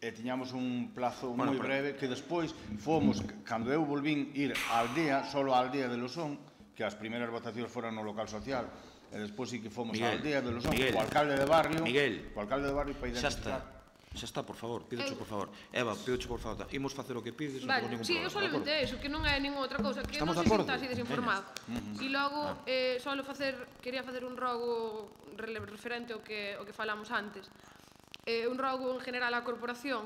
e tiñamos un plazo moi breve que despois fomos, cando eu volvín ir á aldea, solo á aldea de Losón, que as primeiras votacións foran no local social, e despois sí que fomos á aldea de Losón, o alcalde de barrio, para identificar. Xa está, por favor, pídocho por favor. Eva, pídocho por favor, imos facer o que pides, non temos ningún problema. Sí, eu solamente eso, que non é ningún outra cousa, que non se sinta así desinformado. E logo, quería facer un rogo referente ao que falamos antes. Un rogo en general á corporación,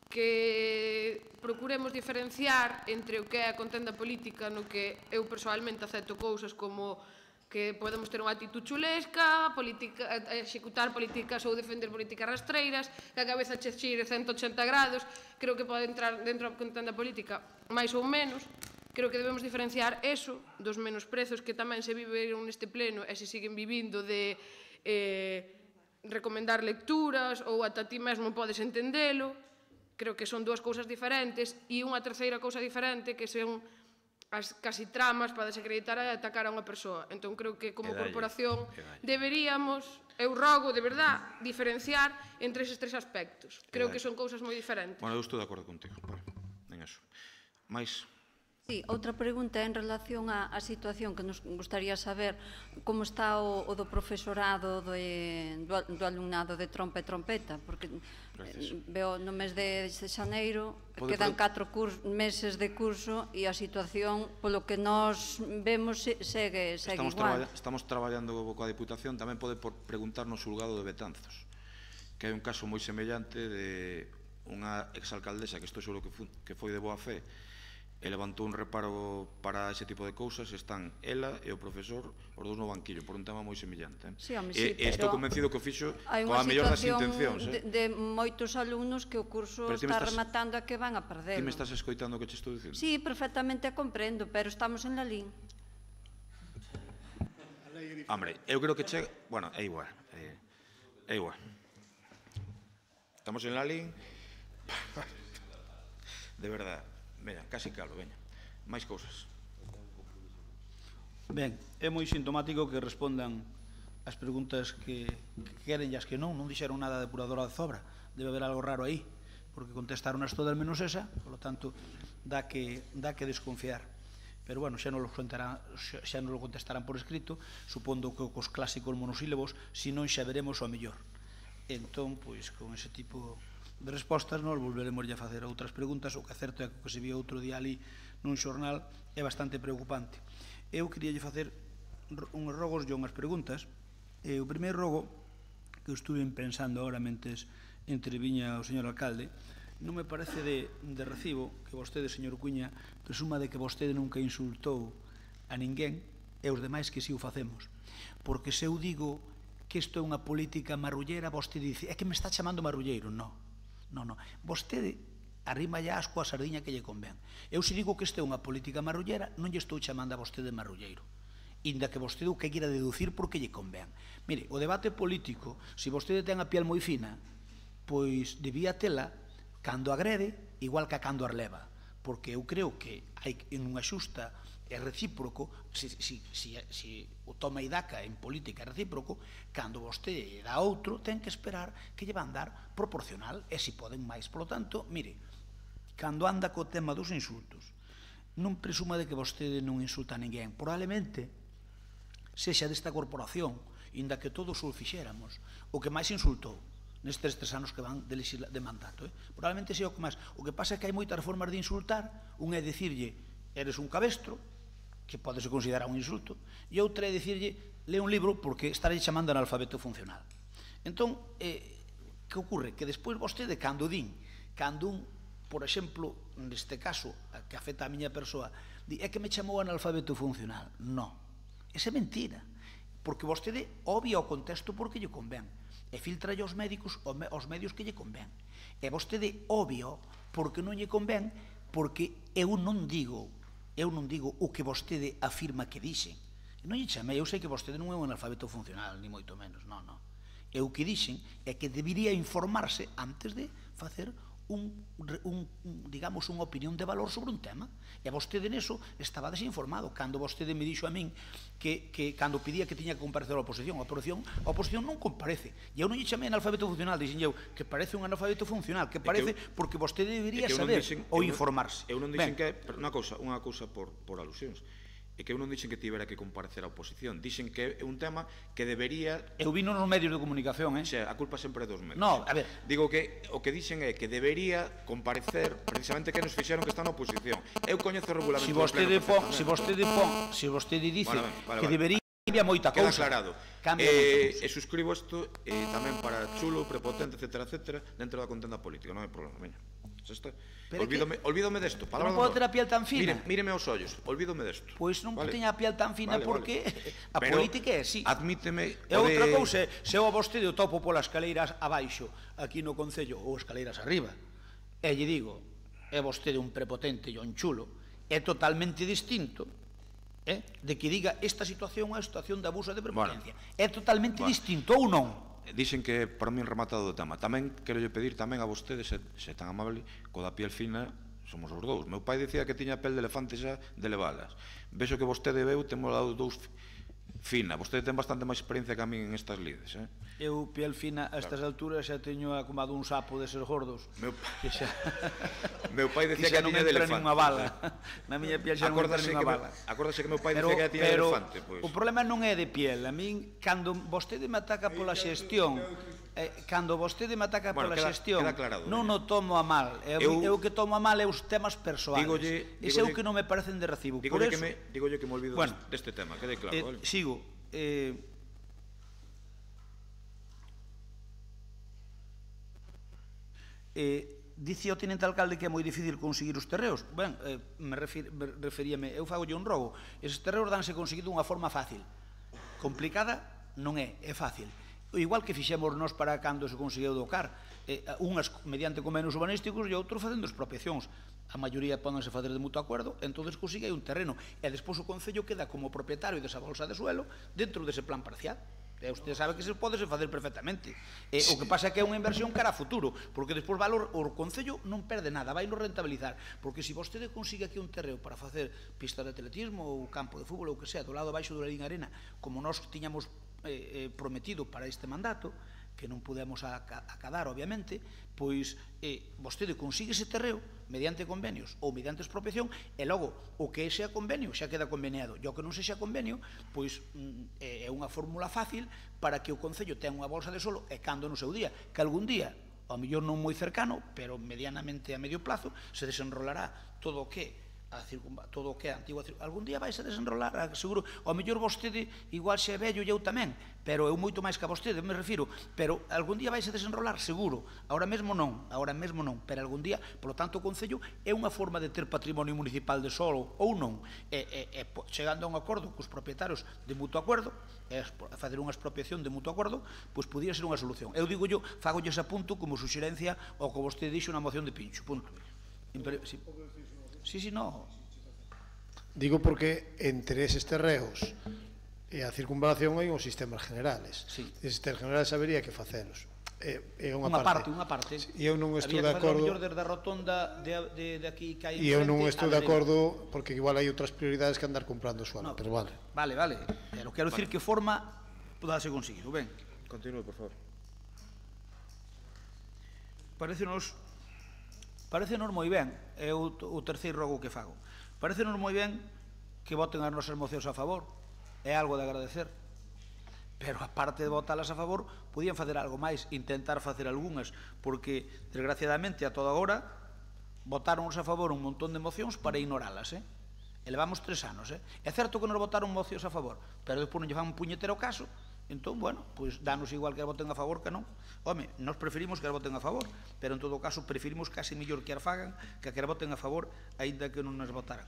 que procuremos diferenciar entre o que é a contenda política, no que eu persoalmente acepto cousas como que podemos ter unha actitud chulesca, executar políticas ou defender políticas rastreiras, que a cabeza che xire 180 grados, creo que pode entrar dentro da contenda política máis ou menos. Creo que debemos diferenciar eso dos menosprezos que tamén se viveron neste pleno e se siguen vivindo de recomendar lecturas ou ata ti mesmo podes entendelo. Creo que son dúas cousas diferentes e unha terceira cousa diferente que son as casi tramas para desacreditar e atacar a unha persoa. Entón, creo que como corporación deberíamos, eu rogo, de verdad, diferenciar entre eses tres aspectos. Creo que son cousas moi diferentes. Bueno, eu estou de acordo contigo, en eso. Mais... Sí, outra pregunta en relación á situación que nos gustaría saber como está o do profesorado do alumnado de trompa e trompeta, porque veo no mes de xaneiro quedan 4 meses de curso e a situación, polo que nos vemos, segue igual. Estamos traballando coa Diputación, tamén pode preguntar no xulgado de Betanzos, que hai un caso moi semellante de unha exalcaldesa que estou seguro que foi de boa fe e levantou un reparo para ese tipo de cousas, están ela e o profesor os dous no banquillo, por un tema moi semellante. E estou convencido que o fixo coa mellor das intencións. Hai unha situación de moitos alumnos que o curso está rematando a que van a perdelo. Ti me estás escoitando o que te estou dicindo? Sí, perfectamente comprendo, pero estamos en la LIN. Hombre, eu creo que chega... Bueno, é igual. É igual. Estamos en la LIN... De verdad. Veña, casi calo, veña. Máis cousas. Ben, é moi sintomático que respondan as preguntas que queren e as que non dixeron nada de depuradora de Zobra. Debe haber algo raro aí, porque contestaron as todas menos esa, por lo tanto, dá que desconfiar. Pero, bueno, xa non lo contestarán por escrito, supondo que cos clásicos monosílabos, se non xa veremos o mellor. Entón, pois, con ese tipo de respostas nos volveremos a facer outras preguntas. O que é certo é que o que se vio outro día ali nun xornal é bastante preocupante. Eu queria facer rogos e unhas preguntas. O primeiro rogo, que estuve pensando ahora mentes interviña o señor alcalde, non me parece de recibo que vostede, señor Cuña, presuma de que vostede nunca insultou a ninguén e os demais que si o facemos. Porque se eu digo que isto é unha política marrullera, vostede dice, é que me está chamando marrulleiro. Non. Vostede arrima ya asco a sardiña que lle convén. Eu se digo que isto é unha política marrullera, non lle estou chamando a vostede marrulleiro. Inda que vostede o que queira deducir porque lle convén. Mire, o debate político, se vostede ten a piel moi fina, pois debía tela cando agrede, igual que cando arleva. Porque eu creo que hai unha xusta é recíproco, se o toma e daca en política é recíproco, cando vostede dá outro, ten que esperar que lle van dar proporcional, e se poden máis. Por lo tanto, mire, cando anda co tema dos insultos, non presuma de que vostede non insulta a ninguén. Probablemente sexa desta corporación, inda que todos o fixéramos, o que máis insultou nestes 3 anos que van de mandato. Probablemente sea o que máis. O que pasa é que hai moitas formas de insultar. Un é dicirlle, eres un cabestro, que pode se considerar un insulto, e outra é dicirlle, lee un libro, porque estarei chamando analfabeto funcional. Entón, que ocorre? Que despois vostede, cando un, por exemplo, neste caso, que afecta a miña persoa, di, é que me chamou analfabeto funcional. Non, esa é mentira, porque vostede obvia o contexto porque lle convén, e filtra aos médicos os medios que lle convén, e vostede obvia porque non lle convén, porque eu non digo o que vostede afirma que dixen. Non lle chamei, eu sei que vostede non é un analfabeto funcional, ni moito menos, non. Eu que dixen é que debería informarse antes de facer digamos, unha opinión de valor sobre un tema. E vostede neso estaba desinformado. Cando vostede me dixo a min que cando pedía que tiña que comparecer a oposición non comparece. E eu non lle chamei analfabeto funcional, dixen eu que parece un analfabeto funcional, que parece porque vostede debería saber ou informarse. Eu non dixen que unha cousa por alusións. E que eu non dixen que tivera que comparecer a oposición, dixen que é un tema que debería... Eu vino nos medios de comunicación, A culpa sempre é dos medios. No, a ver... Digo que o que dixen é que debería comparecer precisamente que nos fixeron que está na oposición. Eu coñezo o regulamento do pleno perfectamente. Se vostede dice que debería, cambia moita cousa. Queda aclarado. E suscribo isto tamén para chulo, prepotente, etcétera, dentro da contenda política, non hai problema, veña. Olvídome desto. Non pode ter a piel tan fina. Míreme aos ollos, olvídome desto. Pois non teña a piel tan fina porque a política é así. Admíteme... E outra cousa, se eu a vostede o topo polas escaleiras abaixo, aquí no Concello, ou escaleiras arriba, e lle digo, é vostede un prepotente e un chulo, é totalmente distinto de que diga esta situación é a situación de abuso de prepotencia. É totalmente distinto ou non? Dixen que para min rematado o tema. Tamén quero lle pedir tamén a vostede, se tan amable, co da piel fina, somos os dous. Meu pai dicía que tiña pel de elefante xa de levalas. Vexo que vostede veu, temos dado dous fina. Vostede ten bastante máis experiencia que a min en estas lides. Eu, piel fina, a estas alturas xa teño acomado un sapo deses gordos. Meu pai decía que tiña de elefante. Na miña piel xa non entra ninguna bala. Acórdase que meu pai decía que tiña de elefante. O problema non é de piel. A min, cando vostede me ataca pola xestión, non o tomo a mal. Eu que tomo a mal é os temas persoais. Ese é o que non me parecen de recibo. Dígolle que me olvido deste tema, quede claro. Sigo. Dice o tenente alcalde que é moi difícil conseguir os terreos. Ben, referíame, eu fagolle un rogo. Eses terreos danse conseguido dunha forma fácil. Complicada non é fácil. Igual que fixemos nós para cando se conseguiu docar, unhas mediante convenios urbanísticos e outros facendo expropiacións. A maioría pónganse fazer de mutuo acordo, entonces consigue un terreno e despois o Concello queda como propietario desa bolsa de suelo dentro dese plan parcial. E usted sabe que se pode facer perfectamente. O que pasa é que é unha inversión cara a futuro, porque despois o Concello non perde nada, vai no rentabilizar, porque se vostede consigue aquí un terreo para facer pistas de atletismo ou campo de fútbol ou que sea, do lado baixo do Lalín Arena, como nós tiñamos prometido para este mandato, que non pudemos acadar, obviamente, pois vostede consigue ese terreo mediante convenios ou mediante expropiación e logo o que sea convenio xa queda conveniado e o que non sexa convenio pois é unha fórmula fácil para que o Concello tenga unha bolsa de solo e cando no seu día, que algún día ao mellor non moi cercano, pero medianamente a medio plazo se desenrolará todo o que todo o que é antigo, algún día vais a desenrolar, seguro, ao mellor vostede igual xe é vello e eu tamén, pero eu moito máis que a vostede, me refiro, pero algún día vais a desenrolar, seguro, ahora mesmo non, pero algún día, polo tanto o Concello é unha forma de ter patrimonio municipal de solo ou non, chegando a un acordo cos propietarios de mutuo acordo, facer unha expropiación de mutuo acordo, pois podía ser unha solución. Eu digo fagolles a punto como suxerencia ao que vostede dixo na moción de Pincho, punto. Sí, no. Digo porque entre eses terreos e a circunvalación hai uns sistemas generales. Eses sistemas generales habería que facelos. É unha parte. E eu non estou de acordo. Había que facer o mellor desde a rotonda de aquí que hai enfrente. E eu non estou de acordo porque igual hai outras prioridades que andar comprando suelo, pero vale. Vale. Pero quero dicir que forma podase conseguir, ben? Continúe, por favor. Parecenos moi ben, é o terceiro rogo que fago. Parecenos moi ben que voten as nosas mocións a favor, é algo de agradecer, pero aparte de votalas a favor, podían facer algo máis, intentar facer algunhas, porque, desgraciadamente, a toda hora, votaronnos a favor un montón de mocións para ignoralas, e levamos 3 anos, É certo que nos votaron mocións a favor, pero despois non lle fan un puñetero caso. Entón, bueno, pois danos igual que as voten a favor que non. Home, nos preferimos que as voten a favor, pero en todo caso preferimos case mellor que as fagan que as voten a favor, aínda que non nos votaran.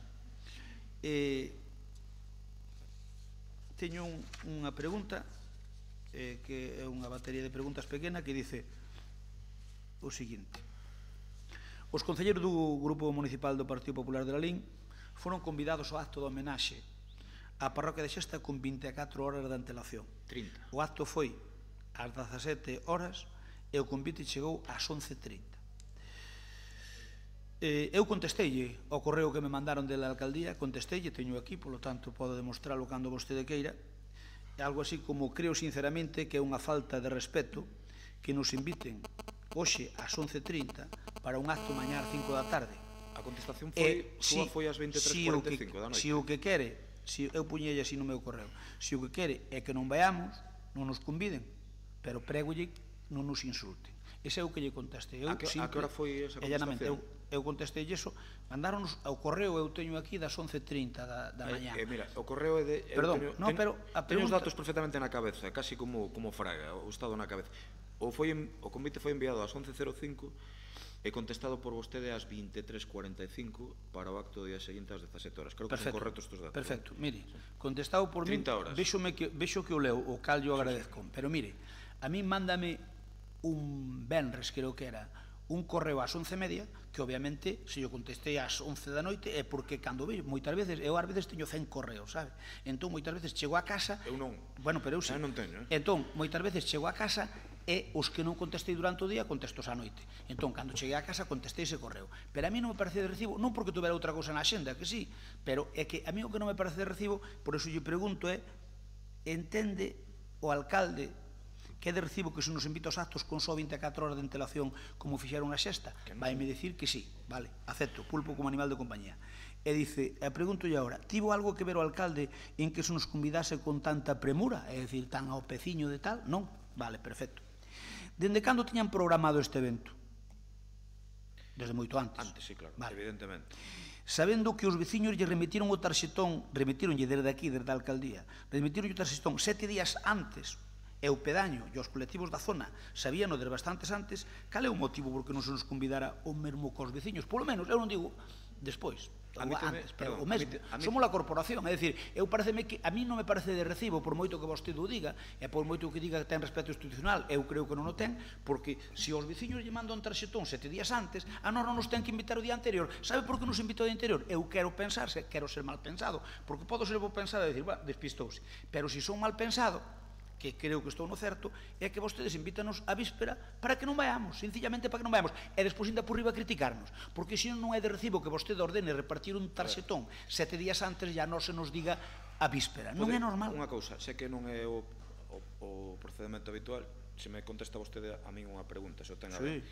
Teño unha pregunta, que é unha batería de preguntas pequena, que dice o seguinte. Os concelleiros do Grupo Municipal do Partido Popular de Lalín foron convidados ao acto de homenaxe a parroquia de Xesta con 24 horas de antelación. 30. O acto foi ás 17 horas e o convite chegou ás 11:30. Eu contesteille ao correo que me mandaron da alcaldía, contesteille, teño aquí, polo tanto podo demostralo cando vostede queira, algo así como creo sinceramente que é unha falta de respeto que nos inviten hoxe ás 11:30 para un acto mañá ás 5 da tarde. A contestación foi ás 23:45 da noite. Si o que quere, eu puñelle así no meu correo, se o que quere é que non vayamos, non nos conviden, pero prégolle non nos insulten. Ese é o que lle contestei. A que hora foi esa contestación? Eu contestei iso, mandáronos ao correo, eu teño aquí das 11:30 da mañá. Mira, o correo é de... Perdón, pero a teño os pregunta... datos perfectamente na cabeza, casi como Fraga, o estado na cabeza. O convite foi enviado ás 11:05 e contestado por vostede ás 23:45 para o acto do día seguinte ás 17 horas. Creo que son correctos estes datos. Perfecto, mire, contestado por mí, vexo que o leo, o cal yo agradezco, pero mire, a mí mándame un venres, creo que era, un correo ás 11:30, que obviamente, se yo contestei ás 11 da noite, é porque cando vejo, moitas veces, eu ás veces teño 100 correos, sabe? Entón, moitas veces chego a casa... Eu non. Bueno, pero eu sí. Eu non teño, Entón, moitas veces chego a casa e os que non contestei durante o día, contestos á noite. Entón, cando cheguei a casa, contestei ese correo. Pero a mí non me parece de recibo, non porque tuvera outra cousa na axenda, que sí, pero é que a mí o que non me parece de recibo, por eso lle pregunto entende o alcalde que é de recibo que se nos invita aos actos con só 24 horas de antelación como fixeron na Xesta? Vai-me dicir que sí, vale, acepto, pulpo como animal de compañía. E dice, pregunto agora, tivo algo que ver o alcalde en que se nos convidase con tanta premura, é dicir, tan ao peciño de tal? Non? Vale, perfecto. Dende cando tiñan programado este evento? Desde moito antes. Antes, sí, claro, evidentemente. Sabendo que os veciños lle remitiron o tarxetón, remitíronlle desde aquí, desde a alcaldía, remitíronlle o tarxetón 7 días antes, e o pedaño e os colectivos da zona sabíano desde bastantes antes, cal é o motivo por que non se nos convidara o mesmo cos veciños? Polo menos, eu non digo despois, antes, pero o mesmo. Somos a corporación, é dicir, eu pareceme que a mí non me parece de recibo, por moito que vostede o diga, e por moito que diga que ten respeto institucional, eu creo que non o ten, porque se os veciños lle mandan un tarxetón 7 días antes, a nós non nos ten que invitar o día anterior. Sabe por que nos invitou o día anterior? Eu quero pensar, quero ser mal pensado, porque podo ser bo pensado e dicir, despistouse, pero se son mal pensado, que creo que estou no certo, é que vostedes invítanos a víspera para que non vayamos, sencillamente para que non vayamos, e despois ainda por riba criticarnos, porque se non é de recibo que vostede ordene repartir un tarxetón 7 días antes, ya non se nos diga a víspera, non é normal. Unha cousa, sei que non é o procedimento habitual, se me contesta vostede a min unha pregunta, se o ten a ver.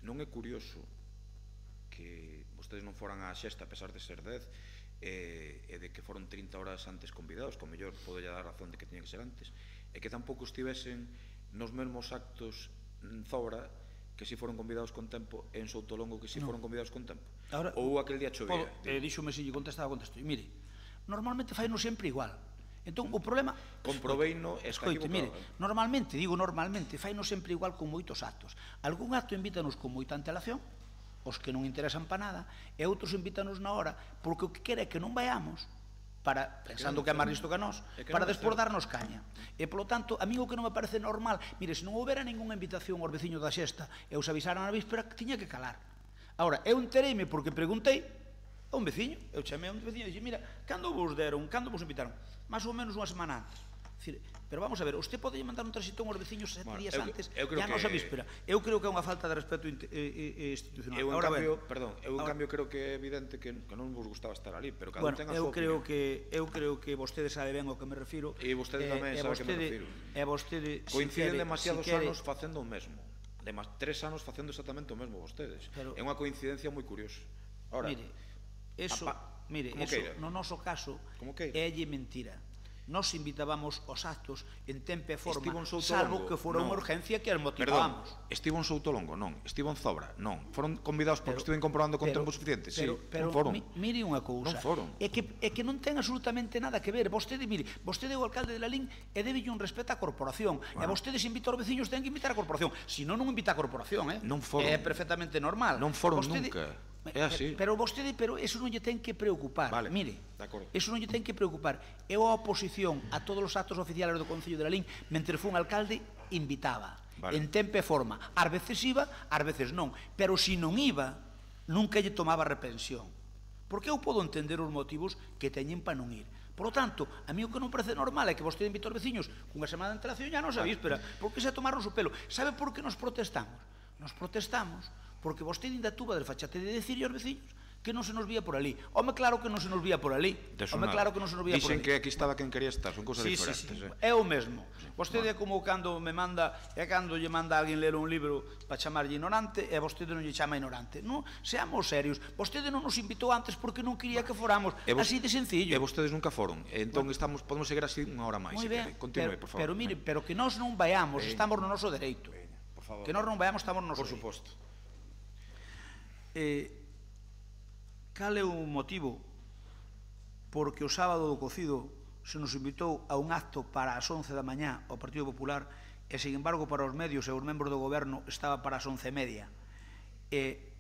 Non é curioso que vostedes non foran á Xesta a pesar de ser 10, e de que foron 30 horas antes convidados, que ao mellor pode dar razón de que tiña que ser antes, e que tampouco estivesen nos mesmos actos en Zobra que si foron convidados con tempo e en Soutolongo que si foron convidados con tempo? Ahora, ou aquel día chovía? Díxome se lle contestaba, contesto. Mire, normalmente faino sempre igual. Entón, o problema... Comprobeino e está equivocado. Mire, normalmente, faino sempre igual con moitos actos. Algún acto invítanos con moita antelación, os que non interesan para nada, e outros invítanos na hora, porque o que quere é que non vayamos, pensando que é máis listo que a nós, para despois darnos caña. E, polo tanto, a mí o que non me parece normal, mire, se non houbera ninguna invitación aos veciños da Xesta e os avisaran a víspera, que tiña que calar. Ahora, eu entereime porque preguntei a un veciño, eu chamei a un veciño e dixen, mira, cando vos invitaron? Máis ou menos unha semana antes. Pero vamos a ver, usted pode mandar un transitón aos veciños 7 días antes e a nosa víspera. Eu creo que é unha falta de respeto institucional. Eu, en cambio, creo que é evidente que non vos gustaba estar ali, pero cada un ten a súa opinión. Eu creo que vostede sabe ben ao que me refiro. E vostede tamén sabe ao que me refiro. E vostede... Coinciden demasiados anos facendo o mesmo. 3 anos facendo exactamente o mesmo vostedes. É unha coincidencia moi curiosa. Mire, eso no noso caso é mentira. Nos invitábamos aos actos en tempo e forma, salvo que fora unha urgencia que as motivábamos. Estivo en Soutolongo, non. Estivo en Zobra, non. Foron convidados porque estiven comprobando con tempo suficiente. Pero mire unha cousa, é que non ten absolutamente nada que ver. Vostede é o alcalde de Lalín e debe un respeto á corporación. E vostedes invitan aos veciños, ten que invitar a corporación. Se non invita a corporación, é perfectamente normal. Non foron nunca. É así. Pero eso non lle ten que preocupar. Mire, eso non lle ten que preocupar. Eu a oposición a todos os actos oficiales do Concello de Lalín, mentre fun alcalde, invitaba. En tempo e forma. Ás veces iba, ás veces non. Pero se non iba, nunca lle tomaba repensión. Porque eu podo entender os motivos que teñen para non ir. Por lo tanto, a mí o que non parece normal é que vostede invite aos veciños cunha semana de antelación e a nosa víspera. Porque se tomarnos o pelo. Sabe por que nos protestamos? Nos protestamos porque vostede ainda tuvo de fachate de decirle aos veciños que non se nos vía por ali. Home, claro que non se nos vía por ali. Home, claro que non se nos vía por ali. Dicen que aquí estaba quen quería estar, son cousas diferentes. É o mesmo. Vostede é como cando me manda, é cando lle manda a alguén ler un libro para chamarlle ignorante e vostede non lle chama ignorante. Non, seamos serios. Vostede non nos invitou antes porque non quería que foramos. Así de sencillo. E vostedes nunca foron. Entón podemos seguir así unha hora máis. Moi ben. Continue, por favor. Pero mire, pero que nós non vayamos, estamos no noso dereito. Que nós non vayamos, estamos no noso dereito. Por suposto. Cal é o motivo porque o sábado do cocido se nos invitou a un acto para as 11 da mañá ao Partido Popular e, sin embargo, para os medios e os membros do goberno estaba para as 11:30?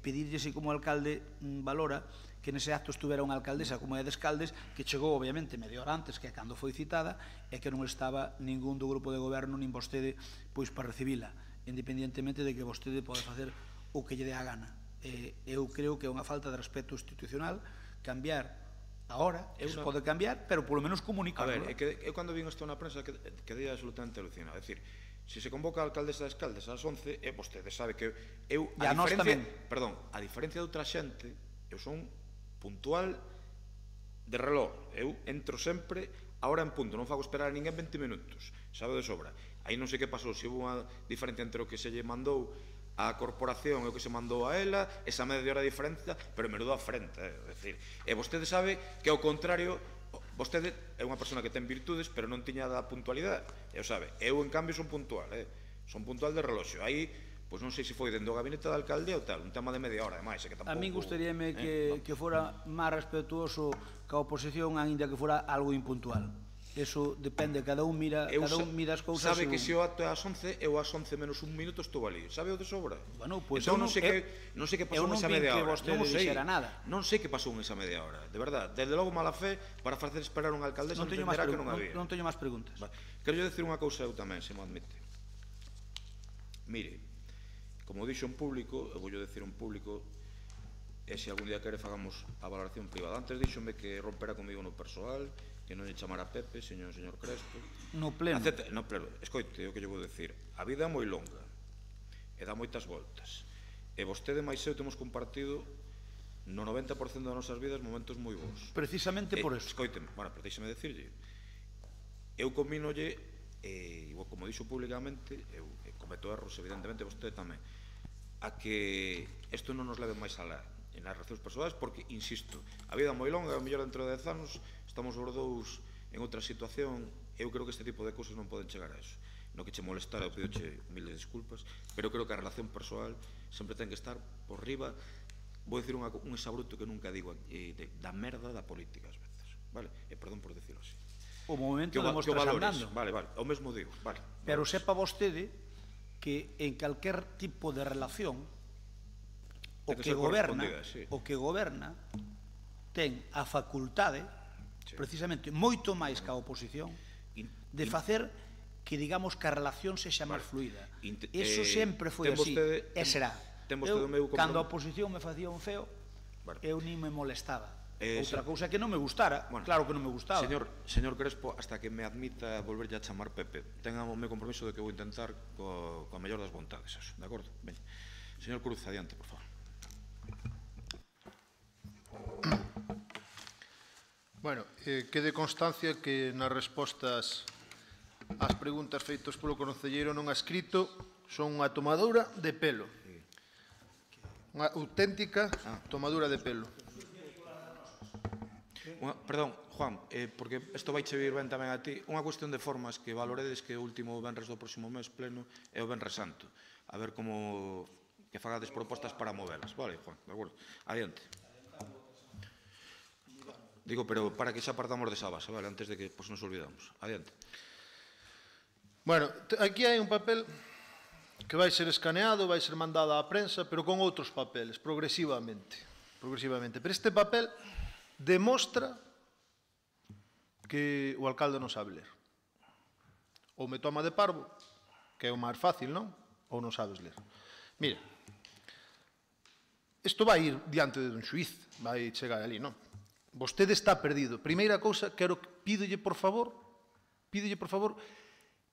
Pedirlle se como alcalde valora que nese acto estuvera unha alcaldesa como é Descaldes, que chegou, obviamente, media hora antes que cando foi citada e que non estaba ningún do grupo de goberno nin vostede pois para recibila, independentemente de que vostede pode facer o que lle dé a gana. Eu creo que é unha falta de respeto institucional cambiar ahora, se pode cambiar, pero polo menos comunicar. A ver, eu cando vin isto na prensa quedei absolutamente alucinado. É dicir, se se convoca a alcaldesa de Escaldes ás 11, vostede sabe que eu, a diferencia de outra xente, eu son puntual de reloj. Eu entro sempre a hora en punto, non fago esperar a ninguén 20 minutos, sabe de sobra. Aí non sei que pasou, se houve unha diferencia entre o que se lle mandou a corporación e o que se mandou a ela, esa media hora de diferencia, pero menudo a frente, e vostede sabe que ao contrario, vostede é unha persona que ten virtudes, pero non tiña da puntualidade, eu sabe, eu en cambio son puntual de reloxo, aí, pois non sei se foi dentro do gabinete da alcalde ou tal, un tema de media hora, ademais, que tampouco... A mí gustaríame que fora máis respetuoso que a oposición, ainda que fora algo impuntual. Eso depende, cada un mira as cousas. Sabe que se o acto é ás 11, eu ás 11 menos un minuto estou ali. Sabe o de sobra? Bueno, pois entón non sei que pasou nesa media hora. Non sei que pasou nesa media hora, de verdad. Desde logo mala fe para facer esperar unha alcaldesa entenderá que non había. Non teño máis preguntas. Quero decir unha cousa eu tamén, se me admite. Mire, como dixo en público, eu vou decir en público, e se algún día quere fagamos a valoración privada. Antes díxome que rompera comigo no persoal, que non lle chamara Pepe, señor Crespo. No pleno. No pleno. Escoite, o que lle vou decir. A vida é moi longa e dá moitas voltas. E vostede máis eu temos compartido no 90% das nosas vidas momentos moi bons. Precisamente por eso. Escoite, bueno, pero deixeme decirlle. Eu comínolle, como dixo públicamente, eu cometo erros, evidentemente, vostede tamén, a que isto non nos leve máis alá en as relacións persoais, porque, insisto, a vida é moi longa, a mellor dentro de 10 anos estamos os dous en outra situación, eu creo que este tipo de cousas non poden chegar a eso. no que che molestara, eu pidoche miles disculpas, pero creo que a relación persoal sempre ten que estar por riba, vou dicir un exabruto que nunca digo, da merda da política ás veces, vale? E perdón por decirlo así. O momento de mostras andando. Vale, o mesmo digo, vale. Pero sepa vostede que en calquer tipo de relación o que goberna ten a facultade, precisamente moito máis que a oposición, de facer que digamos que a relación sexa máis fluida. Eso sempre foi así, e será. Eu, cando a oposición me facía un feo, eu nin me molestaba. Outra cousa que non me gustara, claro que non me gustaba. Señor Crespo, hasta que me admita volverlle a chamar Pepe, tenga o meu compromiso de que vou intentar coa mellor das vontades, de acordo? Ben. Señor Cruz, adiante, por favor. Bueno, quede constancia que nas respostas ás preguntas feitas polo concelleiro non ha escrito son unha tomadura de pelo. Unha auténtica tomadura de pelo. Perdón, Juan, porque isto vai che vir ben tamén a ti. Unha cuestión de formas que valoredes que o último venres do próximo mes pleno é o Venres Santo. A ver como que fagades propostas para movelas. Vale, Juan, de acordo. Adiante. Digo, pero para que xa partamos desa base, vale, antes de que nos olvidamos. Adiante. Bueno, aquí hai un papel que vai ser escaneado, vai ser mandado á prensa, pero con outros papeles, progresivamente. Pero este papel demostra que o alcalde non sabe ler. Ou me toma de parvo, que é o máis fácil, non? Ou non sabes ler. Mira, isto vai ir diante de un xuiz, vai chegar ali, non? Vostede está perdido. Primeira cousa, pídolle por favor,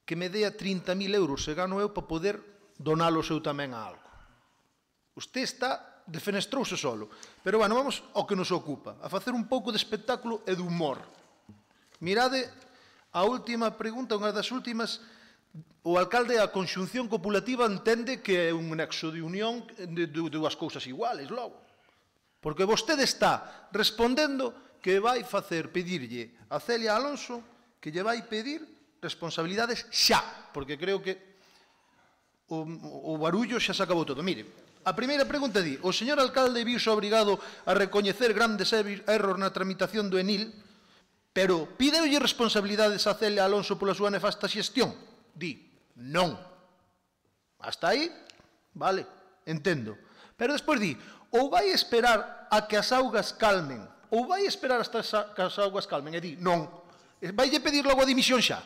que me dea 30.000 euros se gano eu para poder donalos eu tamén a algo. Usted está defenestrouse solo. Pero, bueno, vamos ao que nos ocupa, a facer un pouco de espectáculo e de humor. Mirade a última pregunta, unha das últimas, o alcalde a conxunción copulativa entende que é un nexo de unión de dúas cousas iguales, logo. Porque vostede está respondendo que vai pedirlle a Celia Alonso que lle vai pedir responsabilidades xa, porque creo que o barullo xa se acabou todo. Mire, a primeira pregunta di: o señor alcalde viuse obrigado a recoñecer grandes erros na tramitación do ENIL, pero pídeulle responsabilidades a Celia Alonso pola súa nefasta xestión? Di, non. Hasta aí, vale, entendo. Pero despois di, ou vai esperar a que as augas calmen, ou vai esperar hasta que as augas calmen, e di, non. Vaille pedir logo a dimisión xa.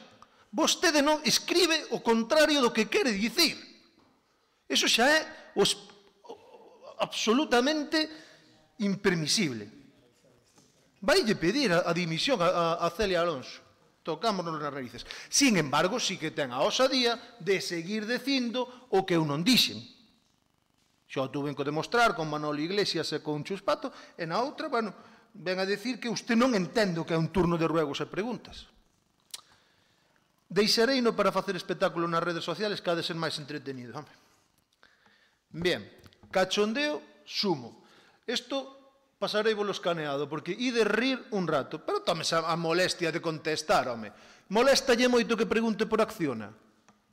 Vostede non escribe o contrario do que quere dicir. Eso xa é absolutamente impermisible. Vaille pedir a dimisión a Celia Alonso. Tocámonos nas raíces. Sin embargo, sí que ten a osadía de seguir dicindo o que eu non dixen. Xa o tuven que demostrar con Manolo Iglesias e con Chuspato, e na outra, bueno, ven a decir que usted non entende o que é un turno de ruegos e preguntas. Deixareino para facer espectáculo nas redes sociales que ha de ser máis entretenido. Bien, cachondeo sumo. Isto pasarei volo escaneado, porque ide rir un rato, pero tómese a molestia de contestar, home. Moléstalle moito que pregunte por Acciona.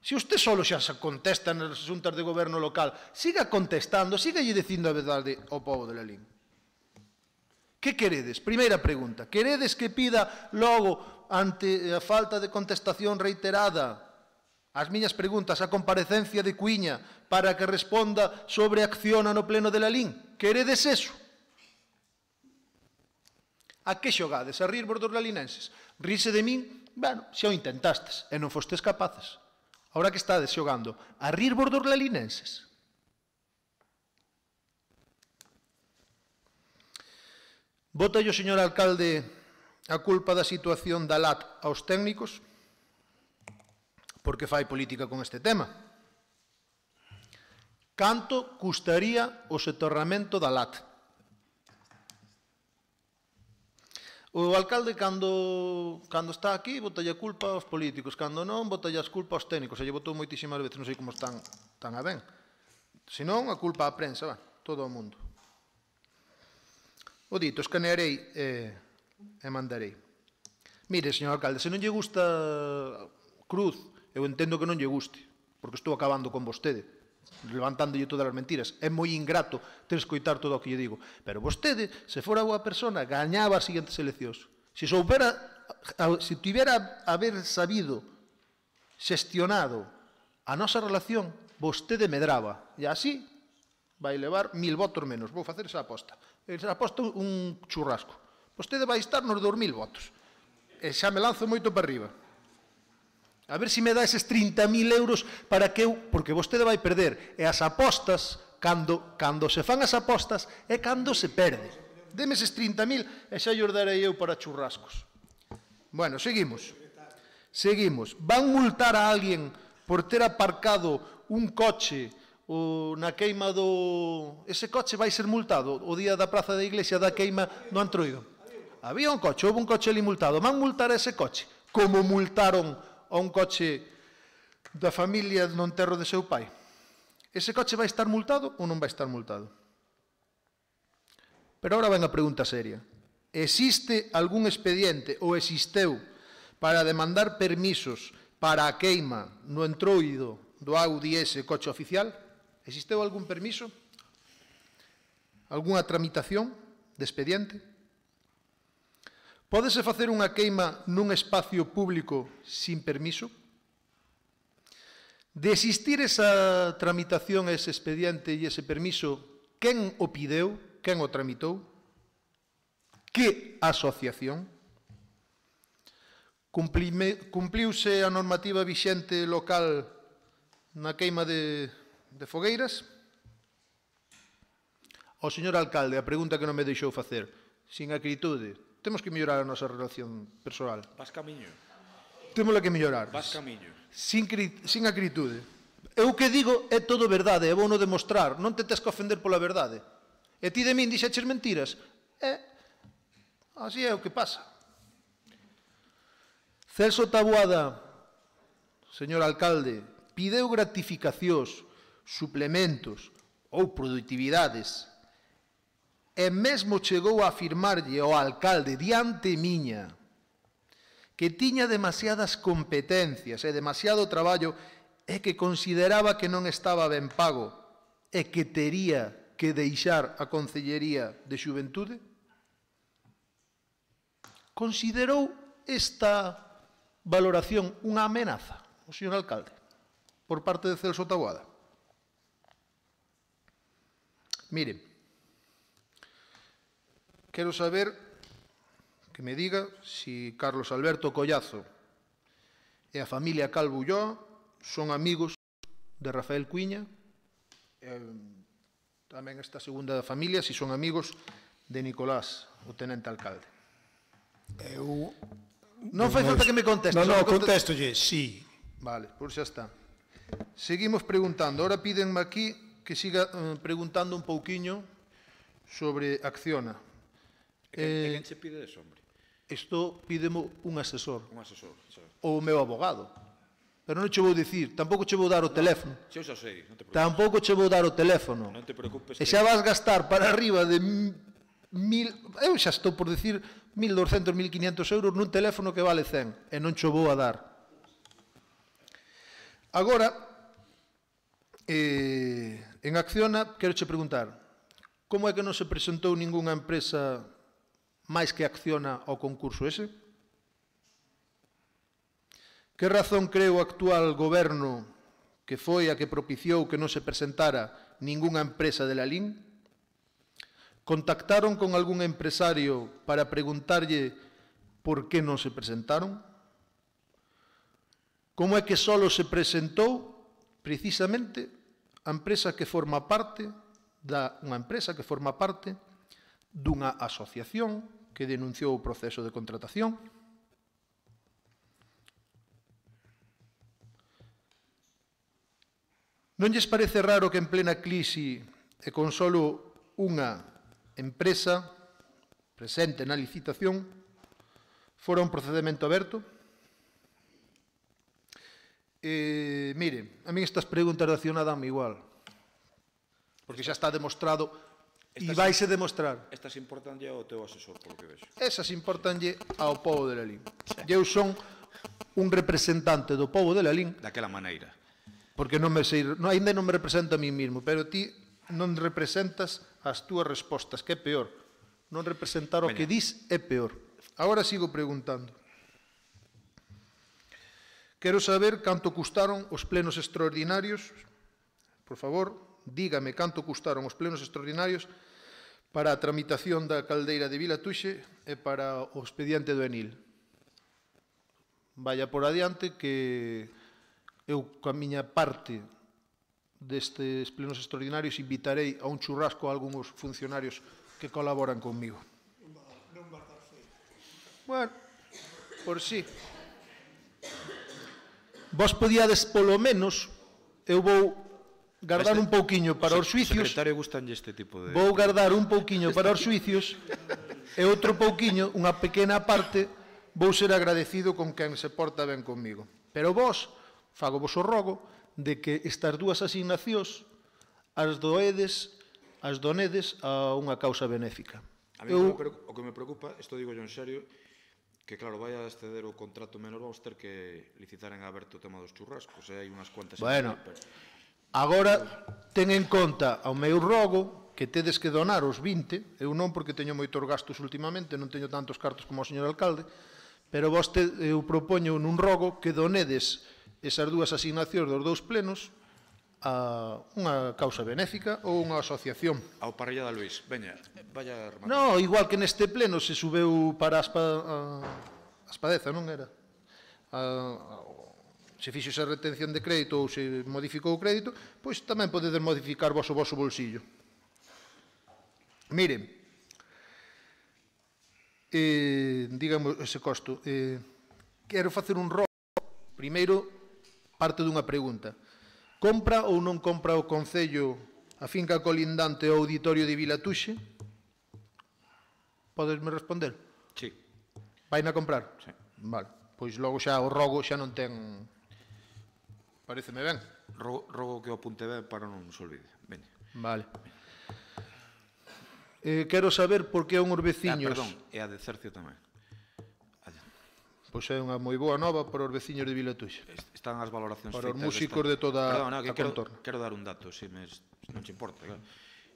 Se usted solo xa se contesta nas asuntas de goberno local, siga contestando, siga lle dicindo a verdade ao povo de Lalín. Que queredes? Primeira pregunta. Queredes que pida logo, ante a falta de contestación reiterada ás miñas preguntas, a comparecencia de Cuíña para que responda sobre Acciona no pleno de Lalín? Queredes eso? A que xogades? A rir vos dos lalinenses? Rise de min? Bueno, xa o intentastes e non fostes capaces. Ahora que estades xogando, a rir vos dos lalinenses? Bótalle o señor alcalde a culpa da situación da LAT aos técnicos porque fai política con este tema. Canto custaría o soterramento da LAT? O alcalde, cando está aquí, botalle a culpa aos políticos. Cando non, botalle a culpa aos técnicos. Se lle botou moitísimas veces, non sei como están a ben. Se non, a culpa a prensa, todo o mundo. O dito, escanearei e mandarei. Mire, señor alcalde, se non lle gusta Cruz eu entendo que non lle guste, porque estou acabando con vostede, levantándolle todas as mentiras. É moi ingrato ter escoitar todo o que lle digo. Pero vostede, se fora boa persona, gañaba as seguintes eleccións. Se tivera haber sabido, xestionado a nosa relación, vostede medraba. E así vai levar 1000 votos menos. Vou facer esa aposta. Esa aposta un churrasco. Vostede vai estar nos 2000 votos. E xa me lanzo moito para arriba. A ver se me dá eses 30.000 euros para que eu... Porque vostede vai perder. E as apostas, cando se fan as apostas, é cando se perde. Deme eses 30.000 e xa lle darei eu para churrascos. Bueno, seguimos. Seguimos. Van multar a alguén por ter aparcado un coche na queima do... Ese coche vai ser multado o día da Praza da Iglesia da queima no Antroido. Había un coche, houve un coche ali multado. Van multar a ese coche, como multaron a un coche da familia no enterro de seu pai. Ese coche vai estar multado ou non vai estar multado? Pero agora ven a pregunta seria. Existe algún expediente ou existeu para demandar permisos para a queima no Entroido do Audi S coche oficial? Existeu algún permiso? Algúnha tramitación de expediente? Pódese facer unha queima nun espacio público sin permiso? De existir esa tramitación, ese expediente e ese permiso, quen o pideu? Quen o tramitou? Que asociación? Cumpliuse a normativa vixente local na queima de fogueiras? Ao señor alcalde, a pregunta que non me deixou facer, sin acritude, temos que mellorar a nosa relación persoal. Vas camiño. Témola que mellorar. Vas camiño. Sin acritude. Eu o que digo é todo verdade, é bono demostrar, non te tes que ofender pola verdade. E ti de min dixeches mentiras. Así é o que pasa. Celso Taboada, señor alcalde, pideu gratificacións, suplementos ou produtividades e mesmo chegou a afirmarlle ao alcalde diante miña que tiña demasiadas competencias e demasiado traballo e que consideraba que non estaba ben pago e que tería que deixar a Concellería de Xuventude? Considerou esta valoración unha amenaza, o señor alcalde, por parte de Celso Taboada? Mire, quero saber que me diga si Carlos Alberto Collazo e a familia Calvo Ulloa son amigos de Rafael Cuíña, tamén esta segunda familia, si son amigos de Nicolás, o tenente alcalde. Non fai falta que me conteste. Non, contestolle, sí. Vale, pois xa está. Seguimos preguntando. Ahora pídenme aquí que siga preguntando un pouquiño sobre Acciona. Quen se pide eso, hombre? Isto pídemo un asesor. Un asesor, xa. Ou o meu abogado. Pero non che vou dicir, tampouco che vou dar o teléfono. Xa sei, non te preocupes. Tampouco che vou dar o teléfono. Non te preocupes. E xa vas gastar para arriba de 1.000, eu xa estou por decir 1.200, 1.500 euros nun teléfono que vale 100 e non che vou a dar. Agora, en Acciona, quero che preguntar, como é que non se presentou ningunha empresa máis que Acciona ao concurso ese? Que razón creu o actual goberno que foi a que propiciou que non se presentara ningunha empresa de Lalín? Contactaron con algún empresario para preguntarlle por que non se presentaron? Como é que solo se presentou precisamente a empresa que forma parte unha empresa que forma parte dunha asociación que denunciou o proceso de contratación? Non lles parece raro que en plena crise e con solo unha empresa presente na licitación fora un procedemento aberto? Mire, a mí estas preguntas de Acciona danme igual, porque xa está demostrado e vaise demostrar. Estas importanlle ao teu asesor, polo que vexo. Esas importanlle ao povo de Lalín. E eu son un representante do povo de Lalín, daquela maneira. Porque non me sei, ainda non me represento a mí mismo, pero ti non representas as túas respostas, que é peor. Non representar o que dis é peor. Agora sigo preguntando. Quero saber canto custaron os plenos extraordinarios. Por favor, dígame canto custaron os plenos extraordinarios para a tramitación da caldeira de Vilatuxe e para o expediente do Enil. Vaya por adiante que eu, coa miña parte destes plenos extraordinarios, invitarei a un churrasco a algúns funcionarios que colaboran conmigo. Bueno, por si. Vos podíades, polo menos, eu vou guardar un pouquiño para os suicios. Secretario, gustanlle este tipo de... Vou guardar un pouquiño para os suicios e outro pouquiño, unha pequena parte, vou ser agradecido con quen se porta ben conmigo. Pero vos, fago vos o rogo, de que estas dúas asignacións as donedes a unha causa benéfica. A mí o que me preocupa, isto digo yo en serio, que claro, vai a exceder o contrato menor, vamos ter que licitar en aberto o tema dos churrascos, hai unhas cuantas... Bueno, agora ten en conta ao meu rogo que tedes que donar os 20, eu non porque teño moitos gastos últimamente, non teño tantos cartos como o señor alcalde, pero vos eu propoño nun rogo que donedes esas dúas asignacións dos dous plenos a unha causa benéfica ou unha asociación. Ao Parrillada Luís, veña, vaya rematar. No, igual que neste pleno se subeu para a espadeza, non era? Se fixo esa retención de crédito ou se modificou o crédito, pois tamén podedes modificar vos o vosso bolsillo. Miren, digamos ese costo, quero facer un rogo. Primeiro, parte dunha pregunta. Compra ou non compra o Concello a finca colindante ao auditorio de Vilatuxe? Podesme responder? Sí. Vai na comprar? Sí. Vale, pois logo xa o rogo xa non ten... Pareceme ben. Rogo que o apunte ben para non se olvide. Veña. Vale. Quero saber por que unhos veciños... Perdón, e a de Cercio tamén. Pois é unha moi boa nova para os veciños de Vilatuxe. Están as valoracións para feitas... Para os músicos de toda a contorna. Quero dar un dato, se non te importa. Claro.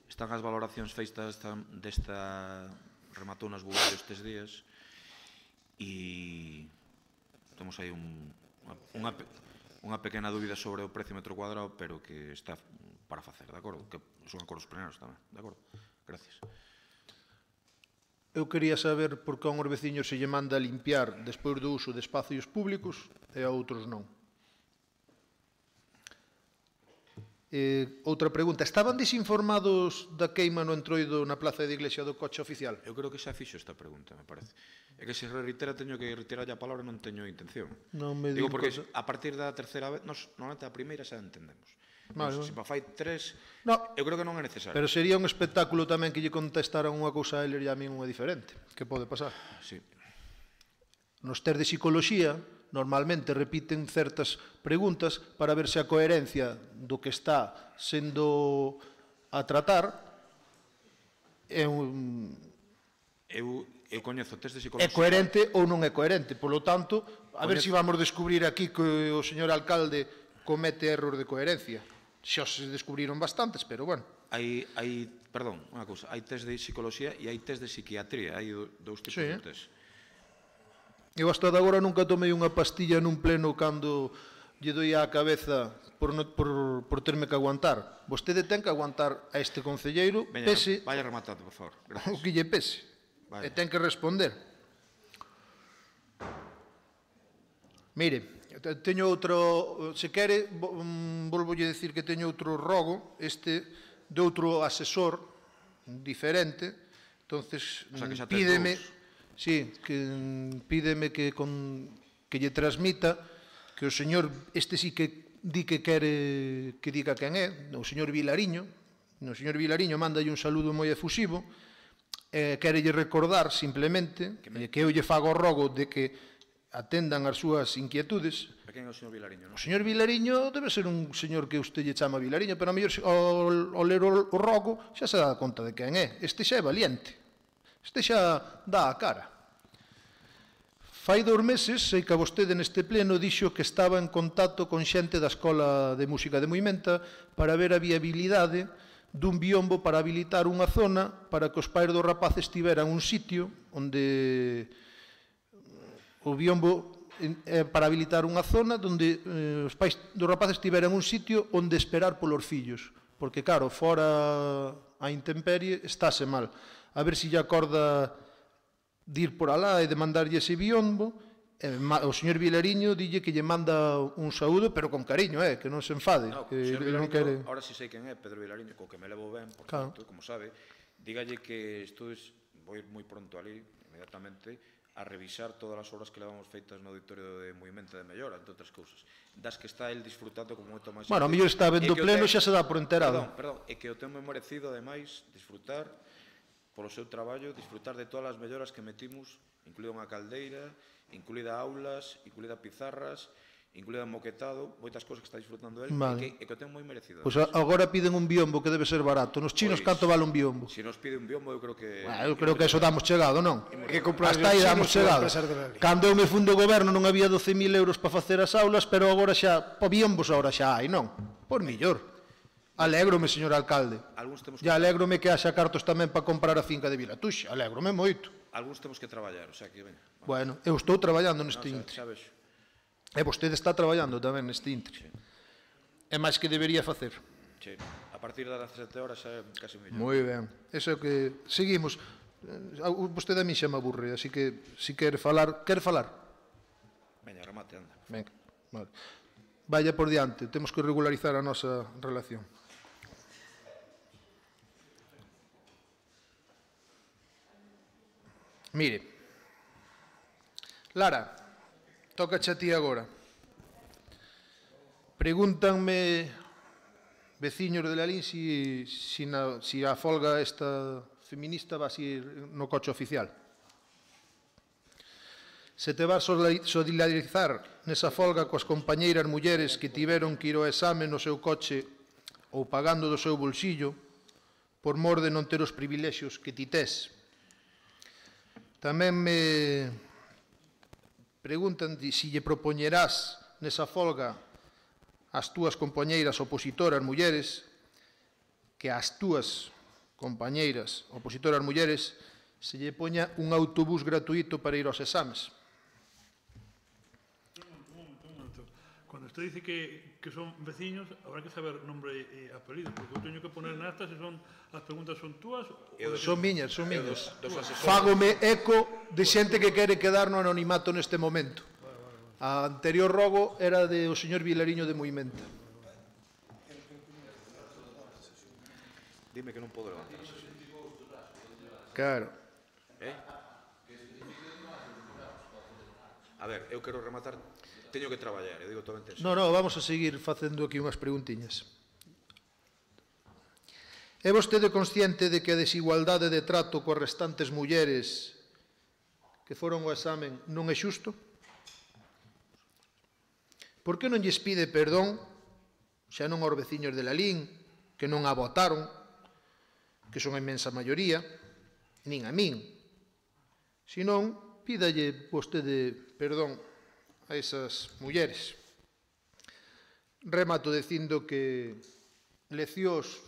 Están as valoracións feitas desta... Rematou nas Bugallo estes días e... Temos aí unha pequena dúbida sobre o precio metro cuadrado, pero que está para facer, de acordo? Que son acordos plenos tamén, de acordo? Gracias. Eu quería saber por que a uns veciños se lle manda limpiar despois do uso de espacios públicos e a outros non. Outra pregunta. Estaban desinformados da queima no entroido na plaza de iglesia do coche oficial? Eu creo que xa fixo esta pregunta, me parece. É que se reitera teño que retirar a palabra, non teño intención. Non me digo porque a partir da terceira vez, normalmente a primeira xa entendemos. Vale, se me fai 3, no, eu creo que non é necesario. Pero sería un espectáculo tamén que lle contestaran unha cousa a eles e a min unha diferente. Que pode pasar? Sí. Nos test de psicoloxía, normalmente repiten certas preguntas para ver se a coherencia do que está sendo a tratar é un... Eu coñezo test de psicoloxía... É coherente ou non é coherente. Por lo tanto, a ver se vamos descubrir aquí que o señor alcalde comete error de coherencia. Xa se descubriron bastantes, pero bueno. Perdón, unha cousa. Hai test de psicoloxía e hai test de psiquiatría. Hai dous tipos de test. Eu hasta agora nunca tomei unha pastilla nun pleno cando lle doi á cabeza por terme que aguantar. Vostede ten que aguantar a este concelleiro, pese... Vaya rematando, por favor. O que lle pese. E ten que responder. Mire, teño outro... Se quere, volvolle dicir que teño outro rogo, este de outro asesor diferente. Entonces, pídeme... Sí, pídeme que lle transmita que o señor, este sí que di que quere que diga quen é, o señor Vilariño. O señor Vilariño mandalle un saludo moi efusivo, querelle recordar simplemente que eu lle fago o rogo de que atendan as súas inquietudes. Quen é o señor Vilariño? O señor Vilariño debe ser un señor que usted lle chama Vilariño, pero a mellor ao ler o rogo xa se dá conta de quen é. Este xa é valiente. Este xa dá a cara. Fai 2 meses, sei que a vostede neste pleno dixo que estaba en contacto con xente da Escola de Música de Moimenta para ver a viabilidade dun biombo para habilitar unha zona para que os pais dos rapaces tiveran un sitio onde o biombo para habilitar unha zona onde os pais dos rapaces tiveran un sitio onde esperar polos fillos, porque claro, fora a intemperie estáse mal. A ver se lle acorda de ir por alá e de mandarlle ese biombo. O señor Vilariño dille que lle manda un saúdo, pero con cariño, que non se enfade. No, que o señor non Vilariño, quere... ahora si sei quen é, Pedro Vilariño, co que me levo ben, por Claro. tanto, como sabe, dígalle que vou ir moi pronto ali, inmediatamente, a revisar todas as obras que levamos feitas no auditorio de Movimento de Mellora, entre outras cousas, das que está el disfrutando como moito máis... Bueno, a mellor está vendo pleno, xa se dá por enterado. Perdón, e que o ten moi merecido, ademais, disfrutar polo seu traballo, disfrutar de todas as melloras que metimos, incluída unha caldeira, incluída aulas, incluída pizarras, incluída moquetado, moitas cousas que está disfrutando el, Vale. e que o ten moi merecido. Pois agora piden un biombo que debe ser barato. Nos chinos canto vale un biombo? Se nos pide un biombo, eu creo que... Eu creo que eso damos chegado, non? Hasta aí damos chegado. chegado. Cando eu me fundo o goberno non había 12.000 euros para facer as aulas, pero agora xa, pa biombos agora xa hai, non? Por millor. Alégrome, señor alcalde. E alégrome que haxa cartos tamén para comprar a finca de Vilatuxe. Alégrome moito. Algúns temos que traballar, o sea que, veña. Bueno, eu estou traballando neste intre. Xa vexo. E vostede está traballando tamén neste intre. É máis que debería facer. Sí. A partir das 7 horas xa é casi mellor. Moi ben. Eso é que seguimos. Vostede a mí xa me aburre, así que si quere falar, Veña, remate, anda. Venga, vale. Vaya por diante, temos que regularizar a nosa relación. Mire, Lara, tócache a ti agora. Pregúntanme veciños de Lalín si a folga esta feminista va a ir no coche oficial. Se te vas solidarizar nesa folga coas compañeiras mulleres que tiveron que ir ao exame no seu coche ou pagando do seu bolsillo por mor de non ter os privilexios que ti tes. Tamén me preguntan se lle propoñerás nesa folga ás túas compañeiras opositoras mulleres que ás túas compañeiras opositoras mulleres se lle poña un autobús gratuito para ir aos exames. Cuando usted dice que son vecinos, habrá que saber nombre e apellido, porque eu teño que poner na acta se son as preguntas son túas ou... Son miñas, son miñas. Fágome eco de xente que quere quedar no anonimato neste momento. A anterior rogo era de o señor Vilariño de Moimenta. Dime que non podo levantar a sesión. Claro. A ver, eu quero rematar, teño que traballar, eu digo totalmente eso. No, vamos a seguir facendo aquí unhas preguntiñas. É vostede consciente de que a desigualdade de trato coas restantes mulleres que foron ao examen non é xusto? Por que non lles pide perdón, xa non aos veciños de Lalín, que non a votaron, que son a inmensa maioría, nin a min, senón pídalle vostede perdón a esas mulleres. Remato dicindo que leccións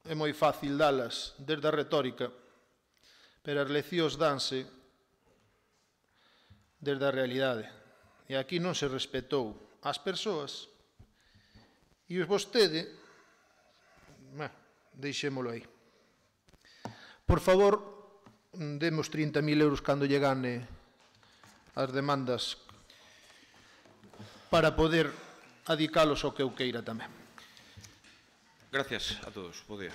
é moi fácil dalas desde a retórica, pero as leccións danse desde a realidade. E aquí non se respetou as persoas e vostede, deixémolo aí. Por favor, demos 30.000 euros cando lle gane as demandas para poder adicalos ao que eu queira tamén. Gracias a todos. Bo día.